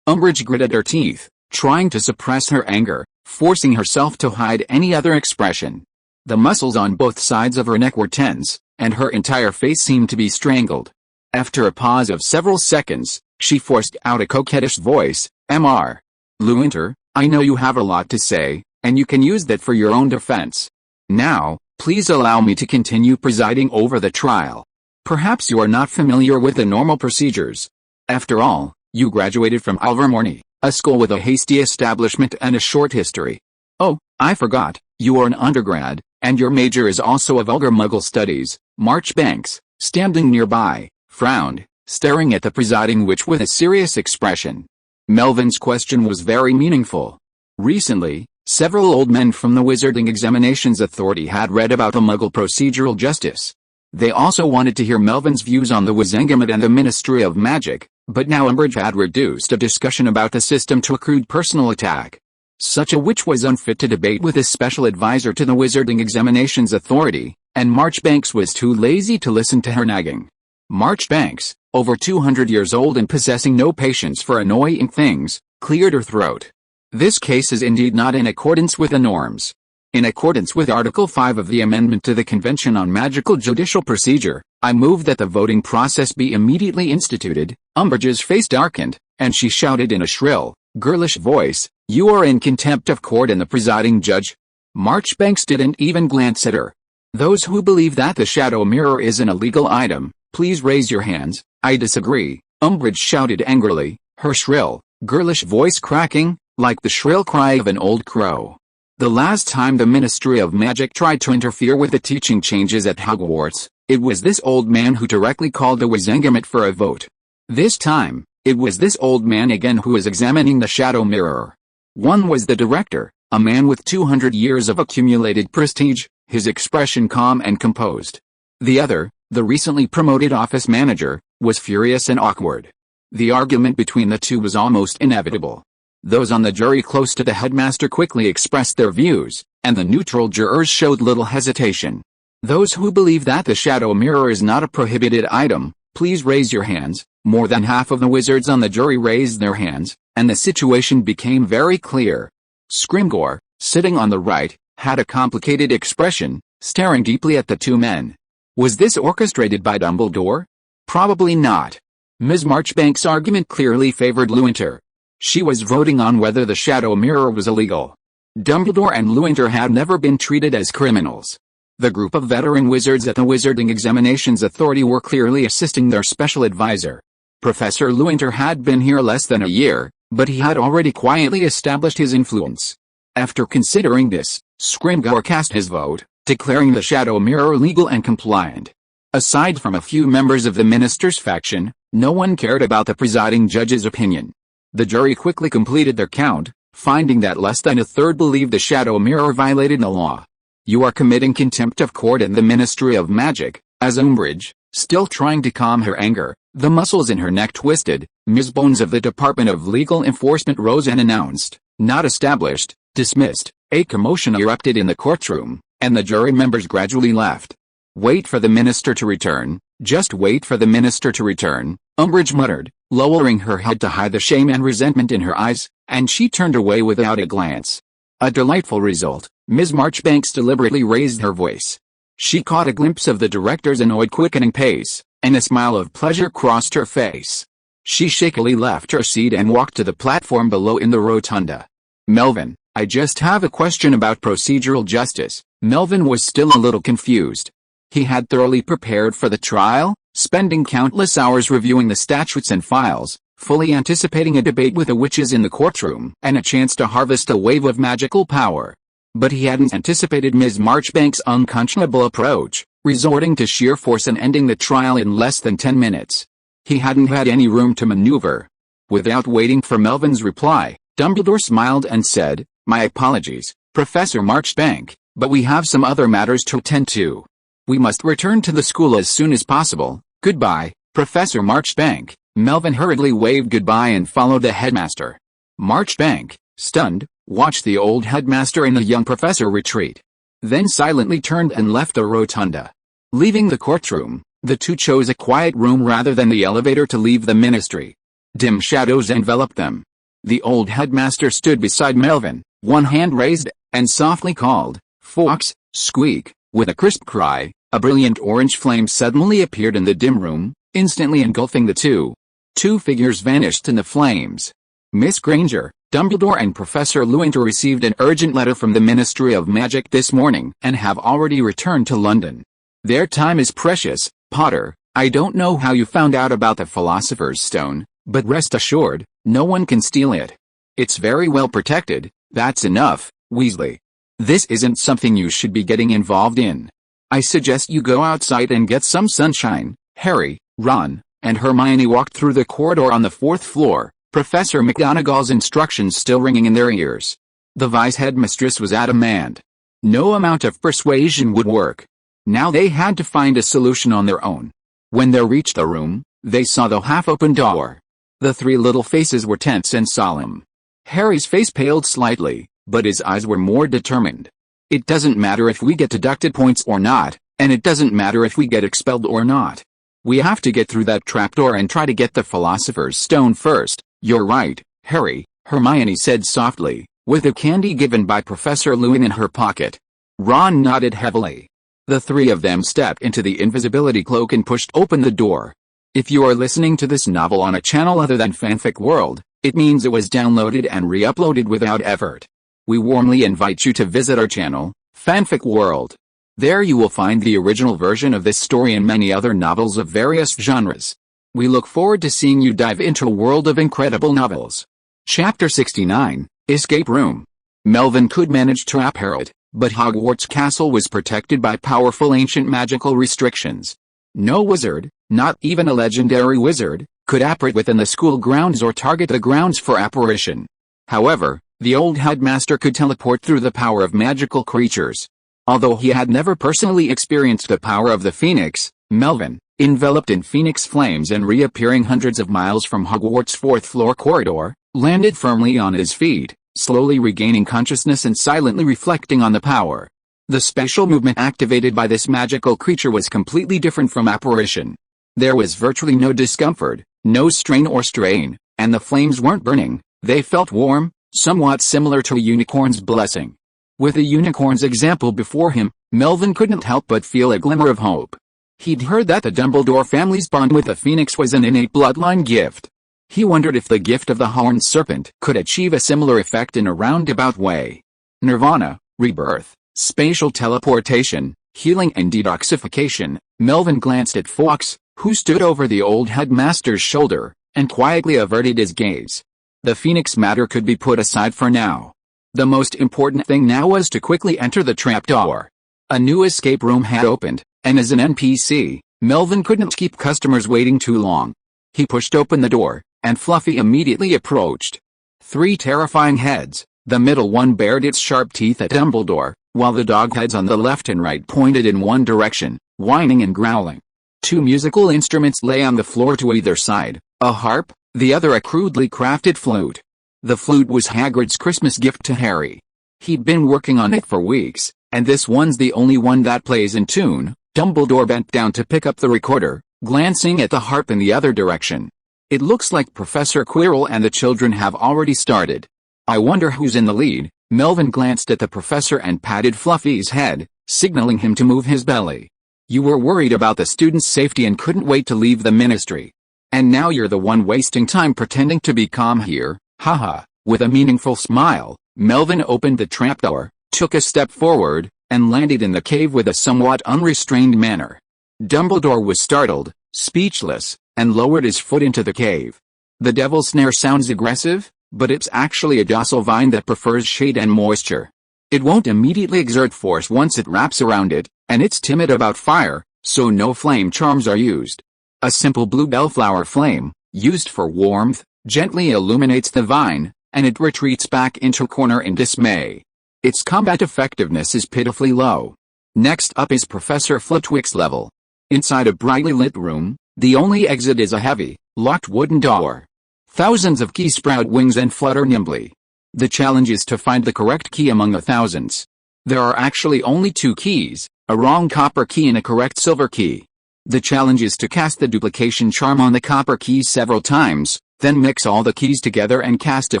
Umbridge gritted her teeth, trying to suppress her anger, forcing herself to hide any other expression. The muscles on both sides of her neck were tense, and her entire face seemed to be strangled. After a pause of several seconds, she forced out a coquettish voice, "Mr. Lewynter, I know you have a lot to say, and you can use that for your own defense. Now, please allow me to continue presiding over the trial. Perhaps you are not familiar with the normal procedures. After all, you graduated from Ilvermorny, a school with a hasty establishment and a short history. Oh, I forgot, you are an undergrad, and your major is also a vulgar Muggle Studies." Marchbanks, standing nearby, frowned, staring at the presiding witch with a serious expression. Melvin's question was very meaningful. Recently, several old men from the Wizarding Examinations Authority had read about the Muggle procedural justice. They also wanted to hear Melvin's views on the Wizengamot and the Ministry of Magic, but now Umbridge had reduced a discussion about the system to a crude personal attack. Such a witch was unfit to debate with a special advisor to the Wizarding Examinations Authority, and Marchbanks was too lazy to listen to her nagging. Marchbanks, over 200 years old and possessing no patience for annoying things, cleared her throat. This case is indeed not in accordance with the norms. In accordance with Article 5 of the Amendment to the Convention on Magical Judicial Procedure, I move that the voting process be immediately instituted. Umbridge's face darkened, and she shouted in a shrill, girlish voice, "You are in contempt of court and the presiding judge." Marchbanks didn't even glance at her. "Those who believe that the shadow mirror is an illegal item, please raise your hands." "I disagree," Umbridge shouted angrily, her shrill, girlish voice cracking, like the shrill cry of an old crow. The last time the Ministry of Magic tried to interfere with the teaching changes at Hogwarts, it was this old man who directly called the Wizengamot for a vote. This time, it was this old man again who was examining the shadow mirror. One was the director, a man with 200 years of accumulated prestige, his expression calm and composed. The other, the recently promoted office manager, was furious and awkward. The argument between the two was almost inevitable. Those on the jury close to the headmaster quickly expressed their views, and the neutral jurors showed little hesitation. "Those who believe that the shadow mirror is not a prohibited item, please raise your hands." More than half of the wizards on the jury raised their hands, and the situation became very clear. Scrimgeour, sitting on the right, had a complicated expression, staring deeply at the two men. Was this orchestrated by Dumbledore? Probably not. Ms. Marchbanks' argument clearly favored Lewynter. She was voting on whether the shadow mirror was illegal. Dumbledore and Lewynter had never been treated as criminals. The group of veteran wizards at the Wizarding Examinations Authority were clearly assisting their special advisor. Professor Lewynter had been here less than a year, but he had already quietly established his influence. After considering this, Scrimgeour cast his vote, declaring the Shadow Mirror legal and compliant. Aside from a few members of the minister's faction, no one cared about the presiding judge's opinion. The jury quickly completed their count, finding that less than a third believed the Shadow Mirror violated the law. "You are committing contempt of court and the Ministry of Magic," as Umbridge, still trying to calm her anger, the muscles in her neck twisted, Ms. Bones of the Department of Legal Enforcement rose and announced, "Not established, dismissed." A commotion erupted in the courtroom, and the jury members gradually left. "Wait for the minister to return, just wait for the minister to return," Umbridge muttered, lowering her head to hide the shame and resentment in her eyes, and she turned away without a glance. A delightful result, Ms. Marchbanks deliberately raised her voice. She caught a glimpse of the director's annoyed quickening pace, and a smile of pleasure crossed her face. She shakily left her seat and walked to the platform below in the rotunda. "Melvin, I just have a question about procedural justice." Melvin was still a little confused. He had thoroughly prepared for the trial, spending countless hours reviewing the statutes and files, fully anticipating a debate with the witches in the courtroom and a chance to harvest a wave of magical power. But he hadn't anticipated Ms. Marchbanks' unconscionable approach, resorting to sheer force and ending the trial in less than 10 minutes. He hadn't had any room to maneuver. Without waiting for Melvin's reply, Dumbledore smiled and said, "My apologies, Professor Marchbank, but we have some other matters to attend to. We must return to the school as soon as possible. Goodbye, Professor Marchbank." Melvin hurriedly waved goodbye and followed the headmaster. Marchbank, stunned, watched the old headmaster and the young professor retreat. Then silently turned and left the rotunda. Leaving the courtroom, the two chose a quiet room rather than the elevator to leave the ministry. Dim shadows enveloped them. The old headmaster stood beside Melvin, one hand raised, and softly called, "Fox!" Squeak! With a crisp cry, a brilliant orange flame suddenly appeared in the dim room, instantly engulfing the two. Two figures vanished in the flames. "Miss Granger, Dumbledore and Professor Lewynter received an urgent letter from the Ministry of Magic this morning and have already returned to London. Their time is precious, Potter. I don't know how you found out about the Philosopher's Stone, but rest assured, no one can steal it. It's very well protected, that's enough, Weasley. This isn't something you should be getting involved in. I suggest you go outside and get some sunshine." Harry, Ron, and Hermione walked through the corridor on the 4th floor, Professor McGonagall's instructions still ringing in their ears. The vice-headmistress was adamant. No amount of persuasion would work. Now they had to find a solution on their own. When they reached the room, they saw the half-open door. The three little faces were tense and solemn. Harry's face paled slightly, but his eyes were more determined. "It doesn't matter if we get deducted points or not, and it doesn't matter if we get expelled or not. We have to get through that trapdoor and try to get the Philosopher's Stone first." "You're right, Harry," Hermione said softly, with a candy given by Professor Lewin in her pocket. Ron nodded heavily. The three of them stepped into the invisibility cloak and pushed open the door. If you are listening to this novel on a channel other than Fanfic World, it means it was downloaded and re-uploaded without effort. We warmly invite you to visit our channel, Fanfic World. There you will find the original version of this story and many other novels of various genres. We look forward to seeing you dive into a world of incredible novels. Chapter 69, Escape Room. Melvin could manage to trap Harold, but Hogwarts Castle was protected by powerful ancient magical restrictions. No wizard, not even a legendary wizard, could apparate within the school grounds or target the grounds for apparition. However, the old headmaster could teleport through the power of magical creatures. Although he had never personally experienced the power of the Phoenix, Melvin, enveloped in Phoenix flames and reappearing hundreds of miles from Hogwarts' 4th floor corridor, landed firmly on his feet, slowly regaining consciousness and silently reflecting on the power. The special movement activated by this magical creature was completely different from apparition. There was virtually no discomfort, no strain or strain, and the flames weren't burning, they felt warm, somewhat similar to a unicorn's blessing. With a unicorn's example before him, Melvin couldn't help but feel a glimmer of hope. He'd heard that the Dumbledore family's bond with the Phoenix was an innate bloodline gift. He wondered if the gift of the Horned Serpent could achieve a similar effect in a roundabout way. Nirvana, rebirth, spatial teleportation, healing and detoxification. Melvin glanced at Fawkes, who stood over the old headmaster's shoulder, and quietly averted his gaze. The Phoenix matter could be put aside for now. The most important thing now was to quickly enter the trapdoor. A new escape room had opened, and as an NPC, Melvin couldn't keep customers waiting too long. He pushed open the door, and Fluffy immediately approached. 3 terrifying heads, the middle one bared its sharp teeth at Dumbledore, while the dog heads on the left and right pointed in one direction, whining and growling. 2 musical instruments lay on the floor to either side, a harp, the other a crudely crafted flute. The flute was Hagrid's Christmas gift to Harry. He'd been working on it for weeks, and this one's the only one that plays in tune. Dumbledore bent down to pick up the recorder, glancing at the harp in the other direction. It looks like Professor Quirrell and the children have already started. I wonder who's in the lead. Melvin glanced at the professor and patted Fluffy's head, signaling him to move his belly. You were worried about the students' safety and couldn't wait to leave the ministry. And now you're the one wasting time pretending to be calm here, haha. With a meaningful smile, Melvin opened the trapdoor, took a step forward, and landed in the cave with a somewhat unrestrained manner. Dumbledore was startled, speechless, and lowered his foot into the cave. The devil's snare sounds aggressive, but it's actually a docile vine that prefers shade and moisture. It won't immediately exert force once it wraps around it, and it's timid about fire, so no flame charms are used. A simple blue bellflower flame, used for warmth, gently illuminates the vine, and it retreats back into a corner in dismay. Its combat effectiveness is pitifully low. Next up is Professor Flitwick's level. Inside a brightly lit room, the only exit is a heavy, locked wooden door. Thousands of keys sprout wings and flutter nimbly. The challenge is to find the correct key among the thousands. There are actually only 2 keys, a wrong copper key and a correct silver key. The challenge is to cast the duplication charm on the copper keys several times, then mix all the keys together and cast a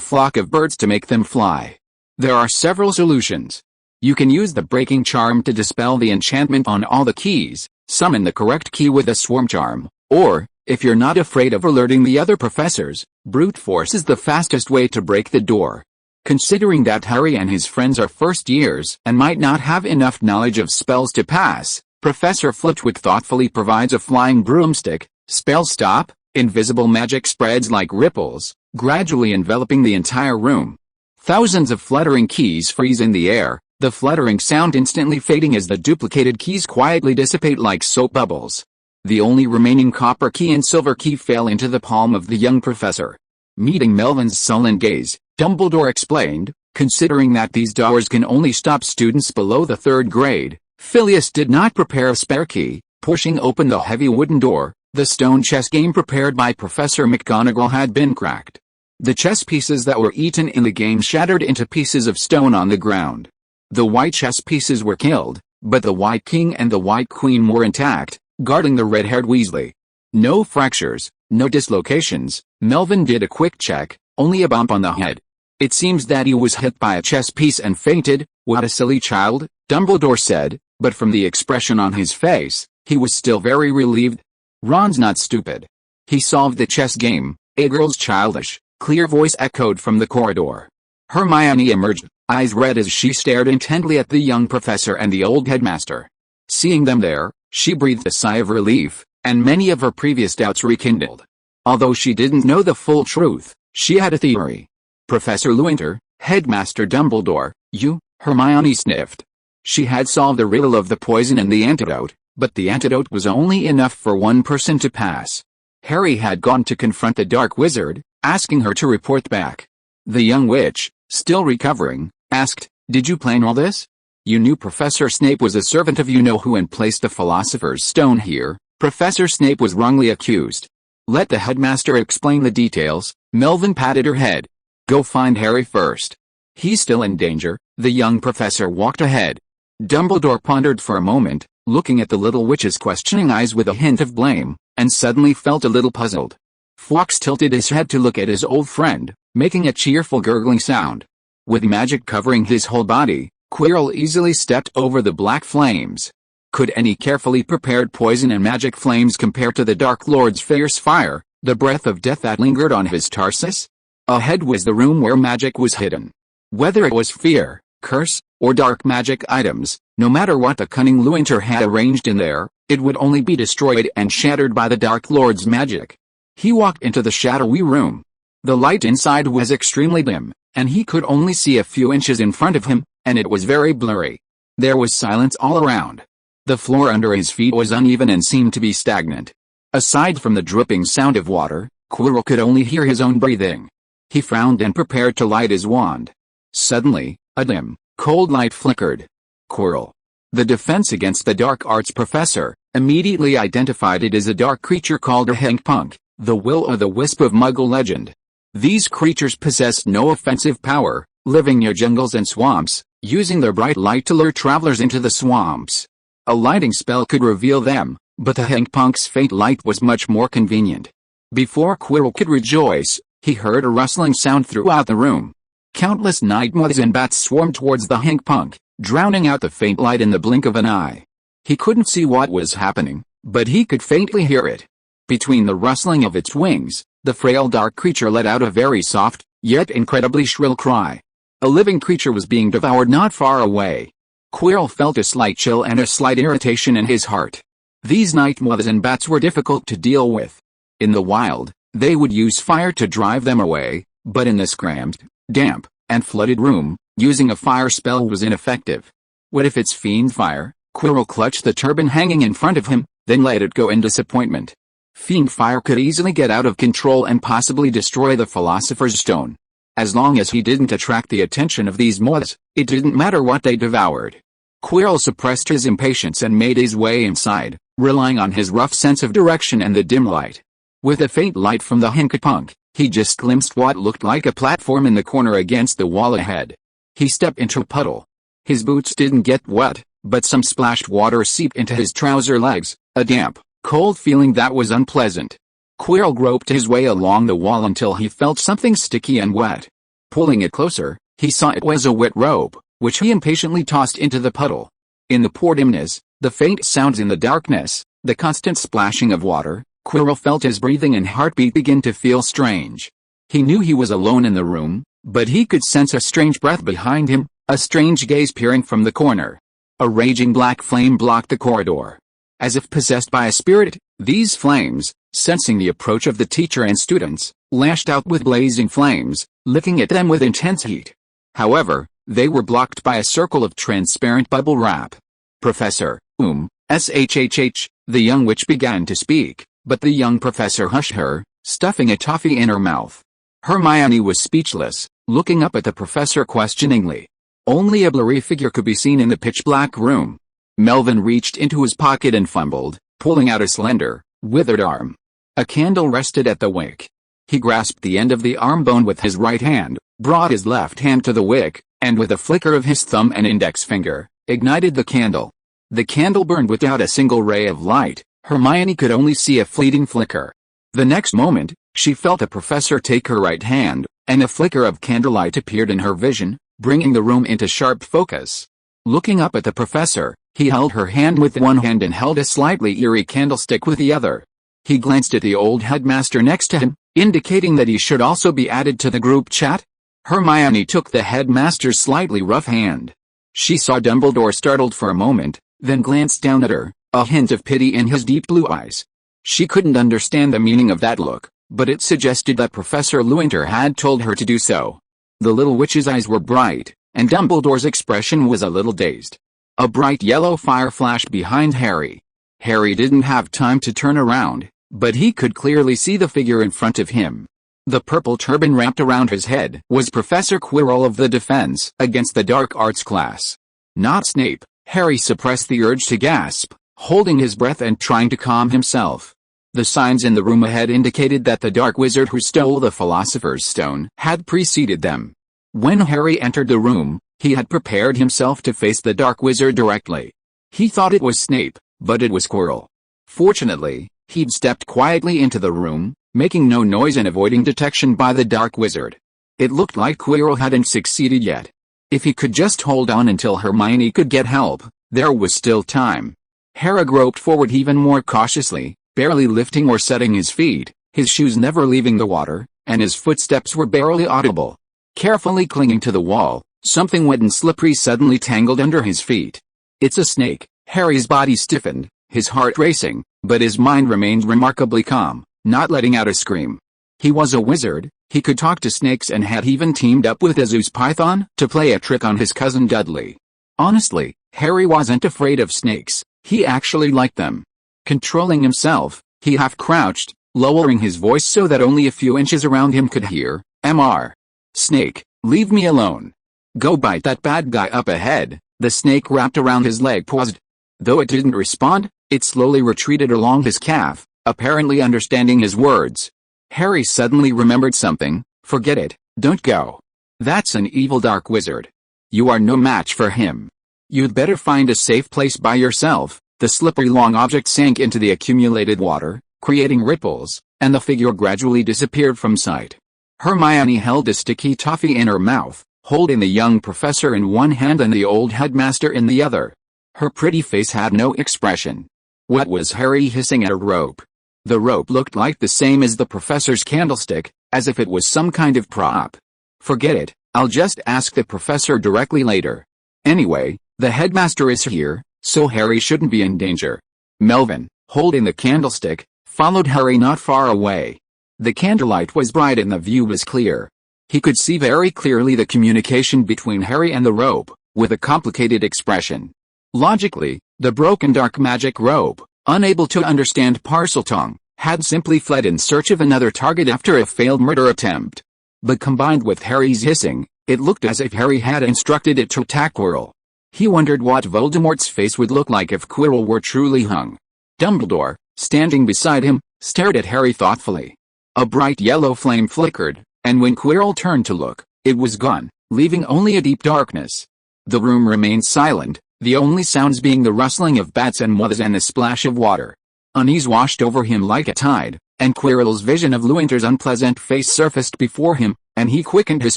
flock of birds to make them fly. There are several solutions. You can use the breaking charm to dispel the enchantment on all the keys, summon the correct key with a swarm charm, or, if you're not afraid of alerting the other professors, brute force is the fastest way to break the door. Considering that Harry and his friends are first years and might not have enough knowledge of spells to pass, Professor Flitwick thoughtfully provides a flying broomstick, spell stop, invisible magic spreads like ripples, gradually enveloping the entire room. Thousands of fluttering keys freeze in the air, the fluttering sound instantly fading as the duplicated keys quietly dissipate like soap bubbles. The only remaining copper key and silver key fell into the palm of the young professor. Meeting Melvin's sullen gaze, Dumbledore explained, considering that these doors can only stop students below the 3rd grade, Phileas did not prepare a spare key. Pushing open the heavy wooden door, the stone chess game prepared by Professor McGonagall had been cracked. The chess pieces that were eaten in the game shattered into pieces of stone on the ground. The white chess pieces were killed, but the white king and the white queen were intact, guarding the red-haired Weasley. No fractures, no dislocations. Melvin did a quick check, only a bump on the head. It seems that he was hit by a chess piece and fainted. What a silly child, Dumbledore said, but from the expression on his face, he was still very relieved. Ron's not stupid. He solved the chess game. A girl's childish, clear voice echoed from the corridor. Hermione emerged, eyes red as she stared intently at the young professor and the old headmaster. Seeing them there, she breathed a sigh of relief, and many of her previous doubts rekindled. Although she didn't know the full truth, she had a theory. Professor Lewynter, Headmaster Dumbledore, you, Hermione sniffed. She had solved the riddle of the poison and the antidote, but the antidote was only enough for one person to pass. Harry had gone to confront the Dark Wizard, asking her to report back. The young witch, still recovering, asked, "Did you plan all this? You knew Professor Snape was a servant of you-know-who and placed the Philosopher's Stone here." Professor Snape was wrongly accused. Let the headmaster explain the details. Melvin patted her head. Go find Harry first. He's still in danger. The young professor walked ahead. Dumbledore pondered for a moment, looking at the little witch's questioning eyes with a hint of blame, and suddenly felt a little puzzled. Fawkes tilted his head to look at his old friend, making a cheerful gurgling sound. With magic covering his whole body, Quirrell easily stepped over the black flames. Could any carefully prepared poison and magic flames compare to the Dark Lord's fierce fire, the breath of death that lingered on his tarsus? Ahead was the room where magic was hidden. Whether it was fear, curse, or dark magic items, no matter what the cunning Lewynter had arranged in there, It would only be destroyed and shattered by the Dark Lord's magic. He walked into the shadowy room. The light inside was extremely dim, and he could only see a few inches in front of him, and it was very blurry. There was silence all around. The floor under his feet was uneven and seemed to be stagnant. Aside from the dripping sound of water, Quirrell could only hear his own breathing. He frowned and prepared to light his wand. Suddenly, a dim, cold light flickered. Quirrell, the Defense Against the Dark Arts professor, immediately identified it as a dark creature called a Hankpunk, the will-o'-the-wisp of Muggle legend. These creatures possessed no offensive power, living near jungles and swamps, using their bright light to lure travelers into the swamps. A lighting spell could reveal them, but the Hankpunk's faint light was much more convenient. Before Quirrell could rejoice, he heard a rustling sound throughout the room. Countless night moths and bats swarmed towards the Hankpunk, drowning out the faint light in the blink of an eye. He couldn't see what was happening, but he could faintly hear it. Between the rustling of its wings, the frail dark creature let out a very soft, yet incredibly shrill cry. A living creature was being devoured not far away. Quirrell felt a slight chill and a slight irritation in his heart. These night moths and bats were difficult to deal with. In the wild, they would use fire to drive them away, but in this cramped, damp, and flooded room, using a fire spell was ineffective. What if it's fiend fire? Quirrell clutched the turban hanging in front of him, then let it go in disappointment. Fiend fire could easily get out of control and possibly destroy the Philosopher's Stone. As long as he didn't attract the attention of these moths, it didn't matter what they devoured. Quirrell suppressed his impatience and made his way inside, relying on his rough sense of direction and the dim light. With a faint light from the Hankpunk, he just glimpsed what looked like a platform in the corner against the wall ahead. He stepped into a puddle. His boots didn't get wet, but some splashed water seeped into his trouser legs, a damp, cold feeling that was unpleasant. Quirrell groped his way along the wall until he felt something sticky and wet. Pulling it closer, he saw it was a wet robe, which he impatiently tossed into the puddle. In the poor dimness, the faint sounds in the darkness, the constant splashing of water, Quirrell felt his breathing and heartbeat begin to feel strange. He knew he was alone in the room, but he could sense a strange breath behind him, a strange gaze peering from the corner. A raging black flame blocked the corridor. As if possessed by a spirit, these flames, sensing the approach of the teacher and students, lashed out with blazing flames, licking at them with intense heat. However, they were blocked by a circle of transparent bubble wrap. Professor, shhh, the young witch began to speak, but the young professor hushed her, stuffing a toffee in her mouth. Hermione was speechless, looking up at the professor questioningly. Only a blurry figure could be seen in the pitch-black room. Melvin reached into his pocket and fumbled, pulling out a slender, withered arm. A candle rested at the wick. He grasped the end of the arm bone with his right hand, brought his left hand to the wick, and with a flicker of his thumb and index finger, ignited the candle. The candle burned without a single ray of light. Hermione could only see a fleeting flicker. The next moment, she felt the professor take her right hand, and a flicker of candlelight appeared in her vision, bringing the room into sharp focus. Looking up at the professor, he held her hand with one hand and held a slightly eerie candlestick with the other. He glanced at the old headmaster next to him, indicating that he should also be added to the group chat. Hermione took the headmaster's slightly rough hand. She saw Dumbledore startled for a moment, then glanced down at her, a hint of pity in his deep blue eyes. She couldn't understand the meaning of that look, but it suggested that Professor Lewynter had told her to do so. The little witch's eyes were bright, and Dumbledore's expression was a little dazed. A bright yellow fire flashed behind Harry. Harry didn't have time to turn around, but he could clearly see the figure in front of him. The purple turban wrapped around his head was Professor Quirrell of the Defense Against the Dark Arts class. Not Snape. Harry suppressed the urge to gasp, holding his breath and trying to calm himself. The signs in the room ahead indicated that the dark wizard who stole the Philosopher's Stone had preceded them. When Harry entered the room, he had prepared himself to face the dark wizard directly. He thought it was Snape, but it was Quirrell. Fortunately, he'd stepped quietly into the room, making no noise and avoiding detection by the dark wizard. It looked like Quirrell hadn't succeeded yet. If he could just hold on until Hermione could get help, there was still time. Harry groped forward even more cautiously, barely lifting or setting his feet, his shoes never leaving the water, and his footsteps were barely audible. Carefully clinging to the wall, something wet and slippery suddenly tangled under his feet. It's a snake. Harry's body stiffened, his heart racing, but his mind remained remarkably calm, not letting out a scream. He was a wizard, he could talk to snakes and had even teamed up with a Zeus python to play a trick on his cousin Dudley. Honestly, Harry wasn't afraid of snakes, he actually liked them. Controlling himself, he half-crouched, lowering his voice so that only a few inches around him could hear, "Mr. Snake, leave me alone. Go bite that bad guy up ahead." The snake wrapped around his leg paused. Though it didn't respond, it slowly retreated along his calf, apparently understanding his words. Harry suddenly remembered something. "Forget it, don't go. That's an evil dark wizard. You are no match for him. You'd better find a safe place by yourself." The slippery long object sank into the accumulated water, creating ripples, and the figure gradually disappeared from sight. Hermione held a sticky toffee in her mouth, holding the young professor in one hand and the old headmaster in the other. Her pretty face had no expression. What was Harry hissing at a rope? The rope looked like the same as the professor's candlestick, as if it was some kind of prop. "Forget it, I'll just ask the professor directly later. Anyway, the headmaster is here, so Harry shouldn't be in danger." Melvin, holding the candlestick, followed Harry not far away. The candlelight was bright and the view was clear. He could see very clearly the communication between Harry and the rope, with a complicated expression. Logically, the broken dark magic rope, unable to understand Parseltongue, had simply fled in search of another target after a failed murder attempt. But combined with Harry's hissing, it looked as if Harry had instructed it to attack Quirrell. He wondered what Voldemort's face would look like if Quirrell were truly hung. Dumbledore, standing beside him, stared at Harry thoughtfully. A bright yellow flame flickered, and when Quirrell turned to look, it was gone, leaving only a deep darkness. The room remained silent, the only sounds being the rustling of bats and moths and the splash of water. Unease washed over him like a tide, and Quirrell's vision of Lewynter's unpleasant face surfaced before him, and he quickened his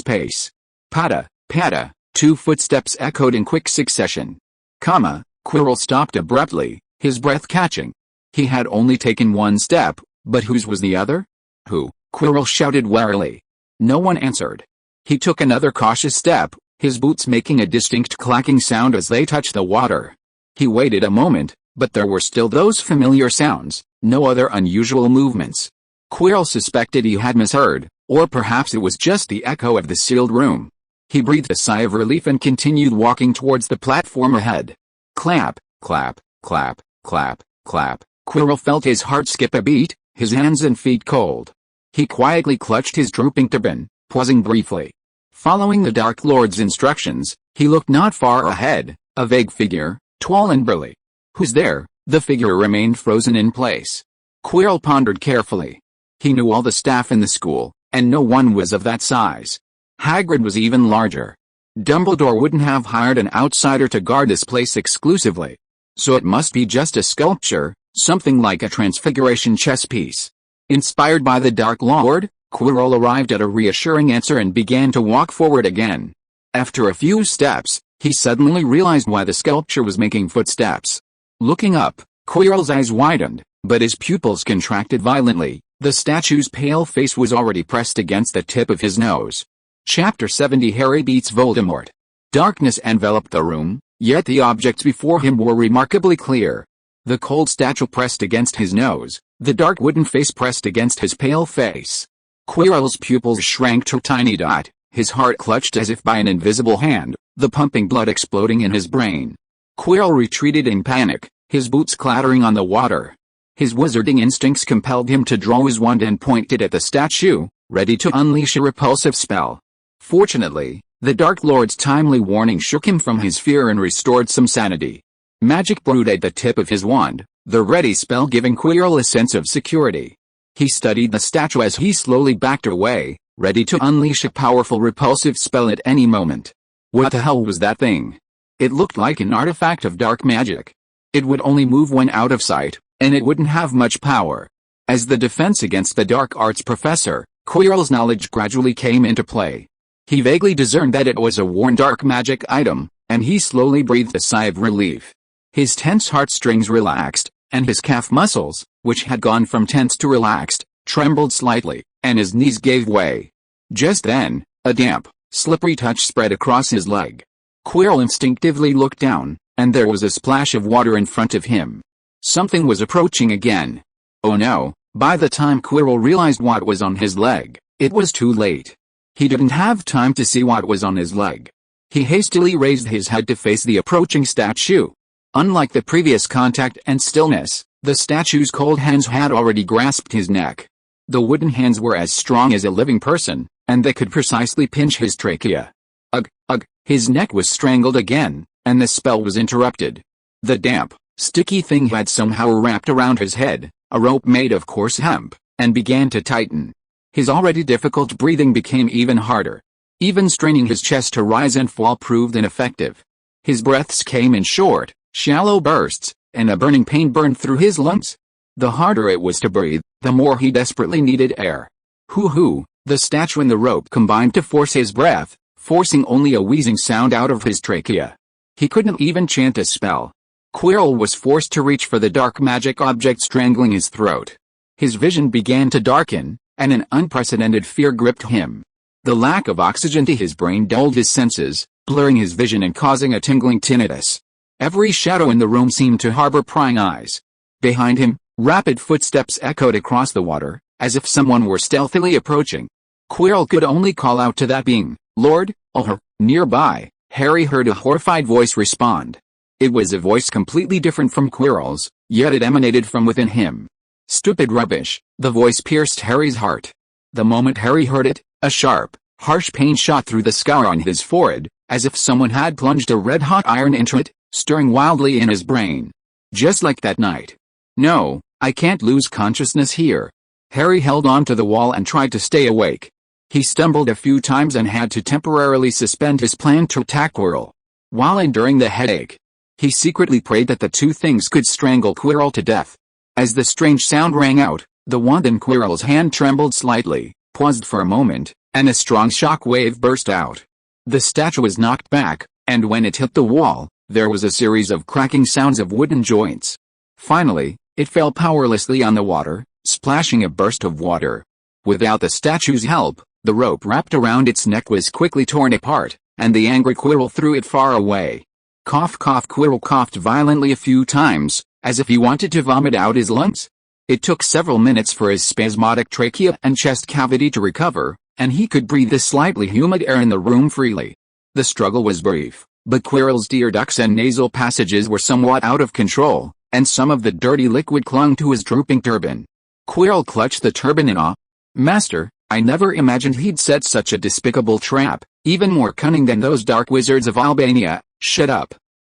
pace. Patta, patta, 2 footsteps echoed in quick succession. Quirrell stopped abruptly, his breath catching. He had only taken 1 step, but whose was the other? "Who?" Quirrell shouted warily. No one answered. He took another cautious step, his boots making a distinct clacking sound as they touched the water. He waited a moment, but there were still those familiar sounds, no other unusual movements. Quirrell suspected he had misheard, or perhaps it was just the echo of the sealed room. He breathed a sigh of relief and continued walking towards the platform ahead. Clap, clap, clap, clap, clap. Quirrell felt his heart skip a beat, his hands and feet cold. He quietly clutched his drooping turban, pausing briefly. Following the Dark Lord's instructions, he looked not far ahead, a vague figure, tall and burly. "Who's there?" The figure remained frozen in place. Quirrell pondered carefully. He knew all the staff in the school, and no one was of that size. Hagrid was even larger. Dumbledore wouldn't have hired an outsider to guard this place exclusively. So it must be just a sculpture, something like a transfiguration chess piece. Inspired by the Dark Lord, Quirrell arrived at a reassuring answer and began to walk forward again. After a few steps, he suddenly realized why the sculpture was making footsteps. Looking up, Quirrell's eyes widened, but his pupils contracted violently. The statue's pale face was already pressed against the tip of his nose. Chapter 70 Harry Beats Voldemort. Darkness enveloped the room, yet the objects before him were remarkably clear. The cold statue pressed against his nose, the dark wooden face pressed against his pale face. Quirrell's pupils shrank to a tiny dot, his heart clutched as if by an invisible hand, the pumping blood exploding in his brain. Quirrell retreated in panic, his boots clattering on the water. His wizarding instincts compelled him to draw his wand and point it at the statue, ready to unleash a repulsive spell. Fortunately, the Dark Lord's timely warning shook him from his fear and restored some sanity. Magic brewed at the tip of his wand, the ready spell giving Quirrell a sense of security. He studied the statue as he slowly backed away, ready to unleash a powerful repulsive spell at any moment. What the hell was that thing? It looked like an artifact of dark magic. It would only move when out of sight, and it wouldn't have much power. As the defense against the dark arts professor, Quirrell's knowledge gradually came into play. He vaguely discerned that it was a worn dark magic item, and he slowly breathed a sigh of relief. His tense heartstrings relaxed, and his calf muscles, which had gone from tense to relaxed, trembled slightly, and his knees gave way. Just then, a damp, slippery touch spread across his leg. Quirrell instinctively looked down, and there was a splash of water in front of him. Something was approaching again. Oh no, by the time Quirrell realized what was on his leg, it was too late. He didn't have time to see what was on his leg. He hastily raised his head to face the approaching statue. Unlike the previous contact and stillness, the statue's cold hands had already grasped his neck. The wooden hands were as strong as a living person, and they could precisely pinch his trachea. Ugh, ugh, his neck was strangled again, and the spell was interrupted. The damp, sticky thing had somehow wrapped around his head, a rope made of coarse hemp, and began to tighten. His already difficult breathing became even harder. Even straining his chest to rise and fall proved ineffective. His breaths came in short, shallow bursts, and a burning pain burned through his lungs. The harder it was to breathe, the more he desperately needed air. Hoo-hoo, the statue and the rope combined to force his breath, forcing only a wheezing sound out of his trachea. He couldn't even chant a spell. Quirrell was forced to reach for the dark magic object strangling his throat. His vision began to darken, and an unprecedented fear gripped him. The lack of oxygen to his brain dulled his senses, blurring his vision and causing a tingling tinnitus. Every shadow in the room seemed to harbor prying eyes. Behind him, rapid footsteps echoed across the water, as if someone were stealthily approaching. Quirrell could only call out to that being, "Lord, oh." Nearby, Harry heard a horrified voice respond. It was a voice completely different from Quirrell's, yet it emanated from within him. Stupid rubbish, the voice pierced Harry's heart. The moment Harry heard it, a sharp, harsh pain shot through the scar on his forehead, as if someone had plunged a red-hot iron into it, stirring wildly in his brain. Just like that night. No, I can't lose consciousness here. Harry held on to the wall and tried to stay awake. He stumbled a few times and had to temporarily suspend his plan to attack Quirrell. While enduring the headache, he secretly prayed that the two things could strangle Quirrell to death. As the strange sound rang out, the wand in Quirrell's hand trembled slightly, paused for a moment, and a strong shock wave burst out. The statue was knocked back, and when it hit the wall, there was a series of cracking sounds of wooden joints. Finally, it fell powerlessly on the water, splashing a burst of water. Without the statue's help, the rope wrapped around its neck was quickly torn apart, and the angry Quirrell threw it far away. Cough cough. Quirrell coughed violently a few times, as if he wanted to vomit out his lungs. It took several minutes for his spasmodic trachea and chest cavity to recover, and he could breathe the slightly humid air in the room freely. The struggle was brief, but Quirrell's tear ducts and nasal passages were somewhat out of control, and some of the dirty liquid clung to his drooping turban. Quirrell clutched the turban in awe. "Master, I never imagined he'd set such a despicable trap, even more cunning than those dark wizards of Albania." "Shut up.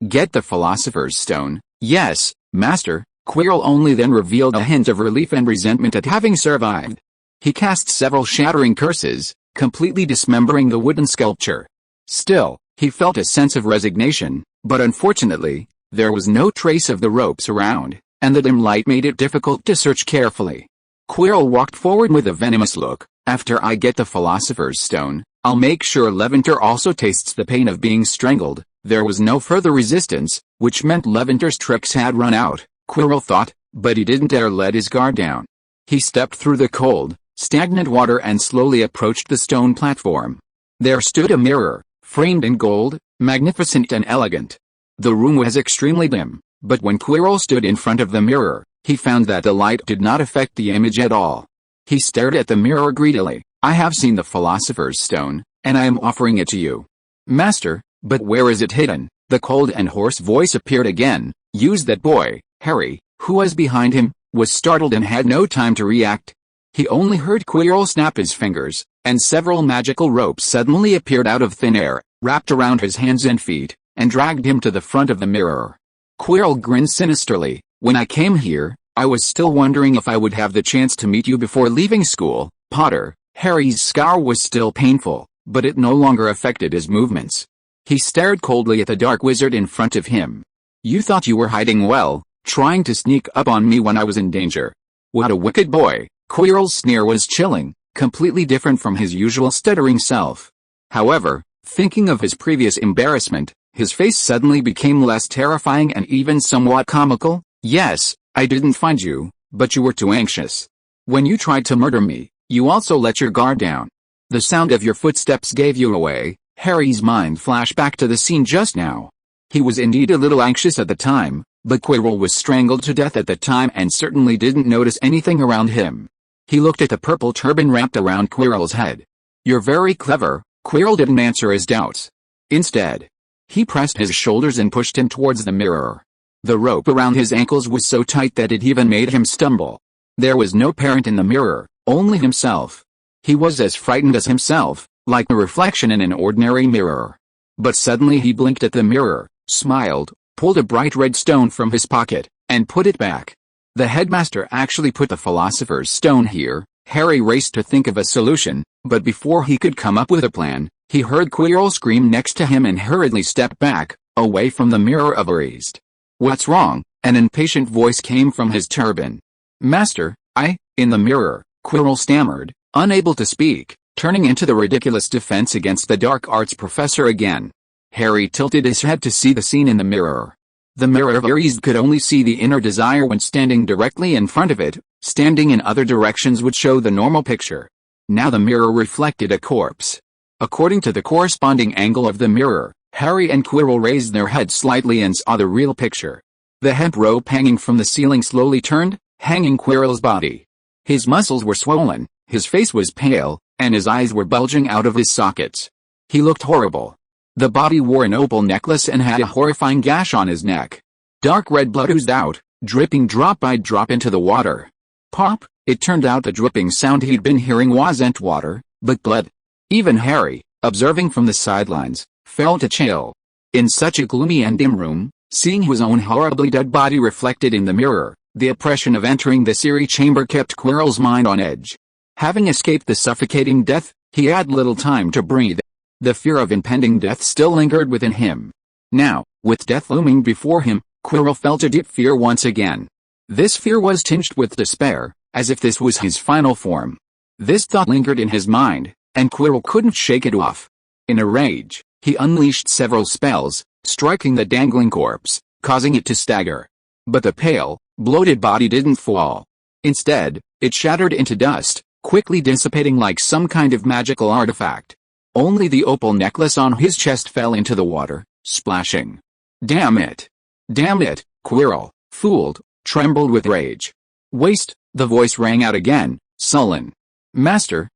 Get the Philosopher's Stone." "Yes, Master." Quirrell only then revealed a hint of relief and resentment at having survived. He cast several shattering curses, completely dismembering the wooden sculpture. Still, he felt a sense of resignation, but unfortunately, there was no trace of the ropes around, and the dim light made it difficult to search carefully. Quirrell walked forward with a venomous look. "After I get the Philosopher's Stone, I'll make sure Lewynter also tastes the pain of being strangled." There was no further resistance, which meant Lewynter's tricks had run out, Quirrell thought, but he didn't dare let his guard down. He stepped through the cold, stagnant water and slowly approached the stone platform. There stood a mirror, framed in gold, magnificent and elegant. The room was extremely dim, but when Quirrell stood in front of the mirror, he found that the light did not affect the image at all. He stared at the mirror greedily. "I have seen the Philosopher's Stone, and I am offering it to you." "Master, but where is it hidden?" The cold and hoarse voice appeared again. "Use that boy." Harry, who was behind him, was startled and had no time to react. He only heard Quirrell snap his fingers, and several magical ropes suddenly appeared out of thin air, wrapped around his hands and feet, and dragged him to the front of the mirror. Quirrell grinned sinisterly. "When I came here, I was still wondering if I would have the chance to meet you before leaving school, Potter." Harry's scowl was still painful, but it no longer affected his movements. He stared coldly at the dark wizard in front of him. "You thought you were hiding well, trying to sneak up on me when I was in danger. What a wicked boy." Quirrell's sneer was chilling, completely different from his usual stuttering self. However, thinking of his previous embarrassment, his face suddenly became less terrifying and even somewhat comical. "Yes, I didn't find you, but you were too anxious. When you tried to murder me, you also let your guard down. The sound of your footsteps gave you away." Harry's mind flashed back to the scene just now. He was indeed a little anxious at the time, but Quirrell was strangled to death at the time and certainly didn't notice anything around him. He looked at the purple turban wrapped around Quirrell's head. "You're very clever." Quirrell didn't answer his doubts. Instead, he pressed his shoulders and pushed him towards the mirror. The rope around his ankles was so tight that it even made him stumble. There was no parent in the mirror, only himself. He was as frightened as himself, like a reflection in an ordinary mirror. But suddenly he blinked at the mirror, smiled, pulled a bright red stone from his pocket, and put it back. The headmaster actually put the philosopher's stone here. Harry raced to think of a solution, but before he could come up with a plan, he heard Quirrell scream next to him and hurriedly stepped back, away from the mirror amazed. "What's wrong?" An impatient voice came from his turban. "Master, in the mirror," Quirrell stammered, unable to speak, turning into the ridiculous defense against the dark arts professor again. Harry tilted his head to see the scene in the mirror. The mirror of Ares could only see the inner desire when standing directly in front of it. Standing in other directions would show the normal picture. Now the mirror reflected a corpse. According to the corresponding angle of the mirror, Harry and Quirrell raised their heads slightly and saw the real picture. The hemp rope hanging from the ceiling slowly turned, hanging Quirrell's body. His muscles were swollen, his face was pale, and his eyes were bulging out of his sockets. He looked horrible. The body wore an opal necklace and had a horrifying gash on his neck. Dark red blood oozed out, dripping drop by drop into the water. Pop! It turned out the dripping sound he'd been hearing wasn't water, but blood. Even Harry, observing from the sidelines, felt a chill. In such a gloomy and dim room, seeing his own horribly dead body reflected in the mirror, the oppression of entering this eerie chamber kept Quirrell's mind on edge. Having escaped the suffocating death, he had little time to breathe. The fear of impending death still lingered within him. Now, with death looming before him, Quirrell felt a deep fear once again. This fear was tinged with despair, as if this was his final form. This thought lingered in his mind, and Quirrell couldn't shake it off. In a rage, he unleashed several spells, striking the dangling corpse, causing it to stagger. But the pale, bloated body didn't fall. Instead, it shattered into dust, quickly dissipating like some kind of magical artifact. Only the opal necklace on his chest fell into the water, splashing. "Damn it! Damn it!" Quirrell, fooled, trembled with rage. "Waste!" The voice rang out again, sullen. "Master,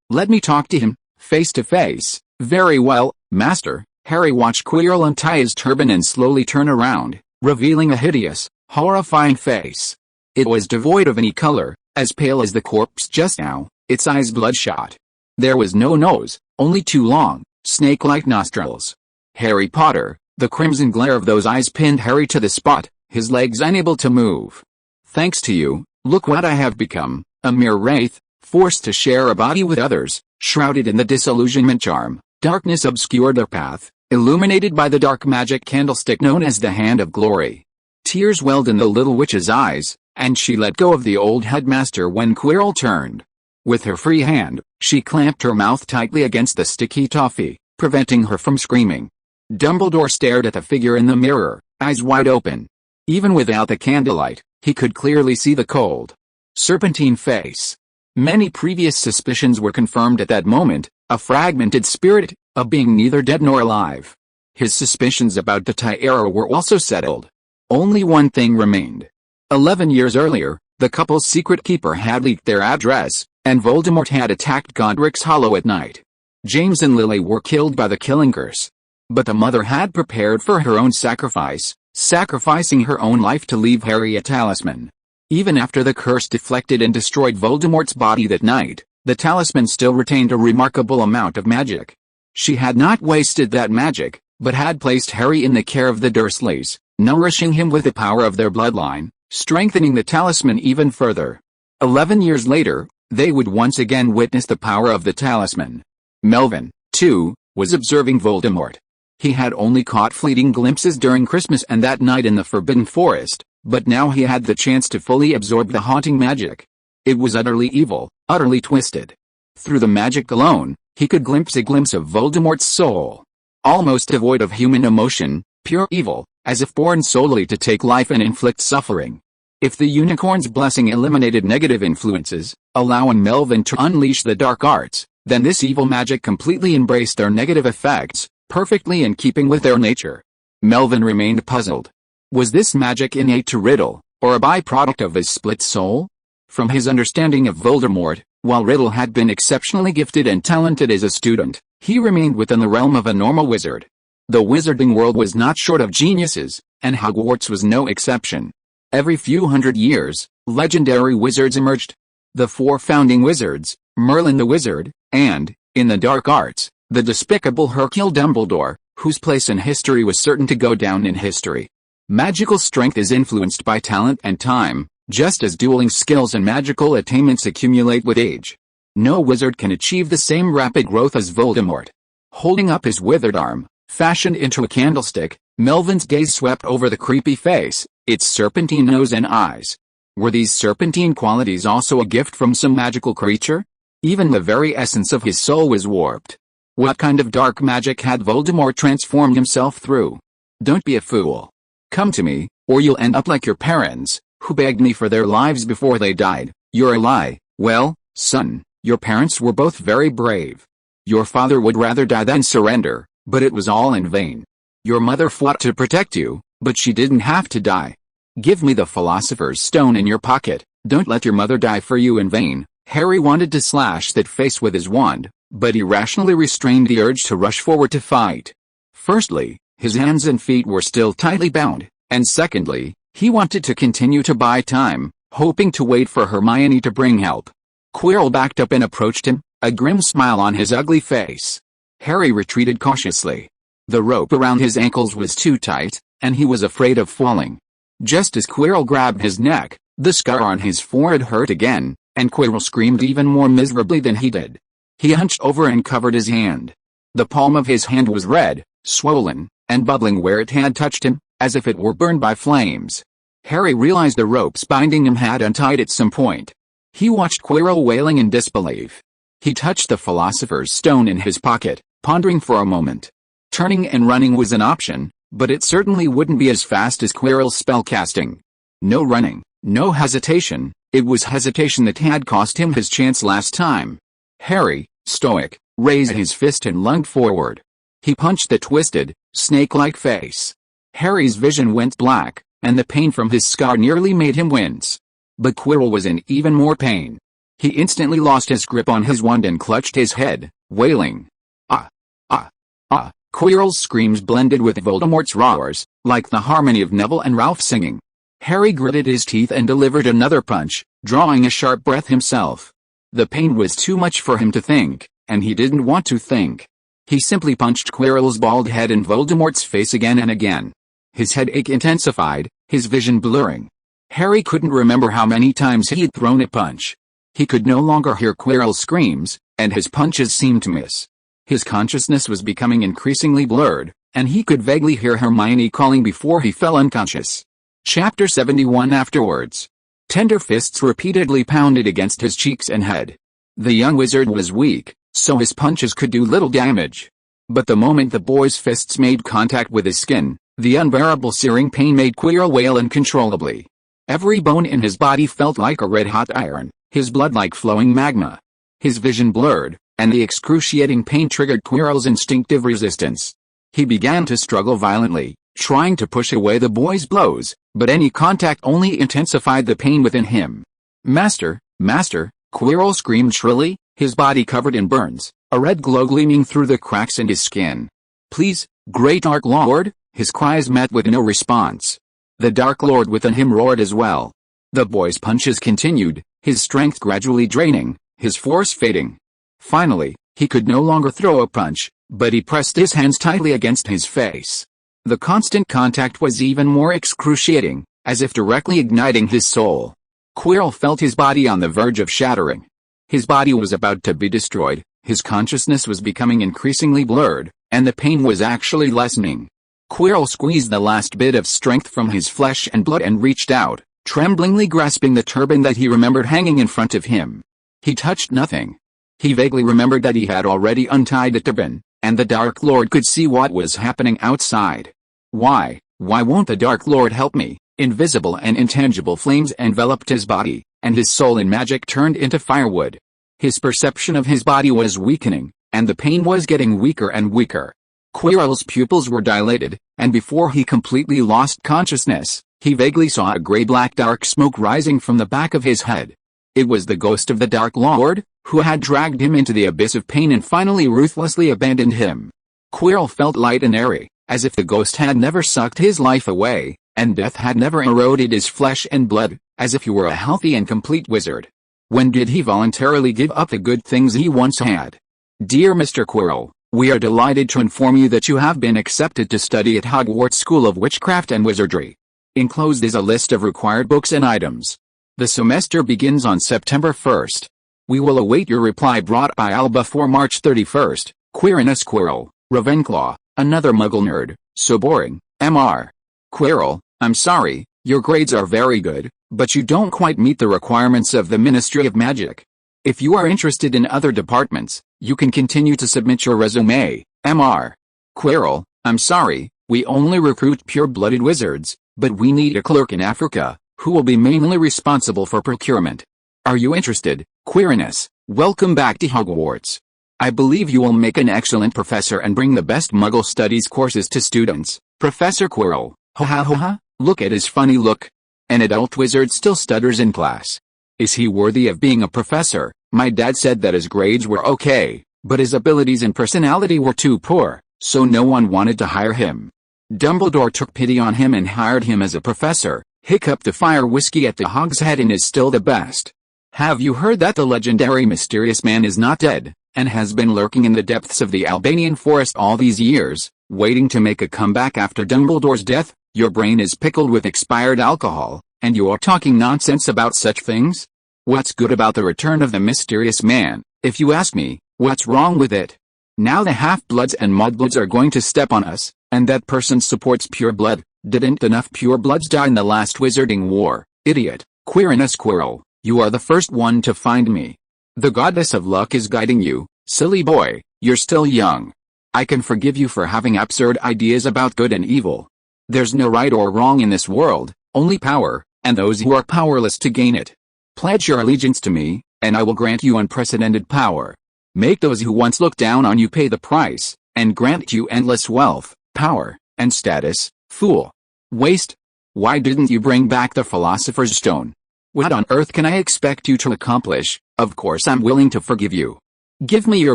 let me talk to him, face to face." "Very well, Master." Harry watched Quirrell untie his turban and slowly turn around, revealing a hideous, horrifying face. It was devoid of any color, as pale as the corpse just now, its eyes bloodshot. There was no nose, only two long, snake-like nostrils. Harry Potter, the crimson glare of those eyes pinned Harry to the spot, his legs unable to move. "Thanks to you, look what I have become, a mere wraith, forced to share a body with others." Shrouded in the disillusionment charm, darkness obscured their path, illuminated by the dark magic candlestick known as the Hand of Glory. Tears welled in the little witch's eyes, and she let go of the old headmaster when Quirrell turned. With her free hand, she clamped her mouth tightly against the sticky toffee, preventing her from screaming. Dumbledore stared at the figure in the mirror, eyes wide open. Even without the candlelight, he could clearly see the cold, serpentine face. Many previous suspicions were confirmed at that moment, a fragmented spirit, a being neither dead nor alive. His suspicions about the Tiara were also settled. Only one thing remained. 11 years earlier, the couple's secret keeper had leaked their address, and Voldemort had attacked Godric's Hollow at night. James and Lily were killed by the killing curse. But the mother had prepared for her own sacrifice, sacrificing her own life to leave Harry a talisman. Even after the curse deflected and destroyed Voldemort's body that night, the talisman still retained a remarkable amount of magic. She had not wasted that magic, but had placed Harry in the care of the Dursleys, nourishing him with the power of their bloodline, strengthening the talisman even further. 11 years later, they would once again witness the power of the talisman. Melvin, too, was observing Voldemort. He had only caught fleeting glimpses during Christmas and that night in the Forbidden Forest, but now he had the chance to fully absorb the haunting magic. It was utterly evil, utterly twisted. Through the magic alone, he could glimpse a glimpse of Voldemort's soul. Almost devoid of human emotion, pure evil, as if born solely to take life and inflict suffering. If the unicorn's blessing eliminated negative influences, allowing Melvin to unleash the dark arts, then this evil magic completely embraced their negative effects, perfectly in keeping with their nature. Melvin remained puzzled. Was this magic innate to Riddle, or a byproduct of his split soul? From his understanding of Voldemort, while Riddle had been exceptionally gifted and talented as a student, he remained within the realm of a normal wizard. The wizarding world was not short of geniuses, and Hogwarts was no exception. Every few hundred years, legendary wizards emerged. The four founding wizards, Merlin the Wizard, and, in the dark arts, the despicable Hercule Dumbledore, whose place in history was certain to go down in history. Magical strength is influenced by talent and time, just as dueling skills and magical attainments accumulate with age. No wizard can achieve the same rapid growth as Voldemort. Holding up his withered arm, fashioned into a candlestick, Melvin's gaze swept over the creepy face, its serpentine nose and eyes. Were these serpentine qualities also a gift from some magical creature? Even the very essence of his soul was warped. What kind of dark magic had Voldemort transformed himself through? Don't be a fool. Come to me, or you'll end up like your parents, who begged me for their lives before they died. You're a lie. Well, son, your parents were both very brave. Your father would rather die than surrender, but it was all in vain. Your mother fought to protect you, but she didn't have to die. Give me the Philosopher's Stone in your pocket. Don't let your mother die for you in vain. Harry wanted to slash that face with his wand, but he rationally restrained the urge to rush forward to fight. Firstly, his hands and feet were still tightly bound, and secondly, he wanted to continue to buy time, hoping to wait for Hermione to bring help. Quirrell backed up and approached him, a grim smile on his ugly face. Harry retreated cautiously. The rope around his ankles was too tight, and he was afraid of falling. Just as Quirrell grabbed his neck, the scar on his forehead hurt again, and Quirrell screamed even more miserably than he did. He hunched over and covered his hand. The palm of his hand was red, swollen, and bubbling where it had touched him, as if it were burned by flames. Harry realized the ropes binding him had untied at some point. He watched Quirrell wailing in disbelief. He touched the Philosopher's Stone in his pocket, pondering for a moment. Turning and running was an option, but it certainly wouldn't be as fast as Quirrell's spellcasting. No running, no hesitation. It was hesitation that had cost him his chance last time. Harry, stoic, raised his fist and lunged forward. He punched the twisted, snake-like face. Harry's vision went black, and the pain from his scar nearly made him wince. But Quirrell was in even more pain. He instantly lost his grip on his wand and clutched his head, wailing. Ah! Ah! Ah! Quirrell's screams blended with Voldemort's roars, like the harmony of Neville and Ralph singing. Harry gritted his teeth and delivered another punch, drawing a sharp breath himself. The pain was too much for him to think, and he didn't want to think. He simply punched Quirrell's bald head in Voldemort's face again and again. His headache intensified, his vision blurring. Harry couldn't remember how many times he'd thrown a punch. He could no longer hear Quirrell's screams, and his punches seemed to miss. His consciousness was becoming increasingly blurred, and he could vaguely hear Hermione calling before he fell unconscious. Chapter 71 Afterwards. Tender fists repeatedly pounded against his cheeks and head. The young wizard was weak, so his punches could do little damage. But the moment the boy's fists made contact with his skin, the unbearable searing pain made Quirrell wail uncontrollably. Every bone in his body felt like a red-hot iron, his blood like flowing magma. His vision blurred, and the excruciating pain triggered Quirrell's instinctive resistance. He began to struggle violently, trying to push away the boy's blows, but any contact only intensified the pain within him. Master, Master, Quirrell screamed shrilly, his body covered in burns, a red glow gleaming through the cracks in his skin. Please, Great Dark Lord? His cries met with no response. The Dark Lord within him roared as well. The boy's punches continued, his strength gradually draining, his force fading. Finally, he could no longer throw a punch, but he pressed his hands tightly against his face. The constant contact was even more excruciating, as if directly igniting his soul. Quirrell felt his body on the verge of shattering. His body was about to be destroyed, his consciousness was becoming increasingly blurred, and the pain was actually lessening. Quirrell squeezed the last bit of strength from his flesh and blood and reached out, tremblingly grasping the turban that he remembered hanging in front of him. He touched nothing. He vaguely remembered that he had already untied the turban, and the Dark Lord could see what was happening outside. Why won't the Dark Lord help me? Invisible and intangible flames enveloped his body, and his soul in magic turned into firewood. His perception of his body was weakening, and the pain was getting weaker and weaker. Quirrell's pupils were dilated, and before he completely lost consciousness, he vaguely saw a gray-black dark smoke rising from the back of his head. It was the ghost of the Dark Lord, who had dragged him into the abyss of pain and finally ruthlessly abandoned him. Quirrell felt light and airy, as if the ghost had never sucked his life away, and death had never eroded his flesh and blood, as if he were a healthy and complete wizard. When did he voluntarily give up the good things he once had? Dear Mr. Quirrell, we are delighted to inform you that you have been accepted to study at Hogwarts School of Witchcraft and Wizardry. Enclosed is a list of required books and items. The semester begins on September 1st. We will await your reply brought by Al before March 31st. Quirinus Quirrell, Ravenclaw, another Muggle nerd, so boring, Mr. Quirrell, I'm sorry, your grades are very good, but you don't quite meet the requirements of the Ministry of Magic. If you are interested in other departments, you can continue to submit your resume. Mr. Quirrell, I'm sorry, we only recruit pure-blooded wizards, but we need a clerk in Africa, who will be mainly responsible for procurement. Are you interested, Quirinus? Welcome back to Hogwarts. I believe you will make an excellent professor and bring the best Muggle Studies courses to students. Professor Quirrell, ha ha ha ha, look at his funny look. An adult wizard still stutters in class. Is he worthy of being a professor? My dad said that his grades were okay, but his abilities and personality were too poor, so no one wanted to hire him. Dumbledore took pity on him and hired him as a professor. Hiccup, the fire whiskey at the hogshead and is still the best. Have you heard that the legendary mysterious man is not dead, and has been lurking in the depths of the Albanian forest all these years, waiting to make a comeback after Dumbledore's death? Your brain is pickled with expired alcohol, and you are talking nonsense about such things? What's good about the return of the mysterious man? If you ask me, what's wrong with it? Now the half-bloods and mudbloods are going to step on us, and that person supports pure blood. Didn't enough purebloods die in the last wizarding war? Idiot. Quirinus Quirrell, you are the first one to find me. The goddess of luck is guiding you, silly boy, you're still young. I can forgive you for having absurd ideas about good and evil. There's no right or wrong in this world, only power, and those who are powerless to gain it. Pledge your allegiance to me, and I will grant you unprecedented power. Make those who once looked down on you pay the price, and grant you endless wealth, power, and status. Fool. Waste. Why didn't you bring back the Philosopher's Stone? What on earth can I expect you to accomplish? Of course I'm willing to forgive you. Give me your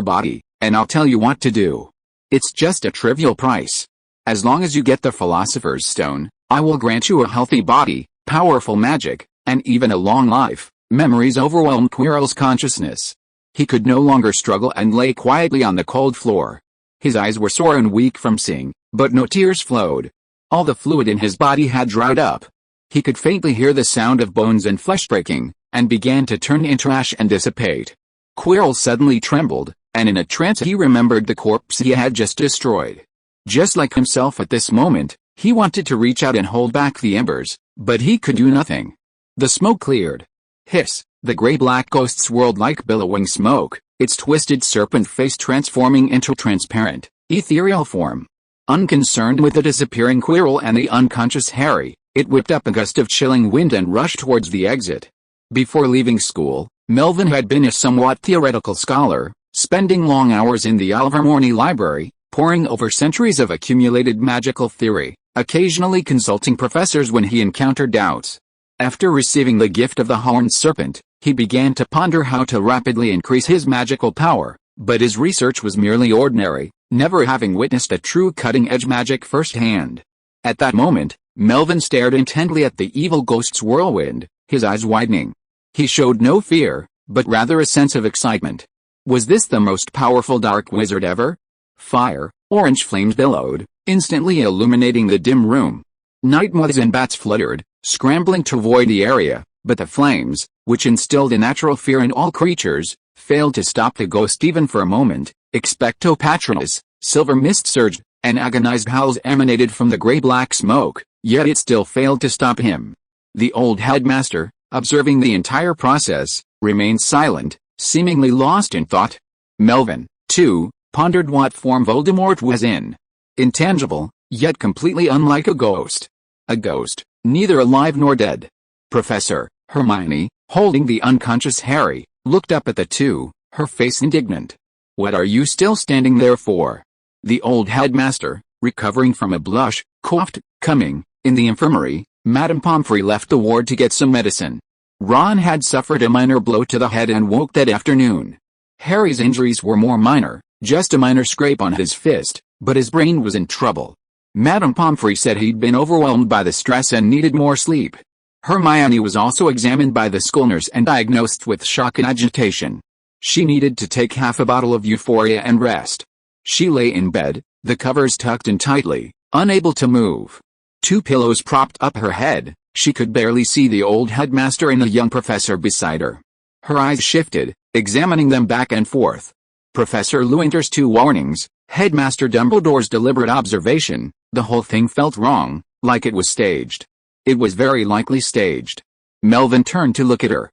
body, and I'll tell you what to do. It's just a trivial price. As long as you get the Philosopher's Stone, I will grant you a healthy body, powerful magic, and even a long life. Memories overwhelmed Quirrell's consciousness. He could no longer struggle and lay quietly on the cold floor. His eyes were sore and weak from seeing, but no tears flowed. All the fluid in his body had dried up. He could faintly hear the sound of bones and flesh breaking, and began to turn into ash and dissipate. Quirrell suddenly trembled, and in a trance he remembered the corpse he had just destroyed. Just like himself at this moment, he wanted to reach out and hold back the embers, but he could do nothing. The smoke cleared. Hiss, the gray-black ghost swirled like billowing smoke, its twisted serpent face transforming into transparent, ethereal form. Unconcerned with the disappearing Quirrell and the unconscious Harry, it whipped up a gust of chilling wind and rushed towards the exit. Before leaving school, Melvin had been a somewhat theoretical scholar, spending long hours in the Ilvermorny library, poring over centuries of accumulated magical theory, occasionally consulting professors when he encountered doubts. After receiving the gift of the horned serpent, he began to ponder how to rapidly increase his magical power, but his research was merely ordinary, never having witnessed a true cutting-edge magic firsthand. At that moment, Melvin stared intently at the evil ghost's whirlwind, his eyes widening. He showed no fear, but rather a sense of excitement. Was this the most powerful dark wizard ever? Fire, orange flames billowed, instantly illuminating the dim room. Night moths and bats fluttered, scrambling to avoid the area, but the flames, which instilled a natural fear in all creatures, failed to stop the ghost even for a moment. Expecto Patronus, silver mist surged, and agonized howls emanated from the gray-black smoke, yet it still failed to stop him. The old headmaster, observing the entire process, remained silent, seemingly lost in thought. Melvin, too, pondered what form Voldemort was in. Intangible, yet completely unlike a ghost. A ghost, neither alive nor dead. Professor Hermione, holding the unconscious Harry, looked up at the two, her face indignant. What are you still standing there for? The old headmaster, recovering from a blush, coughed. Coming, in the infirmary, Madame Pomfrey left the ward to get some medicine. Ron had suffered a minor blow to the head and woke that afternoon. Harry's injuries were more minor, just a minor scrape on his fist, but his brain was in trouble. Madame Pomfrey said he'd been overwhelmed by the stress and needed more sleep. Hermione was also examined by the school nurse and diagnosed with shock and agitation. She needed to take half a bottle of Euphoria and rest. She lay in bed, the covers tucked in tightly, unable to move. 2 pillows propped up her head. She could barely see the old headmaster and the young professor beside her. Her eyes shifted, examining them back and forth. Professor Lewynter's 2 warnings, Headmaster Dumbledore's deliberate observation, the whole thing felt wrong, like it was staged. It was very likely staged. Melvin turned to look at her.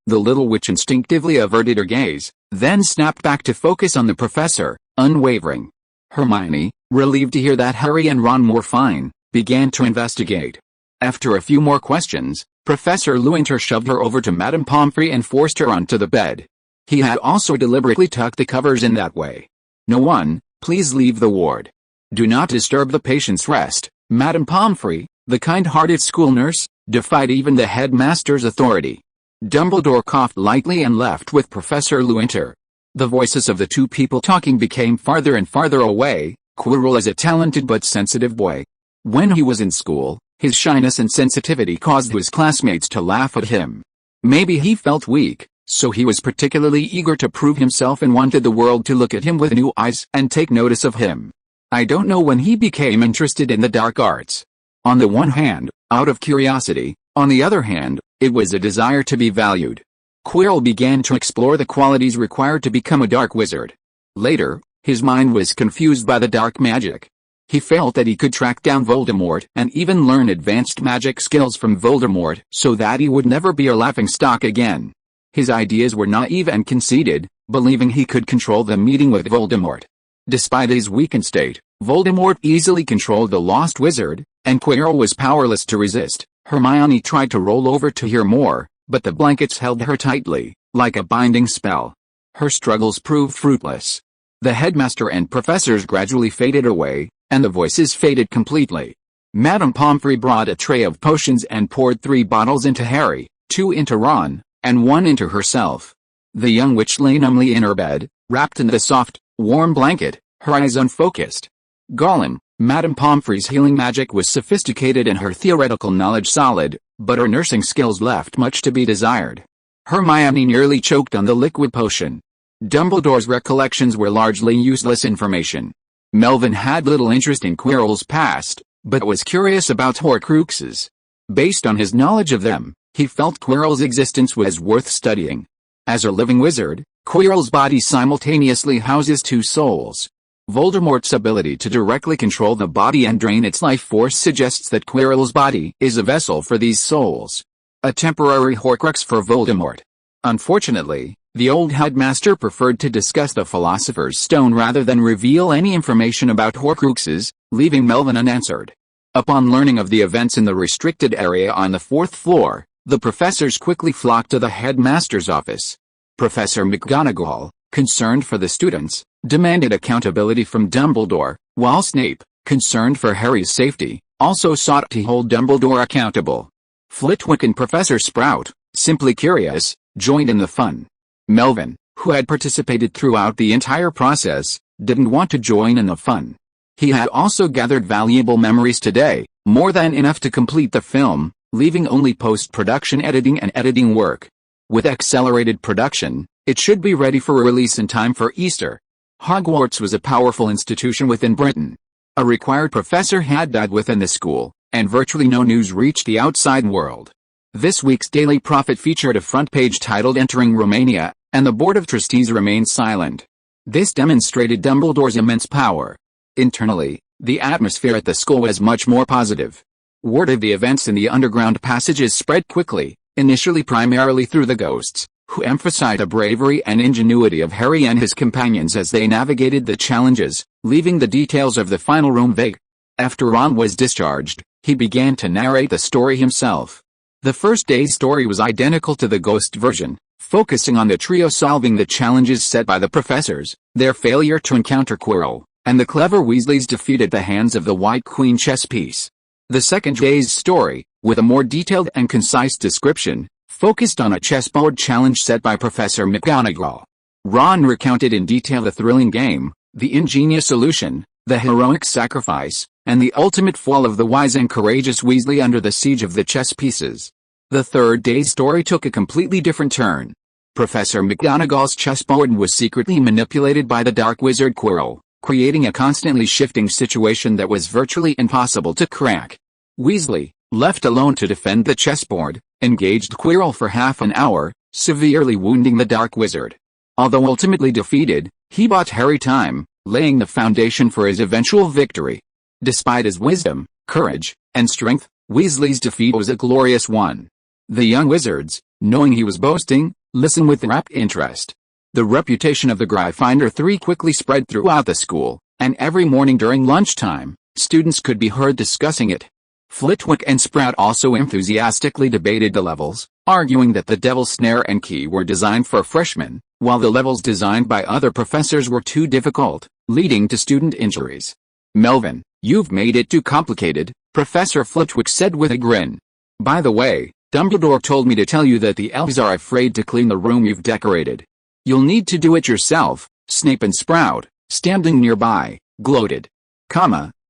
The little witch instinctively averted her gaze, then snapped back to focus on the professor, unwavering. Hermione, relieved to hear that Harry and Ron were fine, began to investigate. After a few more questions, Professor Lewynter shoved her over to Madame Pomfrey and forced her onto the bed. He had also deliberately tucked the covers in that way. "No one, please leave the ward. Do not disturb the patient's rest." Madame Pomfrey, the kind-hearted school nurse, defied even the headmaster's authority. Dumbledore coughed lightly and left with Professor Lewynter. The voices of the 2 people talking became farther and farther away. Quirrell is a talented but sensitive boy. When he was in school, his shyness and sensitivity caused his classmates to laugh at him. Maybe he felt weak, so he was particularly eager to prove himself and wanted the world to look at him with new eyes and take notice of him. I don't know when he became interested in the dark arts. On the one hand, out of curiosity, on the other hand, it was a desire to be valued. Quirrell began to explore the qualities required to become a dark wizard. Later, his mind was confused by the dark magic. He felt that he could track down Voldemort and even learn advanced magic skills from Voldemort so that he would never be a laughingstock again. His ideas were naive and conceited, believing he could control the meeting with Voldemort. Despite his weakened state, Voldemort easily controlled the Lost Wizard, and Quirrell was powerless to resist. Hermione tried to roll over to hear more, but the blankets held her tightly, like a binding spell. Her struggles proved fruitless. The headmaster and professors gradually faded away, and the voices faded completely. Madame Pomfrey brought a tray of potions and poured 3 bottles into Harry, 2 into Ron, and 1 into herself. The young witch lay numbly in her bed, wrapped in the soft, warm blanket, her eyes unfocused. Gollum, Madame Pomfrey's healing magic was sophisticated and her theoretical knowledge solid, but her nursing skills left much to be desired. Hermione nearly choked on the liquid potion. Dumbledore's recollections were largely useless information. Melvin had little interest in Quirrell's past, but was curious about Horcruxes. Based on his knowledge of them, he felt Quirrell's existence was worth studying. As a living wizard, Quirrell's body simultaneously houses 2 souls. Voldemort's ability to directly control the body and drain its life force suggests that Quirrell's body is a vessel for these souls. A temporary Horcrux for Voldemort. Unfortunately, the old headmaster preferred to discuss the Philosopher's Stone rather than reveal any information about Horcruxes, leaving Melvin unanswered. Upon learning of the events in the restricted area on the 4th floor, the professors quickly flocked to the headmaster's office. Professor McGonagall, concerned for the students, demanded accountability from Dumbledore, while Snape, concerned for Harry's safety, also sought to hold Dumbledore accountable. Flitwick and Professor Sprout, simply curious, joined in the fun. Melvin, who had participated throughout the entire process, didn't want to join in the fun. He had also gathered valuable memories today, more than enough to complete the film, leaving only post-production editing and editing work. With accelerated production, it should be ready for release in time for Easter. Hogwarts was a powerful institution within Britain. A required professor had died within the school, and virtually no news reached the outside world. This week's Daily Prophet featured a front page titled "Entering Romania," and the Board of Trustees remained silent. This demonstrated Dumbledore's immense power. Internally, the atmosphere at the school was much more positive. Word of the events in the underground passages spread quickly, initially primarily through the ghosts, who emphasized the bravery and ingenuity of Harry and his companions as they navigated the challenges, leaving the details of the final room vague. After Ron was discharged, he began to narrate the story himself. The first day's story was identical to the ghost version, focusing on the trio solving the challenges set by the professors, their failure to encounter Quirrell, and the clever Weasleys defeated the hands of the White Queen chess piece. The second day's story, with a more detailed and concise description, focused on a chessboard challenge set by Professor McGonagall. Ron recounted in detail the thrilling game, the ingenious solution, the heroic sacrifice, and the ultimate fall of the wise and courageous Weasley under the siege of the chess pieces. The third day's story took a completely different turn. Professor McGonagall's chessboard was secretly manipulated by the Dark Wizard Quirrell, creating a constantly shifting situation that was virtually impossible to crack. Weasley, left alone to defend the chessboard, engaged Quirrell for half an hour, severely wounding the Dark Wizard. Although ultimately defeated, he bought Harry time, laying the foundation for his eventual victory. Despite his wisdom, courage, and strength, Weasley's defeat was a glorious one. The young wizards, knowing he was boasting, listened with rapt interest. The reputation of the Gryffindor 3 quickly spread throughout the school, and every morning during lunchtime, students could be heard discussing it. Flitwick and Sprout also enthusiastically debated the levels, arguing that the Devil's Snare and Key were designed for freshmen, while the levels designed by other professors were too difficult, leading to student injuries. "Melvin, you've made it too complicated," Professor Flitwick said with a grin. "By the way, Dumbledore told me to tell you that the elves are afraid to clean the room you've decorated. You'll need to do it yourself." Snape and Sprout, standing nearby, gloated.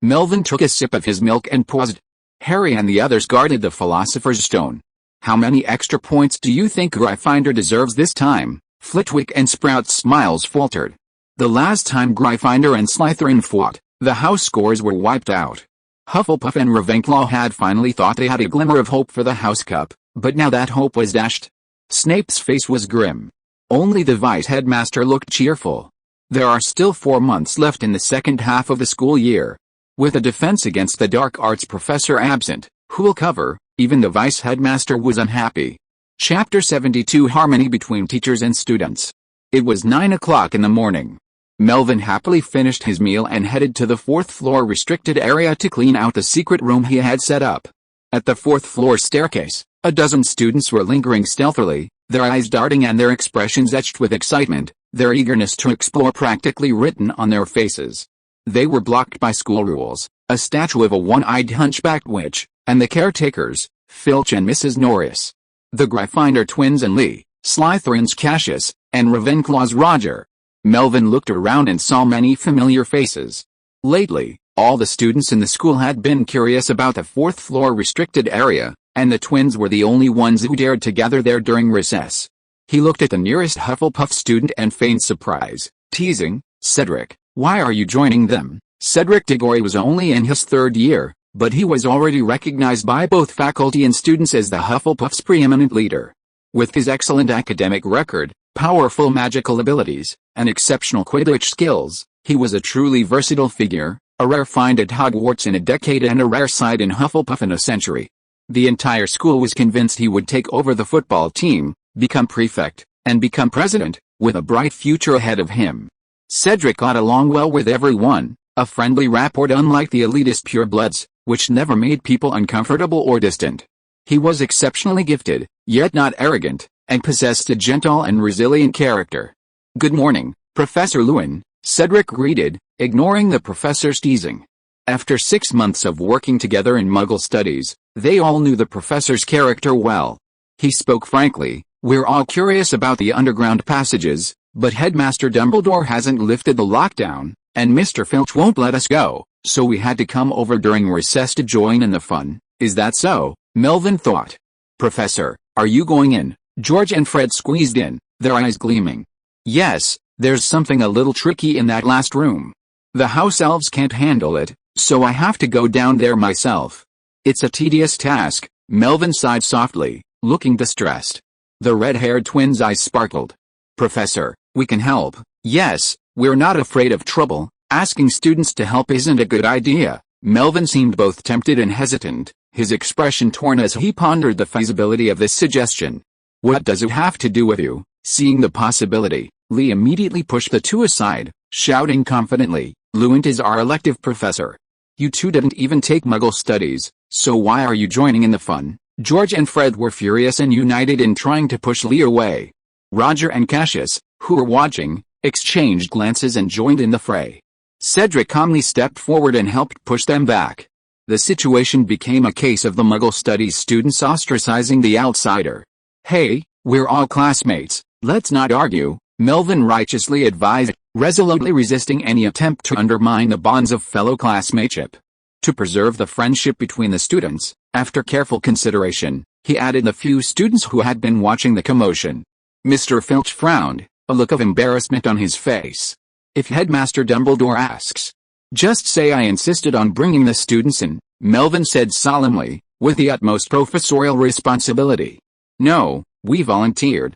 Melvin took a sip of his milk and paused. Harry and the others guarded the Philosopher's Stone. "How many extra points do you think Gryffindor deserves this time?" Flitwick and Sprout's smiles faltered. The last time Gryffindor and Slytherin fought, the house scores were wiped out. Hufflepuff and Ravenclaw had finally thought they had a glimmer of hope for the House Cup, but now that hope was dashed. Snape's face was grim. Only the Vice-Headmaster looked cheerful. There are still 4 months left in the second half of the school year. With a defense against the dark arts professor absent, who'll cover? Even the Vice-Headmaster was unhappy. Chapter 72 Harmony between teachers and students. It was 9 o'clock in the morning. Melvin happily finished his meal and headed to the 4th floor restricted area to clean out the secret room he had set up. At the 4th floor staircase, a dozen students were lingering stealthily, their eyes darting and their expressions etched with excitement, their eagerness to explore practically written on their faces. They were blocked by school rules, a statue of a one-eyed hunchbacked witch, and the caretakers, Filch and Mrs. Norris. The Gryffindor twins and Lee, Slytherin's Cassius, and Ravenclaw's Roger. Melvin looked around and saw many familiar faces. Lately, all the students in the school had been curious about the 4th floor restricted area, and the twins were the only ones who dared to gather there during recess. He looked at the nearest Hufflepuff student and feigned surprise, teasing, "Cedric, why are you joining them?" Cedric Diggory was only in his 3rd year, but he was already recognized by both faculty and students as the Hufflepuff's preeminent leader. With his excellent academic record, powerful magical abilities, and exceptional Quidditch skills, he was a truly versatile figure, a rare find at Hogwarts in a decade and a rare sight in Hufflepuff in a century. The entire school was convinced he would take over the football team, become prefect, and become president, with a bright future ahead of him. Cedric got along well with everyone, a friendly rapport unlike the elitist purebloods, which never made people uncomfortable or distant. He was exceptionally gifted, yet not arrogant, and possessed a gentle and resilient character. "Good morning, Professor Lewin," Cedric greeted, ignoring the professor's teasing. After 6 months of working together in Muggle Studies, they all knew the professor's character well. He spoke frankly, "We're all curious about the underground passages, but Headmaster Dumbledore hasn't lifted the lockdown, and Mr. Filch won't let us go, so we had to come over during recess to join in the fun." "Is that so?" Melvin thought. "Professor, are you going in?" George and Fred squeezed in, their eyes gleaming. "Yes, there's something a little tricky in that last room. The house elves can't handle it, so I have to go down there myself. It's a tedious task." Melvin sighed softly, looking distressed. The red-haired twins' eyes sparkled. "Professor, we can help." "Yes, we're not afraid of trouble. Asking students to help isn't a good idea." Melvin seemed both tempted and hesitant, his expression torn as he pondered the feasibility of this suggestion. "What does it have to do with you?" Seeing the possibility, Lee immediately pushed the two aside, shouting confidently, "Lewynter is our elective professor. You two didn't even take Muggle Studies, so why are you joining in the fun?" George and Fred were furious and united in trying to push Lee away. Roger and Cassius, who were watching, exchanged glances and joined in the fray. Cedric calmly stepped forward and helped push them back. The situation became a case of the Muggle Studies students ostracizing the outsider. "Hey, we're all classmates, let's not argue," Melvin righteously advised, resolutely resisting any attempt to undermine the bonds of fellow classmateship. To preserve the friendship between the students, after careful consideration, he added the few students who had been watching the commotion. Mr. Filch frowned, a look of embarrassment on his face. "If Headmaster Dumbledore asks, just say I insisted on bringing the students in," Melvin said solemnly, with the utmost professorial responsibility. "No, we volunteered.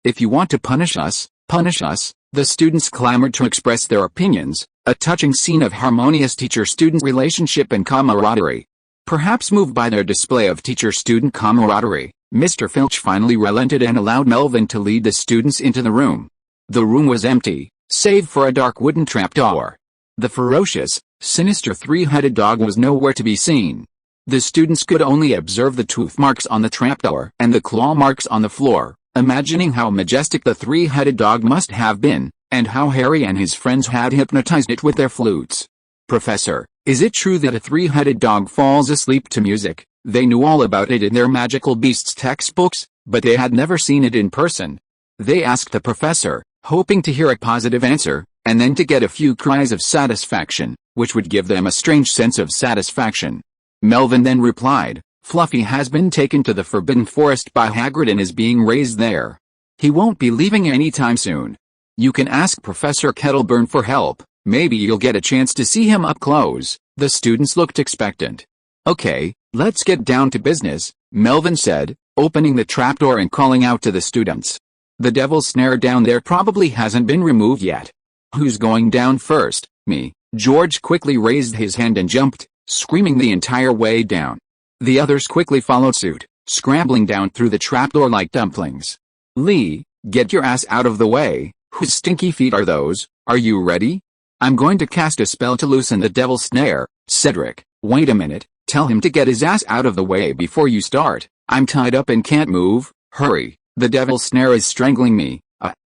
If you want to punish us, punish us." The students clamored to express their opinions, a touching scene of harmonious teacher-student relationship and camaraderie. Perhaps moved by their display of teacher-student camaraderie, Mr. Filch finally relented and allowed Melvin to lead the students into the room. The room was empty, save for a dark wooden trapdoor. The ferocious, sinister three-headed dog was nowhere to be seen. The students could only observe the tooth marks on the trapdoor and the claw marks on the floor, imagining how majestic the three-headed dog must have been, and how Harry and his friends had hypnotized it with their flutes. "Professor, is it true that a three-headed dog falls asleep to music?" They knew all about it in their magical beasts textbooks, but they had never seen it in person. They asked the professor, hoping to hear a positive answer, and then to get a few cries of satisfaction, which would give them a strange sense of satisfaction. Melvin then replied, "Fluffy has been taken to the Forbidden Forest by Hagrid and is being raised there. He won't be leaving anytime soon. You can ask Professor Kettleburn for help, maybe you'll get a chance to see him up close." The students looked expectant. "Okay, let's get down to business," Melvin said, opening the trapdoor and calling out to the students. "The devil's snare down there probably hasn't been removed yet. Who's going down first?" "Me." George quickly raised his hand and jumped, screaming the entire way down. The others quickly followed suit, scrambling down through the trapdoor like dumplings. "Lee, get your ass out of the way. Whose stinky feet are those? Are you ready? I'm going to cast a spell to loosen the devil's snare." "Cedric, wait a minute, tell him to get his ass out of the way before you start. I'm tied up and can't move. Hurry, the devil's snare is strangling me."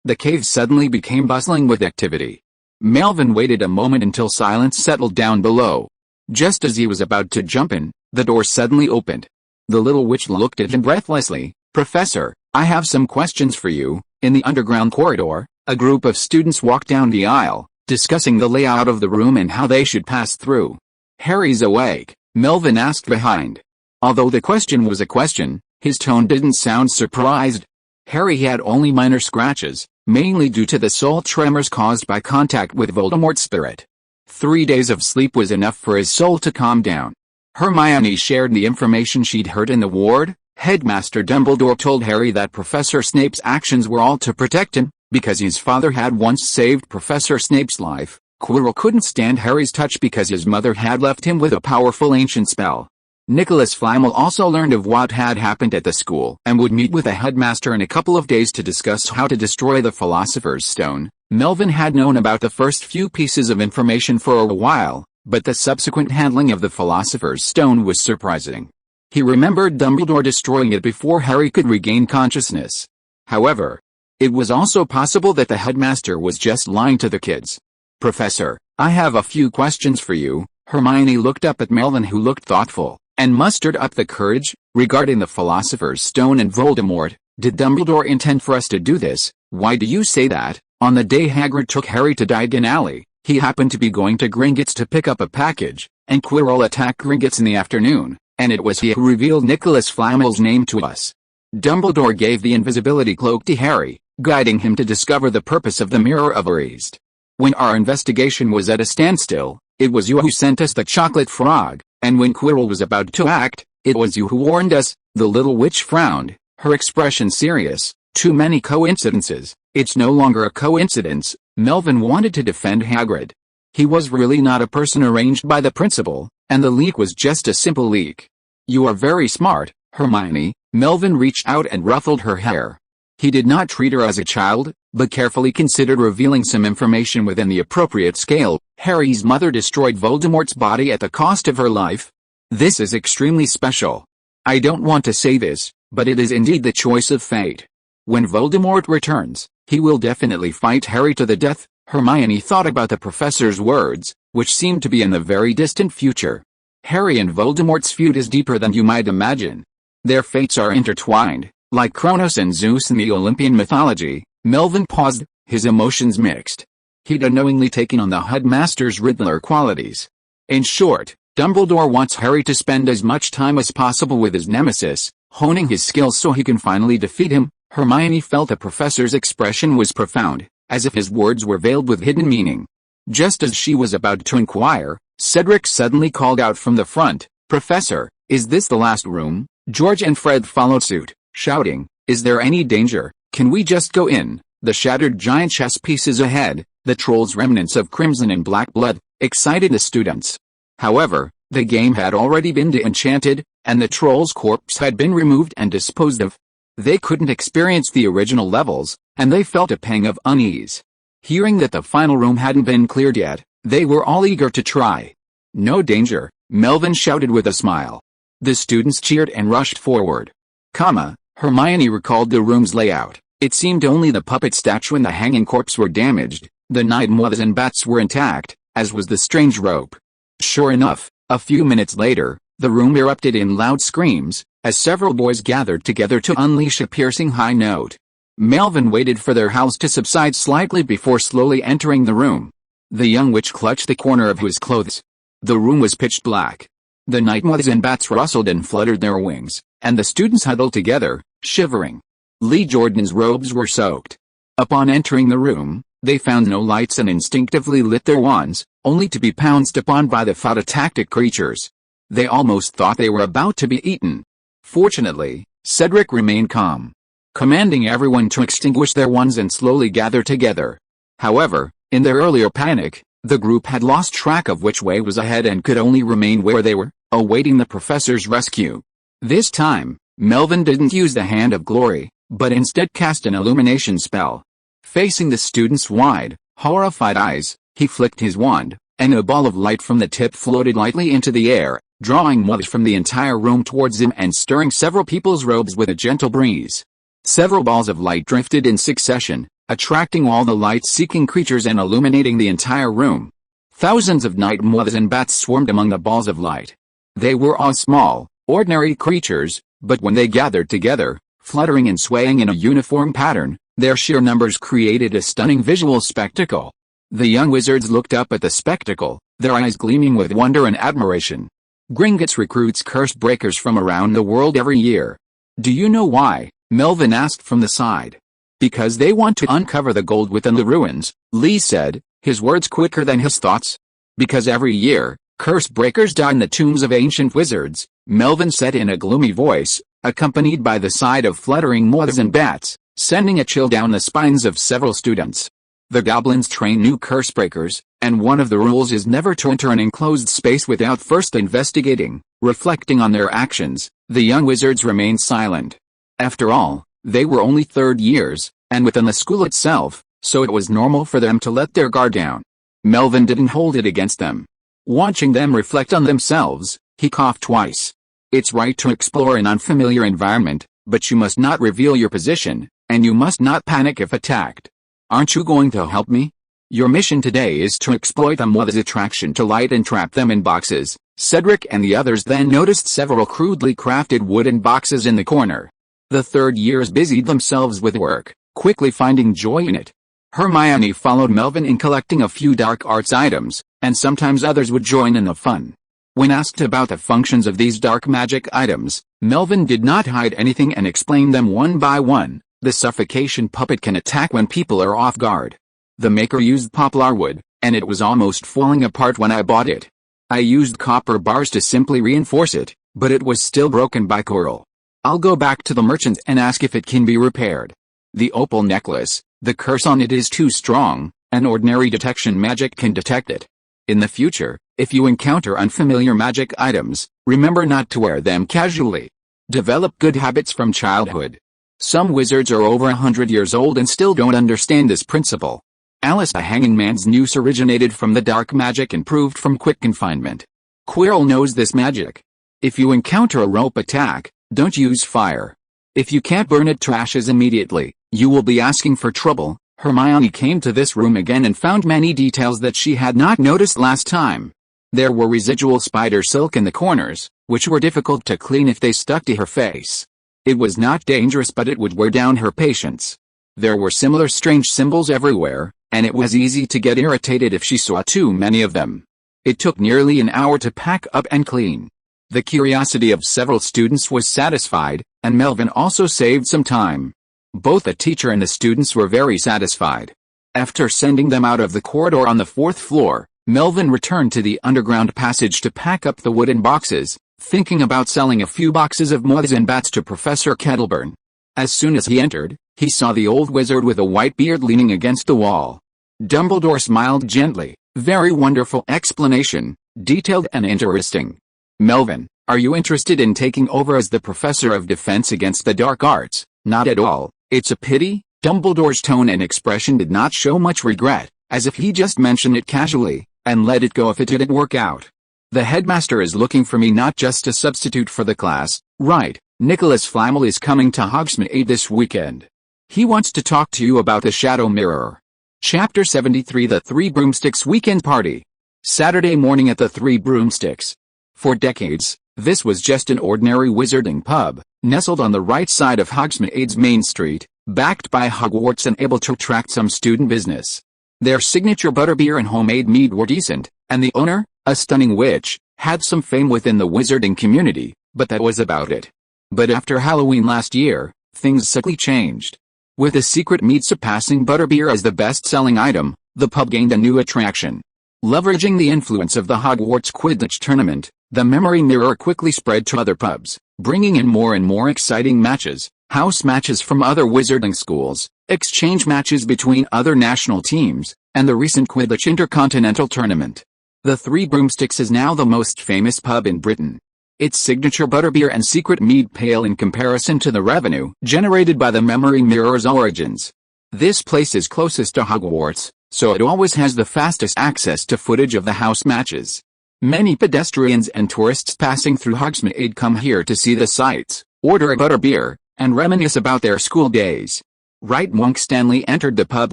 The cave suddenly became bustling with activity. Melvin waited a moment until silence settled down below. Just as he was about to jump in, the door suddenly opened. The little witch looked at him breathlessly. "Professor, I have some questions for you." In the underground corridor, a group of students walked down the aisle, discussing the layout of the room and how they should pass through. "Harry's awake?" Melvin asked behind. Although the question was a question, his tone didn't sound surprised. Harry had only minor scratches, mainly due to the soul tremors caused by contact with Voldemort's spirit. 3 days of sleep was enough for his soul to calm down. Hermione shared the information she'd heard in the ward. Headmaster Dumbledore told Harry that Professor Snape's actions were all to protect him, because his father had once saved Professor Snape's life. Quirrell couldn't stand Harry's touch because his mother had left him with a powerful ancient spell. Nicolas Flamel also learned of what had happened at the school and would meet with the headmaster in a couple of days to discuss how to destroy the Philosopher's Stone. Melvin had known about the first few pieces of information for a while, but the subsequent handling of the Philosopher's Stone was surprising. He remembered Dumbledore destroying it before Harry could regain consciousness. However, it was also possible that the headmaster was just lying to the kids. "Professor, I have a few questions for you." Hermione looked up at Melvin, who looked thoughtful, and mustered up the courage. "Regarding the Philosopher's Stone and Voldemort, did Dumbledore intend for us to do this?" "Why do you say that?" "On the day Hagrid took Harry to Diagon Alley, he happened to be going to Gringotts to pick up a package, and Quirrell attacked Gringotts in the afternoon, and it was he who revealed Nicolas Flamel's name to us. Dumbledore gave the invisibility cloak to Harry, guiding him to discover the purpose of the Mirror of East. When our investigation was at a standstill, it was you who sent us the chocolate frog, and when Quirrell was about to act, it was you who warned us." The little witch frowned, her expression serious. "Too many coincidences." "It's no longer a coincidence." Melvin wanted to defend Hagrid. He was really not a person arranged by the principal, and the leak was just a simple leak. "You are very smart, Hermione." Melvin reached out and ruffled her hair. He did not treat her as a child, but carefully considered revealing some information within the appropriate scale. "Harry's mother destroyed Voldemort's body at the cost of her life. This is extremely special. I don't want to say this, but it is indeed the choice of fate. When Voldemort returns, he will definitely fight Harry to the death." Hermione thought about the professor's words, which seemed to be in the very distant future. Harry and Voldemort's feud is deeper than you might imagine. Their fates are intertwined, like Kronos and Zeus in the Olympian mythology. Melvin paused, his emotions mixed. He'd unknowingly taken on the Headmaster's Riddler qualities. In short, Dumbledore wants Harry to spend as much time as possible with his nemesis, honing his skills so he can finally defeat him. Hermione felt the professor's expression was profound, as if his words were veiled with hidden meaning. Just as she was about to inquire, Cedric suddenly called out from the front, "Professor, is this the last room?" George and Fred followed suit, shouting, "Is there any danger? Can we just go in?" The shattered giant chess pieces ahead, the troll's remnants of crimson and black blood, excited the students. However, the game had already been de-enchanted, and the troll's corpse had been removed and disposed of. They couldn't experience the original levels, and they felt a pang of unease. Hearing that the final room hadn't been cleared yet, they were all eager to try. "No danger," Melvin shouted with a smile. The students cheered and rushed forward. Hermione recalled the room's layout. It seemed only the puppet statue and the hanging corpse were damaged. The night moths and bats were intact, as was the strange rope. Sure enough, a few minutes later, the room erupted in loud screams, as several boys gathered together to unleash a piercing high note. Melvin waited for their howls to subside slightly before slowly entering the room. The young witch clutched the corner of his clothes. The room was pitch black. The night moths and bats rustled and fluttered their wings, and the students huddled together, shivering. Lee Jordan's robes were soaked. Upon entering the room, they found no lights and instinctively lit their wands, only to be pounced upon by the phototactic creatures. They almost thought they were about to be eaten. Fortunately, Cedric remained calm, commanding everyone to extinguish their wands and slowly gather together. However, in their earlier panic, the group had lost track of which way was ahead and could only remain where they were, awaiting the professor's rescue. This time, Melvin didn't use the Hand of Glory, but instead cast an illumination spell. Facing the students' wide, horrified eyes, he flicked his wand, and a ball of light from the tip floated lightly into the air, drawing moths from the entire room towards him and stirring several people's robes with a gentle breeze. Several balls of light drifted in succession, attracting all the light-seeking creatures and illuminating the entire room. Thousands of night moths and bats swarmed among the balls of light. They were all small, ordinary creatures, but when they gathered together, fluttering and swaying in a uniform pattern, their sheer numbers created a stunning visual spectacle. The young wizards looked up at the spectacle, their eyes gleaming with wonder and admiration. Gringotts recruits curse breakers from around the world every year. "Do you know why?" Melvin asked from the side. "Because they want to uncover the gold within the ruins," Lee said, his words quicker than his thoughts. "Because every year, curse breakers die in the tombs of ancient wizards," Melvin said in a gloomy voice, accompanied by the sigh of fluttering moths and bats, sending a chill down the spines of several students. "The goblins train new curse breakers, and one of the rules is never to enter an enclosed space without first investigating." Reflecting on their actions, the young wizards remained silent. After all, they were only third years, and within the school itself, so it was normal for them to let their guard down. Melvin didn't hold it against them. Watching them reflect on themselves, he coughed twice. "It's right to explore an unfamiliar environment, but you must not reveal your position, and you must not panic if attacked. Aren't you going to help me? Your mission today is to exploit the moth's attraction to light and trap them in boxes." Cedric and the others then noticed several crudely crafted wooden boxes in the corner. The third years busied themselves with work, quickly finding joy in it. Hermione followed Melvin in collecting a few dark arts items, and sometimes others would join in the fun. When asked about the functions of these dark magic items, Melvin did not hide anything and explained them one by one. The suffocation puppet can attack when people are off guard. The maker used poplar wood, and it was almost falling apart when I bought it. I used copper bars to simply reinforce it, but it was still broken by coral. I'll go back to the merchant and ask if it can be repaired. The opal necklace, the curse on it is too strong, and ordinary detection magic can detect it. In the future, if you encounter unfamiliar magic items, remember not to wear them casually. Develop good habits from childhood. Some wizards are over 100 years old and still don't understand this principle. Alice the Hanging Man's noose originated from the dark magic improved from quick confinement. Quirrell knows this magic. If you encounter a rope attack, don't use fire. If you can't burn it to ashes immediately, you will be asking for trouble. Hermione came to this room again and found many details that she had not noticed last time. There were residual spider silk in the corners, which were difficult to clean if they stuck to her face. It was not dangerous, but it would wear down her patience. There were similar strange symbols everywhere, and it was easy to get irritated if she saw too many of them. It took nearly an hour to pack up and clean. The curiosity of several students was satisfied, and Melvin also saved some time. Both the teacher and the students were very satisfied. After sending them out of the corridor on the 4th floor, Melvin returned to the underground passage to pack up the wooden boxes, thinking about selling a few boxes of moths and bats to Professor Kettleburn. As soon as he entered, he saw the old wizard with a white beard leaning against the wall. Dumbledore smiled gently. "Very wonderful explanation, detailed and interesting. Melvin, are you interested in taking over as the Professor of Defense Against the Dark Arts?" "Not at all. It's a pity." Dumbledore's tone and expression did not show much regret, as if he just mentioned it casually, and let it go if it didn't work out. "The headmaster is looking for me, not just a substitute for the class, right? Nicolas Flamel is coming to Hogsmeade this weekend. He wants to talk to you about the Shadow Mirror." Chapter 73: The Three Broomsticks Weekend Party. Saturday morning at the Three Broomsticks. For decades, this was just an ordinary wizarding pub, nestled on the right side of Hogsmeade's main street, backed by Hogwarts and able to attract some student business. Their signature butterbeer and homemade mead were decent, and the owner, a stunning witch, had some fame within the wizarding community, but that was about it. But after Halloween last year, things suddenly changed. With the secret mead surpassing butterbeer as the best-selling item, the pub gained a new attraction. Leveraging the influence of the Hogwarts Quidditch tournament, the memory mirror quickly spread to other pubs, bringing in more and more exciting matches, house matches from other wizarding schools, exchange matches between other national teams, and the recent Quidditch Intercontinental Tournament. The Three Broomsticks is now the most famous pub in Britain. Its signature butterbeer and secret mead pale in comparison to the revenue generated by the memory mirror's origins. This place is closest to Hogwarts, so it always has the fastest access to footage of the house matches. Many pedestrians and tourists passing through Hogsmeade come here to see the sights, order a butterbeer, and reminisce about their school days. Right, Monk Stanley entered the pub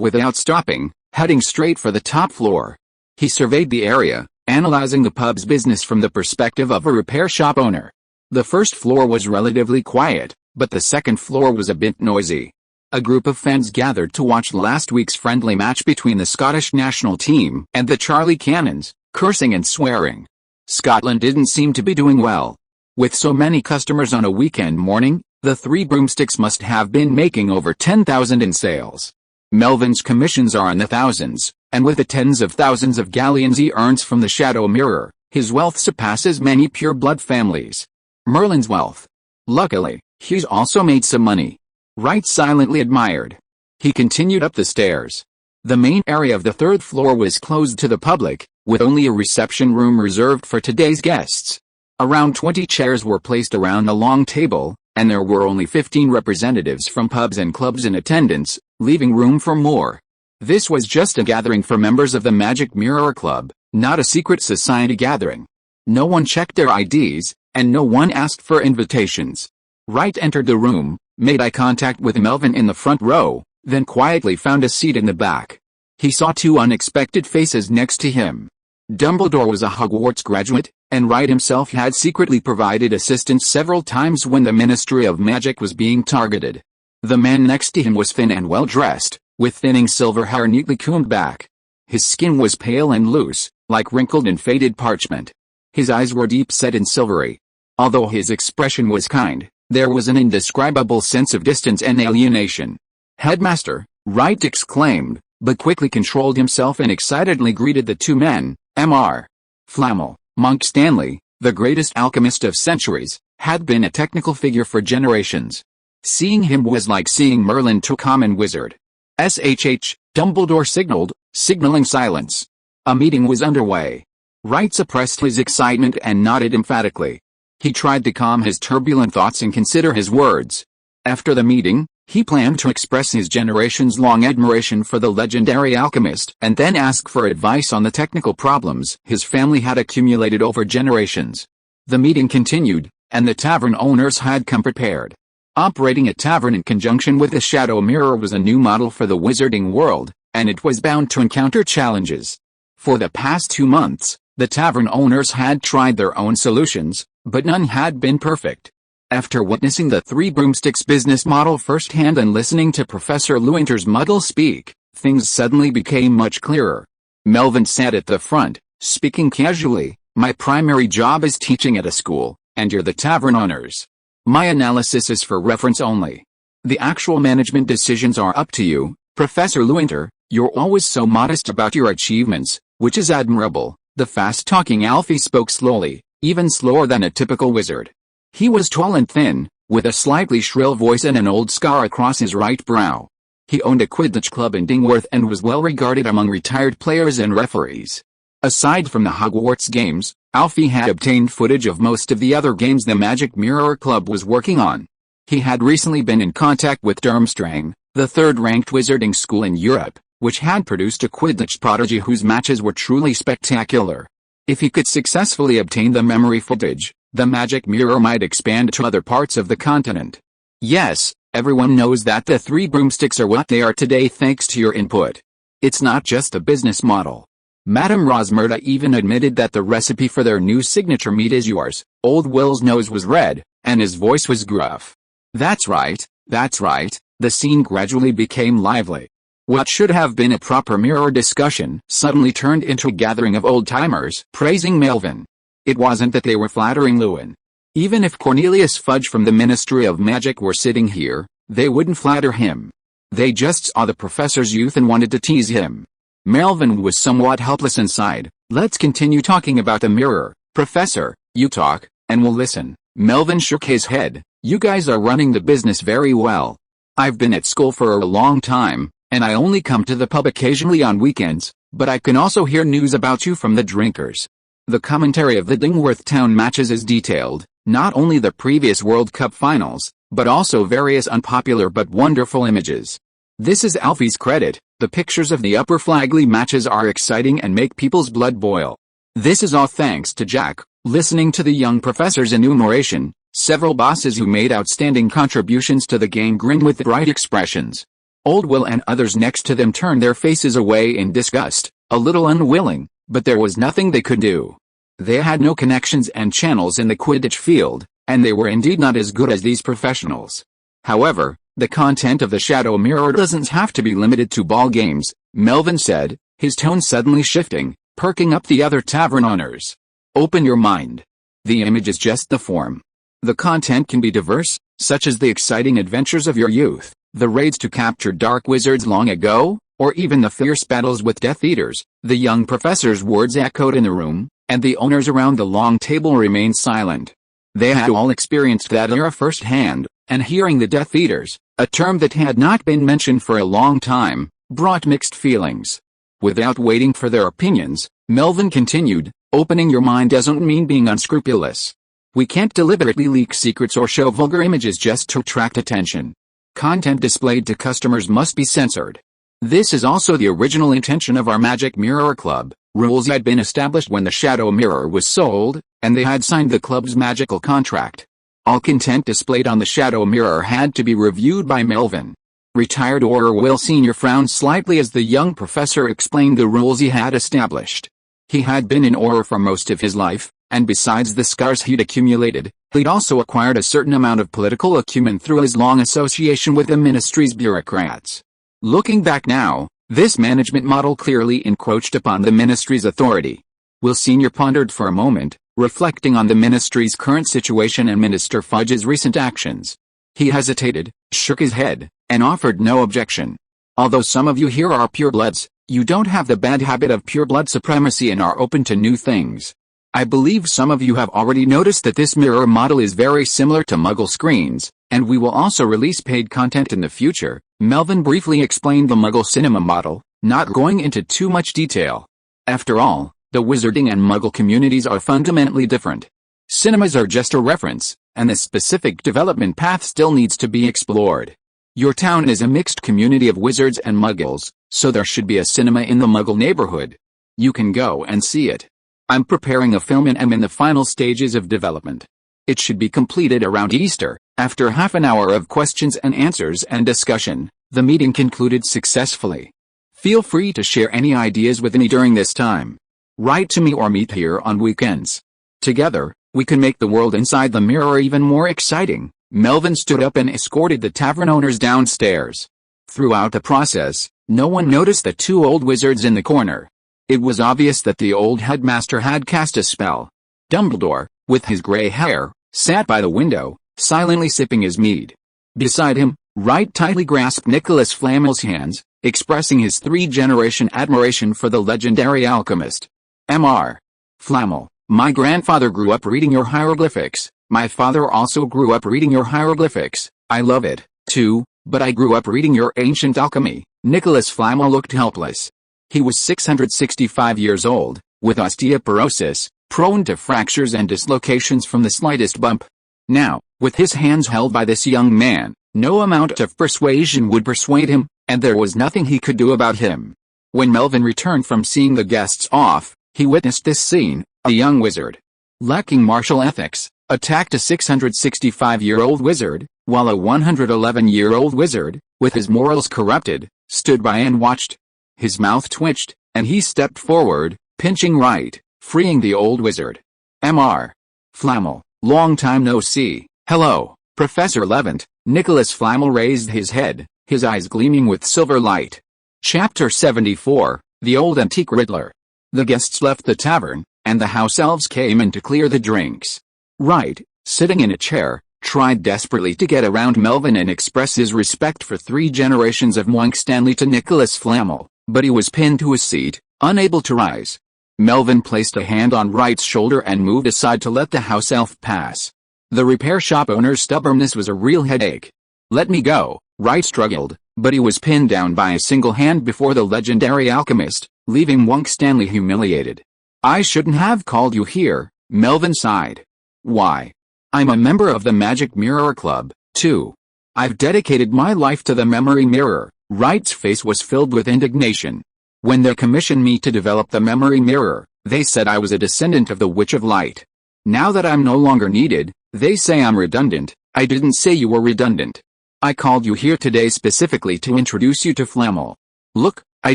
without stopping, heading straight for the top floor. He surveyed the area, analyzing the pub's business from the perspective of a repair shop owner. The first floor was relatively quiet, but the second floor was a bit noisy. A group of fans gathered to watch last week's friendly match between the Scottish national team and the Charlie Cannons, cursing and swearing. Scotland didn't seem to be doing well. With so many customers on a weekend morning, the Three Broomsticks must have been making over 10,000 in sales. Melvin's commissions are in the thousands, and with the tens of thousands of galleons he earns from the Shadow Mirror, his wealth surpasses many pure-blood families. Merlin's wealth. Luckily, he's also made some money. Wright silently admired. He continued up the stairs. The main area of the 3rd floor was closed to the public, with only a reception room reserved for today's guests. Around 20 chairs were placed around a long table, and there were only 15 representatives from pubs and clubs in attendance, leaving room for more. This was just a gathering for members of the Magic Mirror Club, not a secret society gathering. No one checked their IDs, and no one asked for invitations. Wright entered the room, made eye contact with Melvin in the front row, then quietly found a seat in the back. He saw two unexpected faces next to him. Dumbledore was a Hogwarts graduate, and Wright himself had secretly provided assistance several times when the Ministry of Magic was being targeted. The man next to him was thin and well-dressed, with thinning silver hair neatly combed back. His skin was pale and loose, like wrinkled and faded parchment. His eyes were deep-set and silvery. Although his expression was kind, there was an indescribable sense of distance and alienation. "Headmaster," Wright exclaimed, but quickly controlled himself and excitedly greeted the two men. Mr. Flamel, Monk Stanley, the greatest alchemist of centuries, had been a technical figure for generations. Seeing him was like seeing Merlin to a common wizard. "SHH," Dumbledore signaled, signaling silence. A meeting was underway. Wright suppressed his excitement and nodded emphatically. He tried to calm his turbulent thoughts and consider his words. After the meeting, he planned to express his generations-long admiration for the legendary alchemist and then ask for advice on the technical problems his family had accumulated over generations. The meeting continued, and the tavern owners had come prepared. Operating a tavern in conjunction with the Shadow Mirror was a new model for the wizarding world, and it was bound to encounter challenges. For the past 2 months, the tavern owners had tried their own solutions, but none had been perfect. After witnessing the Three Broomsticks business model firsthand and listening to Professor Lewynter's Muggle speak, things suddenly became much clearer. Melvin sat at the front, speaking casually. My primary job is teaching at a school, and you're the tavern owners. My analysis is for reference only. The actual management decisions are up to you, Professor Lewynter. You're always so modest about your achievements, which is admirable. The fast-talking Alfie spoke slowly, even slower than a typical wizard. He was tall and thin, with a slightly shrill voice and an old scar across his right brow. He owned a Quidditch club in Dingworth and was well regarded among retired players and referees. Aside from the Hogwarts games, Alfie had obtained footage of most of the other games the Magic Mirror Club was working on. He had recently been in contact with Durmstrang, the third-ranked wizarding school in Europe, which had produced a Quidditch prodigy whose matches were truly spectacular. If he could successfully obtain the memory footage, the Magic Mirror might expand to other parts of the continent. Yes, everyone knows that the Three Broomsticks are what they are today thanks to your input. It's not just a business model. Madame Rosmerta even admitted that the recipe for their new signature meat is yours. Old Will's nose was red, and his voice was gruff. That's right, that's right. The scene gradually became lively. What should have been a proper mirror discussion suddenly turned into a gathering of old-timers praising Melvin. It wasn't that they were flattering Lewin. Even if Cornelius Fudge from the Ministry of Magic were sitting here, they wouldn't flatter him. They just saw the professor's youth and wanted to tease him. Melvin was somewhat helpless inside. Let's continue talking about the mirror, Professor. You talk, and we'll listen. Melvin shook his head. You guys are running the business very well. I've been at school for a long time, and I only come to the pub occasionally on weekends, but I can also hear news about you from the drinkers. The commentary of the Dingworth town matches is detailed, not only the previous World Cup finals, but also various unpopular but wonderful images. This is Alfie's credit. The pictures of the Upper Flagley matches are exciting and make people's blood boil. This is all thanks to Jack. Listening to the young professor's enumeration, several bosses who made outstanding contributions to the game grinned with bright expressions. Old Will and others next to them turned their faces away in disgust, a little unwilling, but there was nothing they could do. They had no connections and channels in the Quidditch field, and they were indeed not as good as these professionals. However, the content of the Shadow Mirror doesn't have to be limited to ball games, Melvin said, his tone suddenly shifting, perking up the other tavern owners. Open your mind. The image is just the form. The content can be diverse, such as the exciting adventures of your youth, the raids to capture dark wizards long ago, or even the fierce battles with Death Eaters. The young professor's words echoed in the room, and the owners around the long table remained silent. They had all experienced that era firsthand, and hearing the Death Eaters, a term that had not been mentioned for a long time, brought mixed feelings. Without waiting for their opinions, Melvin continued, opening your mind doesn't mean being unscrupulous. We can't deliberately leak secrets or show vulgar images just to attract attention. Content displayed to customers must be censored. This is also the original intention of our Magic Mirror Club. Rules had been established when the Shadow Mirror was sold, and they had signed the club's magical contract. All content displayed on the Shadow Mirror had to be reviewed by Melvin. Retired Auror Will Sr. frowned slightly as the young professor explained the rules he had established. He had been in Auror for most of his life, and besides the scars he'd accumulated, he'd also acquired a certain amount of political acumen through his long association with the ministry's bureaucrats. Looking back now, this management model clearly encroached upon the ministry's authority. Will Sr. pondered for a moment, reflecting on the ministry's current situation and Minister Fudge's recent actions. He hesitated, shook his head, and offered no objection. Although some of you here are purebloods, you don't have the bad habit of pureblood supremacy and are open to new things. I believe some of you have already noticed that this mirror model is very similar to Muggle screens, and we will also release paid content in the future. Melvin briefly explained the Muggle cinema model, not going into too much detail. After all, the wizarding and Muggle communities are fundamentally different. Cinemas are just a reference, and the specific development path still needs to be explored. Your town is a mixed community of wizards and Muggles, so there should be a cinema in the Muggle neighborhood. You can go and see it. I'm preparing a film and am in the final stages of development. It should be completed around Easter, After half an hour of questions and answers and discussion, the meeting concluded successfully. Feel free to share any ideas with me during this time. Write to me or meet here on weekends. Together, we can make the world inside the mirror even more exciting. Melvin stood up and escorted the tavern owners downstairs. Throughout the process, no one noticed the two old wizards in the corner. It was obvious that the old headmaster had cast a spell. Dumbledore, with his gray hair, sat by the window, silently sipping his mead. Beside him, Wright tightly grasped Nicolas Flamel's hands, expressing his three-generation admiration for the legendary alchemist. Mr. Flamel, my grandfather grew up reading your hieroglyphics. My father also grew up reading your hieroglyphics. I love it, too, but I grew up reading your ancient alchemy. Nicolas Flamel looked helpless. He was 665 years old, with osteoporosis, prone to fractures and dislocations from the slightest bump. Now, with his hands held by this young man, no amount of persuasion would persuade him, and there was nothing he could do about him. When Melvin returned from seeing the guests off, he witnessed this scene. A young wizard, lacking martial ethics, attacked a 665-year-old wizard, while a 111-year-old wizard, with his morals corrupted, stood by and watched. His mouth twitched, and he stepped forward, pinching Wright, freeing the old wizard. Mr. Flamel, long time no see. Hello, Professor Lewynter. Nicolas Flamel raised his head, his eyes gleaming with silver light. Chapter 74, The Old Antique Riddler. The guests left the tavern, and the house elves came in to clear the drinks. Wright, sitting in a chair, tried desperately to get around Melvin and express his respect for 3 generations of Monkstanley to Nicolas Flamel, but he was pinned to his seat, unable to rise. Melvin placed a hand on Wright's shoulder and moved aside to let the house elf pass. The repair shop owner's stubbornness was a real headache. Let me go, Wright struggled, but he was pinned down by a single hand before the legendary alchemist, leaving Monkstanley humiliated. I shouldn't have called you here, Melvin sighed. Why? I'm a member of the Magic Mirror Club, too. I've dedicated my life to the memory mirror. Wright's face was filled with indignation. When they commissioned me to develop the memory mirror, they said I was a descendant of the Witch of Light. Now that I'm no longer needed, they say I'm redundant. I didn't say you were redundant. I called you here today specifically to introduce you to Flamel. Look, I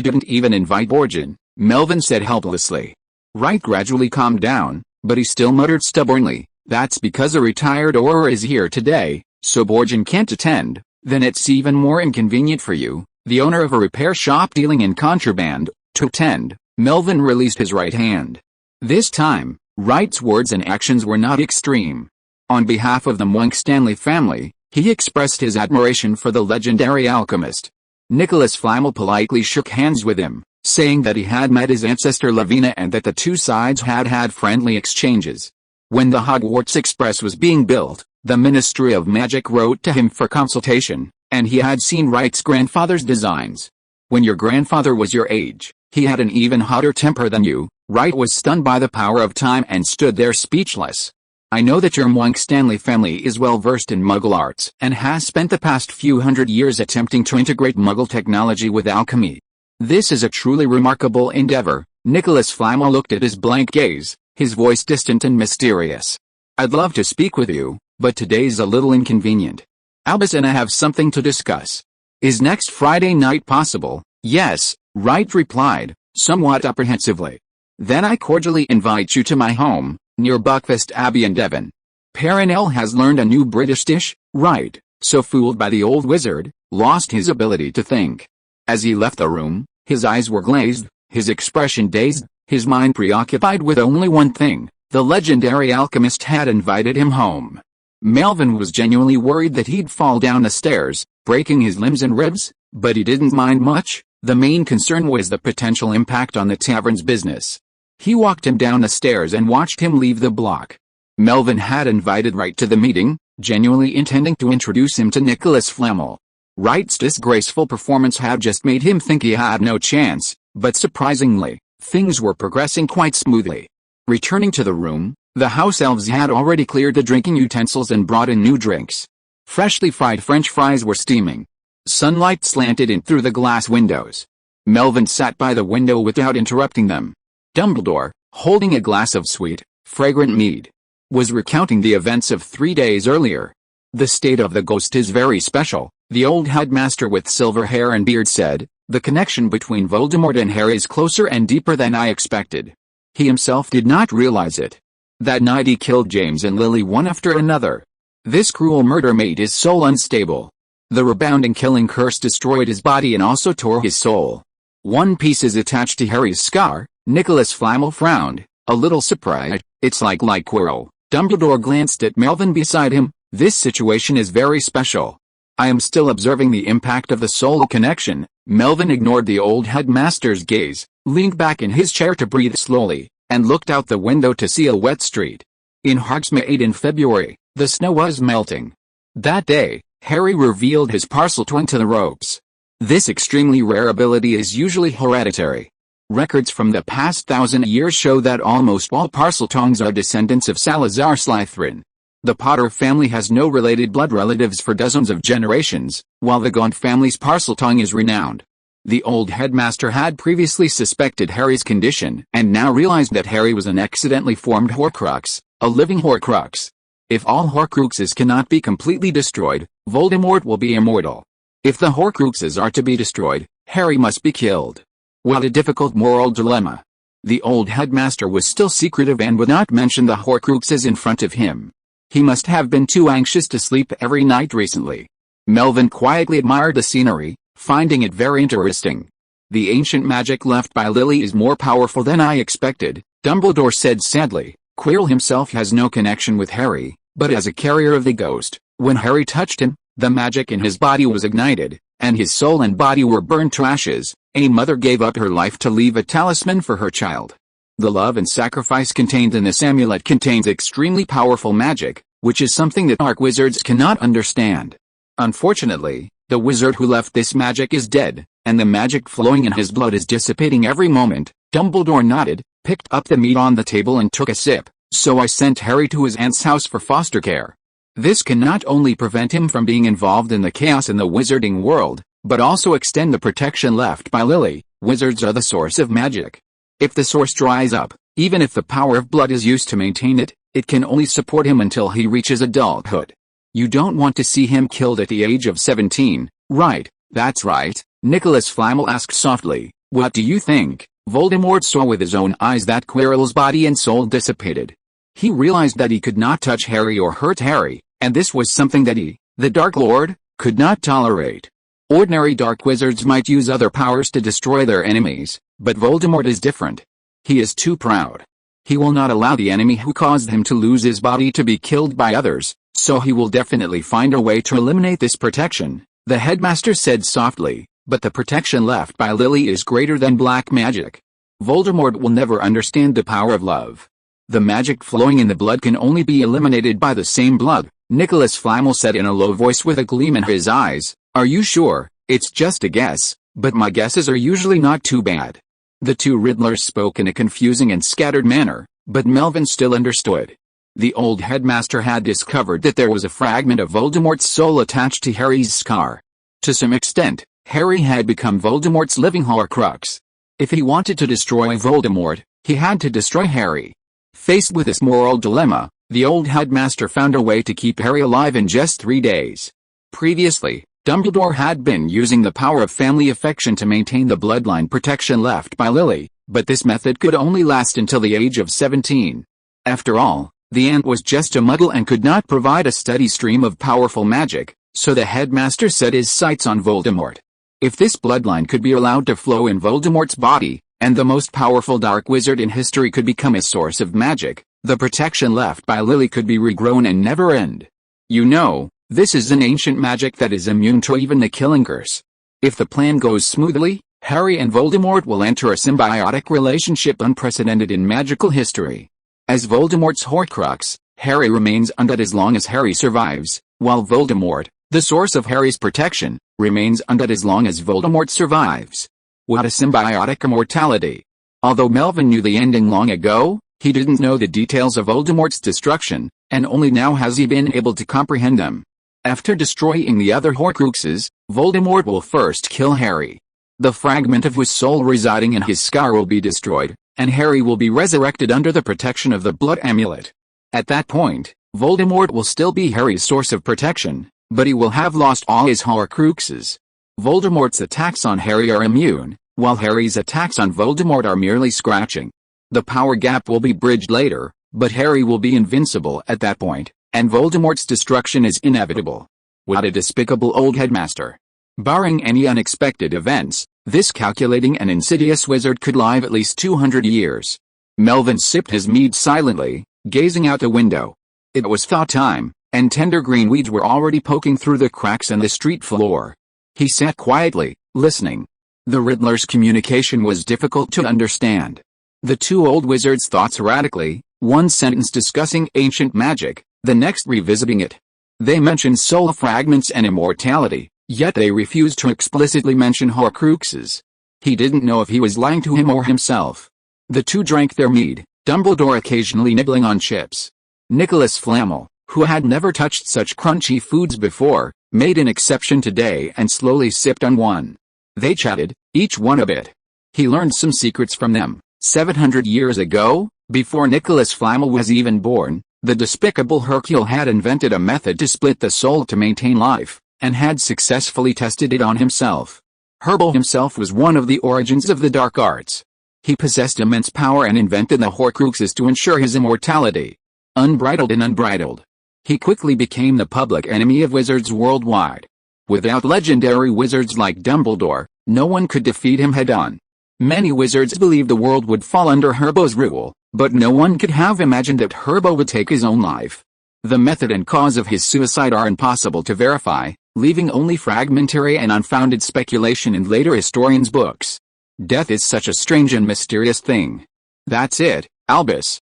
didn't even invite Borgin, Melvin said helplessly. Wright gradually calmed down, but he still muttered stubbornly, that's because a retired Auror is here today, so Borgin can't attend. Then it's even more inconvenient for you, the owner of a repair shop dealing in contraband, to attend. Melvin released his right hand. This time, Wright's words and actions were not extreme. On behalf of the Monkstanley family, he expressed his admiration for the legendary alchemist. Nicolas Flamel politely shook hands with him, saying that he had met his ancestor Lavina and that the two sides had had friendly exchanges. When the Hogwarts Express was being built, the Ministry of Magic wrote to him for consultation, and he had seen Wright's grandfather's designs. When your grandfather was your age, he had an even hotter temper than you. Wright was stunned by the power of time and stood there speechless. I know that your Monkstanley family is well versed in Muggle arts and has spent the past few hundred years attempting to integrate Muggle technology with alchemy. This is a truly remarkable endeavor. Nicolas Flamel looked at his blank gaze, his voice distant and mysterious. I'd love to speak with you, but today's a little inconvenient. Albus and I have something to discuss. Is next Friday night possible? Yes, Wright replied, somewhat apprehensively. Then I cordially invite you to my home, near Buckfast Abbey in Devon. Perenelle has learned a new British dish. Wright, so fooled by the old wizard, lost his ability to think. As he left the room, his eyes were glazed, his expression dazed, his mind preoccupied with only one thing. The legendary alchemist had invited him home. Melvin was genuinely worried that he'd fall down the stairs, breaking his limbs and ribs, but he didn't mind much. The main concern was the potential impact on the tavern's business. He walked him down the stairs and watched him leave the block. Melvin had invited Wright to the meeting, genuinely intending to introduce him to Nicolas Flamel. Wright's disgraceful performance had just made him think he had no chance, but surprisingly, things were progressing quite smoothly. Returning to the room, the house elves had already cleared the drinking utensils and brought in new drinks. Freshly fried French fries were steaming. Sunlight slanted in through the glass windows. Melvin sat by the window without interrupting them. Dumbledore, holding a glass of sweet, fragrant mead, was recounting the events of 3 days earlier. "The state of the ghost is very special," the old headmaster with silver hair and beard said. "The connection between Voldemort and Harry is closer and deeper than I expected. He himself did not realize it. That night he killed James and Lily one after another. This cruel murder made his soul unstable. The rebounding killing curse destroyed his body and also tore his soul. One piece is attached to Harry's scar." Nicolas Flamel frowned, a little surprised. "It's like Quirrell." Dumbledore glanced at Melvin beside him. "This situation is very special. I am still observing the impact of the soul connection." Melvin ignored the old headmaster's gaze, leaned back in his chair to breathe slowly, and looked out the window to see a wet street. In Hogsmeade in February, the snow was melting. That day, Harry revealed his Parseltongue to the ropes. This extremely rare ability is usually hereditary. Records from the past 1,000 years show that almost all Parseltongues are descendants of Salazar Slytherin. The Potter family has no related blood relatives for dozens of generations, while the Gaunt family's Parseltongue is renowned. The old headmaster had previously suspected Harry's condition and now realized that Harry was an accidentally formed Horcrux, a living Horcrux. If all Horcruxes cannot be completely destroyed, Voldemort will be immortal. If the Horcruxes are to be destroyed, Harry must be killed. What a difficult moral dilemma. The old headmaster was still secretive and would not mention the Horcruxes in front of him. He must have been too anxious to sleep every night recently. Melvin quietly admired the scenery, finding it very interesting. "The ancient magic left by Lily is more powerful than I expected," Dumbledore said sadly. "Quirrell himself has no connection with Harry, but as a carrier of the ghost, when Harry touched him, the magic in his body was ignited, and his soul and body were burned to ashes. A mother gave up her life to leave a talisman for her child. The love and sacrifice contained in this amulet contains extremely powerful magic, which is something that dark wizards cannot understand. Unfortunately, the wizard who left this magic is dead, and the magic flowing in his blood is dissipating every moment." Dumbledore nodded, picked up the meat on the table and took a sip. "So I sent Harry to his aunt's house for foster care. This can not only prevent him from being involved in the chaos in the wizarding world, but also extend the protection left by Lily. Wizards are the source of magic. If the source dries up, even if the power of blood is used to maintain it, it can only support him until he reaches adulthood. You don't want to see him killed at the age of 17, right?" "That's right," Nicolas Flamel asked softly. "What do you think?" Voldemort saw with his own eyes that Quirrell's body and soul dissipated. He realized that he could not touch Harry or hurt Harry, and this was something that he, the Dark Lord, could not tolerate. Ordinary dark wizards might use other powers to destroy their enemies, but Voldemort is different. He is too proud. He will not allow the enemy who caused him to lose his body to be killed by others, so he will definitely find a way to eliminate this protection, the headmaster said softly. "But the protection left by Lily is greater than black magic. Voldemort will never understand the power of love. The magic flowing in the blood can only be eliminated by the same blood," Nicolas Flamel said in a low voice with a gleam in his eyes. "Are you sure? It's just a guess, but my guesses are usually not too bad." The two Riddlers spoke in a confusing and scattered manner, but Melvin still understood. The old headmaster had discovered that there was a fragment of Voldemort's soul attached to Harry's scar. To some extent, Harry had become Voldemort's living Horcrux. If he wanted to destroy Voldemort, he had to destroy Harry. Faced with this moral dilemma, the old headmaster found a way to keep Harry alive in just 3 days. Previously, Dumbledore had been using the power of family affection to maintain the bloodline protection left by Lily, but this method could only last until the age of 17. After all, the aunt was just a Muggle and could not provide a steady stream of powerful magic, so the headmaster set his sights on Voldemort. If this bloodline could be allowed to flow in Voldemort's body, and the most powerful dark wizard in history could become a source of magic, the protection left by Lily could be regrown and never end. You know, this is an ancient magic that is immune to even the killing curse. If the plan goes smoothly, Harry and Voldemort will enter a symbiotic relationship unprecedented in magical history. As Voldemort's Horcrux, Harry remains undead as long as Harry survives, while Voldemort, the source of Harry's protection, remains undead as long as Voldemort survives. What a symbiotic immortality! Although Melvin knew the ending long ago, he didn't know the details of Voldemort's destruction, and only now has he been able to comprehend them. After destroying the other Horcruxes, Voldemort will first kill Harry. The fragment of his soul residing in his scar will be destroyed, and Harry will be resurrected under the protection of the blood amulet. At that point, Voldemort will still be Harry's source of protection, but he will have lost all his Horcruxes. Voldemort's attacks on Harry are immune, while Harry's attacks on Voldemort are merely scratching. The power gap will be bridged later, but Harry will be invincible at that point, and Voldemort's destruction is inevitable. What a despicable old headmaster. Barring any unexpected events, this calculating and insidious wizard could live at least 200 years. Melvin sipped his mead silently, gazing out the window. It was thaw time, and tender green weeds were already poking through the cracks in the street floor. He sat quietly, listening. The Riddler's communication was difficult to understand. The two old wizards thought erratically, one sentence discussing ancient magic, the next revisiting it. They mentioned soul fragments and immortality, yet they refused to explicitly mention Horcruxes. He didn't know if he was lying to him or himself. The two drank their mead, Dumbledore occasionally nibbling on chips. Nicolas Flamel, who had never touched such crunchy foods before, made an exception today and slowly sipped on one. They chatted, each one a bit. He learned some secrets from them. 700 years ago, before Nicolas Flamel was even born, the despicable Hercule had invented a method to split the soul to maintain life, and had successfully tested it on himself. Hercule himself was one of the origins of the dark arts. He possessed immense power and invented the Horcruxes to ensure his immortality. Unbridled and unbridled. He quickly became the public enemy of wizards worldwide. Without legendary wizards like Dumbledore, no one could defeat him head-on. Many wizards believed the world would fall under Hercule's rule, but no one could have imagined that Hercule would take his own life. The method and cause of his suicide are impossible to verify, leaving only fragmentary and unfounded speculation in later historians' books. Death is such a strange and mysterious thing. That's it, Albus.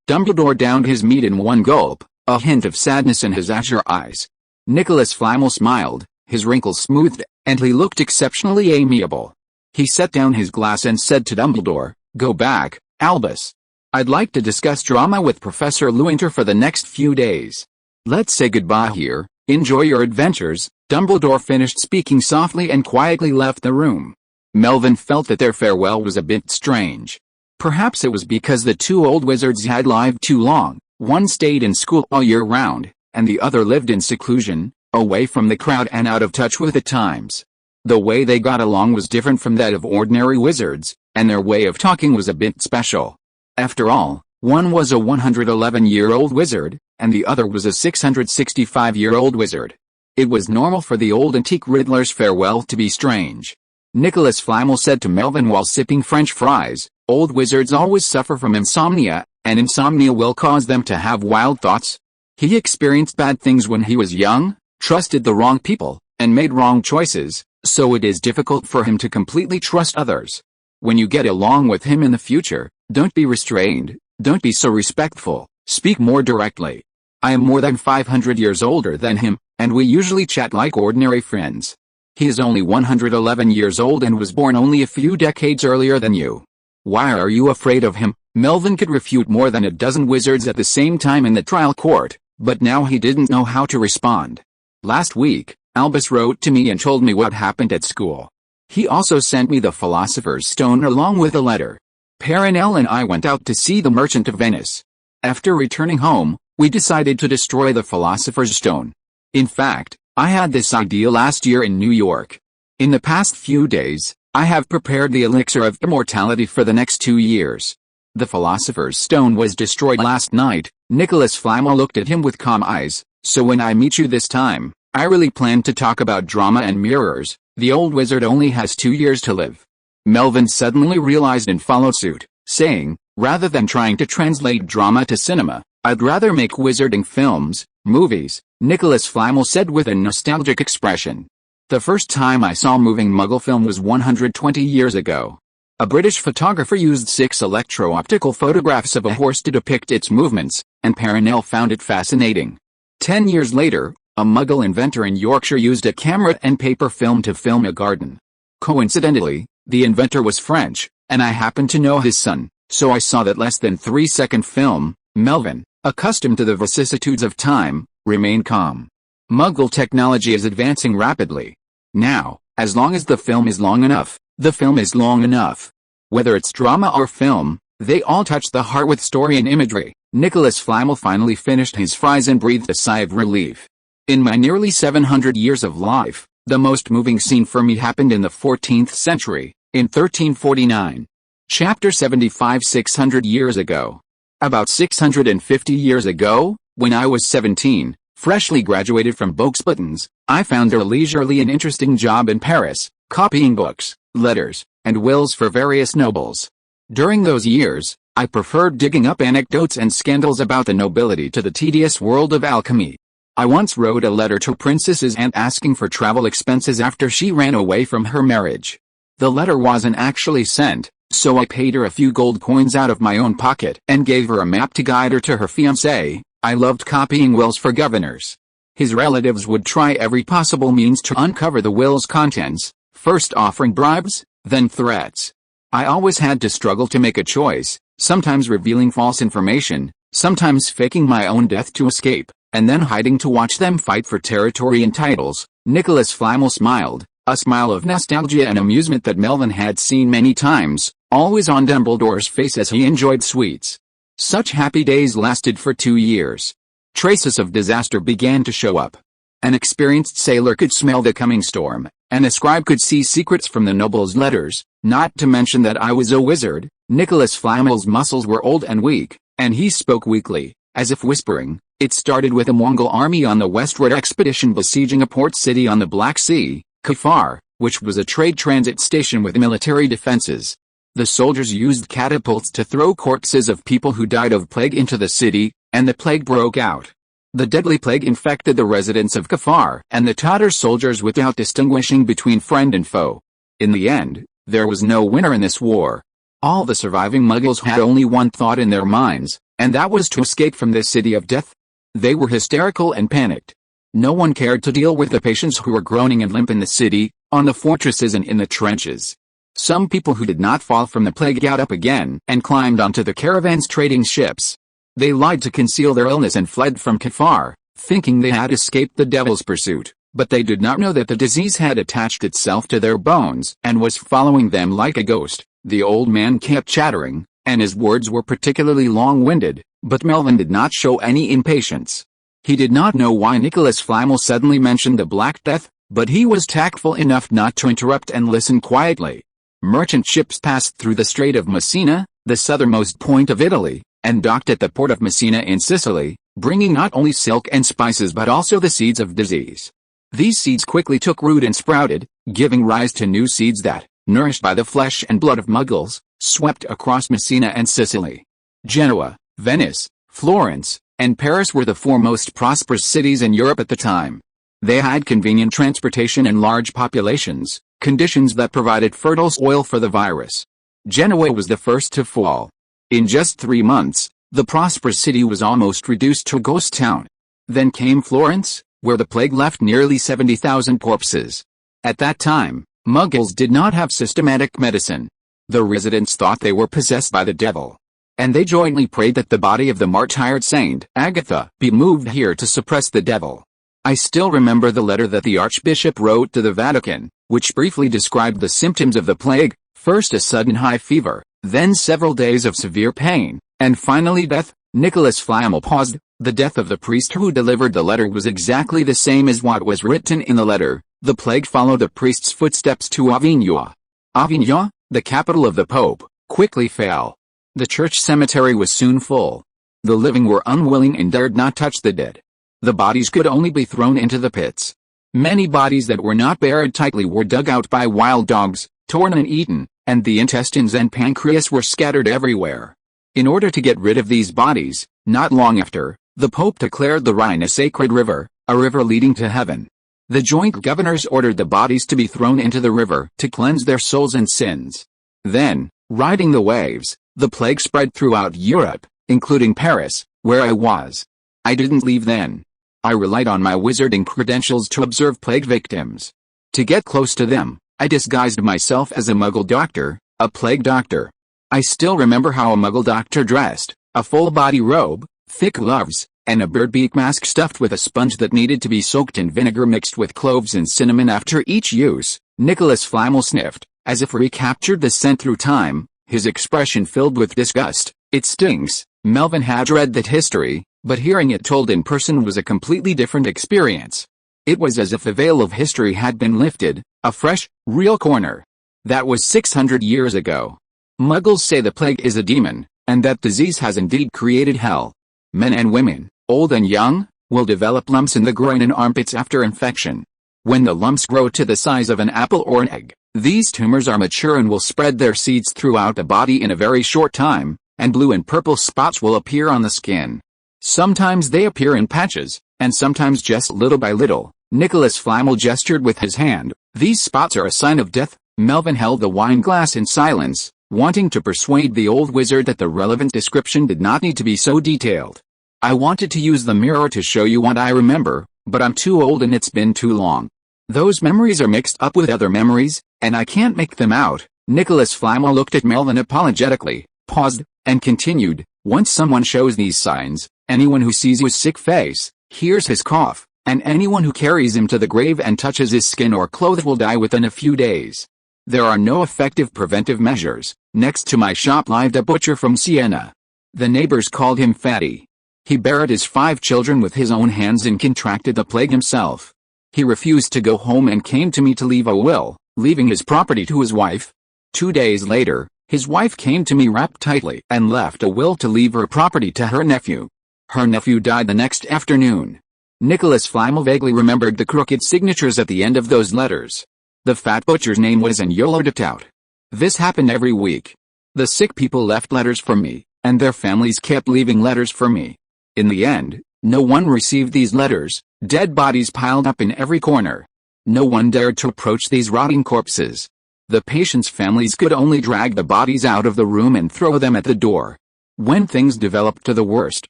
Dumbledore downed his mead in one gulp, a hint of sadness in his azure eyes. Nicolas Flamel smiled, his wrinkles smoothed, and he looked exceptionally amiable. He set down his glass and said to Dumbledore, "Go back, Albus. I'd like to discuss drama with Professor Lewynter for the next few days. Let's say goodbye here, enjoy your adventures." Dumbledore finished speaking softly and quietly left the room. Melvin felt that their farewell was a bit strange. Perhaps it was because the two old wizards had lived too long. One stayed in school all year round, and the other lived in seclusion, away from the crowd and out of touch with the times. The way they got along was different from that of ordinary wizards, and their way of talking was a bit special. After all, one was a 111-year-old wizard, and the other was a 665-year-old wizard. It was normal for the old antique Riddler's farewell to be strange. Nicolas Flamel said to Melvin while sipping French fries, "Old wizards always suffer from insomnia, and insomnia will cause them to have wild thoughts. He experienced bad things when he was young, trusted the wrong people, and made wrong choices, so it is difficult for him to completely trust others. When you get along with him in the future, don't be restrained, don't be so respectful, speak more directly. I am more than 500 years older than him, and we usually chat like ordinary friends. He is only 111 years old and was born only a few decades earlier than you. Why are you afraid of him?" Melvin could refute more than a dozen wizards at the same time in the trial court, but now he didn't know how to respond. "Last week, Albus wrote to me and told me what happened at school. He also sent me the Philosopher's Stone along with a letter. Perenelle and I went out to see The Merchant of Venice. After returning home, we decided to destroy the Philosopher's Stone. In fact, I had this idea last year in New York. In the past few days, I have prepared the elixir of immortality for the next 2 years. The Philosopher's Stone was destroyed last night." Nicolas Flamel looked at him with calm eyes. "So when I meet you this time, I really plan to talk about drama and mirrors. The old wizard only has 2 years to live." Melvin suddenly realized and followed suit, saying, "Rather than trying to translate drama to cinema, I'd rather make wizarding films, movies," Nicolas Flamel said with a nostalgic expression. "The first time I saw moving Muggle film was 120 years ago. A British photographer used 6 electro-optical photographs of a horse to depict its movements, and Perenelle found it fascinating. 10 years later, a Muggle inventor in Yorkshire used a camera and paper film to film a garden. Coincidentally, the inventor was French, and I happened to know his son, so I saw that less than 3-second film." Melvin, accustomed to the vicissitudes of time, remained calm. Muggle technology is advancing rapidly. Now, as long as the film is long enough, the film is long enough. Whether it's drama or film, They all touched the heart with story and imagery. Nicolas Flamel finally finished his fries and breathed a sigh of relief. In my nearly 700 years of life, the most moving scene for me happened in the 14th century, in 1349. Chapter 75. 600 years ago. About 650 years ago, when I was 17, freshly graduated from Beauxbatons, I found a leisurely and interesting job in Paris, copying books, letters, and wills for various nobles. During those years, I preferred digging up anecdotes and scandals about the nobility to the tedious world of alchemy. I once wrote a letter to Princess's aunt asking for travel expenses after she ran away from her marriage. The letter wasn't actually sent, so I paid her a few gold coins out of my own pocket and gave her a map to guide her to her fiancé. I loved copying wills for governors. His relatives would try every possible means to uncover the will's contents, first offering bribes, then threats. I always had to struggle to make a choice, sometimes revealing false information, sometimes faking my own death to escape, and then hiding to watch them fight for territory and titles. Nicolas Flamel smiled, a smile of nostalgia and amusement that Melvin had seen many times, always on Dumbledore's face as he enjoyed sweets. Such happy days lasted for 2 years. Traces of disaster began to show up. An experienced sailor could smell the coming storm, and a scribe could see secrets from the noble's letters, not to mention that I was a wizard. Nicolas Flamel's muscles were old and weak, and he spoke weakly, as if whispering. It started with a Mongol army on the westward expedition besieging a port city on the Black Sea, Kafar, which was a trade transit station with military defenses. The soldiers used catapults to throw corpses of people who died of plague into the city, and the plague broke out. The deadly plague infected the residents of Kafar and the Tatar soldiers without distinguishing between friend and foe. In the end, there was no winner in this war. All the surviving Muggles had only one thought in their minds, and that was to escape from this city of death. They were hysterical and panicked. No one cared to deal with the patients who were groaning and limp in the city, on the fortresses and in the trenches. Some people who did not fall from the plague got up again and climbed onto the caravan's trading ships. They lied to conceal their illness and fled from Kafar, thinking they had escaped the devil's pursuit, but they did not know that the disease had attached itself to their bones and was following them like a ghost. The old man kept chattering, and his words were particularly long-winded, but Melvin did not show any impatience. He did not know why Nicolas Flamel suddenly mentioned the Black Death, but he was tactful enough not to interrupt and listen quietly. Merchant ships passed through the Strait of Messina, the southernmost point of Italy, and docked at the port of Messina in Sicily, bringing not only silk and spices but also the seeds of disease. These seeds quickly took root and sprouted, giving rise to new seeds that, nourished by the flesh and blood of Muggles, swept across Messina and Sicily. Genoa, Venice, Florence, and Paris were the four most prosperous cities in Europe at the time. They had convenient transportation and large populations, conditions that provided fertile soil for the virus. Genoa was the first to fall. In just 3 months, the prosperous city was almost reduced to a ghost town. Then came Florence, where the plague left nearly 70,000 corpses. At that time, Muggles did not have systematic medicine. The residents thought they were possessed by the devil. And they jointly prayed that the body of the martyred Saint Agatha be moved here to suppress the devil. I still remember the letter that the Archbishop wrote to the Vatican, which briefly described the symptoms of the plague, first a sudden high fever, then several days of severe pain, and finally death. Nicolas Flamel paused. The death of the priest who delivered the letter was exactly the same as what was written in the letter. The plague followed the priest's footsteps to Avignon. Avignon, the capital of the Pope, quickly fell. The church cemetery was soon full. The living were unwilling and dared not touch the dead. The bodies could only be thrown into the pits. Many bodies that were not buried tightly were dug out by wild dogs, torn and eaten, and the intestines and pancreas were scattered everywhere. In order to get rid of these bodies, not long after, the Pope declared the Rhine a sacred river, a river leading to heaven. The joint governors ordered the bodies to be thrown into the river to cleanse their souls and sins. Then, riding the waves, the plague spread throughout Europe, including Paris, where I was. I didn't leave then. I relied on my wizarding credentials to observe plague victims. To get close to them, I disguised myself as a Muggle doctor, a plague doctor. I still remember how a Muggle doctor dressed, a full-body robe, thick gloves, and a birdbeak mask stuffed with a sponge that needed to be soaked in vinegar mixed with cloves and cinnamon after each use. Nicolas Flamel sniffed, as if recaptured the scent through time. his expression filled with disgust. It stinks. Melvin had read that history, but hearing it told in person was a completely different experience. It was as if the veil of history had been lifted, a fresh, real corner. That was 600 years ago. Muggles say the plague is a demon, and that disease has indeed created hell. Men and women, old and young, will develop lumps in the groin and armpits after infection. When the lumps grow to the size of an apple or an egg, these tumors are mature and will spread their seeds throughout the body in a very short time, and blue and purple spots will appear on the skin. Sometimes they appear in patches, and sometimes just little by little. Nicolas Flamel gestured with his hand. These spots are a sign of death. Melvin held the wine glass in silence, wanting to persuade the old wizard that the relevant description did not need to be so detailed. I wanted to use the mirror to show you what I remember, but I'm too old and it's been too long. Those memories are mixed up with other memories, and I can't make them out. Nicolas Flamel looked at Melvin apologetically, paused, and continued. Once someone shows these signs, anyone who sees his sick face, hears his cough, and anyone who carries him to the grave and touches his skin or clothes will die within a few days. There are no effective preventive measures. Next to my shop lived a butcher from Siena. The neighbors called him Fatty. He buried his 5 children with his own hands and contracted the plague himself. He refused to go home and came to me to leave a will, leaving his property to his wife. 2 days later, his wife came to me wrapped tightly and left a will to leave her property to her nephew. Her nephew died the next afternoon. Nicolas Flamel vaguely remembered the crooked signatures at the end of those letters. The fat butcher's name was yellowed out. This happened every week. The sick people left letters for me, and their families kept leaving letters for me. In the end, no one received these letters. Dead bodies piled up in every corner. No one dared to approach these rotting corpses. The patients' families could only drag the bodies out of the room and throw them at the door. When things developed to the worst,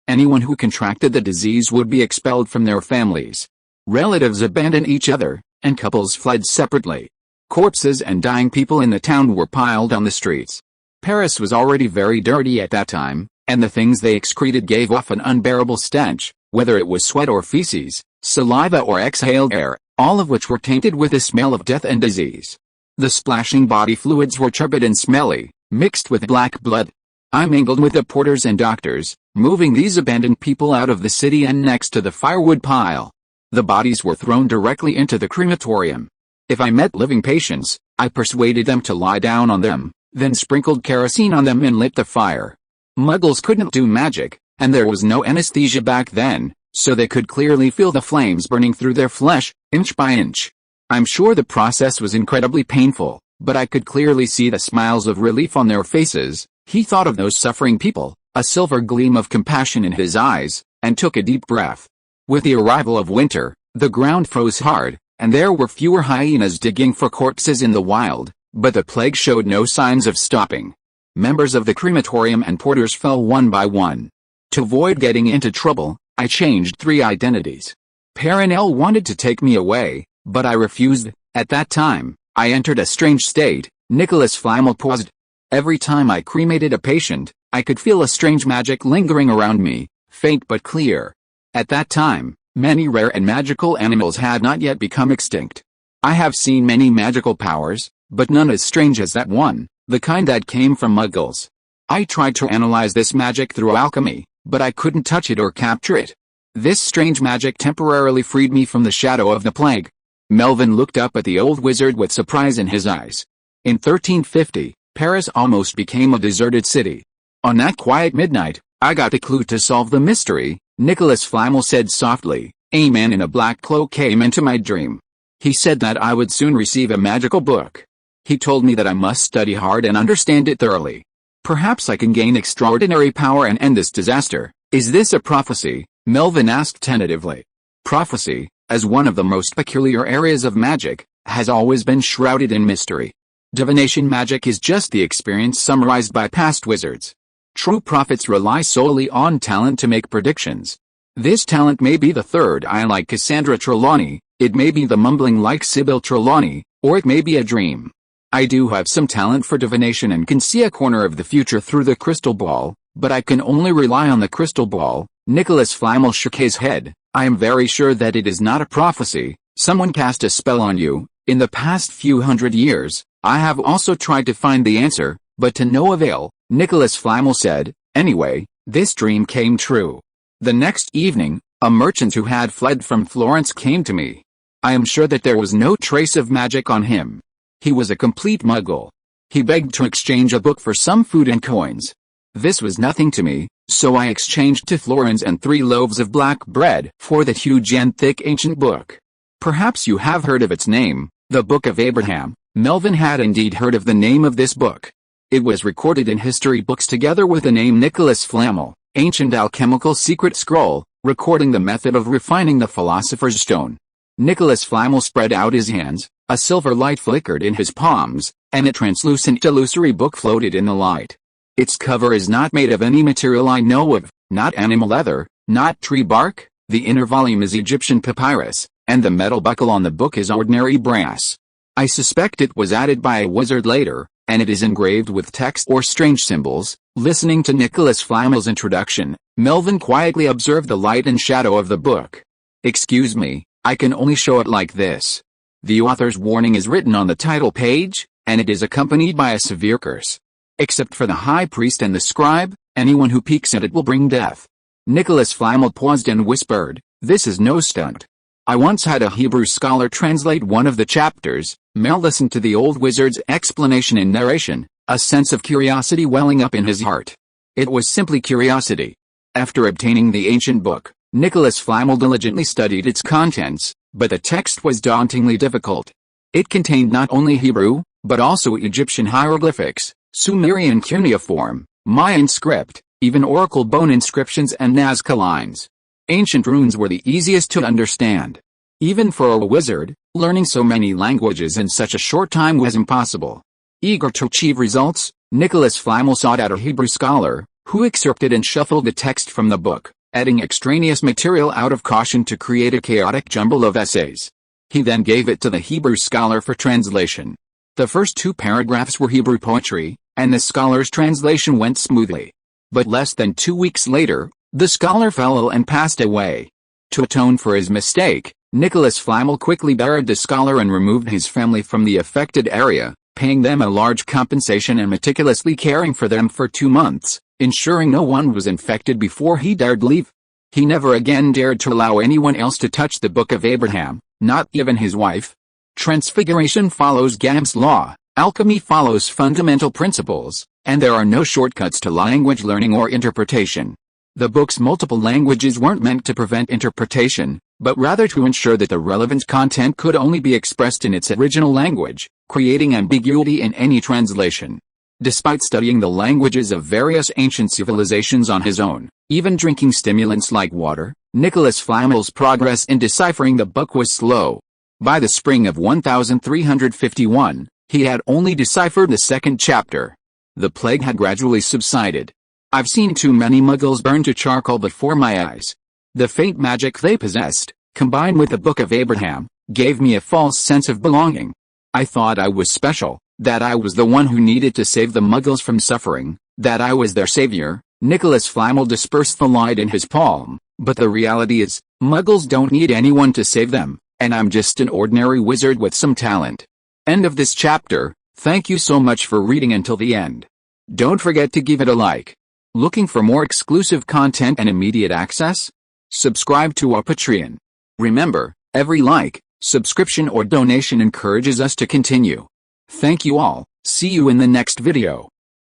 anyone who contracted the disease would be expelled from their families. Relatives abandoned each other, and couples fled separately. Corpses and dying people in the town were piled on the streets. Paris was already very dirty at that time, and the things they excreted gave off an unbearable stench, whether it was sweat or feces, saliva or exhaled air, all of which were tainted with the smell of death and disease. The splashing body fluids were turbid and smelly, mixed with black blood. I mingled with the porters and doctors, moving these abandoned people out of the city and next to the firewood pile. The bodies were thrown directly into the crematorium. If I met living patients, I persuaded them to lie down on them, then sprinkled kerosene on them and lit the fire. Muggles couldn't do magic, and there was no anesthesia back then, so they could clearly feel the flames burning through their flesh, inch by inch. I'm sure the process was incredibly painful, but I could clearly see the smiles of relief on their faces. He thought of those suffering people, a silver gleam of compassion in his eyes, and took a deep breath. With the arrival of winter, the ground froze hard, and there were fewer hyenas digging for corpses in the wild, but the plague showed no signs of stopping. Members of the crematorium and porters fell one by one. To avoid getting into trouble, I changed 3 identities. Perenelle wanted to take me away, but I refused. At that time, I entered a strange state. Nicolas Flamel paused. Every time I cremated a patient, I could feel a strange magic lingering around me, faint but clear. At that time, many rare and magical animals had not yet become extinct. I have seen many magical powers, but none as strange as that one, the kind that came from Muggles. I tried to analyze this magic through alchemy, but I couldn't touch it or capture it. This strange magic temporarily freed me from the shadow of the plague. Melvin looked up at the old wizard with surprise in his eyes. In 1350, Paris almost became a deserted city. On that quiet midnight, I got a clue to solve the mystery. Nicolas Flamel said softly. A man in a black cloak came into my dream. He said that I would soon receive a magical book. He told me that I must study hard and understand it thoroughly. Perhaps I can gain extraordinary power and end this disaster. Is this a prophecy? Melvin asked tentatively. Prophecy, as one of the most peculiar areas of magic, has always been shrouded in mystery. Divination magic is just the experience summarized by past wizards. True prophets rely solely on talent to make predictions. This talent may be the third eye like Cassandra Trelawney, it may be the mumbling like Sybil Trelawney, or it may be a dream. I do have some talent for divination and can see a corner of the future through the crystal ball, but I can only rely on the crystal ball. Nicolas Flamel shook his head. I am very sure that it is not a prophecy. Someone cast a spell on you. In the past few hundred years, I have also tried to find the answer, But to no avail, Nicolas Flamel said. Anyway, this dream came true. The next evening, a merchant who had fled from Florence came to me. I am sure that there was no trace of magic on him. He was a complete muggle. He begged to exchange a book for some food and coins. This was nothing to me, so I exchanged 2 florins and 3 loaves of black bread for the huge and thick ancient book. Perhaps you have heard of its name, the Book of Abraham. Melvin had indeed heard of the name of this book. It was recorded in history books together with the name Nicolas Flamel, ancient alchemical secret scroll, recording the method of refining the philosopher's stone. Nicolas Flamel spread out his hands, a silver light flickered in his palms, and a translucent illusory book floated in the light. Its cover is not made of any material I know of, not animal leather, not tree bark, the inner volume is Egyptian papyrus, and the metal buckle on the book is ordinary brass. I suspect it was added by a wizard later, and it is engraved with text or strange symbols. Listening to Nicolas Flamel's introduction, Melvin quietly observed the light and shadow of the book. Excuse me, I can only show it like this. The author's warning is written on the title page, and it is accompanied by a severe curse. Except for the high priest and the scribe, anyone who peeks at it will bring death. Nicolas Flamel paused and whispered, "This is no stunt. I once had a Hebrew scholar translate one of the chapters." Mel listened to the old wizard's explanation and narration, a sense of curiosity welling up in his heart. It was simply curiosity. After obtaining the ancient book, Nicolas Flamel diligently studied its contents, but the text was dauntingly difficult. It contained not only Hebrew, but also Egyptian hieroglyphics, Sumerian cuneiform, Mayan script, even oracle bone inscriptions and Nazca lines. Ancient runes were the easiest to understand. Even for a wizard, learning so many languages in such a short time was impossible. Eager to achieve results, Nicolas Flamel sought out a Hebrew scholar, who excerpted and shuffled the text from the book, adding extraneous material out of caution to create a chaotic jumble of essays. He then gave it to the Hebrew scholar for translation. The first 2 paragraphs were Hebrew poetry, and the scholar's translation went smoothly. But less than 2 weeks later, the scholar fell ill and passed away. To atone for his mistake, Nicolas Flamel quickly buried the scholar and removed his family from the affected area, paying them a large compensation and meticulously caring for them for 2 months, ensuring no one was infected before he dared leave. He never again dared to allow anyone else to touch the Book of Abraham, not even his wife. Transfiguration follows Gamp's law, alchemy follows fundamental principles, and there are no shortcuts to language learning or interpretation. The book's multiple languages weren't meant to prevent interpretation, but rather to ensure that the relevant content could only be expressed in its original language, creating ambiguity in any translation. Despite studying the languages of various ancient civilizations on his own, even drinking stimulants like water, Nicolas Flamel's progress in deciphering the book was slow. By the spring of 1351, he had only deciphered the 2nd chapter. The plague had gradually subsided. I've seen too many muggles burn to charcoal before my eyes. The faint magic they possessed, combined with the Book of Abraham, gave me a false sense of belonging. I thought I was special, that I was the one who needed to save the muggles from suffering, that I was their savior. Nicolas Flamel dispersed the light in his palm, but the reality is, muggles don't need anyone to save them, and I'm just an ordinary wizard with some talent. End of this chapter. Thank you so much for reading until the end. Don't forget to give it a like. Looking for more exclusive content and immediate access? Subscribe to our Patreon. Remember, every like, subscription or donation encourages us to continue. Thank you all. See you in the next video.